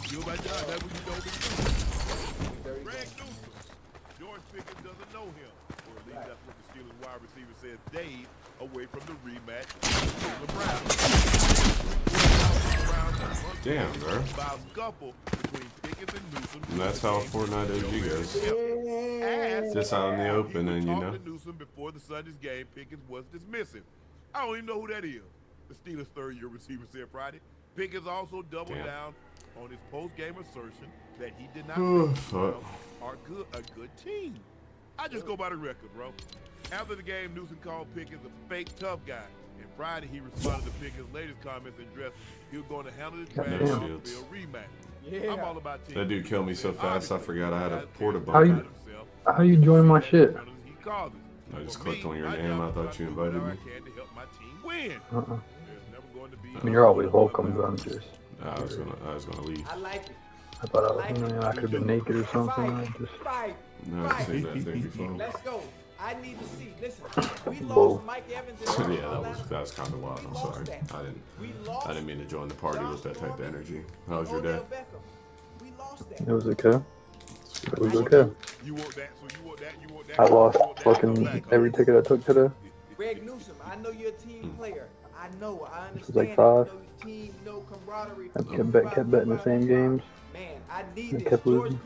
Speaker 2: Do my job, that's what you know me do. Greg Newsom. George Pickens doesn't know him. Or at least that's what the Steelers wide receiver said days away from the rematch with the Browns.
Speaker 9: Damn, bro.
Speaker 2: About a couple between Pickens and Newsom.
Speaker 9: And that's how Fortnite OG goes. Just out in the open, and you know.
Speaker 2: To Newsom before the Sunday's game, Pickens was dismissive. I don't even know who that is. The Steelers' third-year receiver said Friday. Pickens also doubled down on his post-game assertion that he did not make a good team. I just go by the record, bro. After the game, Newsom called Pickens a fake tough guy. And Friday, he responded to Pickens' latest comments and addressed he was going to handle the trash
Speaker 9: No
Speaker 2: on
Speaker 9: shields.
Speaker 2: the field rematch. Yeah. I'm all about team.
Speaker 9: That dude killed me so fast, I forgot I had a porta bunker.
Speaker 4: How you join my shit?
Speaker 9: I just clicked on your name. I thought you invited me.
Speaker 4: I mean, you're always welcome, but I'm just.
Speaker 9: I was gonna leave.
Speaker 12: I like it.
Speaker 4: I thought I was, I could have been naked or something. I just.
Speaker 9: No, I've seen that thing before.
Speaker 12: Let's go. I need to see. Listen, we
Speaker 4: Whoa.
Speaker 12: lost Mike Evans.
Speaker 9: Yeah, that was kind of wild. I'm sorry. I didn't mean to join the party with that type of energy. How was your day?
Speaker 4: It was okay. It was okay. I lost fucking every ticket I took today.
Speaker 12: Greg Newsom, I know you're a team player. I know. I understand.
Speaker 4: It was like 5.
Speaker 12: Team, no camaraderie.
Speaker 4: I kept betting the same games.
Speaker 12: Man, I need
Speaker 4: this. Kept losing.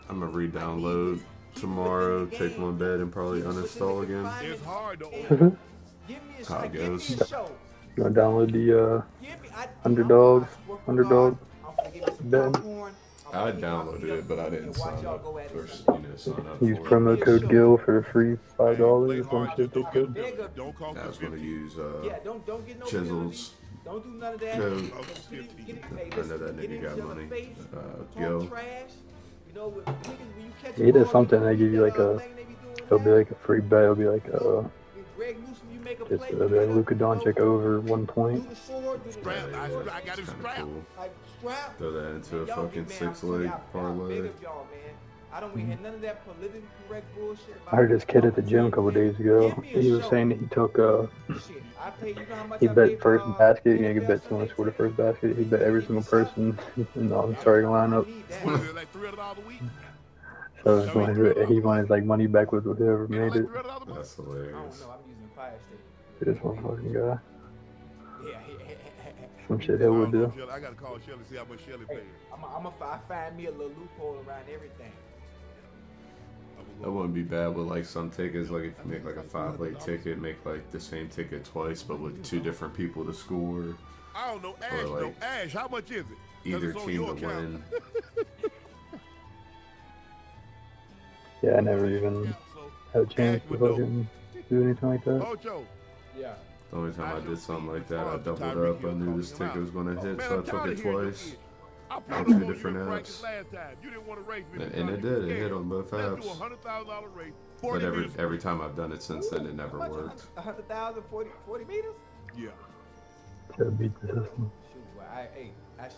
Speaker 9: I'm gonna re-download tomorrow, take one bed, and probably uninstall again.
Speaker 2: It's hard to
Speaker 9: That's how it goes.
Speaker 4: You wanna download the underdog bed?
Speaker 9: I downloaded it, but I didn't sign up.
Speaker 4: Use promo code GIL for a free $5 or some shit they could.
Speaker 9: I was gonna use Chisel's code. I know that nigga got money. Gil.
Speaker 4: He did something. They give you like it'll be like a free bet. It'll be like just it'll be like Luka Doncic over 1 point.
Speaker 2: I got him strapped.
Speaker 9: Throw that into a fucking 6-leg parlay.
Speaker 12: I don't hear none of that politically correct bullshit.
Speaker 4: I heard this kid at the gym a couple days ago. He was saying that he took he bet first basket. You could bet someone scored the first basket. He bet every single person in the starting lineup. So he wanted like money back with whoever made it.
Speaker 9: That's hilarious.
Speaker 4: This motherfucking guy. Some shit he would do.
Speaker 2: I gotta call Shelly, see how much Shelly paid.
Speaker 12: I'm gonna find me a little loophole around everything.
Speaker 9: That wouldn't be bad with like some tickets. Like if you make like a 5-leg ticket, make like the same ticket twice, but with 2 different people to score.
Speaker 2: I don't know, Ash.
Speaker 9: Or like
Speaker 2: Ash, how much is it?
Speaker 9: Either team to win.
Speaker 4: Yeah, I never even had a chance to fucking do anything like that.
Speaker 12: Yeah.
Speaker 9: The only time I did something like that, I doubled up. I knew this ticket was gonna hit, so I took it twice on 2 different apps. And it did. It hit on both apps. But every time I've done it since then, it never worked.
Speaker 12: 100,000, 40 meters?
Speaker 2: Yeah.
Speaker 4: To beat the system.
Speaker 12: Shoot, well, I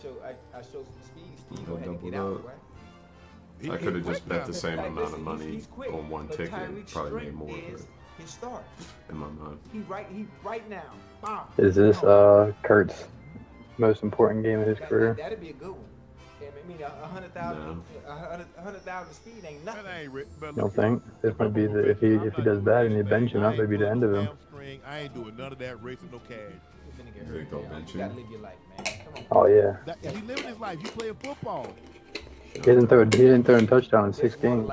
Speaker 12: show some speed. Steve go ahead and get out, right?
Speaker 9: I could have just bet the same amount of money on one ticket and probably made more of it.
Speaker 12: His start.
Speaker 9: In my mind.
Speaker 12: He right now. Bomb.
Speaker 4: Is this Kurt's most important game of his career?
Speaker 12: That'd be a good one. I mean, 100,000 speed ain't nothing.
Speaker 4: You don't think? This might be if he does bad and they bench him, that may be the end of him.
Speaker 2: I ain't doing none of that racing, no cash.
Speaker 9: You think they'll bench
Speaker 12: You
Speaker 9: him?
Speaker 12: gotta live your life, man. Come on.
Speaker 4: Oh yeah.
Speaker 2: He living his life. He playing football.
Speaker 4: He didn't throw a touchdown in 6 games.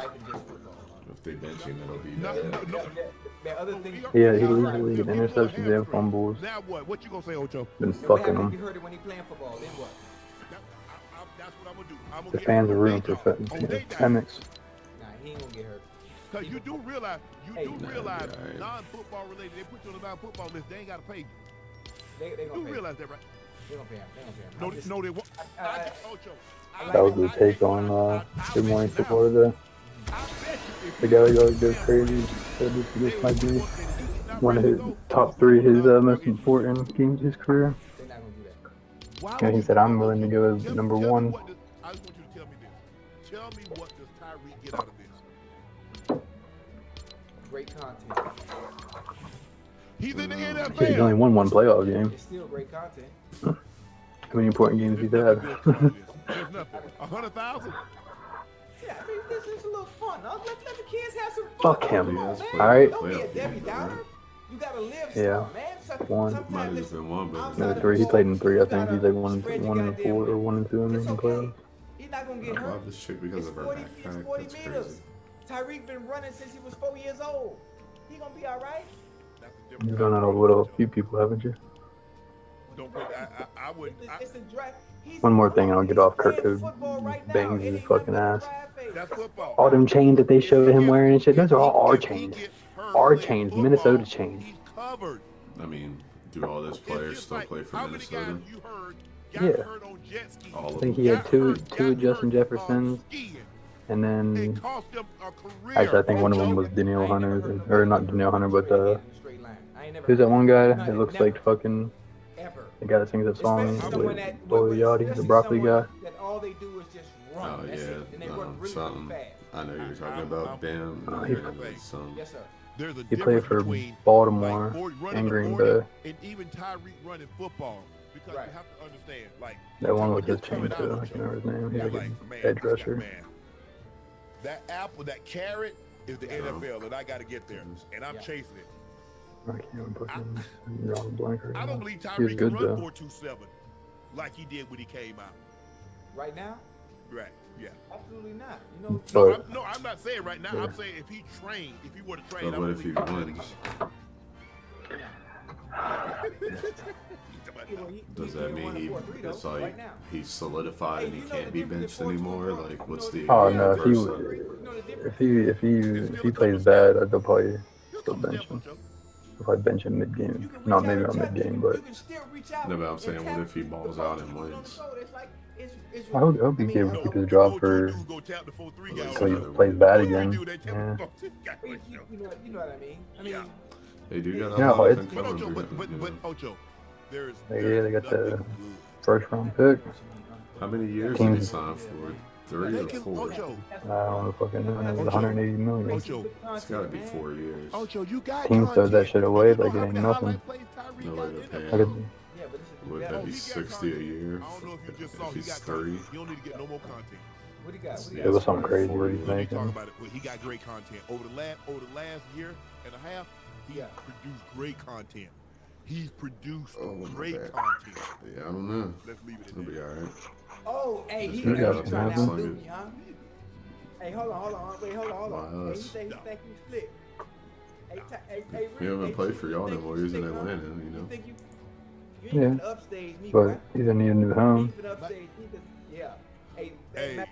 Speaker 9: If they bench him, it'll be bad.
Speaker 4: Yeah, he leads the league in interceptions and fumbles.
Speaker 2: Now what? What you gonna say, Ocho?
Speaker 4: Been fucking him.
Speaker 12: You heard it when he playing football. Then what?
Speaker 2: That's what I'm gonna do.
Speaker 4: The fans are rooting for Emmix.
Speaker 12: Nah, he ain't gonna get hurt.
Speaker 2: Cause you do realize non-football related. They put you on the non-football list. They ain't gotta pay you.
Speaker 12: They gonna
Speaker 2: You
Speaker 12: pay
Speaker 2: realize that, right?
Speaker 12: They gonna pay him.
Speaker 2: No, they won't.
Speaker 4: That was the take on Good Morning Football today. The guy goes crazy. Said this might be one of his top 3 his most important games of his career. And he said, I'm willing to go as number 1.
Speaker 2: I just want you to tell me this. Tell me what does Tyreek get out of this?
Speaker 12: Great content.
Speaker 2: He's in the NFL.
Speaker 4: He's only won 1 playoff game.
Speaker 12: It's still great content.
Speaker 4: How many important games he's had?
Speaker 2: There's nothing. 100,000?
Speaker 12: Yeah, I mean, this is a little fun. Let the kids have some fun.
Speaker 4: Fuck him.
Speaker 12: On,
Speaker 4: Alright.
Speaker 12: Don't be a Debbie Downer. You gotta live
Speaker 4: Yeah.
Speaker 12: man.
Speaker 4: 1.
Speaker 9: Might have just been one, but
Speaker 4: No, 3. He played in 3. I think he's like 1 and 4 or 1 and 2 in the playoffs.
Speaker 12: He's not gonna get
Speaker 9: I
Speaker 12: hurt.
Speaker 9: love this chick because of her backpack.
Speaker 12: 40
Speaker 9: That's
Speaker 12: meters.
Speaker 9: crazy.
Speaker 12: Tyreek been running since he was 4 years old. He gonna be all right.
Speaker 4: You've done that with a few people, haven't you?
Speaker 2: I would.
Speaker 4: One more thing and I'll get off. Kurt Code bangs his fucking ass.
Speaker 2: That's football.
Speaker 4: All them chains that they showed him wearing and shit, those are all our chains. Our chains, Minnesota chains.
Speaker 2: He's covered.
Speaker 9: I mean, do all those players still play for Minnesota?
Speaker 4: Yeah. I think he had two Justin Jeffersons, and then actually I think one of them was Danielle Hunter, or not Danielle Hunter, but who's that one guy that looks like fucking the guy that sings that song with Lil Yachty, the broccoli guy?
Speaker 12: That all they do is just run.
Speaker 9: Oh
Speaker 12: That's
Speaker 9: yeah,
Speaker 12: it. And they work really
Speaker 9: something.
Speaker 12: fast.
Speaker 9: I know you're talking about Bam.
Speaker 12: Yes, sir.
Speaker 2: There's a
Speaker 4: He played for Baltimore and Green Bay.
Speaker 2: And even Tyreek running football. Because you have to understand, like
Speaker 4: That one with his chain too. I can't remember his name. He's like a edge rusher.
Speaker 2: That apple, that carrot is the NFL, and I got to get there, and I'm chasing it.
Speaker 4: I can't even fucking draw a blank right
Speaker 2: I
Speaker 4: now.
Speaker 2: don't believe
Speaker 4: He was
Speaker 2: Tyreek can
Speaker 4: good
Speaker 2: run
Speaker 4: though.
Speaker 2: 4.27 like he did when he came out.
Speaker 12: Right now?
Speaker 2: Right. Yeah.
Speaker 12: Absolutely not. You know.
Speaker 4: But,
Speaker 2: I'm not saying right now. I'm saying if he trained, if he were to train,
Speaker 9: But what if he wins? Does that mean it's like he's solidified and he can't be benched anymore? Like, what's the?
Speaker 4: Oh no, if he plays bad, I'd probably still bench him. If I bench him mid game, not maybe not mid game, but
Speaker 9: No, but I'm saying, what if he balls out and wins?
Speaker 4: I hope he can keep his job for so he plays bad again. Yeah.
Speaker 12: You know what I mean? I mean.
Speaker 9: They do got a
Speaker 4: Yeah,
Speaker 9: lot
Speaker 4: it's-
Speaker 9: of things coming for him, you know.
Speaker 2: Ocho, there's
Speaker 4: Yeah, they got the first round pick.
Speaker 9: How many years did he sign for? 3 or 4?
Speaker 4: I don't know, fucking know. It was 180 million.
Speaker 9: It's got to be 4 years.
Speaker 4: Teams throw that shit away like it ain't nothing.
Speaker 9: No way to pay
Speaker 4: I could-
Speaker 9: him. Would that be 60 a year if he's 30?
Speaker 2: You don't need to get no more content.
Speaker 12: What do you got?
Speaker 4: It was something crazy what he's
Speaker 2: Let me talk
Speaker 4: making.
Speaker 2: about it. He got great content over the last year and a half. He produced great content. He's produced great content.
Speaker 9: Yeah, I don't know.
Speaker 2: Let's leave it at
Speaker 9: It'll be alright.
Speaker 12: Oh, hey, he
Speaker 9: Just gotta
Speaker 12: trying to
Speaker 9: have
Speaker 12: outdo
Speaker 9: some-
Speaker 12: me, huh? Hey, hold on. Wait, hold on.
Speaker 9: Why
Speaker 12: Hey,
Speaker 9: us?
Speaker 12: he think he's slick. Hey,
Speaker 9: He haven't played for y'all no more. He's in Atlanta, you know.
Speaker 12: You ain't
Speaker 4: Yeah,
Speaker 12: upstage me,
Speaker 4: but
Speaker 12: boy.
Speaker 4: he's gonna need a new
Speaker 12: You
Speaker 4: home.
Speaker 12: ain't finna upstage me, 'cause- yeah. Hey, matter of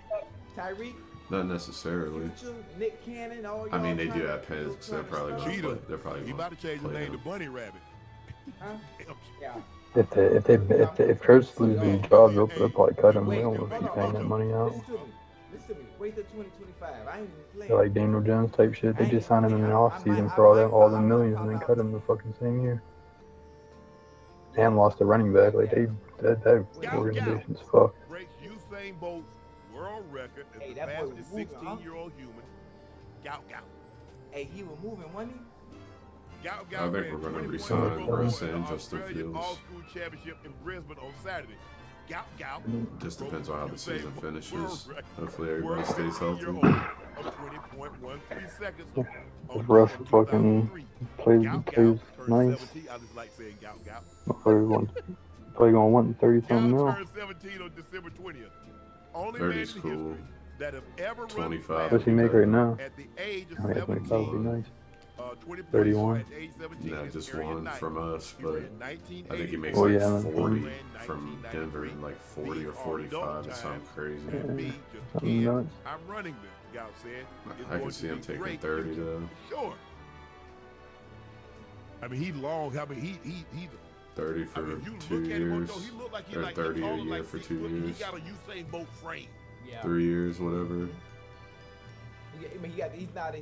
Speaker 12: fact, Tyreek,
Speaker 9: Not necessarily.
Speaker 12: Future, Nick Cannon, all y'all.
Speaker 9: I mean, they do
Speaker 12: trying
Speaker 9: have
Speaker 12: to-
Speaker 9: pens. They're probably going to
Speaker 2: Cheetah.
Speaker 9: play. They're probably
Speaker 2: He
Speaker 9: going
Speaker 2: about to change his
Speaker 9: play
Speaker 2: name to
Speaker 9: him.
Speaker 2: Bunny Rabbit.
Speaker 12: Huh? Yeah.
Speaker 4: If Kurtz loses his job, they'll probably cut him. They don't want to keep paying that money out.
Speaker 12: Listen to me. Wait till 2025. I ain't even playing.
Speaker 4: They're like Daniel Jones type shit. They just sign him in the off season for all the millions and then cut him the fucking same year. And lost the running back. Like that organization's fucked.
Speaker 2: Breaks Usain Bolt's world record as the
Speaker 12: that boy was
Speaker 2: fastest
Speaker 12: moving, huh?
Speaker 2: 16-year-old human. Gout.
Speaker 12: Hey, he was moving, wasn't he?
Speaker 2: Gout
Speaker 9: I think we're going to resign Russ and Justin Fields.
Speaker 2: All-School Championship in Brisbane on Saturday. Gout.
Speaker 9: Just depends on how the season finishes. Hopefully everybody stays healthy.
Speaker 2: Of 20.13 seconds.
Speaker 4: If Russ fucking plays nice,
Speaker 2: I just like saying gout.
Speaker 4: probably gonna want 30-something mil.
Speaker 2: Turned 17 on December 20th. Only
Speaker 9: 30's
Speaker 2: man in
Speaker 9: cool.
Speaker 2: history that have ever
Speaker 9: 25.
Speaker 2: run
Speaker 4: What's he make right now?
Speaker 2: at the age of
Speaker 4: I mean,
Speaker 2: 17.
Speaker 4: 25 would be nice.
Speaker 2: 20
Speaker 4: 31.
Speaker 2: at age 17
Speaker 9: No,
Speaker 2: in
Speaker 9: just
Speaker 2: area
Speaker 9: one
Speaker 2: night.
Speaker 9: from us,
Speaker 2: He
Speaker 9: but
Speaker 2: ran
Speaker 9: I
Speaker 2: 1980.
Speaker 9: think he makes
Speaker 4: Oh,
Speaker 9: like
Speaker 4: yeah,
Speaker 9: 40
Speaker 2: 1993.
Speaker 9: from Denver, like 40 or 45. It's something crazy.
Speaker 2: And me, just a
Speaker 4: Something
Speaker 2: kid,
Speaker 4: nuts.
Speaker 2: I'm running this, Gout said. It's
Speaker 9: I
Speaker 2: going
Speaker 9: can
Speaker 2: to
Speaker 9: see him
Speaker 2: be
Speaker 9: taking
Speaker 2: great.
Speaker 9: 30 though.
Speaker 2: Sure. I mean, he's long. I mean, he's
Speaker 9: 30 for
Speaker 2: I mean, you
Speaker 9: 2
Speaker 2: look at him,
Speaker 9: years,
Speaker 2: he look like he
Speaker 9: or
Speaker 2: like
Speaker 9: 30 a
Speaker 2: taller,
Speaker 9: year
Speaker 2: like
Speaker 9: for
Speaker 2: 6
Speaker 9: 2
Speaker 2: foot.
Speaker 9: years,
Speaker 2: He got a Usain Bolt frame.
Speaker 12: Yeah.
Speaker 9: 3 years, whatever.
Speaker 12: I mean, he's not as. I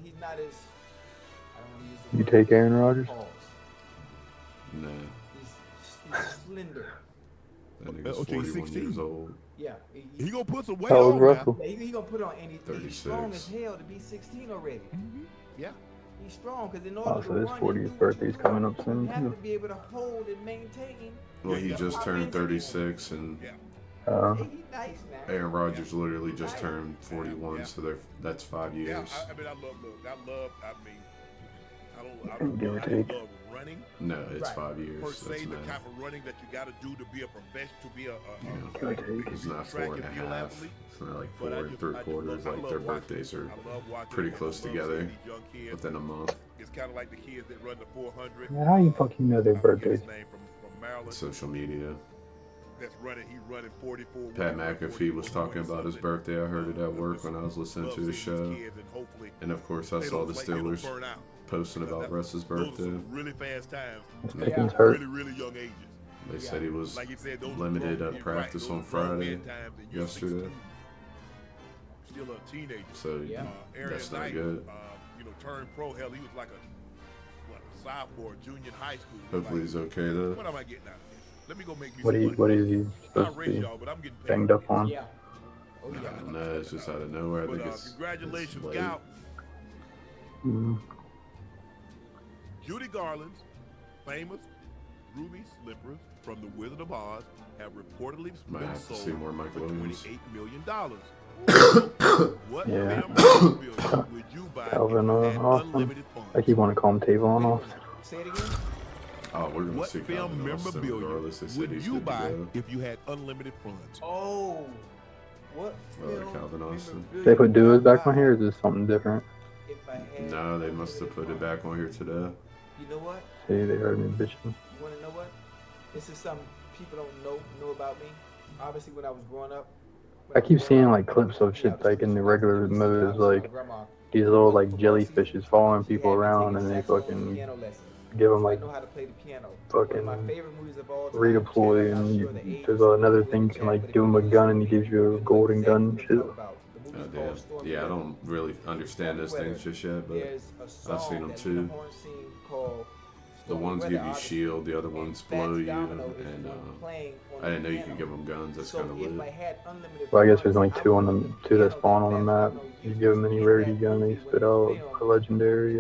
Speaker 12: don't want to use the
Speaker 4: You
Speaker 12: word
Speaker 4: take Aaron Rodgers?
Speaker 12: pause.
Speaker 9: Nah,
Speaker 12: He's slender.
Speaker 9: that nigga's
Speaker 2: Okay,
Speaker 9: 41
Speaker 2: 16.
Speaker 9: years old.
Speaker 12: Yeah.
Speaker 2: He gonna put some weight
Speaker 4: How old
Speaker 2: on
Speaker 4: Russell?
Speaker 2: now.
Speaker 12: He gonna put on anything. He's strong as
Speaker 9: 36.
Speaker 12: hell to be 16 already.
Speaker 2: Yeah.
Speaker 12: He's strong because in order
Speaker 4: Oh,
Speaker 12: to
Speaker 4: so his
Speaker 12: run
Speaker 4: 40th
Speaker 12: and do what
Speaker 4: birthday's
Speaker 12: you
Speaker 4: coming
Speaker 12: want,
Speaker 4: up soon,
Speaker 12: you have
Speaker 4: too.
Speaker 12: to be able to hold and maintain.
Speaker 9: Well, he just turned 36, and
Speaker 12: Hey,
Speaker 4: Uh,
Speaker 12: he's nice now.
Speaker 9: Aaron Rodgers literally just turned 41, so that's 5
Speaker 2: Yeah,
Speaker 9: years.
Speaker 2: I mean, I don't
Speaker 4: Give or
Speaker 2: I
Speaker 4: take.
Speaker 2: love running
Speaker 9: No, it's
Speaker 12: Right.
Speaker 9: 5 years.
Speaker 2: per se.
Speaker 9: That's
Speaker 2: The
Speaker 9: math.
Speaker 2: type of running that you got to do to be a professional, to be
Speaker 9: It's not
Speaker 2: track
Speaker 9: 4 and a
Speaker 2: and field
Speaker 9: half.
Speaker 2: athlete.
Speaker 9: It's not like
Speaker 2: But
Speaker 9: 4
Speaker 2: I
Speaker 9: and
Speaker 2: just-
Speaker 9: 3
Speaker 2: I
Speaker 9: quarters.
Speaker 2: love
Speaker 9: Like their
Speaker 2: watching
Speaker 9: birthdays are
Speaker 2: I love watching
Speaker 9: pretty
Speaker 2: it.
Speaker 9: close
Speaker 2: I love
Speaker 9: together
Speaker 2: seeing these young kids.
Speaker 9: within a month.
Speaker 2: It's kind of like the kids that run the 400.
Speaker 4: man, how you fucking know their
Speaker 2: I forget his
Speaker 4: birthdays?
Speaker 2: name from Maryland.
Speaker 9: Social media.
Speaker 2: that's running. He's running 44.
Speaker 9: Pat McAfee was talking about his birthday. I heard it at work when I was listening to his show. And of course, I saw the Steelers posting about Russ's birthday.
Speaker 2: Really fast times.
Speaker 4: Pickens hurt.
Speaker 2: Really young ages.
Speaker 9: They said he was limited at practice on Friday yesterday.
Speaker 2: Still a teenager.
Speaker 9: So that's not good.
Speaker 2: You know, turned pro. Hell, he was like a sophomore, junior in high school.
Speaker 9: Hopefully he's okay though.
Speaker 2: What am I getting out of this? Let me go make me
Speaker 4: What is he supposed to be banged up on?
Speaker 12: Yeah. Oh, yeah.
Speaker 9: No, it's just out of nowhere. I think it's
Speaker 2: congratulations,
Speaker 9: late.
Speaker 2: Scout.
Speaker 4: Mm.
Speaker 2: Judy Garland's famous ruby slippers from the Wizard of Oz have reportedly
Speaker 9: Might
Speaker 2: been
Speaker 9: have to
Speaker 2: sold
Speaker 9: see more Mike
Speaker 2: for
Speaker 9: Williams.
Speaker 2: $28 million. What
Speaker 4: Yeah.
Speaker 2: memorabilia would you buy
Speaker 4: Calvin
Speaker 2: if you had
Speaker 4: Austin.
Speaker 2: unlimited funds?
Speaker 4: I keep wanting to call him Tavon Austin.
Speaker 12: Say it again.
Speaker 9: Oh, we're gonna
Speaker 2: What
Speaker 9: see
Speaker 2: film
Speaker 9: Calvin Austin
Speaker 2: memorabilia
Speaker 9: regardless. They said
Speaker 2: would
Speaker 9: he's
Speaker 2: you
Speaker 9: good to
Speaker 2: buy
Speaker 9: go.
Speaker 2: if you had unlimited funds?
Speaker 12: Oh, what film?
Speaker 9: Calvin Austin.
Speaker 4: They put duos back on here, or is this something different?
Speaker 12: If I had
Speaker 9: No, they must have put it back on here today.
Speaker 12: You know what?
Speaker 4: See, they heard me bitching.
Speaker 12: You want to know what? This is something people don't know about me. Obviously, when I was growing up.
Speaker 4: I keep seeing like clips of shit like in the regular movies, like these little like jellyfishes following people around, and they fucking give them like fucking redeploy, and there's another thing you can like give them a gun, and he gives you a golden gun and shit.
Speaker 9: Oh, damn. Yeah, I don't really understand those things just yet, but I've seen them too. The ones give you shield, the other ones blow you, and I didn't know you could give them guns. That's kind of lit.
Speaker 4: Well, I guess there's only two that spawn on the map. You give them any rarity gun, they spit out a legendary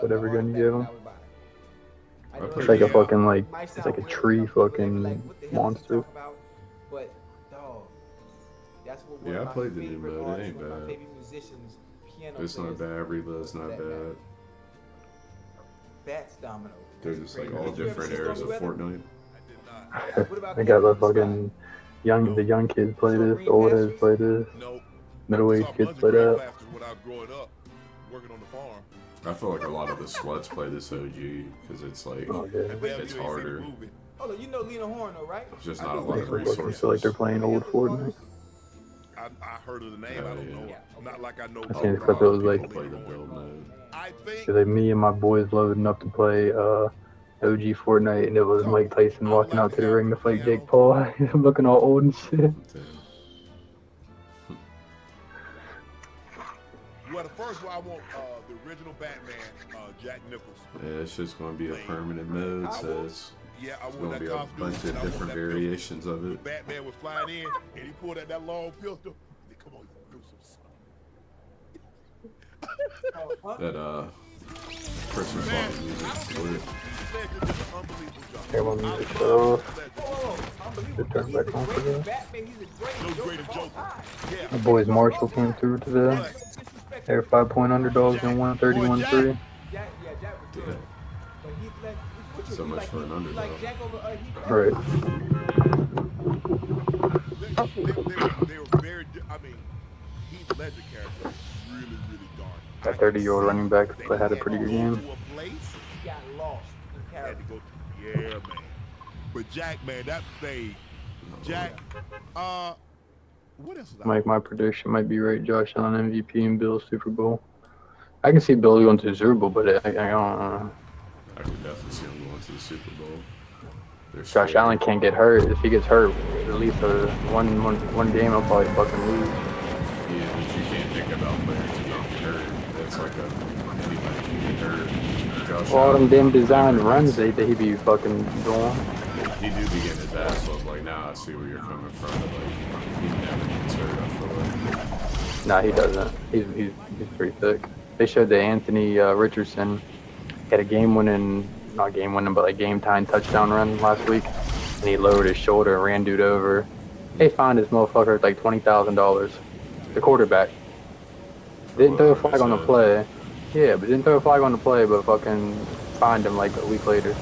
Speaker 4: whatever gun you give them. It's like a fucking like it's like a tree fucking monster.
Speaker 9: Yeah, I played the new mode. It ain't bad. It's not bad. Reload's not bad.
Speaker 12: That's Domino.
Speaker 9: They're just like all different eras of Fortnite.
Speaker 4: They got the fucking the young kids play this, the old heads play this, middle-aged kids play that.
Speaker 9: I feel like a lot of the sluts play this OG because it's like it's harder.
Speaker 12: Oh, you know Lena Horne, though, right?
Speaker 9: There's just not a lot of
Speaker 4: I
Speaker 9: resources.
Speaker 4: feel like they're playing old Fortnite.
Speaker 2: I heard of the name. I don't know. Not like I know.
Speaker 4: I seen a clip that was like,
Speaker 9: Play the build mode.
Speaker 4: like me and my boys loading up to play OG Fortnite, and it was Mike Tyson walking out to the ring to fight Jake Paul. Looking all old and shit.
Speaker 2: Well, the first one I want the original Batman, Jack Nicholson.
Speaker 9: Yeah, it's just going to be a permanent mode, so it's
Speaker 2: I
Speaker 9: going to
Speaker 2: want
Speaker 9: be
Speaker 2: that
Speaker 9: a
Speaker 2: costume.
Speaker 9: bunch of different variations of it.
Speaker 2: Batman was flying in, and he pulled out that long pistol. He said, "Come on, you do some."
Speaker 9: That Christmas song music lit.
Speaker 4: Here, my music shut off. Just turn back on for that. My boys Marshall came through today. They're 5-point underdogs in 131-3.
Speaker 9: So much for an underdog.
Speaker 4: Right.
Speaker 2: They were very. I mean, Heath Ledger character was really dark.
Speaker 4: That 30-year-old running back had a pretty good game.
Speaker 2: Had to go to, yeah, man. But Jack, man, that thing, Jack. What else?
Speaker 4: Mike, my prediction might be right. Josh Allen MVP and Bill Super Bowl. I can see Bill going to the Super Bowl, but I don't know.
Speaker 9: I could definitely see him going to the Super Bowl.
Speaker 4: Josh Allen can't get hurt. If he gets hurt, at least one game, he'll probably fucking lose.
Speaker 9: Yeah, but you can't think about players who don't get hurt. That's like anybody can get hurt. Josh
Speaker 4: All
Speaker 9: Allen,
Speaker 4: them damn designed runs that he be fucking doing.
Speaker 9: he do be getting his ass whooped. Like, now I see where you're coming from. Like, he never gets hurt, I feel like.
Speaker 4: Nah, he doesn't. He's pretty thick. They showed that Anthony Richardson had a game-winning, not game-winning, but like game-tying touchdown run last week, and he lowered his shoulder and ran dude over. They fined this motherfucker like $20,000. The quarterback didn't throw a flag on the play. Yeah, but didn't throw a flag on the play, but fucking fined him like a week later.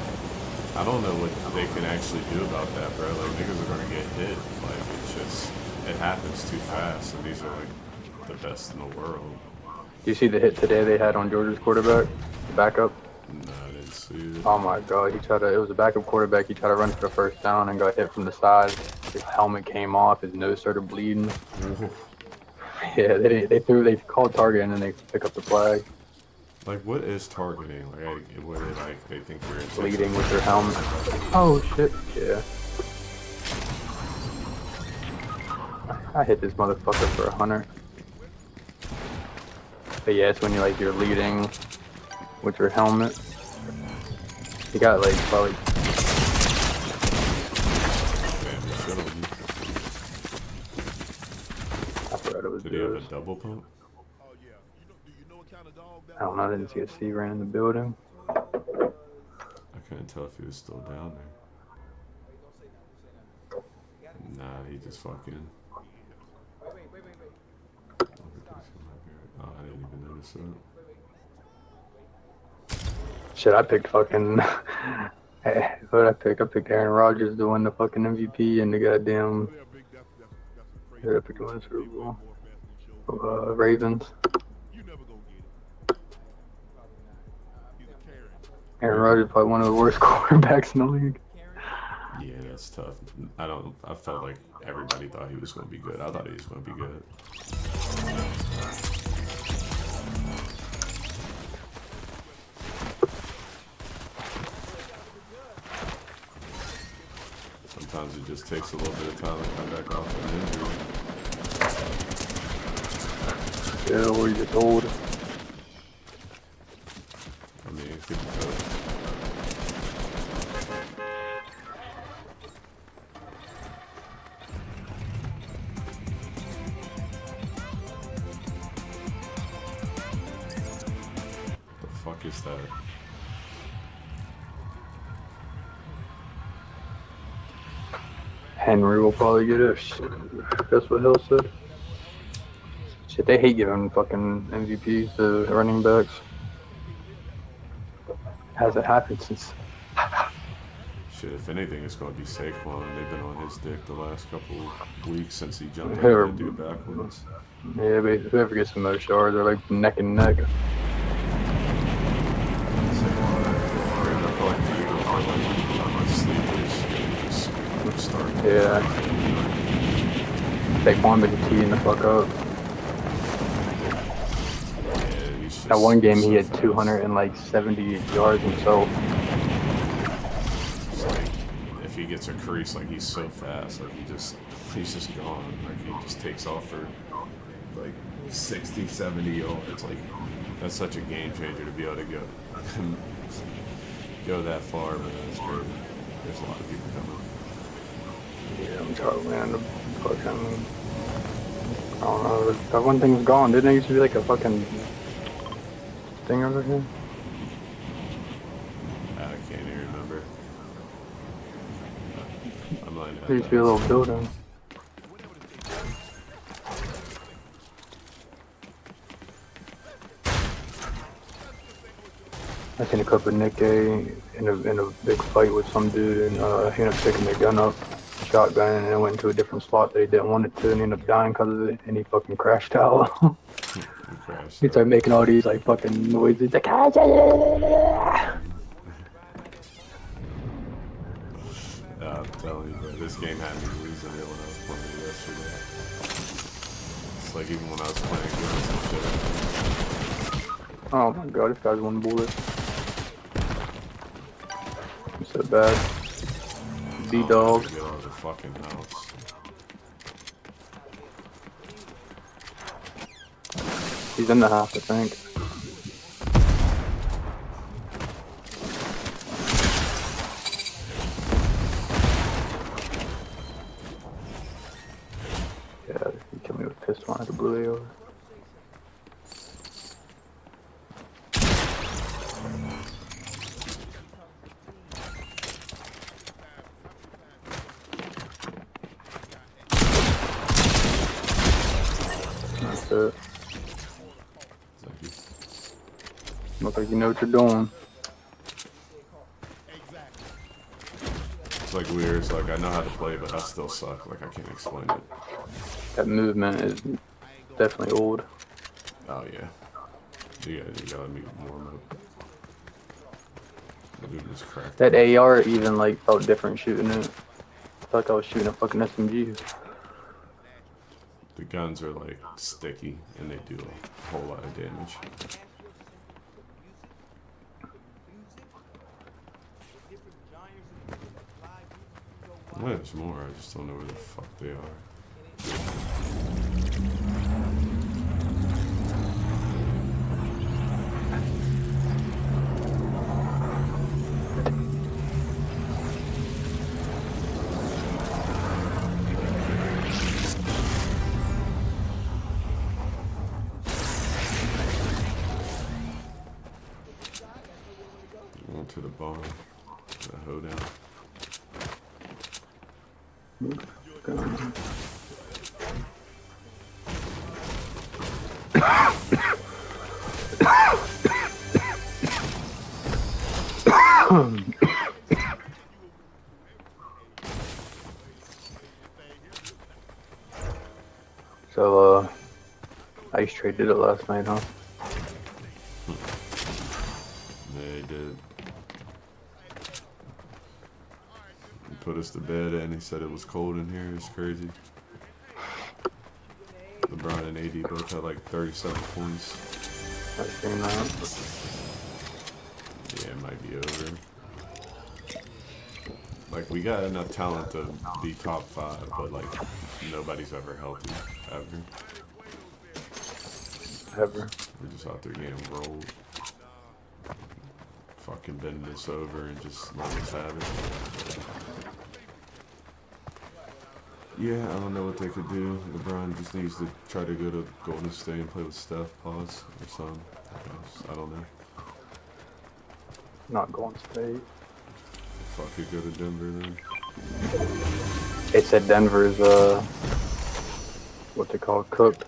Speaker 9: I don't know what they can actually do about that, bro. Like, niggas are gonna get hit. Like, it's just, it happens too fast, and these are like the best in the world.
Speaker 4: Do you see the hit today they had on Georgia's quarterback, the backup?
Speaker 9: No, I didn't see it.
Speaker 4: Oh my god, it was a backup quarterback, he tried to run for the first down and got hit from the side. His helmet came off, his nose started bleeding. Yeah, they called target and then they pick up the flag.
Speaker 9: Like, what is targeting? Like, what are they think you're
Speaker 4: Bleeding with their helmet. Oh shit, yeah. I hit this motherfucker for 100. But yeah, it's when you're leading with your helmet. You got like probably. I forgot it was.
Speaker 9: Did he have a double pump?
Speaker 4: I don't know. I didn't see a C ran in the building.
Speaker 9: I couldn't tell if he was still down there. Nah, he just fucking. Oh, I didn't even notice that.
Speaker 4: Shit, I picked fucking. What I picked? I picked Aaron Rodgers to win the fucking MVP and the goddamn. I picked him in the Super Bowl. Ravens. Aaron Rodgers probably one of the worst quarterbacks in the league.
Speaker 9: Yeah, that's tough. I felt like everybody thought he was going to be good. I thought he was going to be good. Sometimes it just takes a little bit of time to come back off an injury.
Speaker 4: Yeah, or you're just old.
Speaker 9: I mean, it could be good. The fuck is that?
Speaker 4: Henry will probably get it. That's what Hill said. Shit, they hate giving fucking MVPs to running backs. Hasn't happened since.
Speaker 9: Shit, if anything, it's going to be Saquon. They've been on his dick the last couple weeks since he jumped in and do backwards.
Speaker 4: Yeah, but whoever gets the most yards, they're like neck and neck. Yeah. Saquon been teeing the fuck up. That one game he had 270 yards himself.
Speaker 9: It's like, if he gets a crease, like he's so fast, like he's just gone. Like he just takes off for like 60, 70 yards. Like that's such a game changer to be able to go that far, man. That's crazy. There's a lot of people coming.
Speaker 4: Yeah, I'm trying to land the fucking. I don't know. That one thing's gone. Didn't it used to be like a fucking thing over here?
Speaker 9: I can't even remember. I'm lying.
Speaker 4: There used to be a little building. I seen a clip of Nick A in a big fight with some dude, and he ended up picking the gun up, shotgun, and it went into a different slot that he didn't want it to, and he ended up dying because of it, and he fucking crashed out. He started making all these like fucking noises, like
Speaker 9: I'm telling you, bro, this game had me losing it when I was playing it yesterday. It's like even when I was playing games and shit.
Speaker 4: Oh my god, this guy's one bullet. I'm so bad. D-dog.
Speaker 9: Get out of the fucking house.
Speaker 4: He's in the house, I think. Yeah, he killed me with a pistol. I had to blew it over. That's it. Look like you know what you're doing.
Speaker 9: It's like weird. It's like I know how to play, but I still suck. Like I can't explain it.
Speaker 4: That movement is definitely old.
Speaker 9: Oh yeah. You gotta be more. Dude was cracked.
Speaker 4: That AR even like felt different shooting it. I thought I was shooting a fucking SMG.
Speaker 9: The guns are like sticky and they do a whole lot of damage. Well, there's more, I just don't know where the fuck they are. Going to the barn, the hoedown.
Speaker 4: So, Ice Trade did it last night, huh?
Speaker 9: They did. He put us to bed and he said it was cold in here. It's crazy. LeBron and AD both had like 37 points.
Speaker 4: I've seen that.
Speaker 9: Yeah, it might be over. Like, we got enough talent to be top 5, but like, nobody's ever healthy, ever.
Speaker 4: Ever.
Speaker 9: We're just out there getting rolled. Fucking bending this over and just letting us have it. Yeah, I don't know what they could do. LeBron just needs to try to go to Golden State and play with Steph, pause, or something. I don't know.
Speaker 4: Not Golden State.
Speaker 9: Fuck it, go to Denver then.
Speaker 4: They said Denver's, what they call cooked.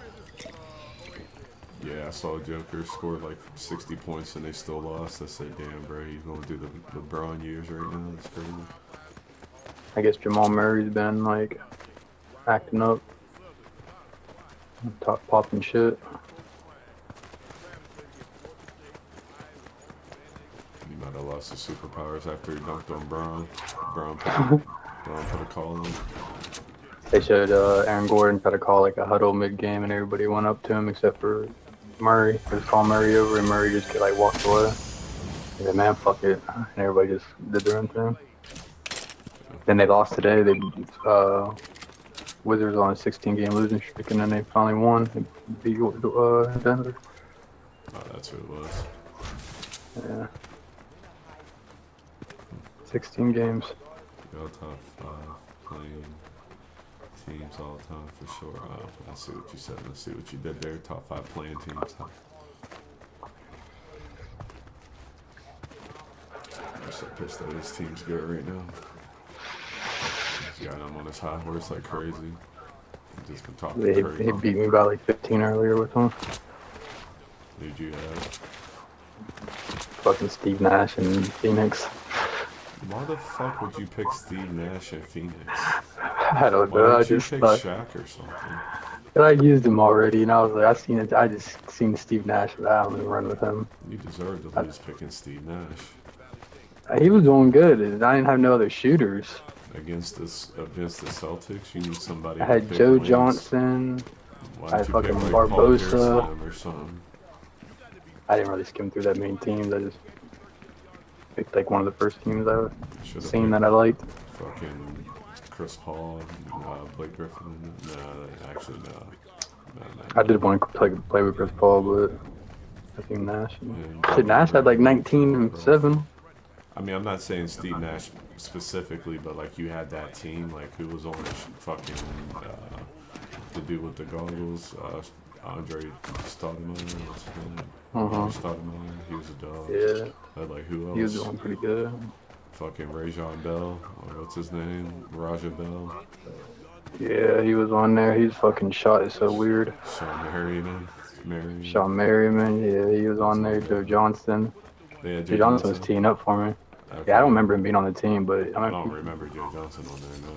Speaker 9: Yeah, I saw Joker scored like 60 points and they still lost. I said, damn, bro, he's going through the LeBron years right now. That's crazy.
Speaker 4: I guess Jamal Murray's been, like, acting up. Top popping shit.
Speaker 9: He might have lost his superpowers after he dunked on Braun. Braun put a call on him.
Speaker 4: They showed Aaron Gordon try to call like a huddle mid-game and everybody went up to him except for Murray. They just called Murray over and Murray just like walked away. He said, man, fuck it. And everybody just did their own thing. Then they lost today. They Wizards on a 16-game losing streak and then they finally won. They beat Denver.
Speaker 9: Oh, that's who it was.
Speaker 4: Yeah. 16 games.
Speaker 9: Y'all top 5 playing teams all the time for sure. I see what you said. Let's see what you did there. Top 5 playing teams. I'm so pissed that his team's good right now. He's got him on his high horse like crazy. He's just been talking crazy.
Speaker 4: He beat me by like 15 earlier with him.
Speaker 9: Who'd you have?
Speaker 4: Fucking Steve Nash and Phoenix.
Speaker 9: Why the fuck would you pick Steve Nash and Phoenix?
Speaker 4: I don't know.
Speaker 9: Why
Speaker 4: I
Speaker 9: didn't you
Speaker 4: just
Speaker 9: pick
Speaker 4: thought.
Speaker 9: Shaq or something?
Speaker 4: I used him already, and I was like, I just seen Steve Nash, but I don't even run with him.
Speaker 9: You deserve to lose picking Steve Nash.
Speaker 4: He was doing good, and I didn't have no other shooters.
Speaker 9: Against the Celtics, you need somebody.
Speaker 4: I had Joe Johnson. I had fucking Barbosa.
Speaker 9: Or something?
Speaker 4: I didn't really skim through that many teams. I just picked like one of the first teams I've seen that I liked.
Speaker 9: Fucking Chris Paul, Blake Griffin. No, actually no.
Speaker 4: I did want to play with Chris Paul, but I think Nash. Shit, Nash had like 19 and 7.
Speaker 9: I mean, I'm not saying Steve Nash specifically, but like you had that team, like who was on the fucking the dude with the goggles, Andre Stoudemire. What's his name? Stoudemire. He was a dog.
Speaker 4: Yeah.
Speaker 9: Like who else?
Speaker 4: He was doing pretty good.
Speaker 9: Fucking Rajon Bell. What's his name? Raja Bell.
Speaker 4: Yeah, he was on there. His fucking shot is so weird.
Speaker 9: Sean Merriman.
Speaker 4: Sean Merriman. Yeah, he was on there. Joe Johnson.
Speaker 9: Yeah,
Speaker 4: Joe Johnson was teeing up for me.
Speaker 9: Okay.
Speaker 4: Yeah, I don't remember him being on the team, but
Speaker 9: I don't remember Joe Johnson on there. No.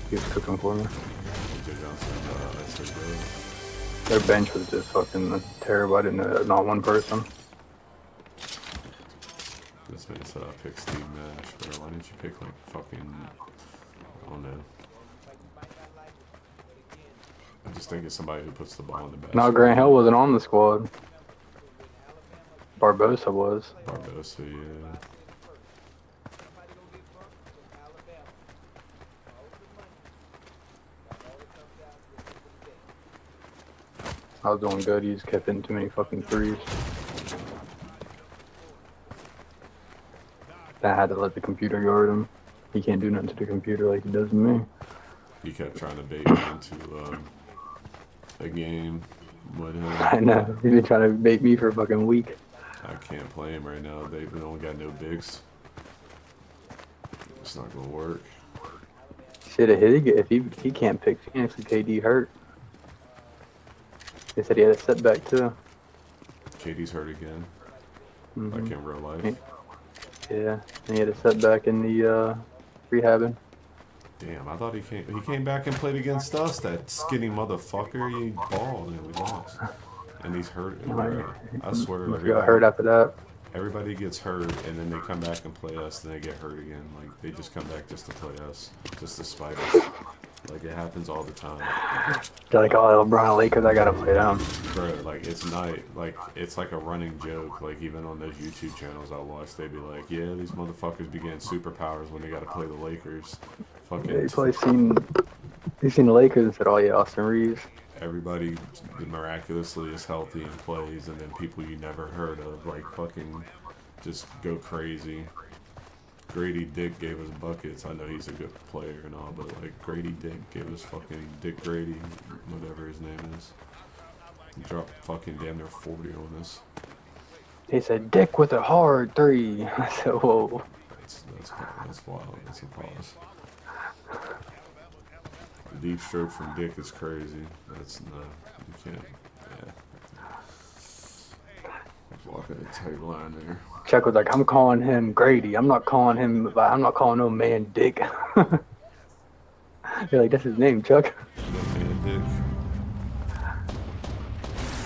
Speaker 4: He was cooking for me.
Speaker 9: Joe Johnson. That's so good.
Speaker 4: Their bench was just fucking terrible. I didn't know not one person.
Speaker 9: This man said I picked Steve Nash, bro. Why didn't you pick like fucking? I don't know. I just think it's somebody who puts the ball in the basket.
Speaker 4: No, Grant Hill wasn't on the squad. Barbosa was.
Speaker 9: Barbosa, yeah.
Speaker 4: I was doing good. He just kept hitting too many fucking threes. I had to let the computer guard him. He can't do nothing to the computer like he does to me.
Speaker 9: He kept trying to bait me into a game with him.
Speaker 4: I know. He's been trying to bait me for a fucking week.
Speaker 9: I can't play him right now. They don't got no bigs. It's not gonna work.
Speaker 4: Shit, if he can't pick Phoenix and KD hurt. They said he had a setback too.
Speaker 9: KD's hurt again.
Speaker 4: Mm-hmm.
Speaker 9: Like in real life.
Speaker 4: Yeah, and he had a setback in the rehabbing.
Speaker 9: Damn, I thought he came back and played against us. That skinny motherfucker. He balled and we lost. And he's hurt. Bro. I swear.
Speaker 4: He got hurt after that.
Speaker 9: Everybody gets hurt and then they come back and play us. Then they get hurt again. Like they just come back just to play us, just to spite us. Like it happens all the time.
Speaker 4: They're like, oh, LeBron and Lakers, I gotta play them.
Speaker 9: Bro, like it's like a running joke. Like even on those YouTube channels I watch, they be like, yeah, these motherfuckers be getting superpowers when they gotta play the Lakers. Fucking.
Speaker 4: Yeah, he's seen the Lakers and said, oh yeah, Austin Reeves.
Speaker 9: Everybody miraculously is healthy and plays, and then people you never heard of like fucking just go crazy. Grady Dick gave us buckets. I know he's a good player and all, but like Grady Dick gave us fucking Dick Grady, whatever his name is. He dropped fucking damn near 40 on us.
Speaker 4: He said, Dick with a hard three. I said, whoa.
Speaker 9: That's wild. That's a pause. The deep stroke from Dick is crazy. That's not, you can't, yeah. Walking a tight line there.
Speaker 4: Chuck was like, I'm calling him Grady. I'm not calling no man Dick. You're like, that's his name, Chuck.
Speaker 9: Man Dick.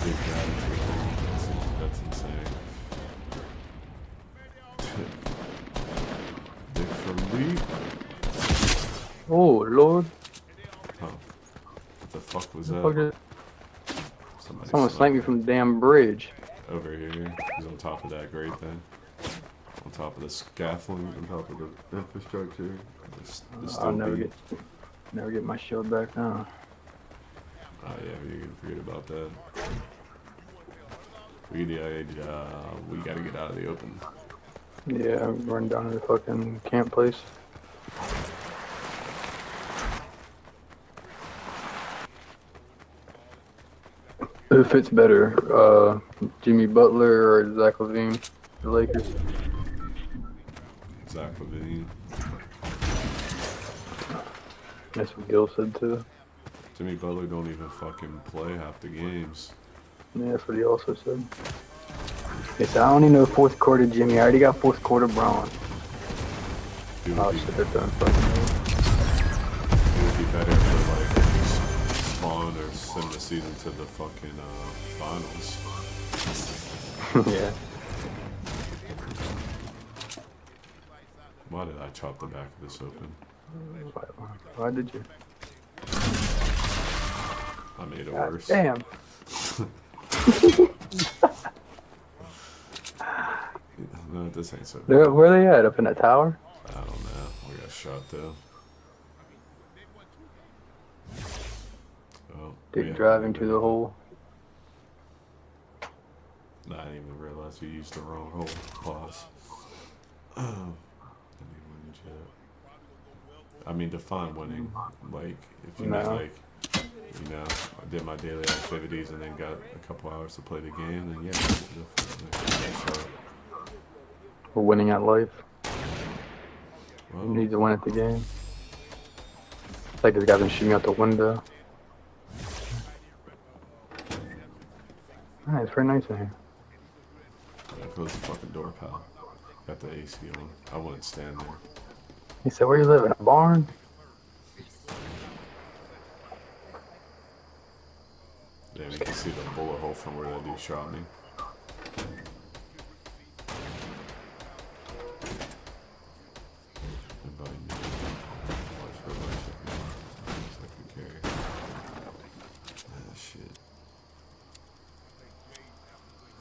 Speaker 9: Dick that's insane. Dick for Lee.
Speaker 4: Oh, Lord.
Speaker 9: Huh. What the fuck was that?
Speaker 4: Someone slapped me from the damn bridge.
Speaker 9: Over here. He's on top of that great thing. On top of the scaffolding, on top of the infrastructure.
Speaker 4: I'll never get my shield back now.
Speaker 9: Oh yeah, we can forget about that. We gotta get out of the open.
Speaker 4: Yeah, run down to the fucking camp place. Who fits better, Jimmy Butler or Zach LaVine, the Lakers?
Speaker 9: Zach LaVine.
Speaker 4: That's what Gil said too.
Speaker 9: Jimmy Butler don't even fucking play half the games.
Speaker 4: Yeah, that's what he also said. He said, I don't even know fourth quarter Jimmy. I already got fourth quarter Braun. Oh shit, they're done fucking.
Speaker 9: It would be better for like Spawn or send the season to the fucking finals.
Speaker 4: Yeah.
Speaker 9: Why did I chop the back of this open?
Speaker 4: Why did you?
Speaker 9: I made it
Speaker 4: God
Speaker 9: worse.
Speaker 4: Damn.
Speaker 9: No, this ain't so
Speaker 4: Where
Speaker 9: bad.
Speaker 4: are they at? Up in that tower?
Speaker 9: I don't know. We got shot though. Oh,
Speaker 4: Dick driving to the hole.
Speaker 9: Nah, I didn't even realize we used the wrong hole. Pause. I mean, define winning. Like, if you mean, like, you know, I did my daily activities and then got a couple hours to play the game, then yeah.
Speaker 4: We're winning at life.
Speaker 9: Well,
Speaker 4: You need to win at the game. It's like this guy's been shooting out the window. Alright, it's very nice in here.
Speaker 9: yeah, close the fucking door, pal. Got the AC on. I wouldn't stand there.
Speaker 4: He said, where you live? In a barn?
Speaker 9: Damn, you can see the bullet hole from where that dude shot me.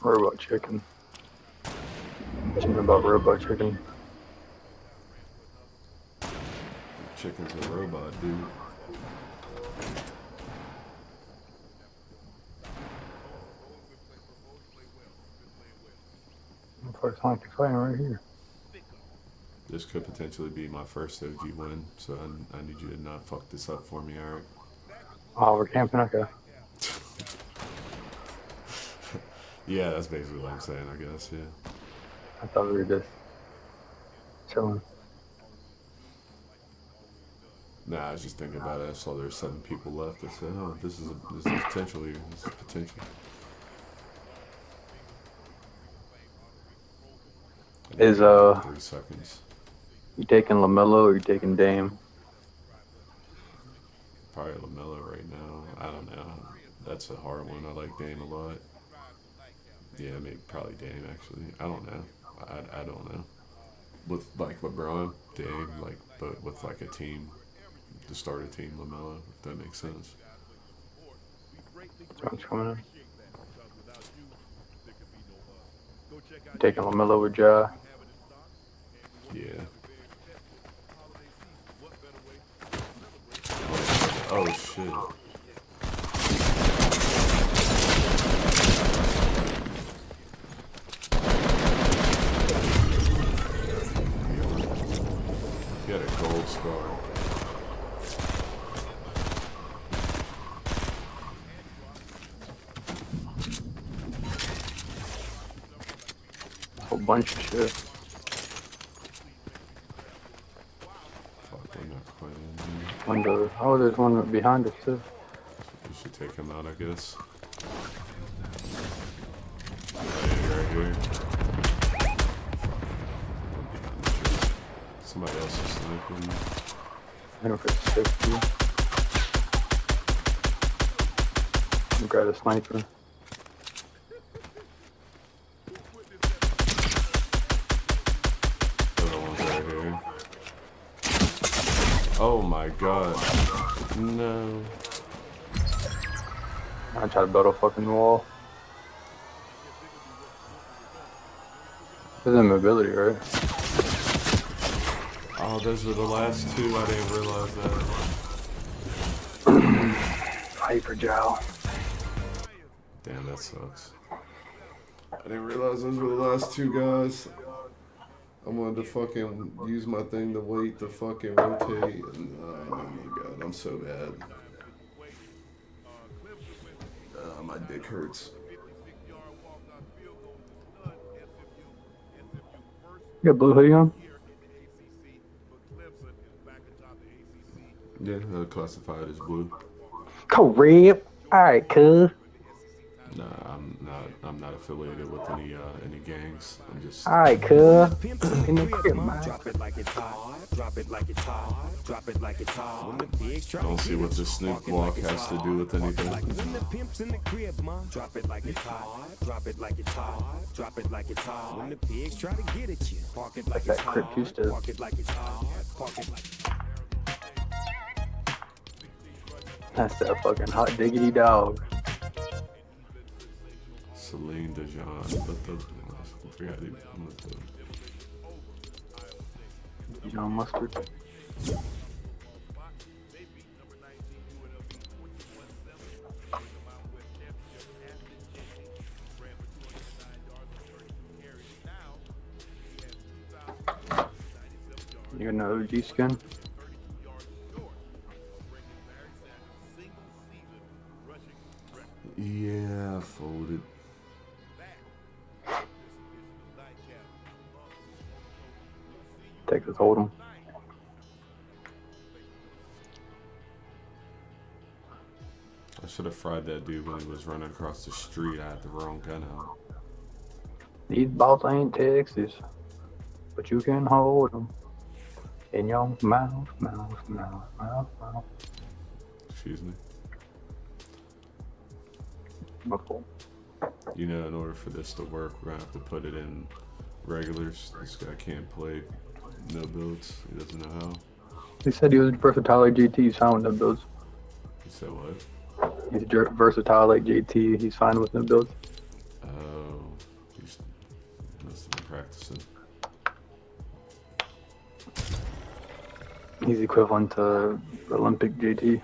Speaker 4: Robot chicken. Something about robot chicken.
Speaker 9: Chicken's a robot, dude.
Speaker 4: First time you're fighting right here.
Speaker 9: This could potentially be my first OG win, so I need you to not fuck this up for me, alright?
Speaker 4: Oh, we're camping, okay.
Speaker 9: Yeah, that's basically what I'm saying, I guess, yeah.
Speaker 4: I thought we were just chilling.
Speaker 9: Nah, I was just thinking about it. I saw there were 7 people left. I said, oh, this is potential here. This is potential.
Speaker 4: Is
Speaker 9: 3 seconds.
Speaker 4: You taking LaMelo or you taking Dame?
Speaker 9: Probably LaMelo right now. I don't know. That's a hard one. I like Dame a lot. Yeah, maybe probably Dame actually. I don't know. I don't know. With like LeBron, Dame, like, but with like a team, to start a team, LaMelo, if that makes sense.
Speaker 4: Someone's coming in. You taking LaMelo with Ja?
Speaker 9: Yeah. Oh shit. Got a gold scar.
Speaker 4: A whole bunch of shit.
Speaker 9: Fuck, we're not quite in here.
Speaker 4: Window. Oh, there's one behind us too.
Speaker 9: We should take him out, I guess. Right here. Somebody else is sniping.
Speaker 4: I don't know if it's 60. Grab a sniper.
Speaker 9: Other one's right here. Oh my god. No.
Speaker 4: I try to build a fucking wall. There's mobility, right?
Speaker 9: Oh, those are the last 2. I didn't realize that.
Speaker 4: Hyper Jow.
Speaker 9: Damn, that sucks. I didn't realize those were the last 2 guys. I wanted to fucking use my thing to wait to fucking rotate. And, oh my god, I'm so bad. My dick hurts.
Speaker 4: You got blue hoodie on?
Speaker 9: Yeah, classified as blue.
Speaker 4: Correct. Alright, cuz.
Speaker 9: Nah, I'm not affiliated with any gangs. I'm just.
Speaker 4: Alright, cuz. In the crib, man.
Speaker 8: Drop it like it's hot. Drop it like it's hot. Drop it like it's hot. When the pigs try
Speaker 9: I don't see what this snoop walk has to do with anything.
Speaker 8: when the pimp's in the crib, ma. Drop it like it's hot. Drop it like it's hot. Drop it like it's hot. When the pigs try to get at you, park it like
Speaker 4: That
Speaker 8: it's
Speaker 4: Crip
Speaker 8: hot.
Speaker 4: used to.
Speaker 8: Park it like it's hot. Park it like it's hot.
Speaker 4: That's that fucking hot diggity dog.
Speaker 9: Celine Dijon, but I forgot what the.
Speaker 4: Dijon mustard. You got no OG skin?
Speaker 9: Yeah, folded.
Speaker 4: Texas Hold'em.
Speaker 9: I should have fried that dude when he was running across the street. I had the wrong gun out.
Speaker 4: These balls ain't Texas, but you can hold them in your mouth, mouth, mouth, mouth, mouth.
Speaker 9: Excuse me.
Speaker 4: Muffle.
Speaker 9: You know, in order for this to work, we're gonna have to put it in regulars. This guy can't play no builds. He doesn't know how.
Speaker 4: He said he was versatile like JT. He's fine with no builds.
Speaker 9: He said what?
Speaker 4: He's versatile like JT. He's fine with no builds.
Speaker 9: Oh.
Speaker 4: He's equivalent to Olympic JT.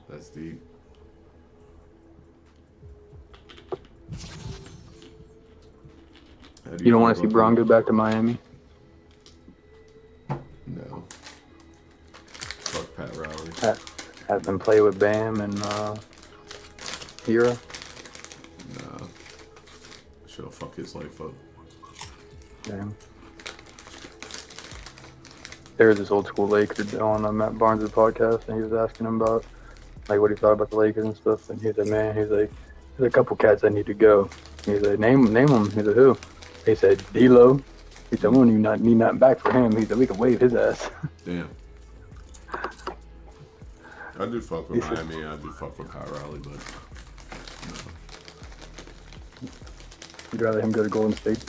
Speaker 9: That's deep.
Speaker 4: You don't want to see Braun go back to Miami?
Speaker 9: No. Fuck Pat Riley.
Speaker 4: Have them play with Bam and Hero?
Speaker 9: Nah. She'll fuck his life up.
Speaker 4: Damn. There was this old school Laker on Matt Barnes' podcast, and he was asking him about like what he thought about the Lakers and stuff. And he said, "Man, he's like, there's a couple cats that need to go." He said, "Name them." He said, "Who?" He said, "D'Lo." He said, "We don't even need nothing back for him." He said, "We can wave his ass."
Speaker 9: Damn. I do fuck with Miami. I do fuck with Pat Riley, but no.
Speaker 4: You'd rather him go to Golden State?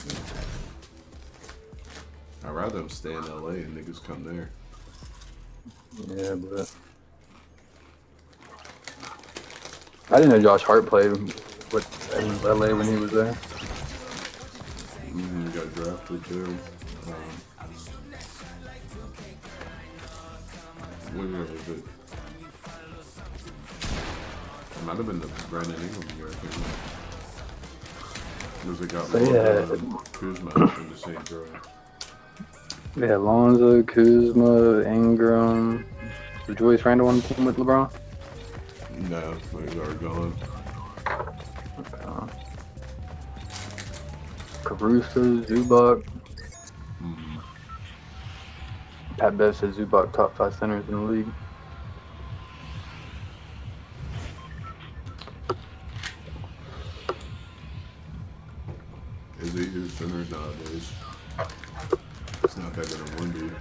Speaker 9: I'd rather him stay in LA and niggas come there.
Speaker 4: Yeah, but I didn't know Josh Hart played with in LA when he was there.
Speaker 9: He got drafted too. When was it? It might have been the Brandon Ingram year. Because they got Kuzma in the same draft.
Speaker 4: Yeah, Lonzo, Kuzma, Ingram. Was Julius Randle on the team with LeBron?
Speaker 9: No, he's already gone.
Speaker 4: Caruso, Zubac. Pat Bev says Zubac top 5 centers in the league.
Speaker 9: Is he who's centers nowadays? It's not better than one dude.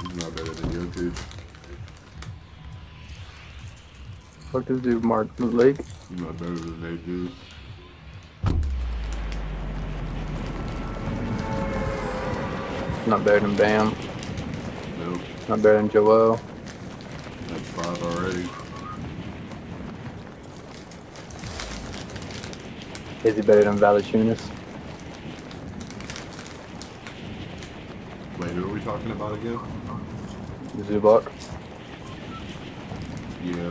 Speaker 9: He's not better than Jokic.
Speaker 4: Fuck this dude, Mark Lake.
Speaker 9: He's not better than they do.
Speaker 4: Not better than Bam.
Speaker 9: Nope.
Speaker 4: Not better than Joel.
Speaker 9: That's 5 already.
Speaker 4: Is he better than Valanciunas?
Speaker 9: Wait, who are we talking about again?
Speaker 4: Zubac.
Speaker 9: Yeah.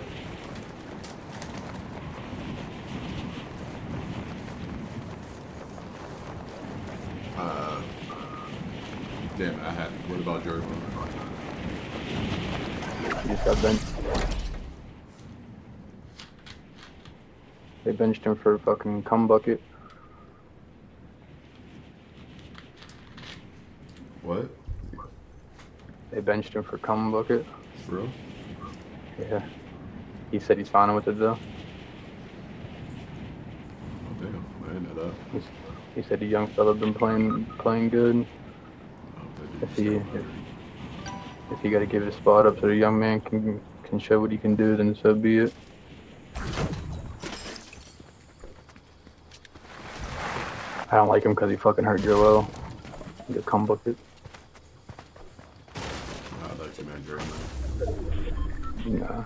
Speaker 9: Damn, I had. What about Jordan?
Speaker 4: He just got benched. They benched him for a fucking cum bucket.
Speaker 9: What?
Speaker 4: They benched him for cum bucket.
Speaker 9: For real?
Speaker 4: Yeah. He said he's fine with it though.
Speaker 9: Oh damn, I didn't know that.
Speaker 4: He said the young fella been playing good. If he got to give his spot up so the young man can show what he can do, then so be it. I don't like him because he fucking hurt Joel. The cum bucket.
Speaker 9: I thought you meant Jordan.
Speaker 4: Nah.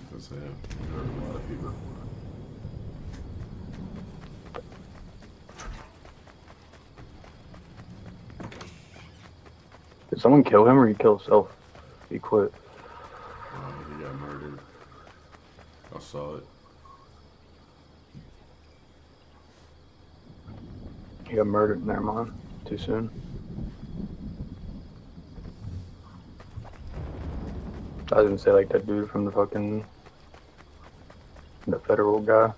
Speaker 9: Because they hurt a lot of people.
Speaker 4: Did someone kill him or he killed himself? He quit.
Speaker 9: He got murdered. I saw it.
Speaker 4: He got murdered. Never mind. Too soon. I was gonna say like that dude from the fucking the federal guy.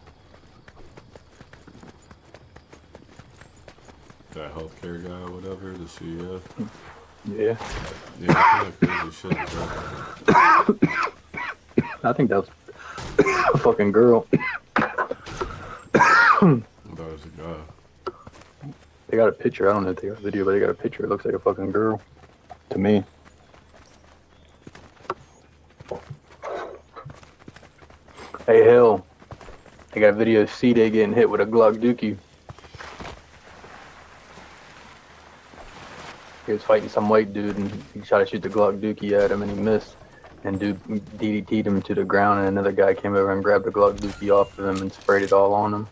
Speaker 9: That healthcare guy or whatever, the CEO.
Speaker 4: Yeah.
Speaker 9: Yeah, I feel like crazy shit.
Speaker 4: I think that was a fucking girl.
Speaker 9: That was a guy.
Speaker 4: They got a picture. I don't know if they got a video, but they got a picture. It looks like a fucking girl. To me. Hey, Hill. I got a video of C-Day getting hit with a Glock dookie. He was fighting some white dude and he tried to shoot the Glock dookie at him and he missed. and dude DDT'd him to the ground, and another guy came over and grabbed the Glock dookie off of him and sprayed it all on him.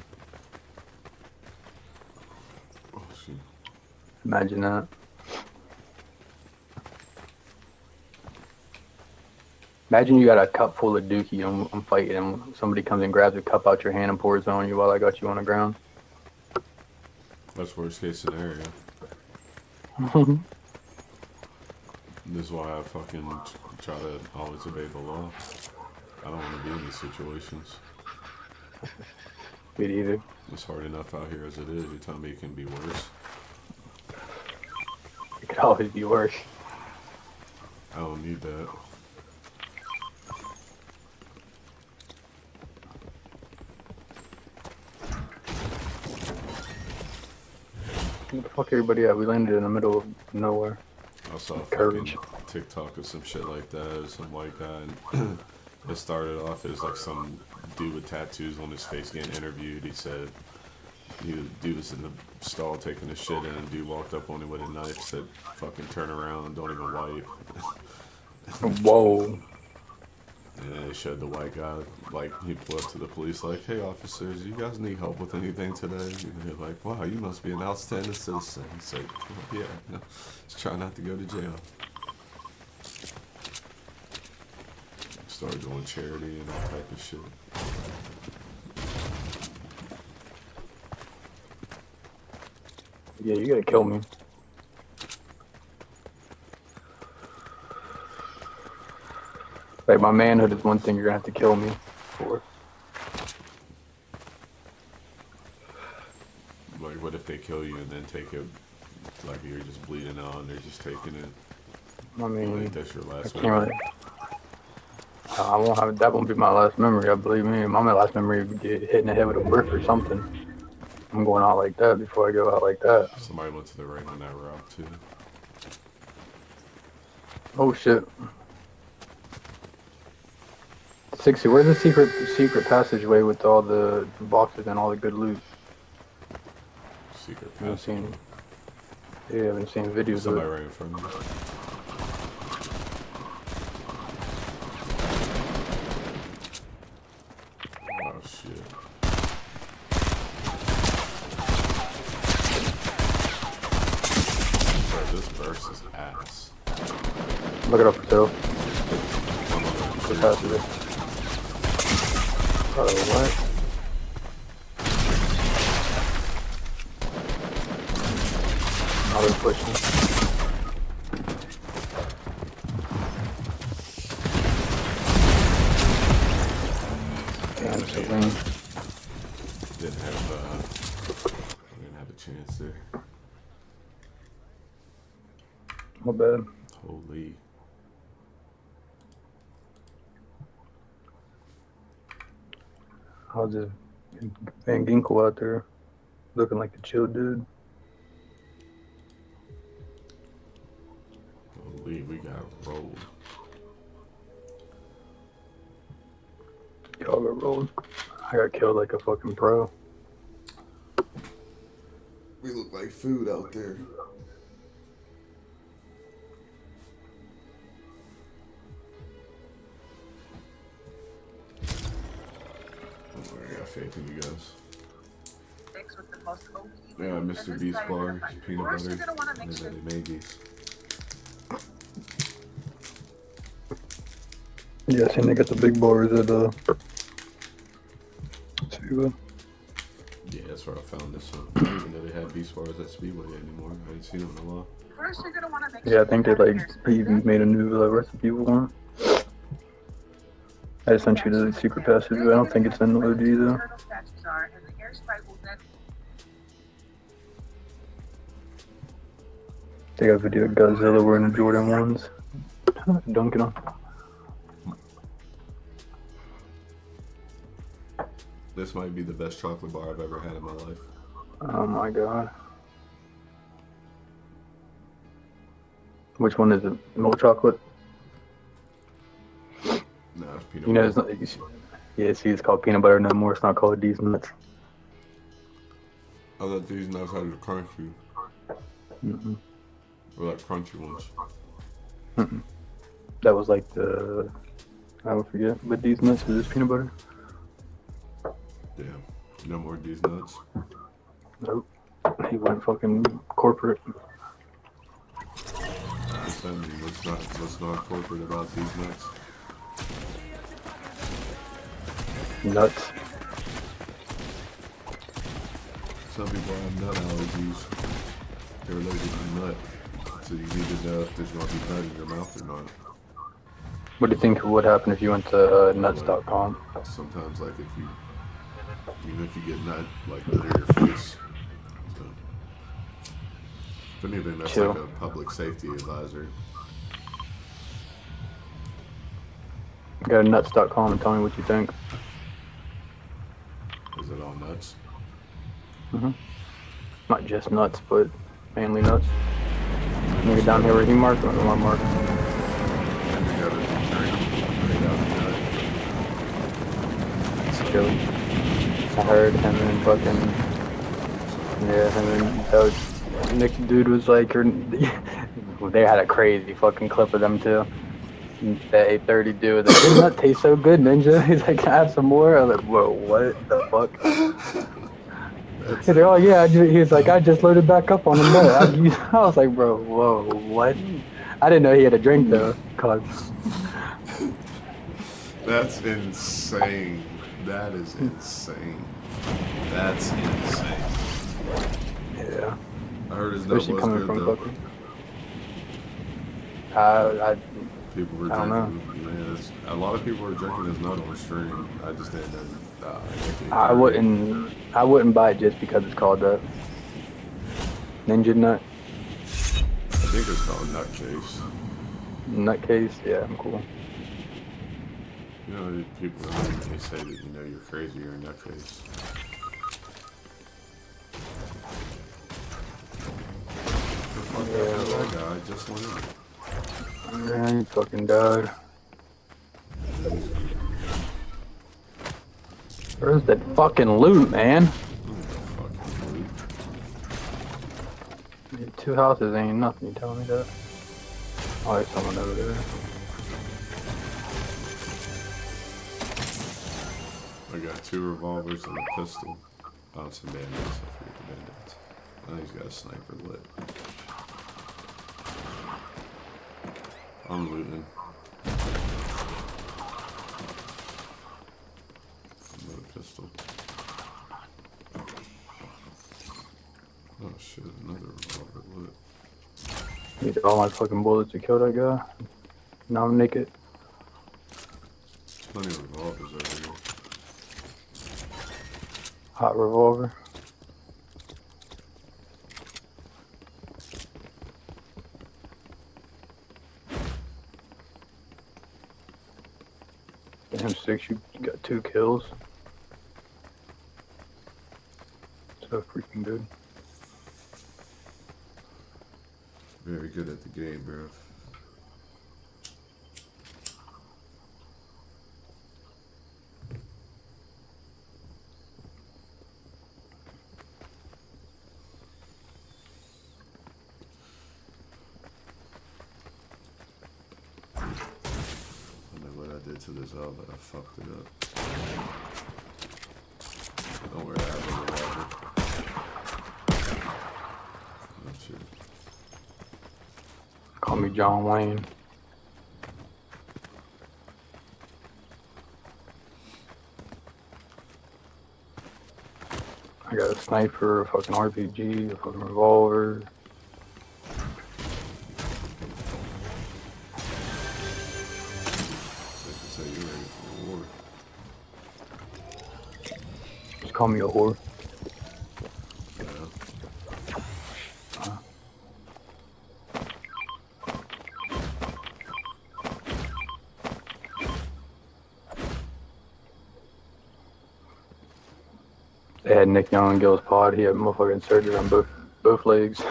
Speaker 9: Oh, shit.
Speaker 4: Imagine that. Imagine you got a cup full of dookie and I'm fighting, and somebody comes and grabs a cup out your hand and pours it on you while I got you on the ground.
Speaker 9: That's worst case scenario. This is why I fucking try to always obey the law. I don't want to be in these situations.
Speaker 4: Me either.
Speaker 9: It's hard enough out here as it is. You tell me it can be worse.
Speaker 4: It could always be worse.
Speaker 9: I don't need that.
Speaker 4: Where the fuck everybody at? We landed in the middle of nowhere.
Speaker 9: I saw a
Speaker 4: Courage.
Speaker 9: fucking TikTok or some shit like that, or some white guy, and it started off as like some dude with tattoos on his face getting interviewed. He said, dude was in the stall taking a shit, and a dude walked up on him with a knife, said, fucking turn around, don't even wipe.
Speaker 4: Whoa.
Speaker 9: And then they showed the white guy, like, he pulled up to the police, like, hey officers, you guys need help with anything today? And they're like, wow, you must be an outstanding citizen. He's like, well, yeah, no, just try not to go to jail. Started doing charity and all type of shit.
Speaker 4: Yeah, you gotta kill me. Like, my manhood is one thing you're gonna have to kill me for.
Speaker 9: Like, what if they kill you and then take it, like, you're just bleeding out and they're just taking it?
Speaker 4: I mean,
Speaker 9: like, that's your last
Speaker 4: I can't
Speaker 9: memory.
Speaker 4: really. I won't have, that won't be my last memory, I believe me. My last memory would get hit in the head with a brick or something. I'm going out like that before I go out like that.
Speaker 9: Somebody went to the ring on that route, too.
Speaker 4: Oh shit. 60, where's the secret passageway with all the boxes and all the good loot?
Speaker 9: Secret
Speaker 4: I haven't
Speaker 9: passageway?
Speaker 4: seen. Yeah, I haven't seen videos of
Speaker 9: Somebody
Speaker 4: it.
Speaker 9: right in front of me. Oh shit. Bro, this verse is ass.
Speaker 4: Look it up for sale. Secret passageway. Oh, what? Now they're pushing. Damn, it's a win.
Speaker 9: Didn't have a chance there.
Speaker 4: My bad.
Speaker 9: Holy.
Speaker 4: I was just Van Ginkel out there looking like a chill dude.
Speaker 9: Holy, we got rolled.
Speaker 4: Y'all got rolled. I got killed like a fucking pro.
Speaker 9: We look like food out there. I got faith in you guys. Yeah, Mr. Beast Bar, peanut butter, and then they made these.
Speaker 4: Yeah, I seen they got the big bars at Speedway.
Speaker 9: Yeah, that's where I found this one. I didn't even know they had Beast Bars at Speedway anymore. I ain't seen them in a while.
Speaker 4: Yeah, I think they like even made a new recipe for them. I just sent you the secret passage, but I don't think it's in the OG though. They got a video of Godzilla wearing the Jordan ones. Dunking them.
Speaker 9: This might be the best chocolate bar I've ever had in my life.
Speaker 4: Oh my god. Which one is it? Milk chocolate?
Speaker 9: No, it's peanut
Speaker 4: You know,
Speaker 9: butter.
Speaker 4: it's not, yeah, see, it's called peanut butter no more. It's not called these nuts.
Speaker 9: I thought these nuts had the crunchy.
Speaker 4: Mm-mm.
Speaker 9: Or like crunchy ones.
Speaker 4: Mm-mm. That was like the, I would forget, but these nuts is this peanut butter?
Speaker 9: Yeah, no more these nuts.
Speaker 4: Nope. He went fucking corporate.
Speaker 9: What's that mean? What's not corporate about these nuts?
Speaker 4: Nuts.
Speaker 9: Some people have nut allergies. They're allergic to nut. So you need to know if there's going to be nut in your mouth or not.
Speaker 4: What do you think would happen if you went to nuts.com?
Speaker 9: Sometimes, like, even if you get nut, like, near your face. So, if anything, that's
Speaker 4: Chill.
Speaker 9: like a public safety advisor.
Speaker 4: Go to nuts.com and tell me what you think.
Speaker 9: Is it all nuts?
Speaker 4: Not just nuts, but mainly nuts. Nigga down here where he marked, or my mark. Chili. I heard him and fucking, yeah, him and that Nick dude was like, they had a crazy fucking clip of them too. That 830 dude, like, didn't that taste so good, Ninja? He's like, can I have some more? I was like, whoa, what the fuck? He's like, oh yeah, he's like, I just loaded back up on the nut. I was like, bro, whoa, what? I didn't know he had a drink though, cause.
Speaker 9: That's insane. That is insane. That's insane.
Speaker 4: Yeah.
Speaker 9: I heard his nut was good though. People were drinking. Man, a lot of people were drinking his nut on stream. I just didn't know.
Speaker 4: I wouldn't buy it just because it's called that. Ninja nut.
Speaker 9: I think it's called Nutcase.
Speaker 4: Nutcase? Yeah, I'm cool.
Speaker 9: You know, people they say that you're crazy or a nutcase.
Speaker 4: Yeah,
Speaker 9: that guy just went in.
Speaker 4: Man, he fucking died. Where's that fucking loot, man? Two houses ain't nothing, you telling me that? Oh, there's someone over there.
Speaker 9: I got 2 revolvers and a pistol. Oh, some bandits. I forget the bandits. I think he's got a sniper lit. I'm looting. Another pistol. Oh shit, another revolver lit.
Speaker 4: Need all my fucking bullets to kill that guy. Now I'm naked.
Speaker 9: Plenty of revolvers over here.
Speaker 4: Hot revolver. Damn, 6, you got 2 kills. So freaking good.
Speaker 9: Very good at the game, bro. To this out, but I fucked it up. Don't worry, I have a revolver. Oh shit.
Speaker 4: Call me John Wayne. I got a sniper, a fucking RPG, a fucking revolver. Call me a whore. They had Nick Young and Gil's pod. He had motherfucking surgery on both legs.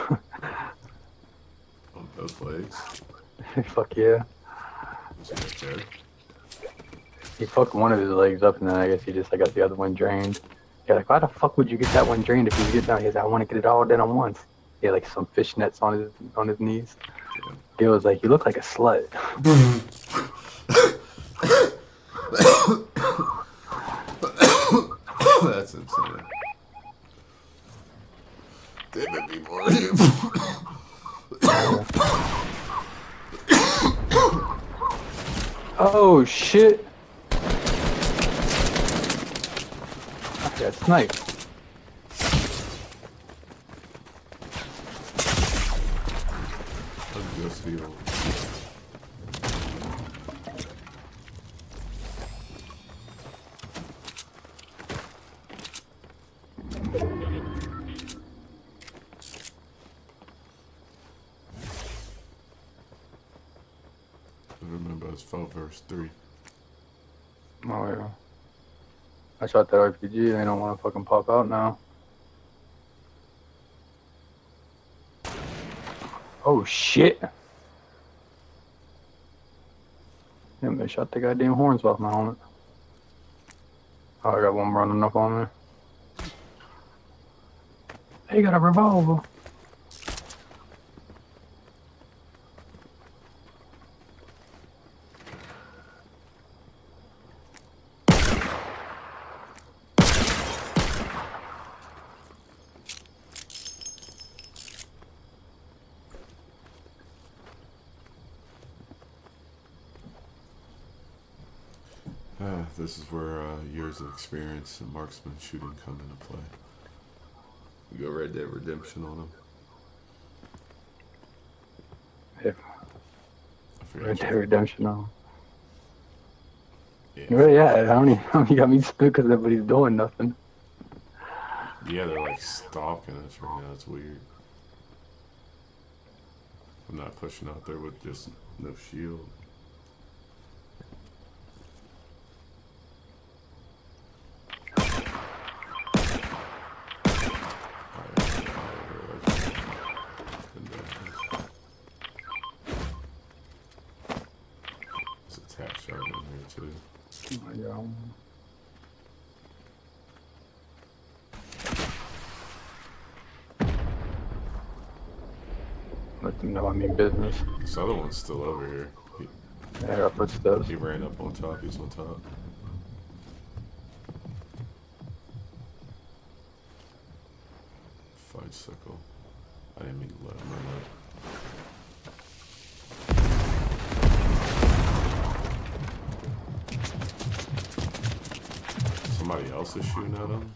Speaker 9: On both legs?
Speaker 4: Fuck yeah. He fucked one of his legs up, and then I guess he just got the other one drained. Yeah, like, why the fuck would you get that one drained if you get down? He said, I want to get it all done at once. He had like some fishnets on his knees. It was like, you look like a slut.
Speaker 9: That's insane. They may be more.
Speaker 4: Oh shit! I got sniped.
Speaker 9: Let's just feel. Remember, it's 4 verse 3.
Speaker 4: Oh yeah. I shot that RPG. They don't want to fucking pop out now. Oh shit! Damn, they shot the goddamn horns off my helmet. Oh, I got one running up on me. They got a revolver.
Speaker 9: This is where years of experience and marksman shooting come into play. We go Red Dead Redemption on them.
Speaker 4: Yeah. Red Dead Redemption on them.
Speaker 9: Yeah.
Speaker 4: Well, yeah, how many got me split because nobody's doing nothing?
Speaker 9: Yeah, they're like stalking us right now. It's weird. I'm not pushing out there with just no shield. There's a tap shot in here too.
Speaker 4: Yeah. Let them know I mean business.
Speaker 9: This other one's still over here.
Speaker 4: Yeah, I got footsteps.
Speaker 9: He ran up on top. He's on top. Fight sickle. I didn't mean to let him run up. Somebody else is shooting at him.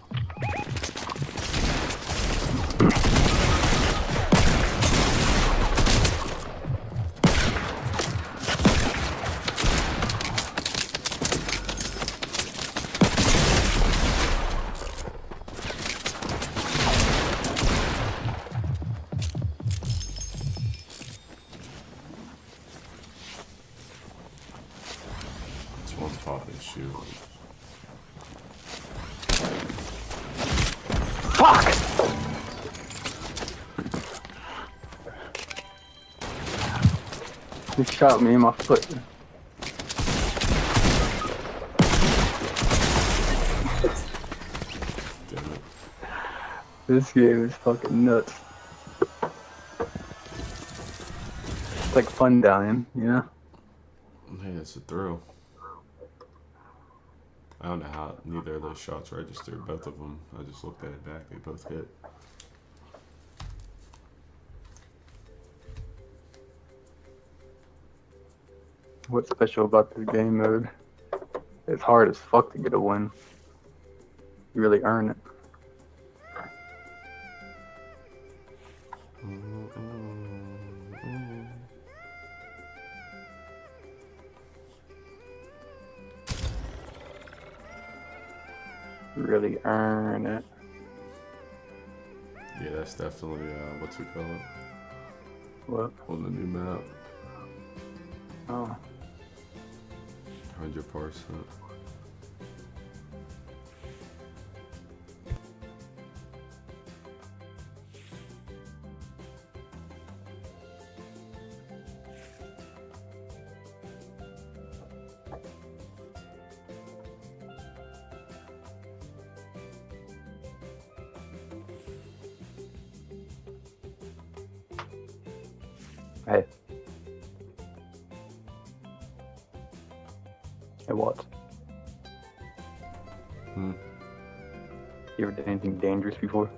Speaker 9: This one's popping shoe.
Speaker 4: Fuck! He shot me in my foot.
Speaker 9: Damn it.
Speaker 4: This game is fucking nuts. It's like fun dying, you know?
Speaker 9: Hey, it's a thrill. I don't know how neither of those shots registered, both of them. I just looked at it back, they both hit.
Speaker 4: What's special about this game mode? It's hard as fuck to get a win. You really earn it. Really earn it.
Speaker 9: Yeah, that's definitely, what's it called?
Speaker 4: What?
Speaker 9: On the new map.
Speaker 4: Oh.
Speaker 9: 100%.
Speaker 4: Hey. You ever done anything dangerous before?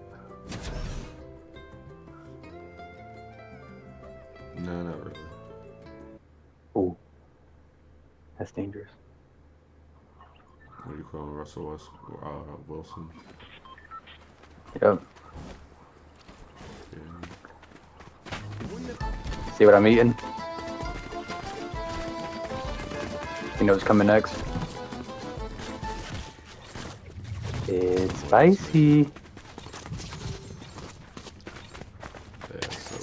Speaker 9: No, not really.
Speaker 4: Oh, that's dangerous.
Speaker 9: What do you call him, Russell Wilson?
Speaker 4: Yep.
Speaker 9: Yeah.
Speaker 4: See what I'm eating? You know what's coming next? It's spicy.
Speaker 9: That's so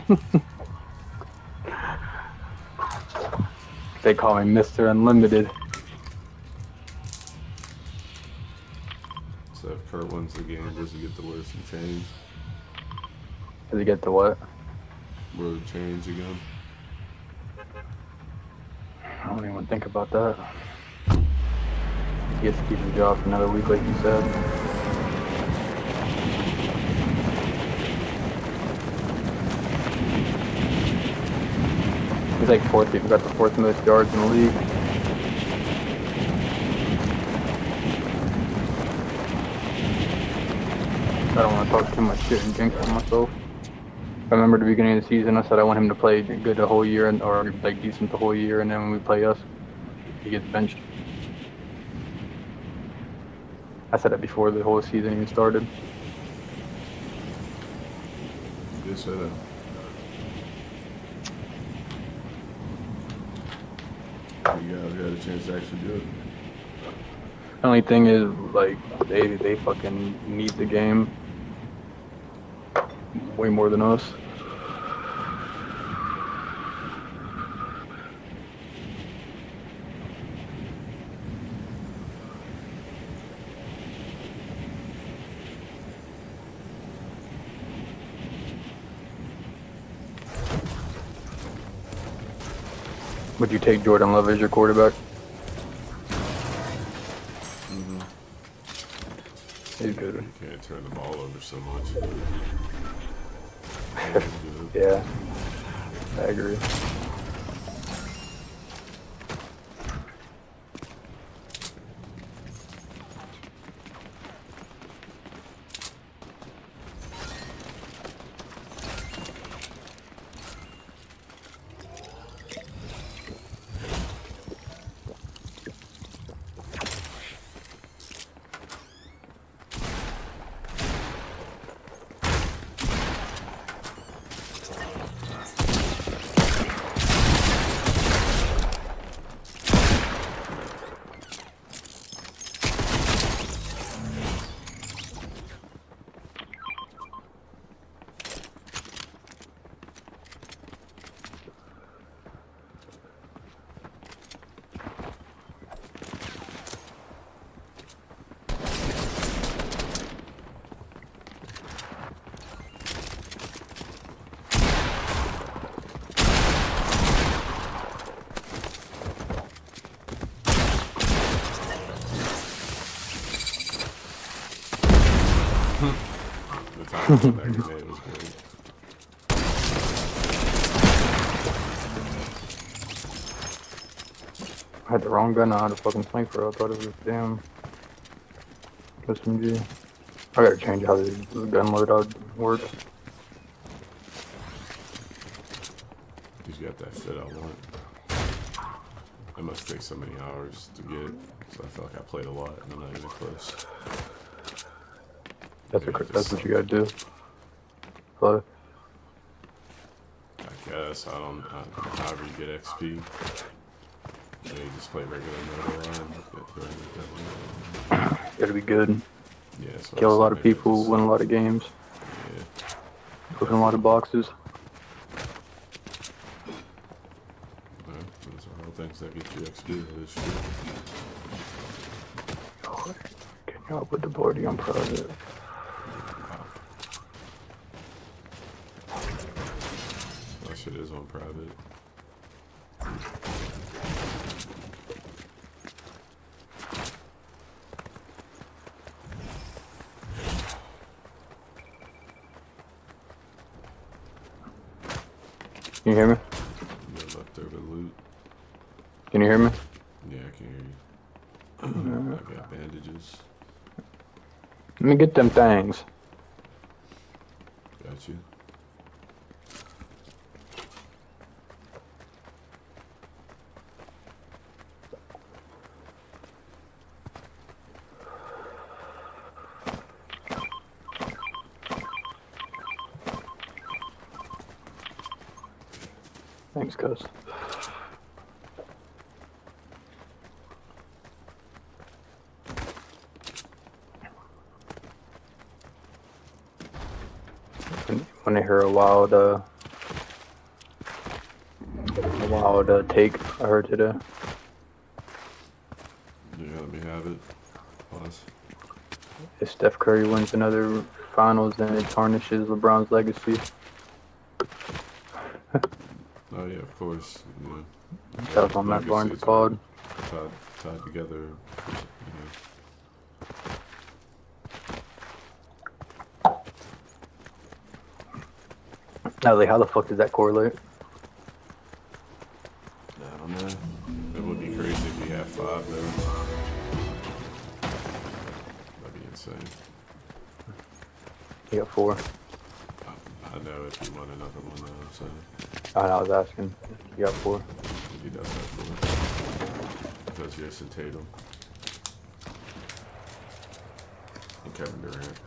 Speaker 9: lame.
Speaker 4: They call me Mr. Unlimited.
Speaker 9: So if Kurt wins the game, does he get the worst and change?
Speaker 4: Does he get the what?
Speaker 9: World change again?
Speaker 4: I don't even think about that. He gets to keep his job for another week, like you said. He's like fourth. He's got the fourth most yards in the league. I don't want to talk too much shit and jinx on myself. I remember at the beginning of the season, I said I want him to play good the whole year, or like decent the whole year, and then when we play us, he gets benched. I said it before the whole season even started.
Speaker 9: Good setup. You guys got a chance to actually do it.
Speaker 4: The only thing is, like, they fucking need the game way more than us. Would you take Jordan Love as your quarterback?
Speaker 9: Mm-hmm.
Speaker 4: He's good.
Speaker 9: You can't turn the ball over so much.
Speaker 4: Yeah, I agree.
Speaker 9: The time that grenade was great.
Speaker 4: I had the wrong gun. I had a fucking sniper. I thought it was damn SMG. I gotta change how the gun loadout works.
Speaker 9: He's got that fit I want. It must take so many hours to get, so I feel like I played a lot and I'm not even close.
Speaker 4: That's what you gotta do. But
Speaker 9: I guess, however you get XP. You just play regular mode line.
Speaker 4: gotta be good.
Speaker 9: Yeah,
Speaker 4: Kill a lot of people, win a lot of games.
Speaker 9: Yeah.
Speaker 4: Open a lot of boxes.
Speaker 9: Those are all things that get you XP. That's true.
Speaker 4: Can you help with the boarding on private?
Speaker 9: That shit is on private.
Speaker 4: Can you hear me?
Speaker 9: You got leftover loot.
Speaker 4: Can you hear me?
Speaker 9: Yeah, I can hear you. I got bandages.
Speaker 4: Let me get them things.
Speaker 9: Got you.
Speaker 4: Thanks, cuz. When I hear a wild take I heard today.
Speaker 9: Yeah, let me have it. Pause.
Speaker 4: If Steph Curry wins another finals, then it tarnishes LeBron's legacy.
Speaker 9: Oh yeah, of course. Yeah.
Speaker 4: That was on Matt Barnes' pod.
Speaker 9: Tied together,
Speaker 4: I was like, how the fuck does that correlate?
Speaker 9: I don't know. It would be crazy if he had 5 though. That'd be insane.
Speaker 4: He got 4.
Speaker 9: I know if he won another one though, so.
Speaker 4: I was asking. He got 4.
Speaker 9: He does have 4. Because Jason Tatum. And Kevin Durant.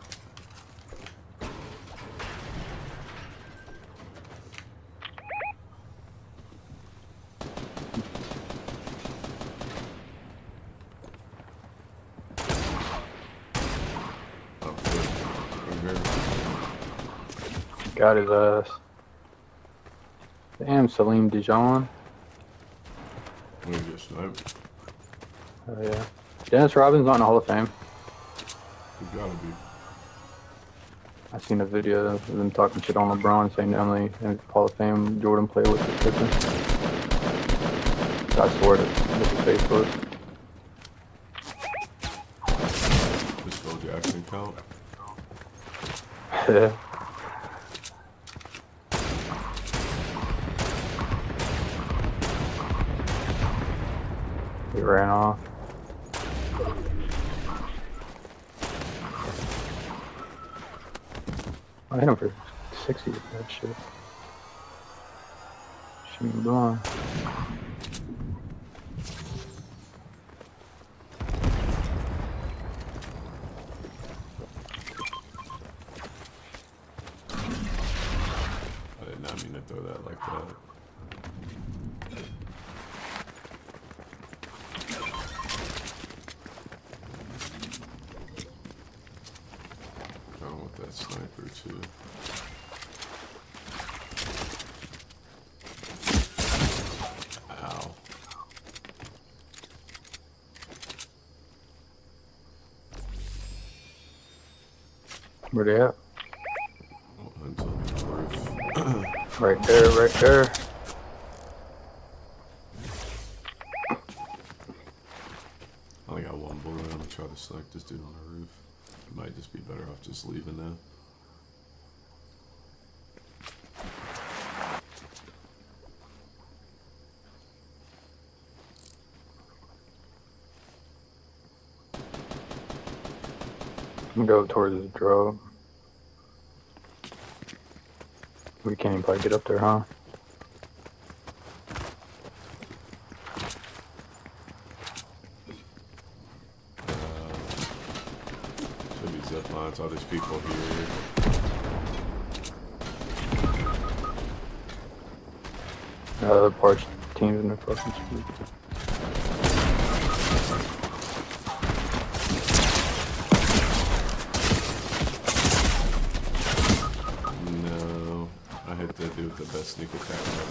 Speaker 4: Got his ass. Damn, Salim Dijon.
Speaker 9: We get sniped.
Speaker 4: Oh yeah. Dennis Robbins not in the Hall of Fame.
Speaker 9: He gotta be. I
Speaker 4: seen a video of them talking shit on LeBron, saying the only Hall of Fame Jordan played with is Pippen. I swear to his face was.
Speaker 9: Does Phil Jackson count?
Speaker 4: Yeah. He ran off. I hit him for 60 with that shit. Shooting blind.
Speaker 9: I did not mean to throw that like that. I want that sniper too. Ow.
Speaker 4: Where they at?
Speaker 9: Oh, it's on the roof.
Speaker 4: Right there, right there.
Speaker 9: I only got 1 bullet. I'm gonna try to snipe this dude on the roof. It might just be better off just leaving now.
Speaker 4: I'm gonna go towards the drone. We can't even probably get up there, huh?
Speaker 9: Should be zip lines, all these people here.
Speaker 4: The parts teams in the fucking street.
Speaker 9: No, I hit that dude with the best sneak attack ever.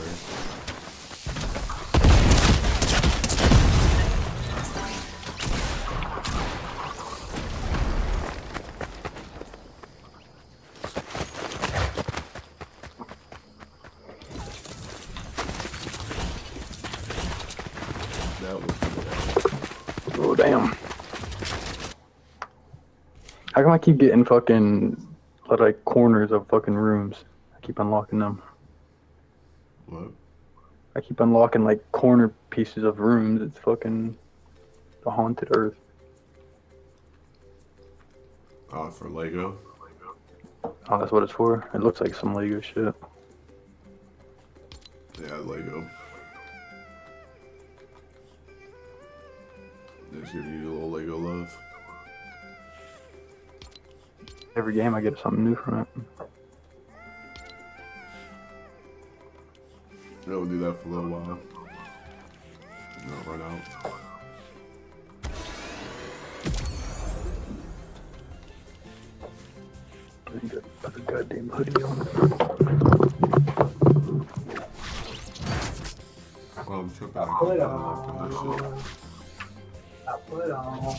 Speaker 4: Oh damn. How come I keep getting fucking like corners of fucking rooms? I keep unlocking them.
Speaker 9: What?
Speaker 4: I keep unlocking like corner pieces of rooms. It's fucking the haunted earth.
Speaker 9: Oh, for Lego?
Speaker 4: Oh, that's what it's for? It looks like some Lego shit.
Speaker 9: Yeah, Lego. Just give you a little Lego love.
Speaker 4: Every game I get something new from it.
Speaker 9: It'll do that for a little while. And it'll run out.
Speaker 4: I got a goddamn hoodie on.
Speaker 9: Well, I'm tripping. I put it on.
Speaker 4: I put it on.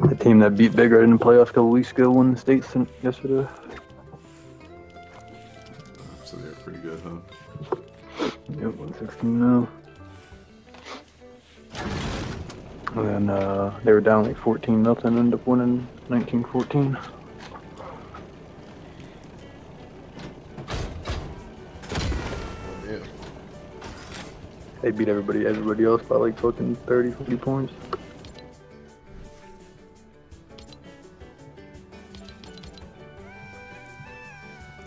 Speaker 4: The team that beat Big Red in the playoffs a couple weeks ago won the states yesterday.
Speaker 9: So they're pretty good, huh?
Speaker 4: Yep, 116 now. And then they were down like 14-0, ended up winning 19-14.
Speaker 9: Yeah.
Speaker 4: They beat everybody else by like fucking 30, 40 points.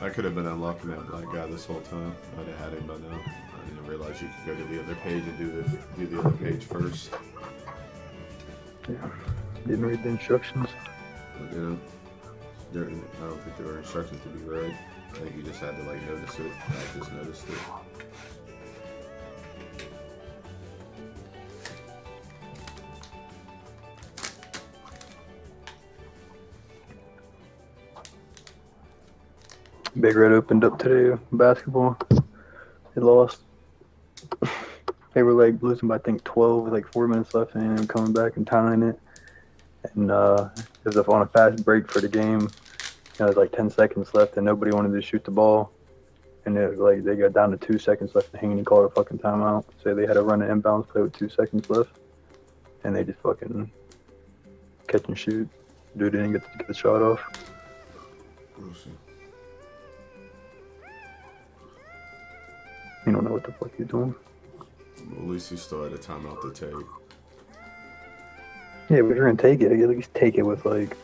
Speaker 9: I could have been unlocking that black guy this whole time. I'd have had him by now. I didn't realize you could go to the other page and do the other page first.
Speaker 4: Yeah. Didn't read the instructions.
Speaker 9: But, you know, I don't think there were instructions to be read. I think you just had to like notice it. I just noticed it.
Speaker 4: Big Red opened up today basketball. They lost. They were like losing by I think 12 with like 4 minutes left and then coming back and tying it. And it was on a fast break for the game. There was like 10 seconds left and nobody wanted to shoot the ball. And it was like they got down to 2 seconds left and Haney called a fucking timeout. So they had to run an inbounds play with 2 seconds left. And they just fucking catch and shoot. Dude didn't get the shot off. You don't know what the fuck you're doing.
Speaker 9: Well, at least you still had a timeout to take.
Speaker 4: Yeah, but you're gonna take it. At least take it with like,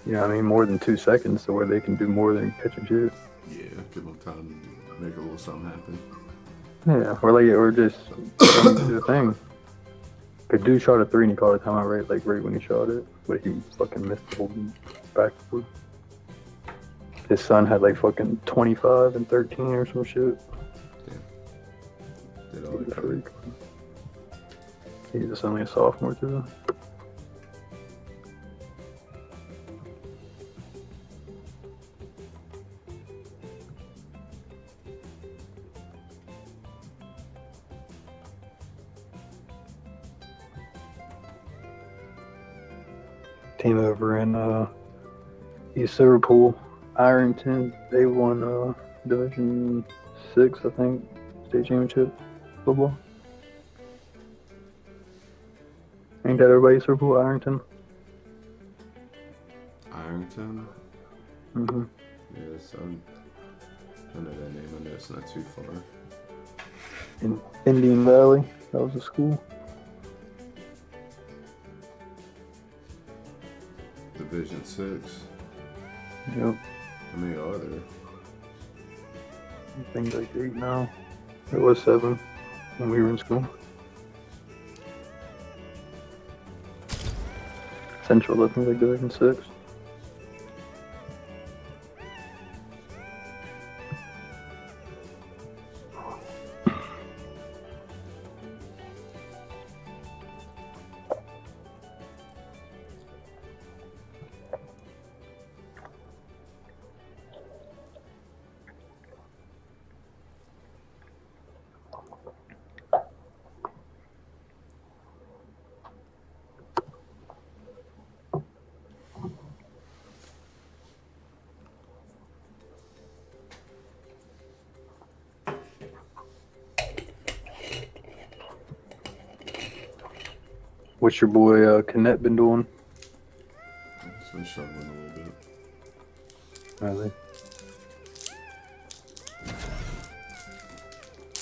Speaker 4: you know what I mean, more than 2 seconds so where they can do more than catch and shoot.
Speaker 9: Yeah, give them time to make a little something happen.
Speaker 4: Yeah, or just do the thing. But dude shot a 3 and he called a timeout right when he shot it. But he fucking missed the whole backboard. His son had like fucking 25 and 13 or some shit.
Speaker 9: Did all the freak.
Speaker 4: He's just only a sophomore too. Team over in East Liverpool, Ironton, they won Division 6, I think, state championship football. Ain't that everybody East Liverpool, Ironton?
Speaker 9: Ironton?
Speaker 4: Mm-hmm.
Speaker 9: Yes, I know that name. I know it's not too far.
Speaker 4: In Indian Valley, that was a school.
Speaker 9: Division 6.
Speaker 4: Yep.
Speaker 9: How many are there?
Speaker 4: I think like 8 now. It was 7 when we were in school. Central, I think, like Division 6. What's your boy Canet been doing?
Speaker 9: He's been struggling a little bit.
Speaker 4: Really?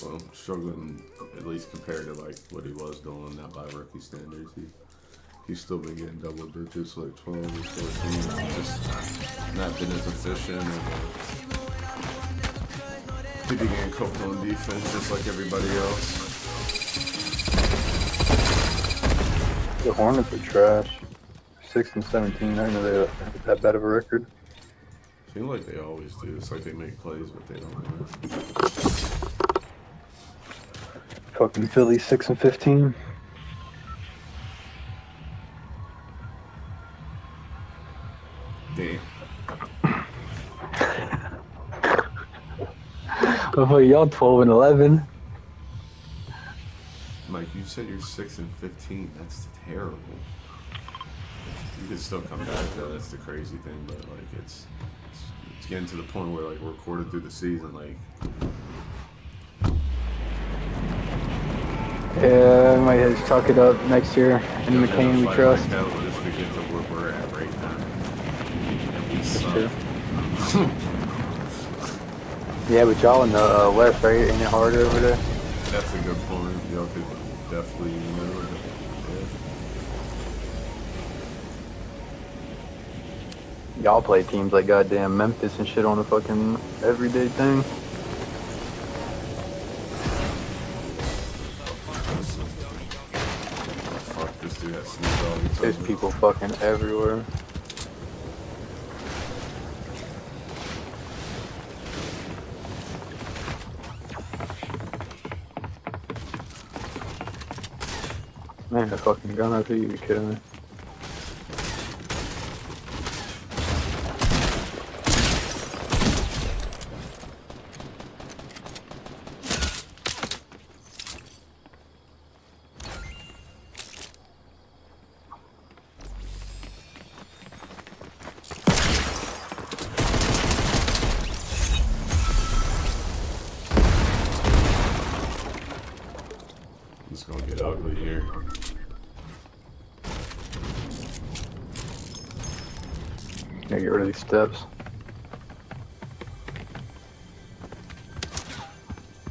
Speaker 9: Well, struggling at least compared to like what he was doing, not by rookie standards. He's still been getting double digits, like 12 or 14. Just not been as efficient. And, he'd be getting cooked on defense just like everybody else.
Speaker 4: The Hornets are trash. 6-17. I didn't know they had that bad of a record.
Speaker 9: Seems like they always do. It's like they make plays, but they don't win.
Speaker 4: Fucking Philly 6-15.
Speaker 9: Damn.
Speaker 4: Oh, y'all 12-11.
Speaker 9: Mike, you said you're 6-15. That's terrible. You could still come back though. That's the crazy thing, but like it's getting to the point where like we're quarter through the season, like.
Speaker 4: Yeah, I might just chalk it up next year. And McCain we trust.
Speaker 9: Hell, just to get to where we're at right now. And we suck.
Speaker 4: Yeah, but y'all in the West, right? Ain't it harder over there?
Speaker 9: That's a good point. Y'all could definitely, you know,
Speaker 4: Y'all play teams like goddamn Memphis and shit on a fucking everyday thing.
Speaker 9: Fuck this dude has Snoop Dogg.
Speaker 4: There's people fucking everywhere. Man, a fucking gun out there, you kidding me?
Speaker 9: It's gonna get ugly here.
Speaker 4: Gotta get rid of these steps.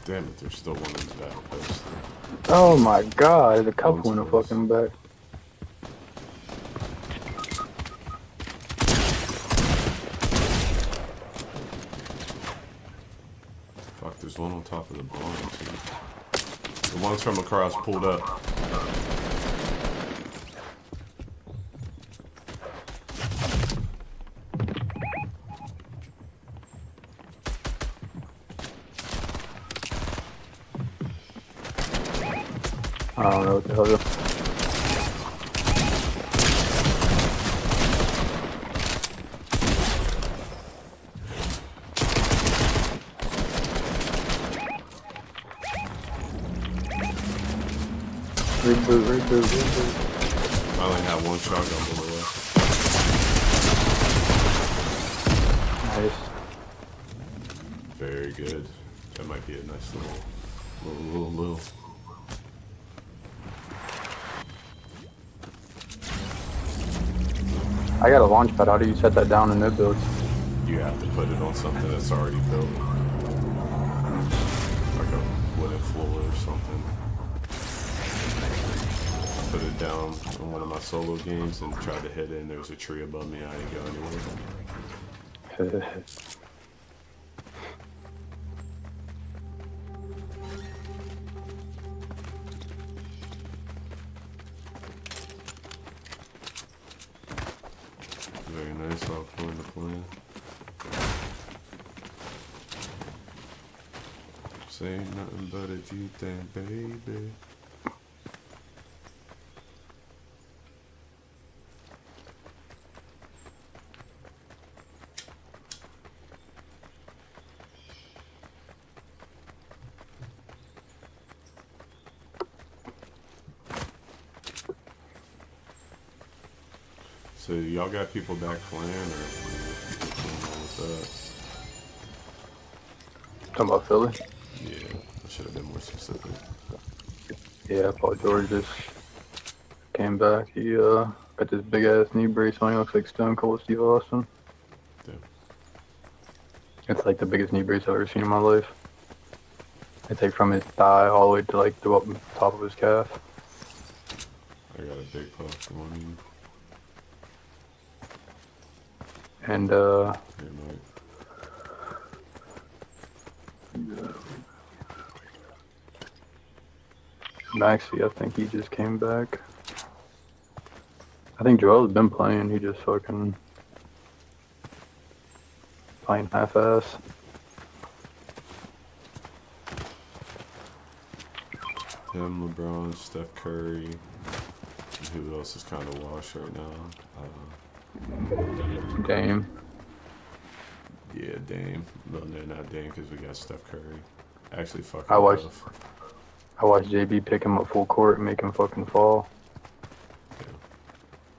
Speaker 9: Damn it, there's still one in the back post.
Speaker 4: Oh my god, there's a couple in the fucking back.
Speaker 9: Fuck, there's one on top of the barn too. The ones from across pulled up.
Speaker 4: I don't know what the hell. Reboot.
Speaker 9: I only have one shotgun bullet left.
Speaker 4: Nice.
Speaker 9: Very good. That might be a nice little.
Speaker 4: I got a launch pad. How do you set that down in no builds?
Speaker 9: You have to put it on something that's already built. Like a wooden floor or something. Put it down on one of my solo games and tried to hit it and there was a tree above me. I didn't go anywhere. Very nice off point to plan. Say nothing but a G-thing, baby. So y'all got people back playing, or what's going on with that?
Speaker 4: Talking about Philly?
Speaker 9: Yeah, I should have been more specific.
Speaker 4: Yeah, Paul George is came back. He got this big ass knee brace on. He looks like Stone Cold Steve Austin.
Speaker 9: Damn.
Speaker 4: It's like the biggest knee brace I've ever seen in my life. It's like from his thigh all the way to like the top of his calf.
Speaker 9: I got a big puff going in.
Speaker 4: And
Speaker 9: Hey, Mike.
Speaker 4: Maxie, I think he just came back. I think Joel's been playing. He just fucking playing half-ass.
Speaker 9: Him, LeBron, Steph Curry. And who else is kind of washed right now?
Speaker 4: Dame.
Speaker 9: Yeah, Dame. No, not Dame because we got Steph Curry. Actually, fucking.
Speaker 4: I watched JB pick him up full court and make him fucking fall.
Speaker 9: Yeah.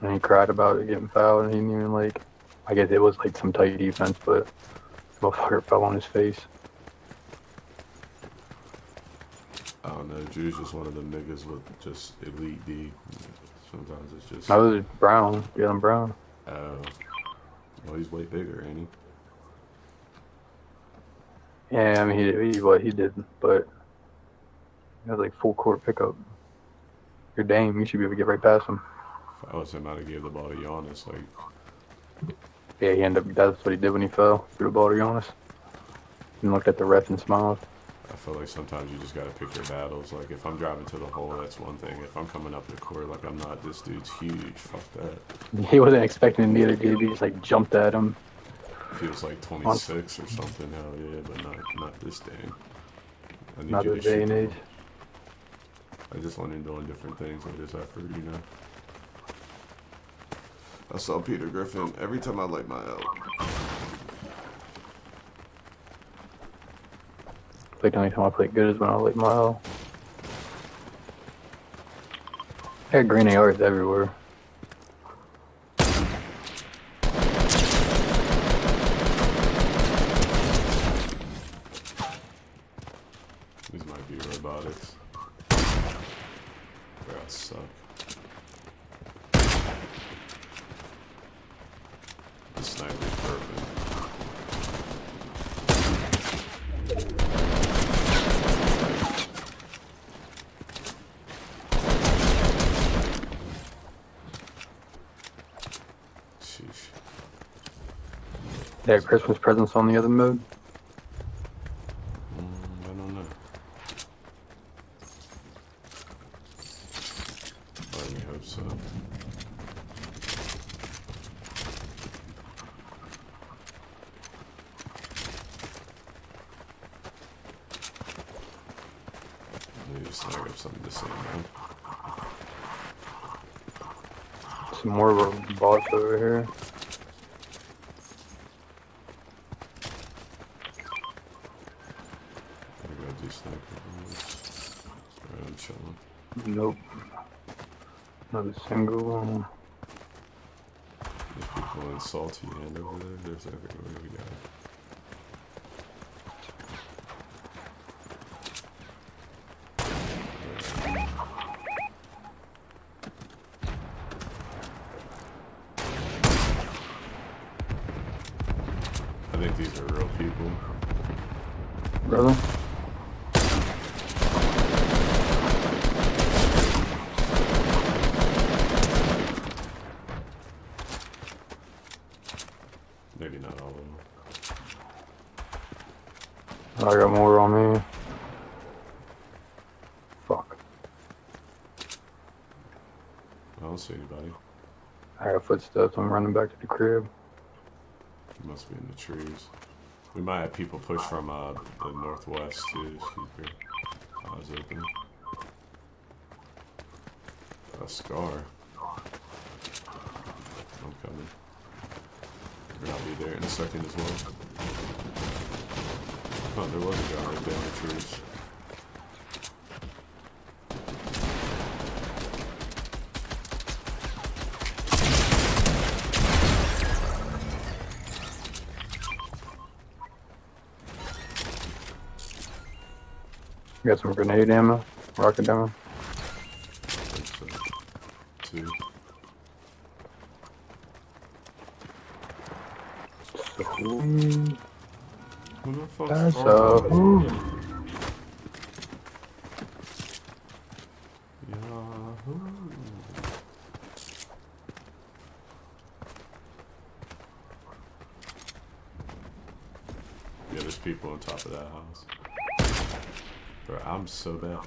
Speaker 4: And he cried about it getting fouled, and he didn't even like. I guess it was like some tight defense, but the motherfucker fell on his face.
Speaker 9: I don't know. Drew's just one of them niggas with just elite D. Sometimes it's just.
Speaker 4: I was Brown, Jalen Brown.
Speaker 9: Well, he's way bigger, ain't he?
Speaker 4: Yeah, I mean he did, but he had like full court pickup. You're Dame, you should be able to get right past him.
Speaker 9: If I was him, I'd have gave the ball to Giannis. Like.
Speaker 4: Yeah, he ended up. That's what he did when he fell. Threw the ball to Giannis. And looked at the ref and smiled.
Speaker 9: I feel like sometimes you just gotta pick your battles. Like if I'm driving to the hole, that's one thing. If I'm coming up the court, like I'm not. This dude's huge. Fuck that.
Speaker 4: He wasn't expecting the other JB. Just like jumped at him.
Speaker 9: If he was like 26 or something, hell yeah, but not this Dame. I need
Speaker 4: Not
Speaker 9: you
Speaker 4: this
Speaker 9: to
Speaker 4: day
Speaker 9: shoot
Speaker 4: and
Speaker 9: the
Speaker 4: age.
Speaker 9: ball. I just want him doing different things with his effort, you know. I saw Peter Griffin every time I light my L.
Speaker 4: Like the only time I play good is when I light my L. I got green ARs everywhere.
Speaker 9: These might be robotics. Bro, I suck. The sniper's perfect. Sheesh.
Speaker 4: They had Christmas presents on the other mode.
Speaker 9: I don't know. Let me hope so. Maybe snag up something to say, man.
Speaker 4: Some more robots over here.
Speaker 9: I gotta do sniper bullets. Alright, I'm chilling.
Speaker 4: Nope. Not a single one.
Speaker 9: There's people in Salty and over there. There's everywhere we got. I think these are real people.
Speaker 4: Brother?
Speaker 9: Maybe not all of them.
Speaker 4: I got more on me. Fuck.
Speaker 9: I don't see anybody.
Speaker 4: I got footsteps. I'm running back to the crib.
Speaker 9: He must be in the trees. We might have people push from the northwest too. Super. Eyes open. A scar. I'm coming. I'll be there in a second as well. Oh, there was a guy right there in the trees.
Speaker 4: Got some grenade ammo, rocket ammo.
Speaker 9: Two. too. Who the fuck's
Speaker 4: That's
Speaker 9: Yahoo! Yeah, there's people on top of that house. Bro, I'm so bad.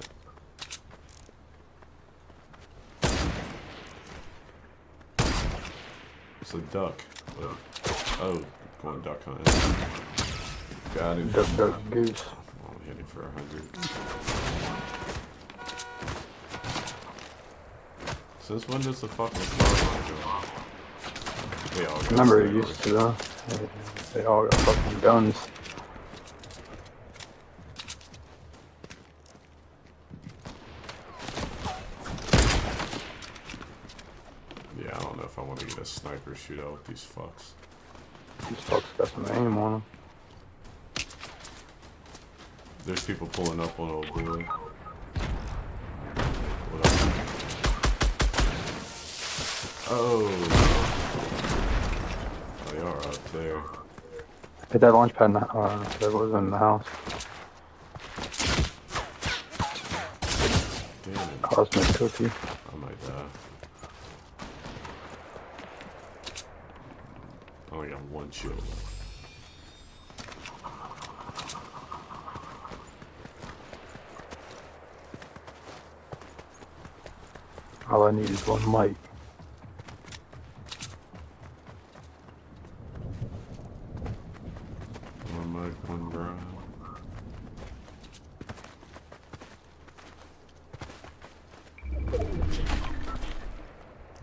Speaker 9: It's a duck. Oh, going duck hunting. Got him.
Speaker 4: Duck, duck, goose.
Speaker 9: I'll hit him for 100. Since when does the fucking car go? They all got
Speaker 4: Remember, it
Speaker 9: snipers.
Speaker 4: used to, though. They all got fucking guns.
Speaker 9: Yeah, I don't know if I want to get a sniper shootout with these fucks.
Speaker 4: These fucks got some aim on them.
Speaker 9: There's people pulling up on old boy. What up? Oh, they are up there.
Speaker 4: Hit that launch pad, that was in the house.
Speaker 9: Damn it.
Speaker 4: Cosmic cookie.
Speaker 9: I might die. I only got one shield left.
Speaker 4: All I need is one mic.
Speaker 9: One mic, one grind.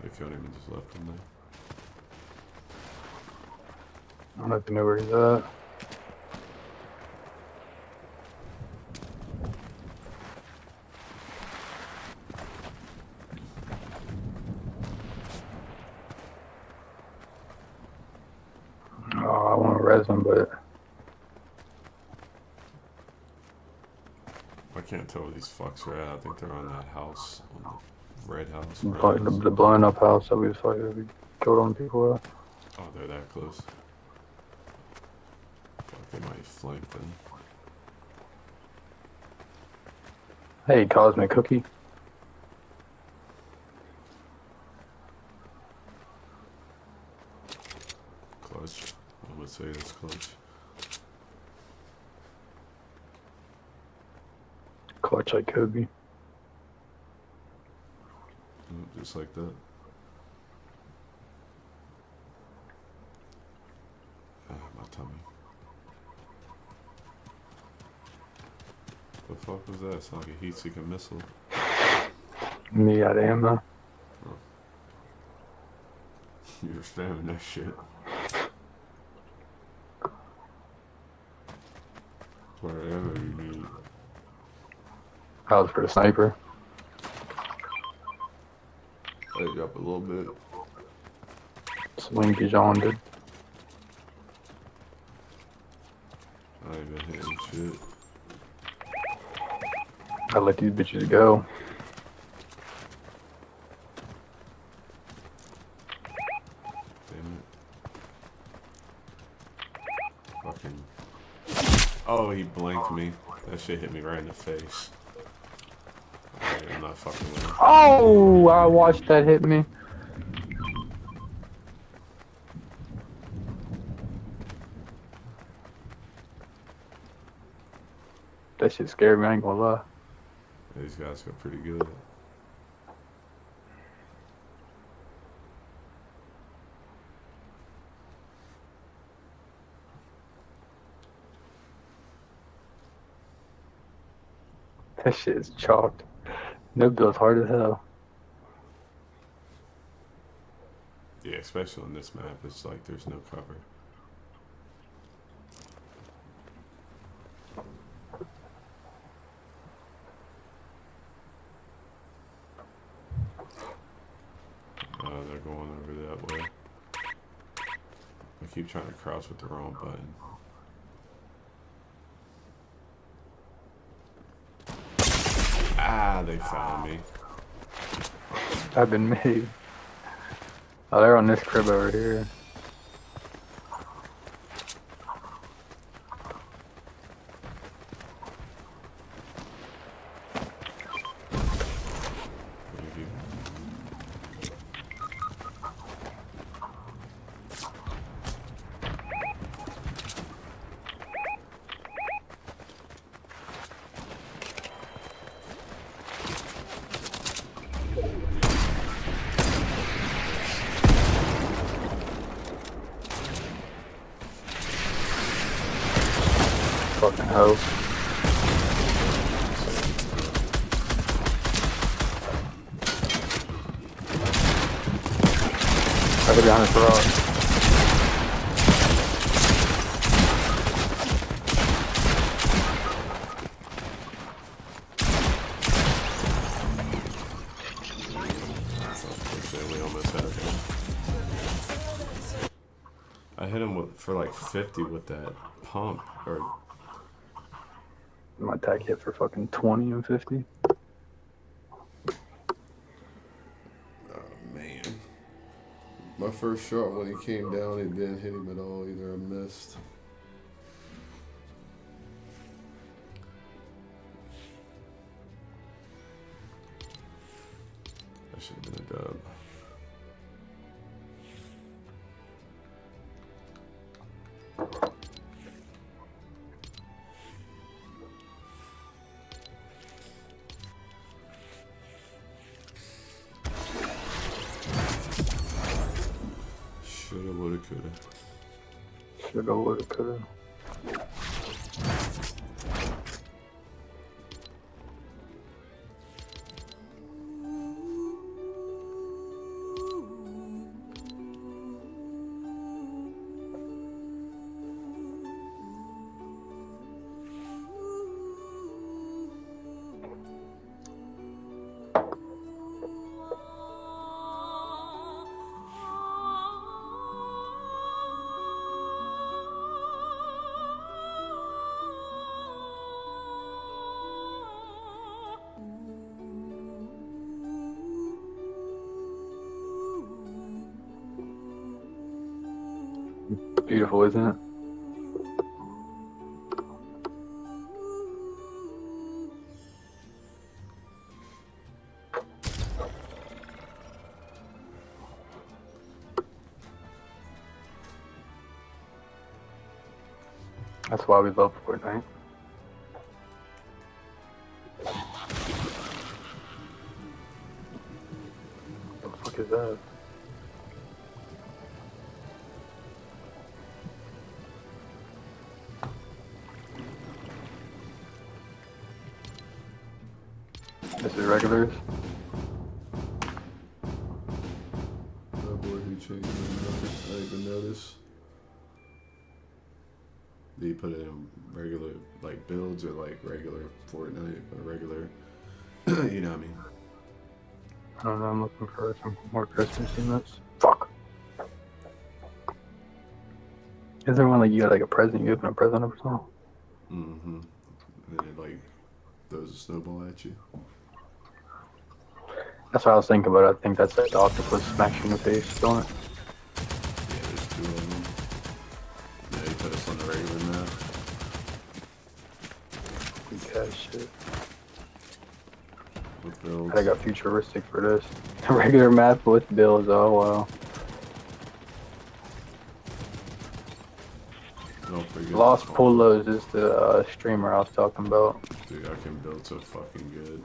Speaker 9: They killed him and just left him there.
Speaker 4: I don't know if you know where he's at. Oh, I want to res him, but
Speaker 9: I can't tell where these fucks are at. I think they're on that house, on the red house.
Speaker 4: probably the blowing up house that we killed on people at.
Speaker 9: Oh, they're that close. Fuck, they might flank them.
Speaker 4: Hey, Cosmic Cookie.
Speaker 9: Clutch. I would say it's clutch.
Speaker 4: Clutch like Kobe.
Speaker 9: Just like that. Ah, my tummy. The fuck was that? It's like a heat-seeking missile.
Speaker 4: Me out of ammo.
Speaker 9: Oh. You were spamming that shit. Whatever you need.
Speaker 4: That was for the sniper.
Speaker 9: Let it up a little bit.
Speaker 4: Swing Dijon did.
Speaker 9: I ain't been hitting shit.
Speaker 4: I let these bitches go.
Speaker 9: Damn it. Fucking. Oh, he blanked me. That shit hit me right in the face. Alright, I'm not fucking with him.
Speaker 4: Oh, I watched that hit me. That shit scared me, I ain't gonna lie.
Speaker 9: These guys got pretty good.
Speaker 4: That shit is chalked. No build's hard as hell.
Speaker 9: Yeah, especially on this map, it's like there's no cover. They're going over that way. I keep trying to crouch with the wrong button. Ah, they found me.
Speaker 4: I've been made. Oh, they're on this crib over here. Fucking hoe. Right behind this rock.
Speaker 9: We almost had him. I hit him for like 50 with that pump. Or
Speaker 4: My attack hit for fucking 20 and 50.
Speaker 9: man. My first shot when he came down, it didn't hit him at all either. I missed. That should have been a dub. Shoulda, woulda, coulda.
Speaker 4: Shoulda, woulda, coulda. Beautiful, isn't it? That's why we love Fortnite. What the fuck is that? This is regulars.
Speaker 9: Oh boy, who changed my number? I didn't even notice. Do you put it in regular, like, builds or, like, regular Fortnite or regular, you know what I mean?
Speaker 4: I don't know, I'm looking for some more Christmas emotes. Fuck. Is there one like you got like a present, you open a present up or something?
Speaker 9: Mm-hmm. And then it, like, throws a snowball at you.
Speaker 4: That's what I was thinking about. I think that's like the octopus smacks you in the face, don't it?
Speaker 9: Yeah, there's 2 of them. Yeah, you put us on the regular map.
Speaker 4: Good shit.
Speaker 9: With builds.
Speaker 4: I got futuristic for this. Regular map with builds, oh wow.
Speaker 9: Don't forget
Speaker 4: Los Polos is the streamer I was talking about.
Speaker 9: Dude, I can build so fucking good.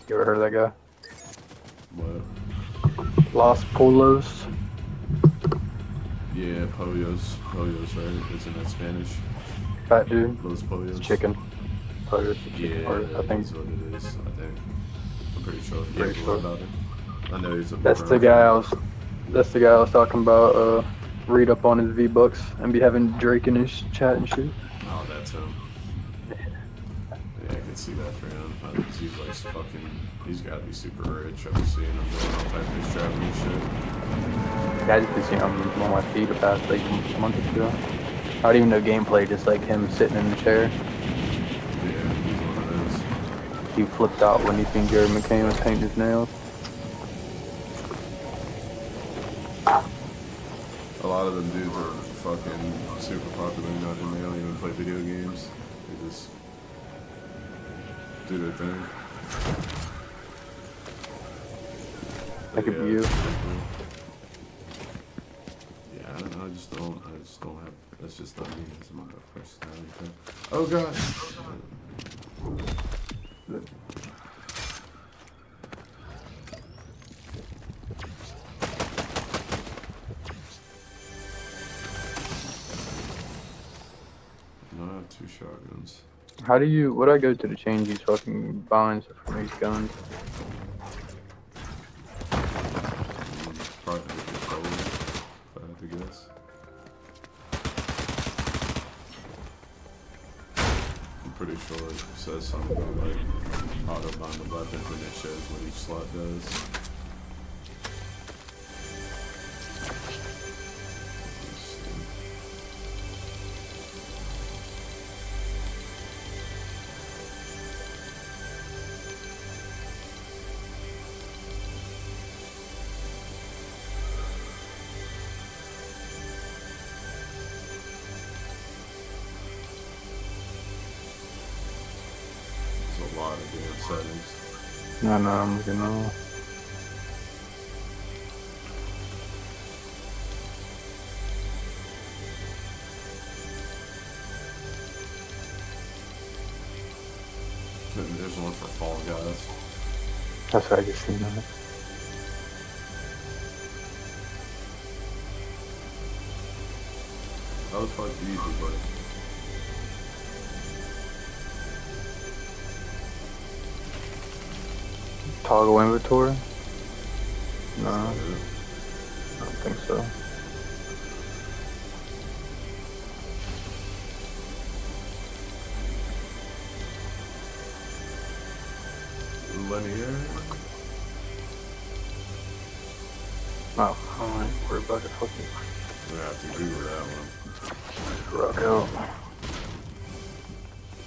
Speaker 4: You ever heard of that guy?
Speaker 9: What?
Speaker 4: Los Polos.
Speaker 9: Yeah, pollos. Pollos, right? Isn't that Spanish?
Speaker 4: Fat dude.
Speaker 9: Los pollos.
Speaker 4: It's chicken. Pollos, the chicken
Speaker 9: Yeah,
Speaker 4: part, I think.
Speaker 9: that's what it is, I think. I'm pretty sure.
Speaker 4: Pretty
Speaker 9: Yeah,
Speaker 4: sure.
Speaker 9: about it. I know he's a
Speaker 4: That's the guy I was talking about, read up on his V-Bucks and be having Drake in his chat and shit.
Speaker 9: Oh, that's him. Yeah, I can see that for him. He's like fucking, he's gotta be super rich. I've been seeing him doing all types of traveling and shit.
Speaker 4: Yeah, I just been seeing him on my feed the past like a month or two. I don't even know gameplay, just like him sitting in the chair.
Speaker 9: Yeah, he's one of those.
Speaker 4: he flipped out when he seen Jerry McCain was painting his nails.
Speaker 9: A lot of them dudes are fucking super popular. They don't even play video games. They just do their thing.
Speaker 4: That could be you.
Speaker 9: Yeah, I don't know. I just don't have. That's just not me. That's my personality. Oh god. No, I have 2 shotguns.
Speaker 4: How do you, what do I go to change these fucking binds from these guns?
Speaker 9: Probably the controller, if I had to guess. I'm pretty sure it says something about like auto bind the weapons and it shows what each slot does. A lot of damn settings.
Speaker 4: No, I'm looking on.
Speaker 9: There's one for Fall Guys.
Speaker 4: That's what I just seen that.
Speaker 9: That was fucking easy, but
Speaker 4: Toggle inventory? No, I don't think so.
Speaker 9: Linear?
Speaker 4: Oh, alright, we're about to fucking
Speaker 9: We have to Google that one.
Speaker 4: rock out.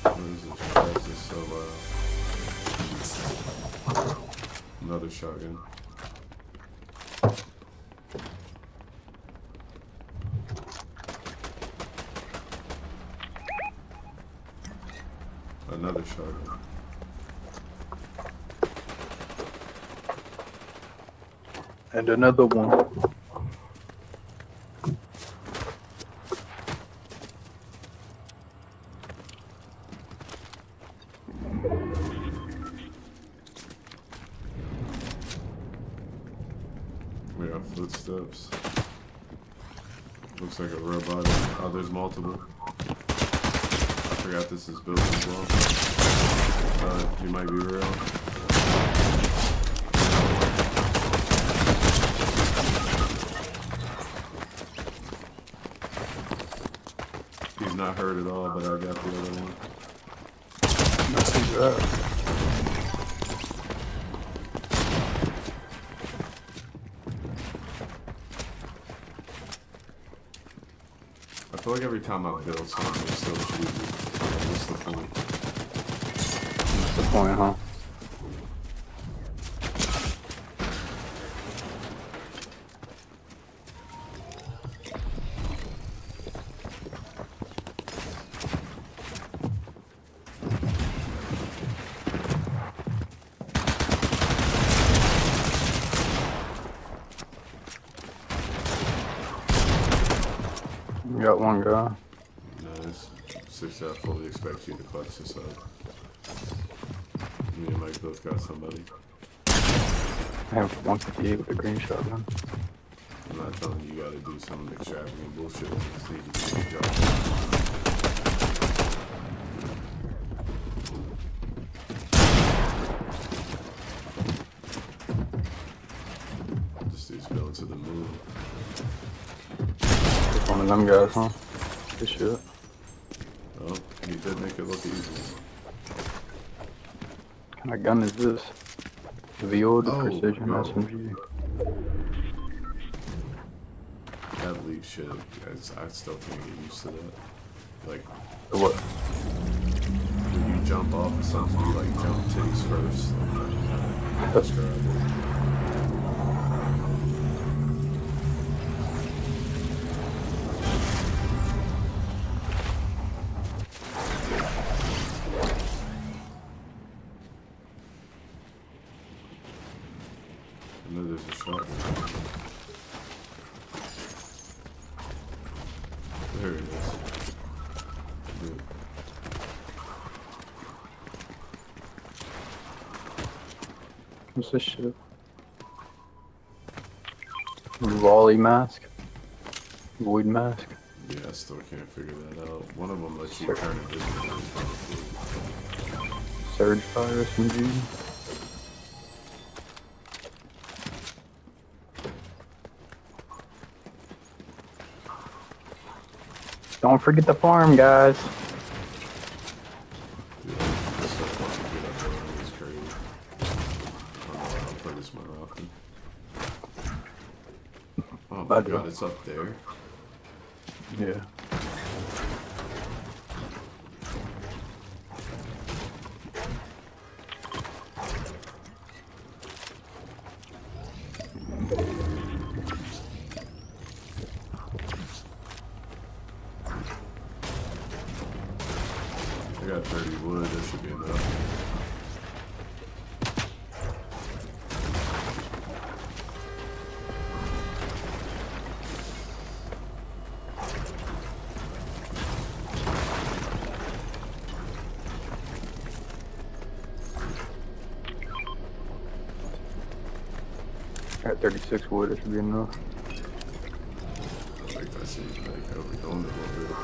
Speaker 9: Where is this? Why is this so loud? Another shotgun. Another shotgun.
Speaker 4: And another one.
Speaker 9: We got footsteps. Looks like a robot. Oh, there's multiple. I forgot this is built as well. He might be real. He's not hurt at all, but I got the other one. I feel like every time I build something, it's still cheesy. What's the point?
Speaker 4: What's the point, huh? You got one guy.
Speaker 9: Nice. 6 out fully expects you to clutch this up. Me and Mike both got somebody.
Speaker 4: I have 158 with a green shotgun.
Speaker 9: I'm not telling you gotta do some extravagant bullshit. You just need to do your job. This dude's going to the moon.
Speaker 4: One of them guys, huh? Good shit.
Speaker 9: Oh, he did make it look easy.
Speaker 4: What kind of gun is this? VO to
Speaker 9: Oh,
Speaker 4: precision
Speaker 9: no.
Speaker 4: SMG.
Speaker 9: That leaf shit, I still can't get used to that. Like,
Speaker 4: The what?
Speaker 9: when you jump off of something, you like jump titties first. Describe it. I know there's a shotgun. There it is. Good.
Speaker 4: What's this shit? Volley mask? Void mask?
Speaker 9: Yeah, I still can't figure that out. One of them lets you turn invisible.
Speaker 4: Surge fire SMG? Don't forget the farm, guys.
Speaker 9: Yeah, this stuff fucking good up there. It's crazy. I don't know how to play this more often. Oh my god, it's up there.
Speaker 4: Yeah.
Speaker 9: I got 30 wood, that should be enough.
Speaker 4: I got 36 wood, it should be enough.
Speaker 9: I think I see like overdoing it a little bit.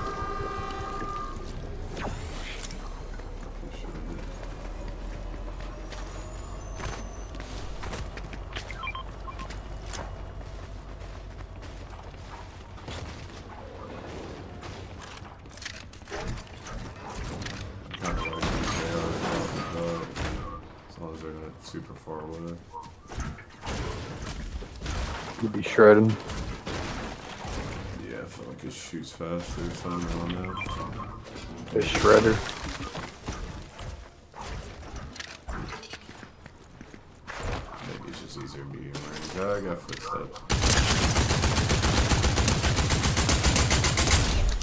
Speaker 9: Kind of like these AR, as long as they're not super far away.
Speaker 4: You'd be shredding.
Speaker 9: Yeah, I feel like it shoots faster or something on that.
Speaker 4: A shredder.
Speaker 9: Maybe it's just easier medium range. I got footsteps.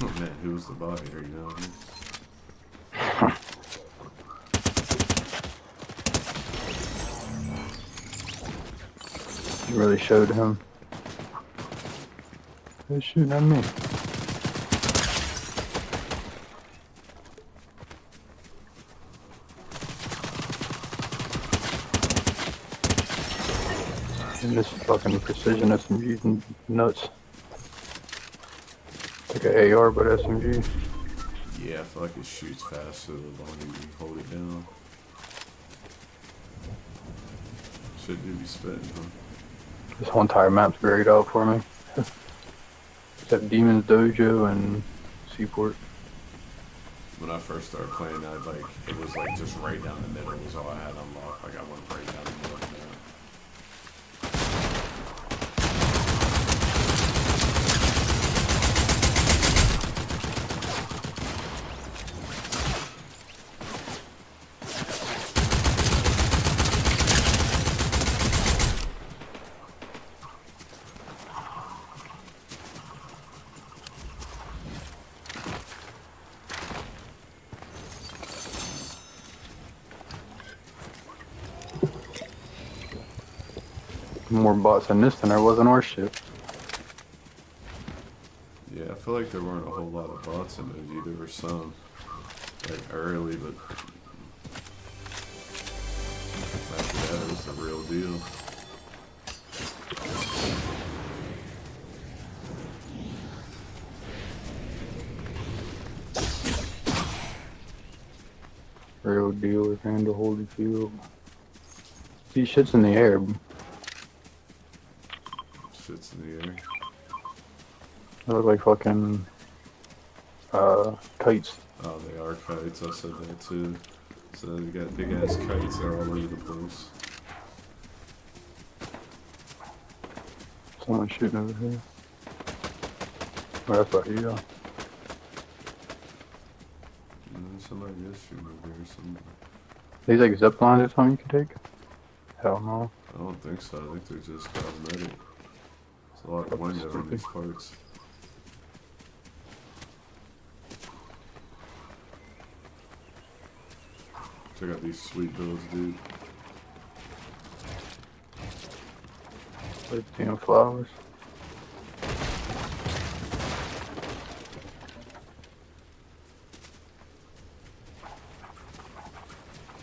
Speaker 9: Oh man, who was the bot here, you know what I mean?
Speaker 4: You really showed him. They're shooting at me. And this fucking precision SMG is nuts. Like an AR, but SMG.
Speaker 9: Yeah, I feel like it shoots faster the longer you hold it down. Should do be spitting, huh?
Speaker 4: This whole entire map's grayed out for me. Except Demon's Dojo and Seaport.
Speaker 9: When I first started playing, it was like just right down the middle was all I had unlocked. Like I went right down the middle.
Speaker 4: More bots in this than there was in our ship.
Speaker 9: Yeah, I feel like there weren't a whole lot of bots in it. There were some, like early, but after that it was the real deal.
Speaker 4: Real deal with Handle Holyfield. These shit's in the air.
Speaker 9: Shit's in the air.
Speaker 4: They look like fucking kites.
Speaker 9: Oh, they are kites. I said that too. So they got big ass kites that are all over the place.
Speaker 4: Someone shooting over here. Oh, that's right here.
Speaker 9: There's somebody is shooting over here somewhere.
Speaker 4: These like zip lines or something you can take? Hell no.
Speaker 9: I don't think so. I think they're just cosmetic. There's a lot of window in these parts. Check out these sweet builds, dude.
Speaker 4: 15 flowers.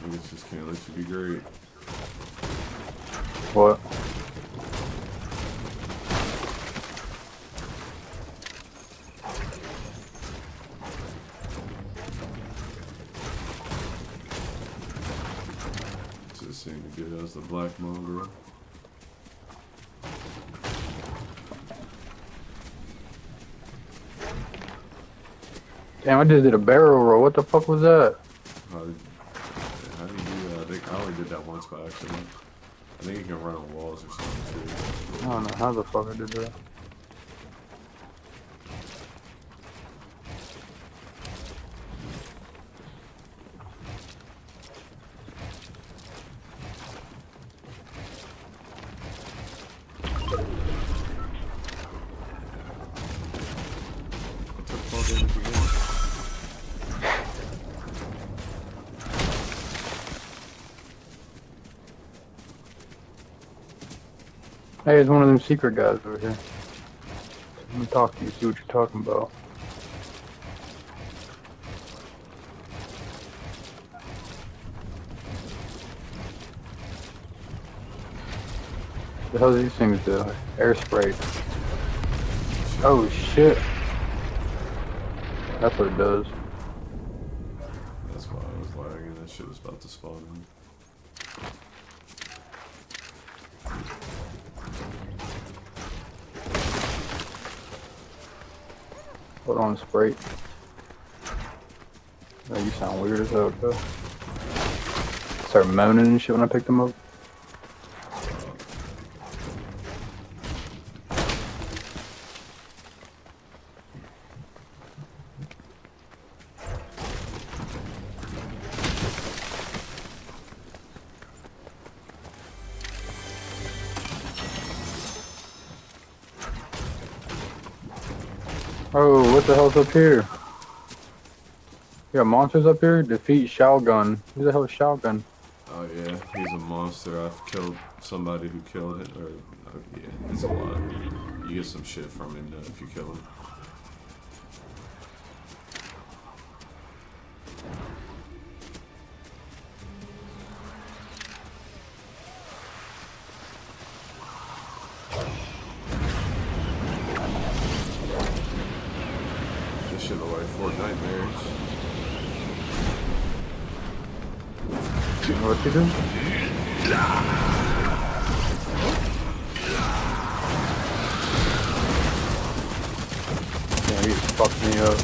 Speaker 9: I guess just can't let you be great.
Speaker 4: What?
Speaker 9: Just seeing to get us the black mongrel.
Speaker 4: Damn, I just did a barrel roll. What the fuck was that?
Speaker 9: How do you do that? I only did that once by accident. I think you can run on walls or something too.
Speaker 4: I don't know how the fuck I did that.
Speaker 9: I took fall damage again.
Speaker 4: Hey, it's one of them secret guys over here. Let me talk to you, see what you're talking about. The hell do these things do? Air spray. Oh shit. That's what it does.
Speaker 9: That's why I was lagging. That shit was about to spawn in.
Speaker 4: Hold on, Sprite. Oh, you sound weird as hell, bro. Start moaning and shit when I pick them up. Oh, what the hell's up here? You got monsters up here? Defeat Shogun. Who the hell is Shogun?
Speaker 9: Oh yeah, he's a monster. I've killed somebody who killed it. Or yeah, it's a lot. You get some shit from him if you kill him. This shit look like Fortnite marriage.
Speaker 4: What you do? Yeah, he fucked me up.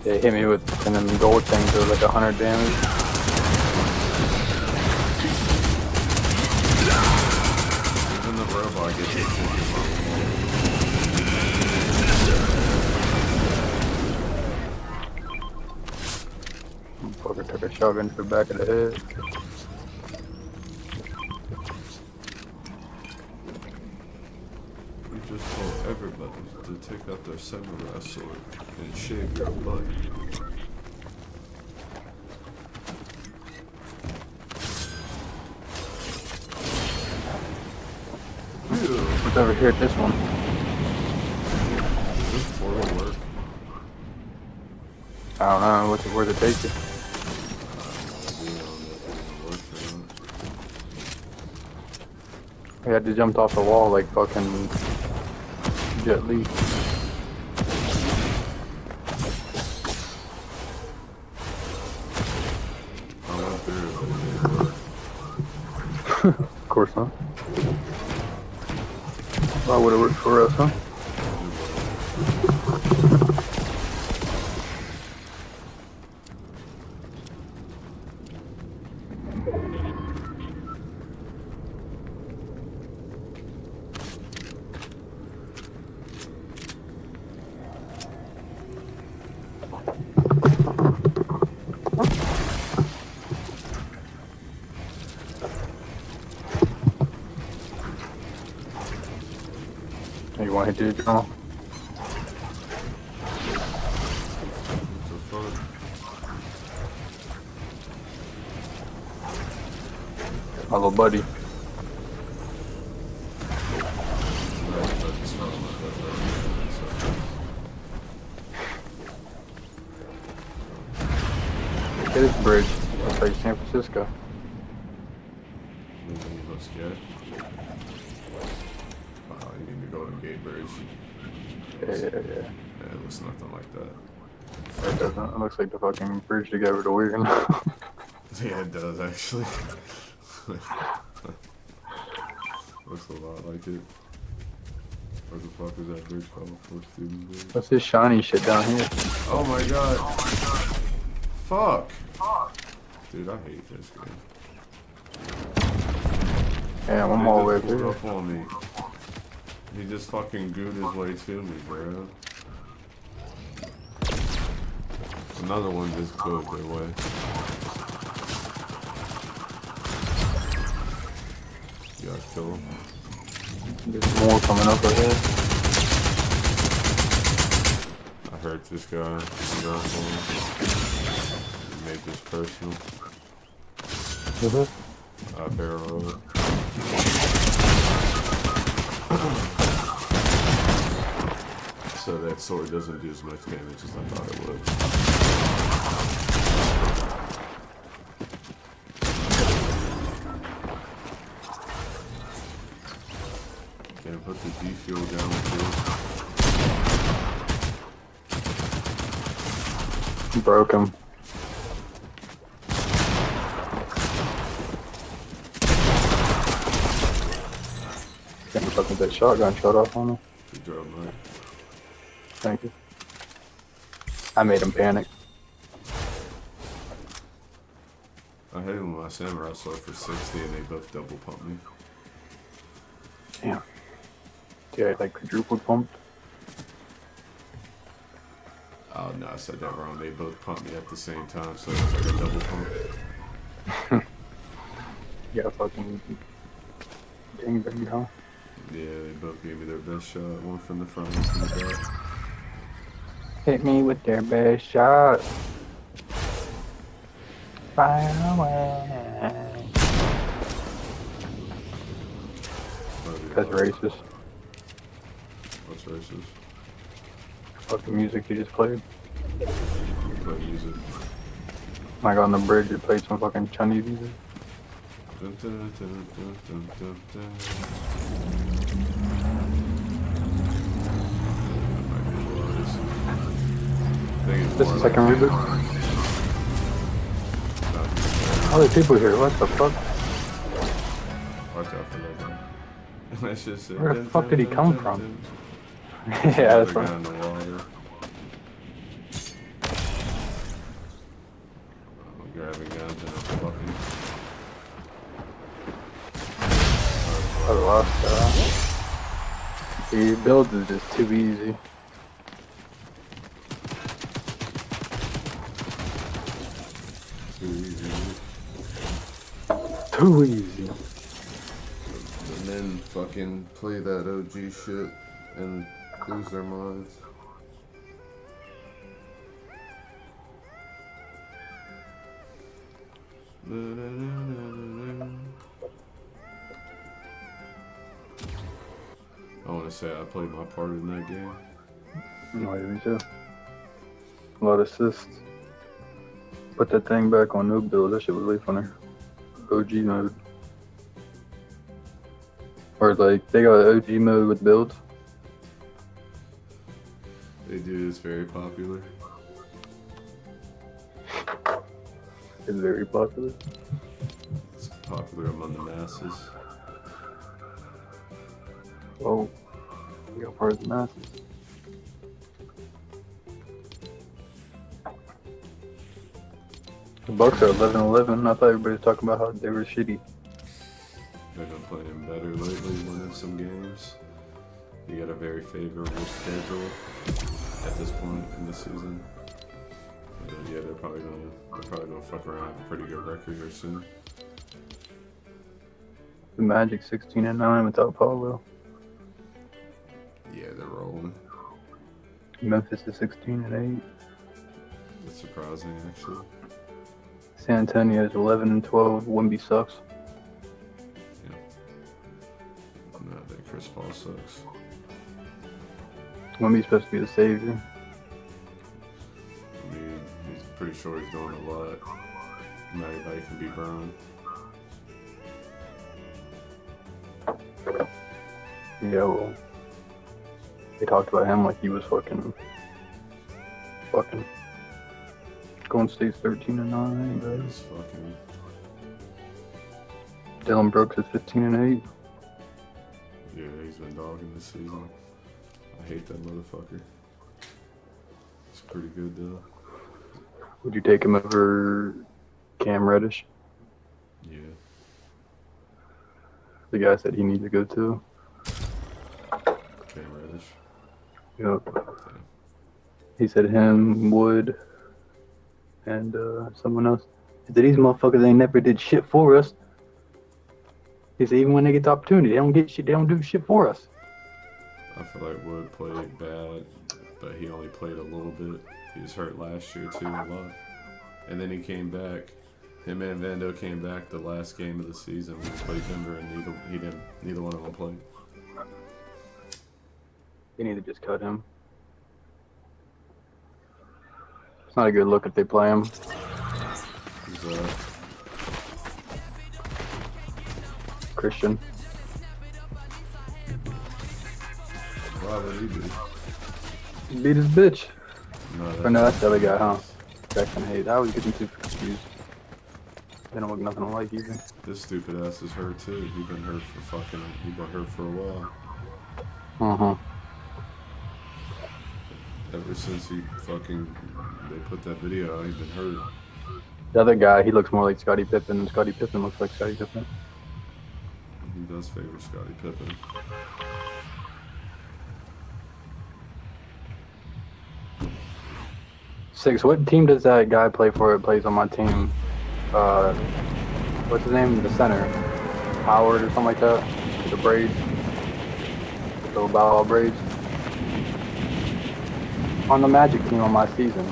Speaker 4: They hit me with and them gold things that were like 100 damage.
Speaker 9: Even the robot gets it.
Speaker 4: Fucker took a shotgun to the back of the head.
Speaker 9: We just told everybody to take out their samurai sword and shave your butt.
Speaker 4: What's over here at this one?
Speaker 9: This portal work.
Speaker 4: I don't know. Where's it take you? I had to jump off the wall like fucking Jet Li.
Speaker 9: I went through it, but it didn't work.
Speaker 4: Of course not. Why would it work for us, huh? You want to hit your draw? My little buddy. Look at this bridge. Looks like San Francisco.
Speaker 9: Looks good. Wow, you need to go to Gate Bridge.
Speaker 4: Yeah.
Speaker 9: Yeah, it looks nothing like that.
Speaker 4: It doesn't. It looks like the fucking bridge to get over to Wigan.
Speaker 9: Yeah, it does actually. Looks a lot like it. Where the fuck is that bridge called?
Speaker 4: What's this shiny shit down here?
Speaker 9: Oh my god. Fuck. Dude, I hate this game.
Speaker 4: Yeah, I'm all the way up
Speaker 9: Pulled
Speaker 4: here.
Speaker 9: up on me. He just fucking gooed his way to me, bro. Another one just gooed their way. You gotta kill him.
Speaker 4: There's more coming up ahead.
Speaker 9: I hurt this guy. Made this personal. I barrel it. So that sword doesn't do as much damage as I thought it would. Can't put the D-fuel down too.
Speaker 4: Broke him. Getting fucking that shotgun shot off on him.
Speaker 9: Good job, mate.
Speaker 4: Thank you. I made him panic.
Speaker 9: I hate when my samurai sold for 60 and they both double pump me.
Speaker 4: Damn. Yeah, like quadruple pumped.
Speaker 9: Oh no, I said that wrong. They both pumped me at the same time, so it's like a double pump.
Speaker 4: Yeah, fucking gangbang, huh?
Speaker 9: Yeah, they both gave me their best shot. One from the front, one from the back.
Speaker 4: Hit me with their best shot. Fire away. That's racist.
Speaker 9: What's racist?
Speaker 4: Fucking music you just played.
Speaker 9: What music?
Speaker 4: Like on the bridge, you played some fucking Chinese music.
Speaker 9: Dun, dun, dun, dun, dun, dun, dun.
Speaker 4: This is the second reboot. Other people here, what the fuck?
Speaker 9: Watch out for that guy. That's just it.
Speaker 4: Where the fuck did he come from? Yeah, that's
Speaker 9: right.
Speaker 4: right.
Speaker 9: In the water. I'm grabbing guns and I'm fucking.
Speaker 4: I lost the build is just too easy. Too easy.
Speaker 9: And then fucking play that OG shit and lose their minds. I want to say I played my part in that game.
Speaker 4: No, me too. A lot of assists. Put that thing back on noob build, that shit was way funny. OG mode. Or like, they got an OG mode with builds.
Speaker 9: They do, it's very popular.
Speaker 4: It's very popular.
Speaker 9: It's popular among the masses.
Speaker 4: Oh, we got first match. The Bucks are 11-11. I thought everybody was talking about how they were shitty.
Speaker 9: They've been playing better lately, winning some games. You got a very favorable schedule at this point in the season. Yeah, they're probably gonna fuck around and have a pretty good record here soon.
Speaker 4: The Magic 16-9 without Paulo.
Speaker 9: Yeah, they're rolling.
Speaker 4: Memphis is 16-8.
Speaker 9: That's surprising, actually.
Speaker 4: San Antonio is 11-12. Wemby sucks.
Speaker 9: Yeah. No, I think Chris Paul sucks.
Speaker 4: Wemby's supposed to be the savior.
Speaker 9: I mean, he's pretty sure he's doing a lot. Not everybody can be Brown.
Speaker 4: Yeah, well, they talked about him like he was fucking. Golden State's 13-9, bro.
Speaker 9: He's fucking.
Speaker 4: Dylan Brooks is 15-8.
Speaker 9: Yeah, he's been dogging this season. I hate that motherfucker. It's pretty good though.
Speaker 4: Would you take him over Cam Reddish?
Speaker 9: Yeah.
Speaker 4: The guy said he needs to go too.
Speaker 9: Cam Reddish.
Speaker 4: Yep. He said him, Wood, and someone else. He said these motherfuckers ain't never did shit for us. He said even when they get the opportunity, they don't get shit. They don't do shit for us.
Speaker 9: I feel like Wood played bad, but he only played a little bit. He was hurt last year too a lot, and then he came back. Him and Vando came back the last game of the season. We played Denver, and neither one of them played.
Speaker 4: They need to just cut him. It's not a good look if they play him.
Speaker 9: Who's
Speaker 4: Christian.
Speaker 9: Why would he be?
Speaker 4: He beat his bitch.
Speaker 9: No,
Speaker 4: No, that's the other guy, huh? Jackson Hayes. I was getting too confused. They don't look nothing alike either.
Speaker 9: This stupid ass is hurt too. He been hurt for a while.
Speaker 4: Uh-huh.
Speaker 9: Ever since they put that video out, he's been hurt.
Speaker 4: The other guy, he looks more like Scottie Pippen, and Scottie Pippen looks like Scottie Pippen.
Speaker 9: He does favor Scottie Pippen.
Speaker 4: Six, what team does that guy play for that plays on my team? What's his name? The center. Howard or something like that? The braids. The little bow wow braids. On the Magic team on my season.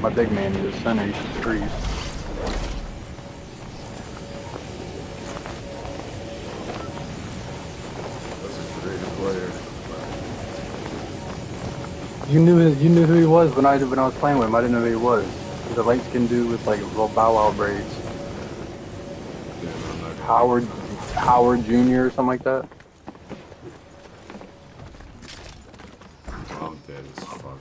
Speaker 4: My big man, he's a center, he shoots threes.
Speaker 9: That's a great player.
Speaker 4: You knew who he was when I was playing with him. I didn't know who he was. He's a light skinned dude with like little bow wow braids.
Speaker 9: Yeah,
Speaker 4: Howard Jr. or something like that.
Speaker 9: I'm dead as fuck.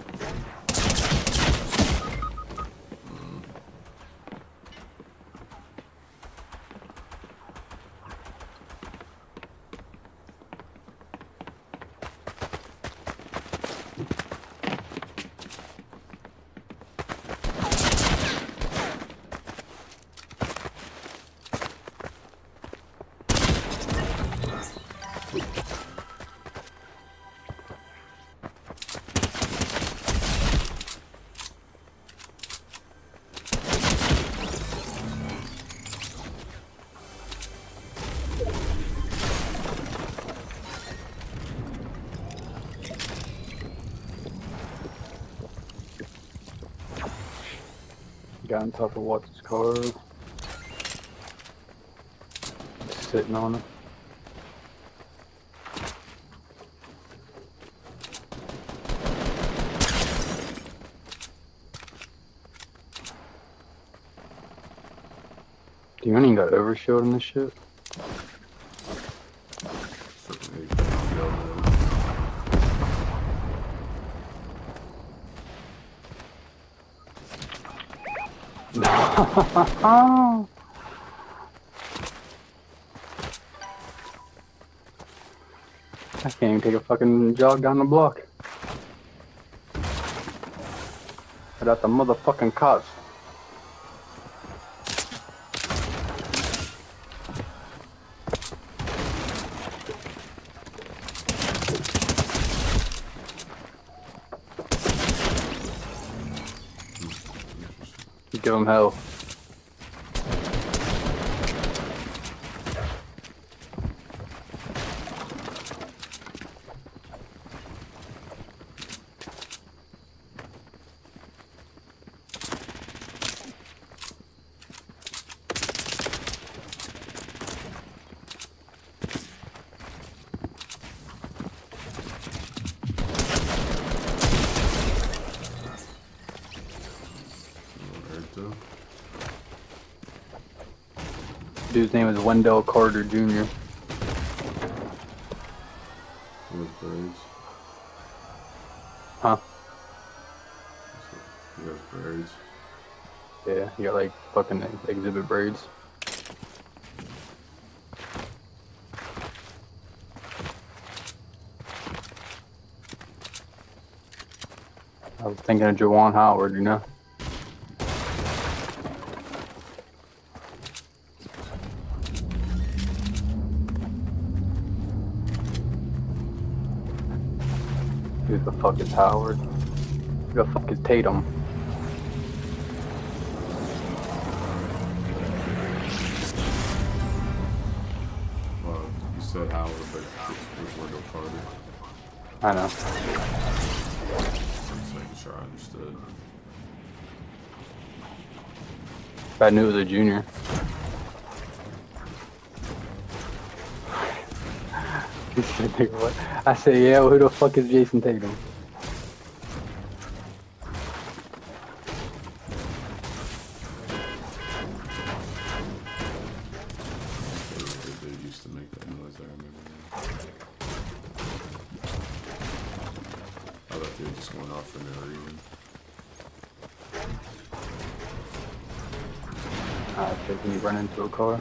Speaker 4: Got on top of Watts' car. Sitting on it. You ain't even got overshield in this shit? I can't even take a fucking jog down the block. Without the motherfucking cops. Give him hell. Dude's name is Wendell Carter Jr.
Speaker 9: With braids.
Speaker 4: Huh?
Speaker 9: He has braids.
Speaker 4: Yeah, he got like fucking exhibit braids. I was thinking of Jawan Howard, you know? Who the fuck is Howard? Who the fuck is Tatum?
Speaker 9: Well, you said Howard, but it's Wendell Carter.
Speaker 4: I know.
Speaker 9: Just making sure I understood.
Speaker 4: I knew it was a junior. He said, nigga, what? I said, yeah, well, who the fuck is Jason Tatum?
Speaker 9: They used to make that noise, I remember. I thought they were just going off for no reason.
Speaker 4: Can you run into a car?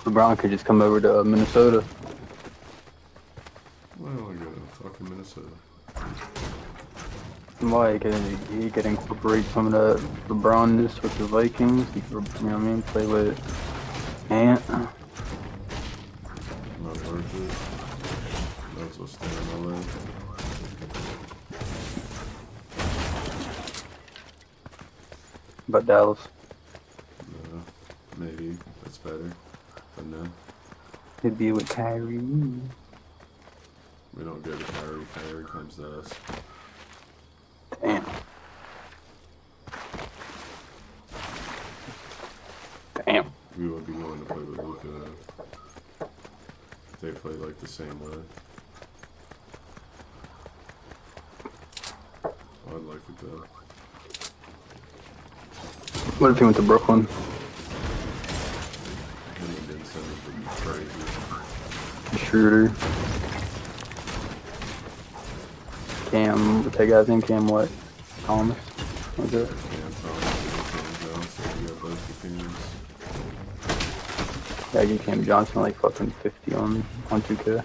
Speaker 4: LeBron could just come over to Minnesota.
Speaker 9: Why don't we go to fucking Minnesota?
Speaker 4: Why he could incorporate some of the LeBron-ness with the Vikings. He could, you know what I mean, play with Ant.
Speaker 9: Not worth it. That's what's staying in LA.
Speaker 4: But Dallas.
Speaker 9: No, maybe that's better, but no.
Speaker 4: He'd be with Kyrie.
Speaker 9: We don't go to Kyrie. Kyrie comes to us.
Speaker 4: Damn. Damn.
Speaker 9: We would be willing to play with Luka though. They play like the same way. I'd like it though.
Speaker 4: What if he went to Brooklyn?
Speaker 9: And then Simmons would be crazy.
Speaker 4: Schroeder. Cam, what's that guy's name? Cam what? Thomas? What's it?
Speaker 9: Cam Thomas, Cam Johnson, we got both the teams.
Speaker 4: Yeah, I give Cam Johnson like fucking 50 on 2K.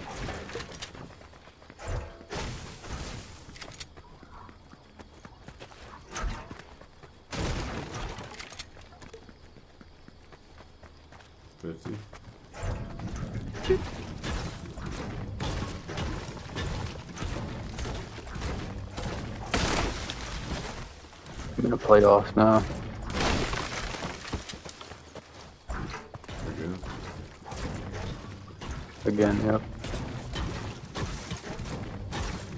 Speaker 4: I'm in the playoffs now. Again, yep.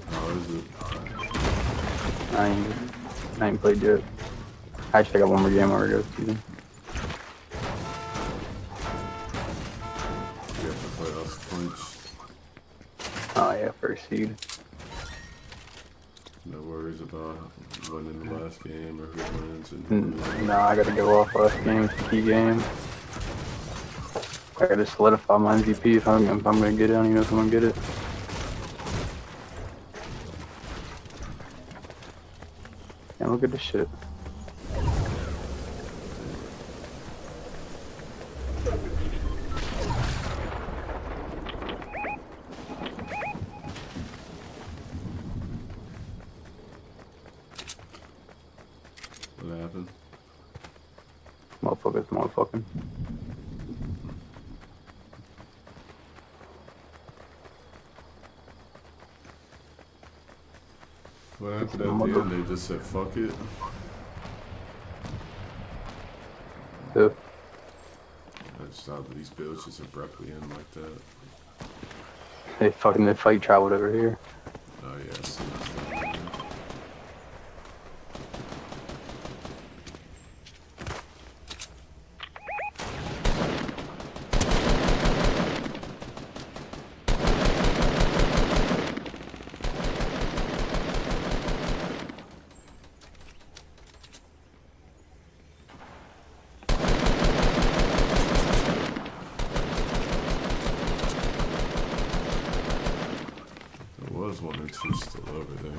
Speaker 9: How is it?
Speaker 4: I ain't played yet. Actually, I got one more game where I go to.
Speaker 9: You have to play us points.
Speaker 4: Oh yeah, first seed.
Speaker 9: No worries about winning the last game or who wins. And
Speaker 4: No, I gotta go off last game, key game. I gotta solidify my MVP if I'm gonna get it. I don't even know if I'm gonna get it. And look at this shit.
Speaker 9: what happened?
Speaker 4: Motherfucking.
Speaker 9: What happened at the end? They just said fuck it.
Speaker 4: Who?
Speaker 9: I just thought these builds just abruptly end like that.
Speaker 4: They fight traveled over here.
Speaker 9: Oh yes. There was one or two still over there.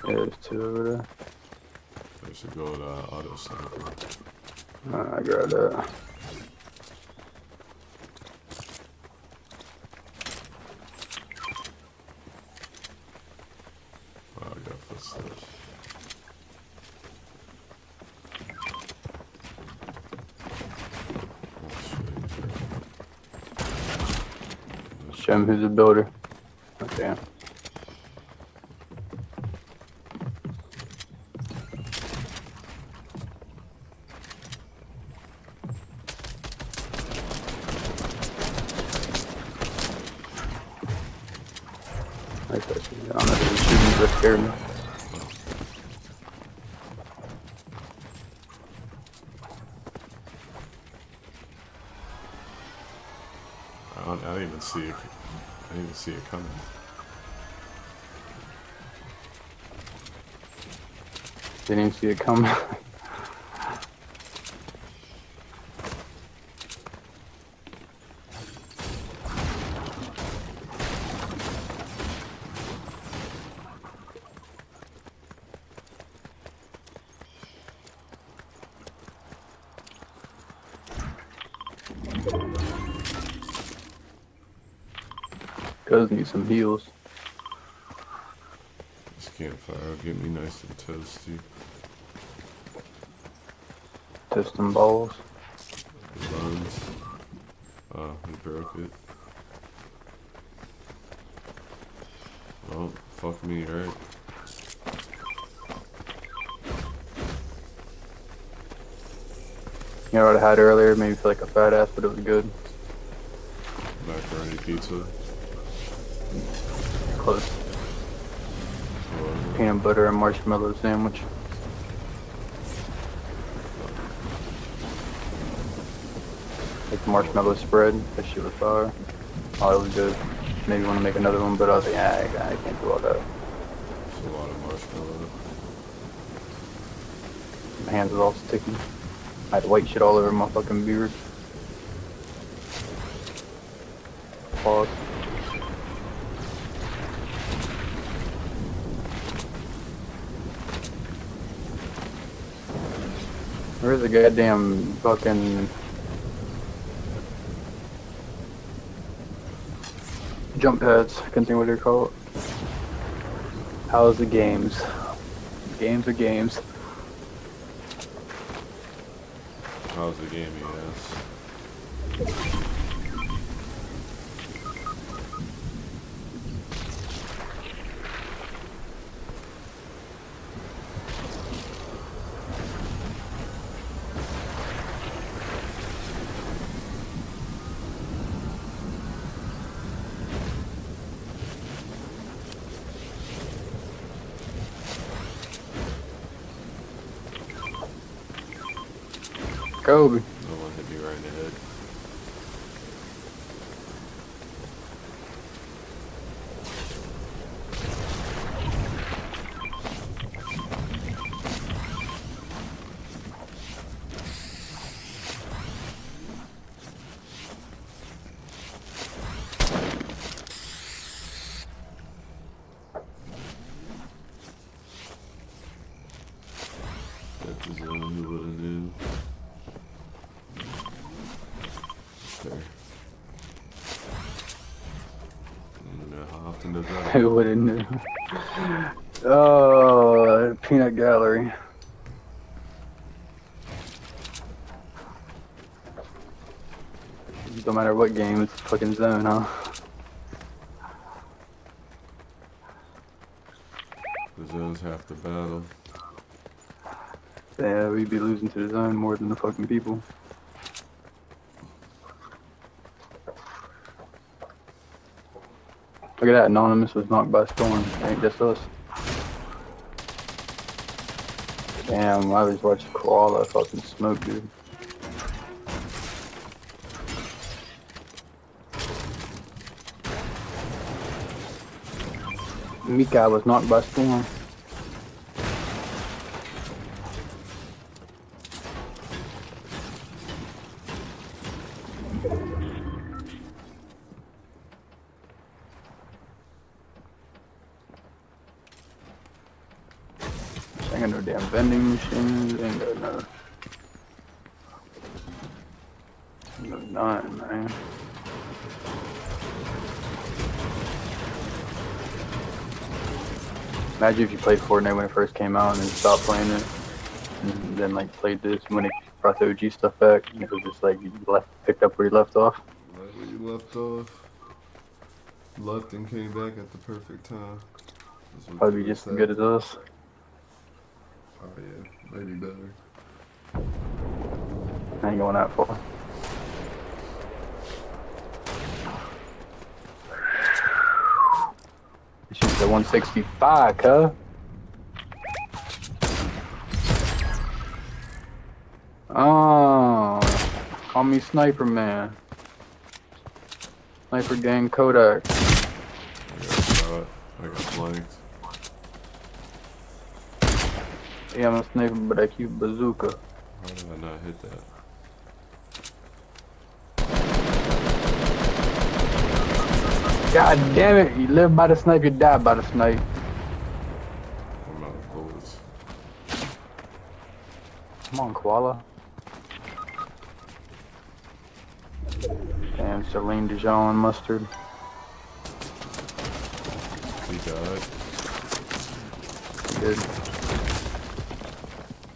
Speaker 4: Yeah, there's two over there.
Speaker 9: I should go with auto sniper.
Speaker 4: I grabbed that.
Speaker 9: Oh, I got footsteps.
Speaker 4: Show him who's the builder. Oh, damn. I don't know if he's shooting, but scared me.
Speaker 9: I didn't even see it. I didn't even see it coming.
Speaker 4: Didn't even see it coming. Does need some heals.
Speaker 9: This campfire will get me nice and toasty.
Speaker 4: Toast them balls.
Speaker 9: Buns. Oh, he broke it. Well, fuck me, right?
Speaker 4: You know what I had earlier? Made me feel like a fat ass, but it was good.
Speaker 9: Macaroni pizza.
Speaker 4: Close. Peanut butter and marshmallow sandwich. Like the marshmallow spread. That shit was fire. Oh, it was good. Maybe want to make another one, but I was like, I can't do all that.
Speaker 9: It's a lot of marshmallow.
Speaker 4: My hands was all sticky. I had white shit all over my fucking beard. Pause. Where's the goddamn fucking jump pads? I can't think what they're called. How's the games? Games are games.
Speaker 9: How's the game, yes?
Speaker 4: Kobe.
Speaker 9: No one hit me right in the head. That's the zone, who would've knew? There. How often does that happen?
Speaker 4: Who would've knew? Oh, peanut gallery. No matter what game, it's a fucking zone, huh?
Speaker 9: The zone's half the battle.
Speaker 4: Yeah, we'd be losing to the zone more than the fucking people. Look at that, Anonymous was knocked by a storm. Ain't just us. Damn, I was watching Koala fucking smoke, dude. Mika was knocked by a storm. Ain't got no damn vending machines, ain't got no nothing, man. Imagine if you played Fortnite when it first came out and then stopped playing it, and then like played this when it brought the OG stuff back, and it was just like you picked up where you left off.
Speaker 9: Right where you left off. Left and came back at the perfect time.
Speaker 4: Probably just as good as us.
Speaker 9: Oh yeah, maybe better.
Speaker 4: I ain't going that far. She's at 165, cuh. Oh, call me Sniper Man. Sniper Gang Kodak.
Speaker 9: I got shot. I got flanked.
Speaker 4: Yeah, I'm a sniper, but I keep bazooka.
Speaker 9: How did I not hit that?
Speaker 4: God damn it, you live by the snipe, you die by the snipe.
Speaker 9: I'm out of bullets.
Speaker 4: Come on, Koala. Damn, Celine Dijon mustard.
Speaker 9: He died.
Speaker 4: Good.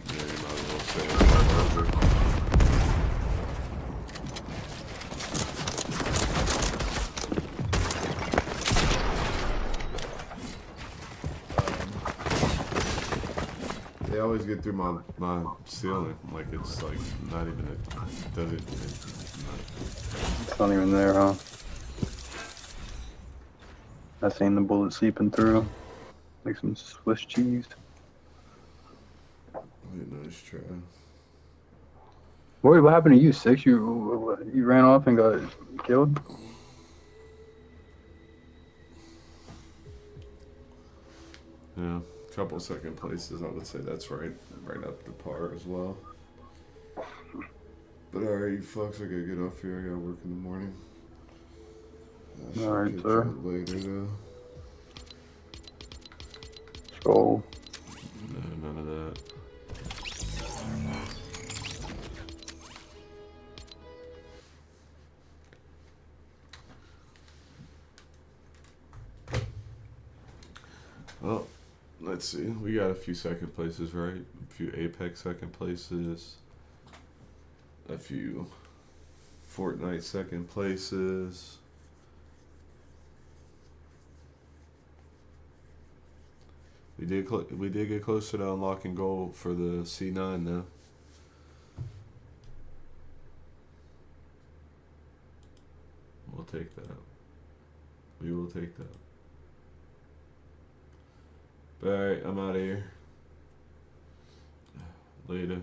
Speaker 9: Yeah, you might as well say it. They always get through my ceiling, like it's like not even does it.
Speaker 4: It's not even there, huh? I seen the bullet seeping through. Like some Swiss cheese.
Speaker 9: Nice try.
Speaker 4: What happened to you, Six? You ran off and got killed?
Speaker 9: Yeah, a couple second places. I would say that's right up the par as well. But alright, you fucks, I gotta get off here. I gotta work in the morning.
Speaker 4: Alright, sir.
Speaker 9: Later though.
Speaker 4: Skull.
Speaker 9: No, none of that. Well, let's see. We got a few second places, right? A few Apex second places. A few Fortnite second places. We did get closer to unlocking gold for the C9 though. We'll take that. We will take that. Alright, I'm out of here. Later.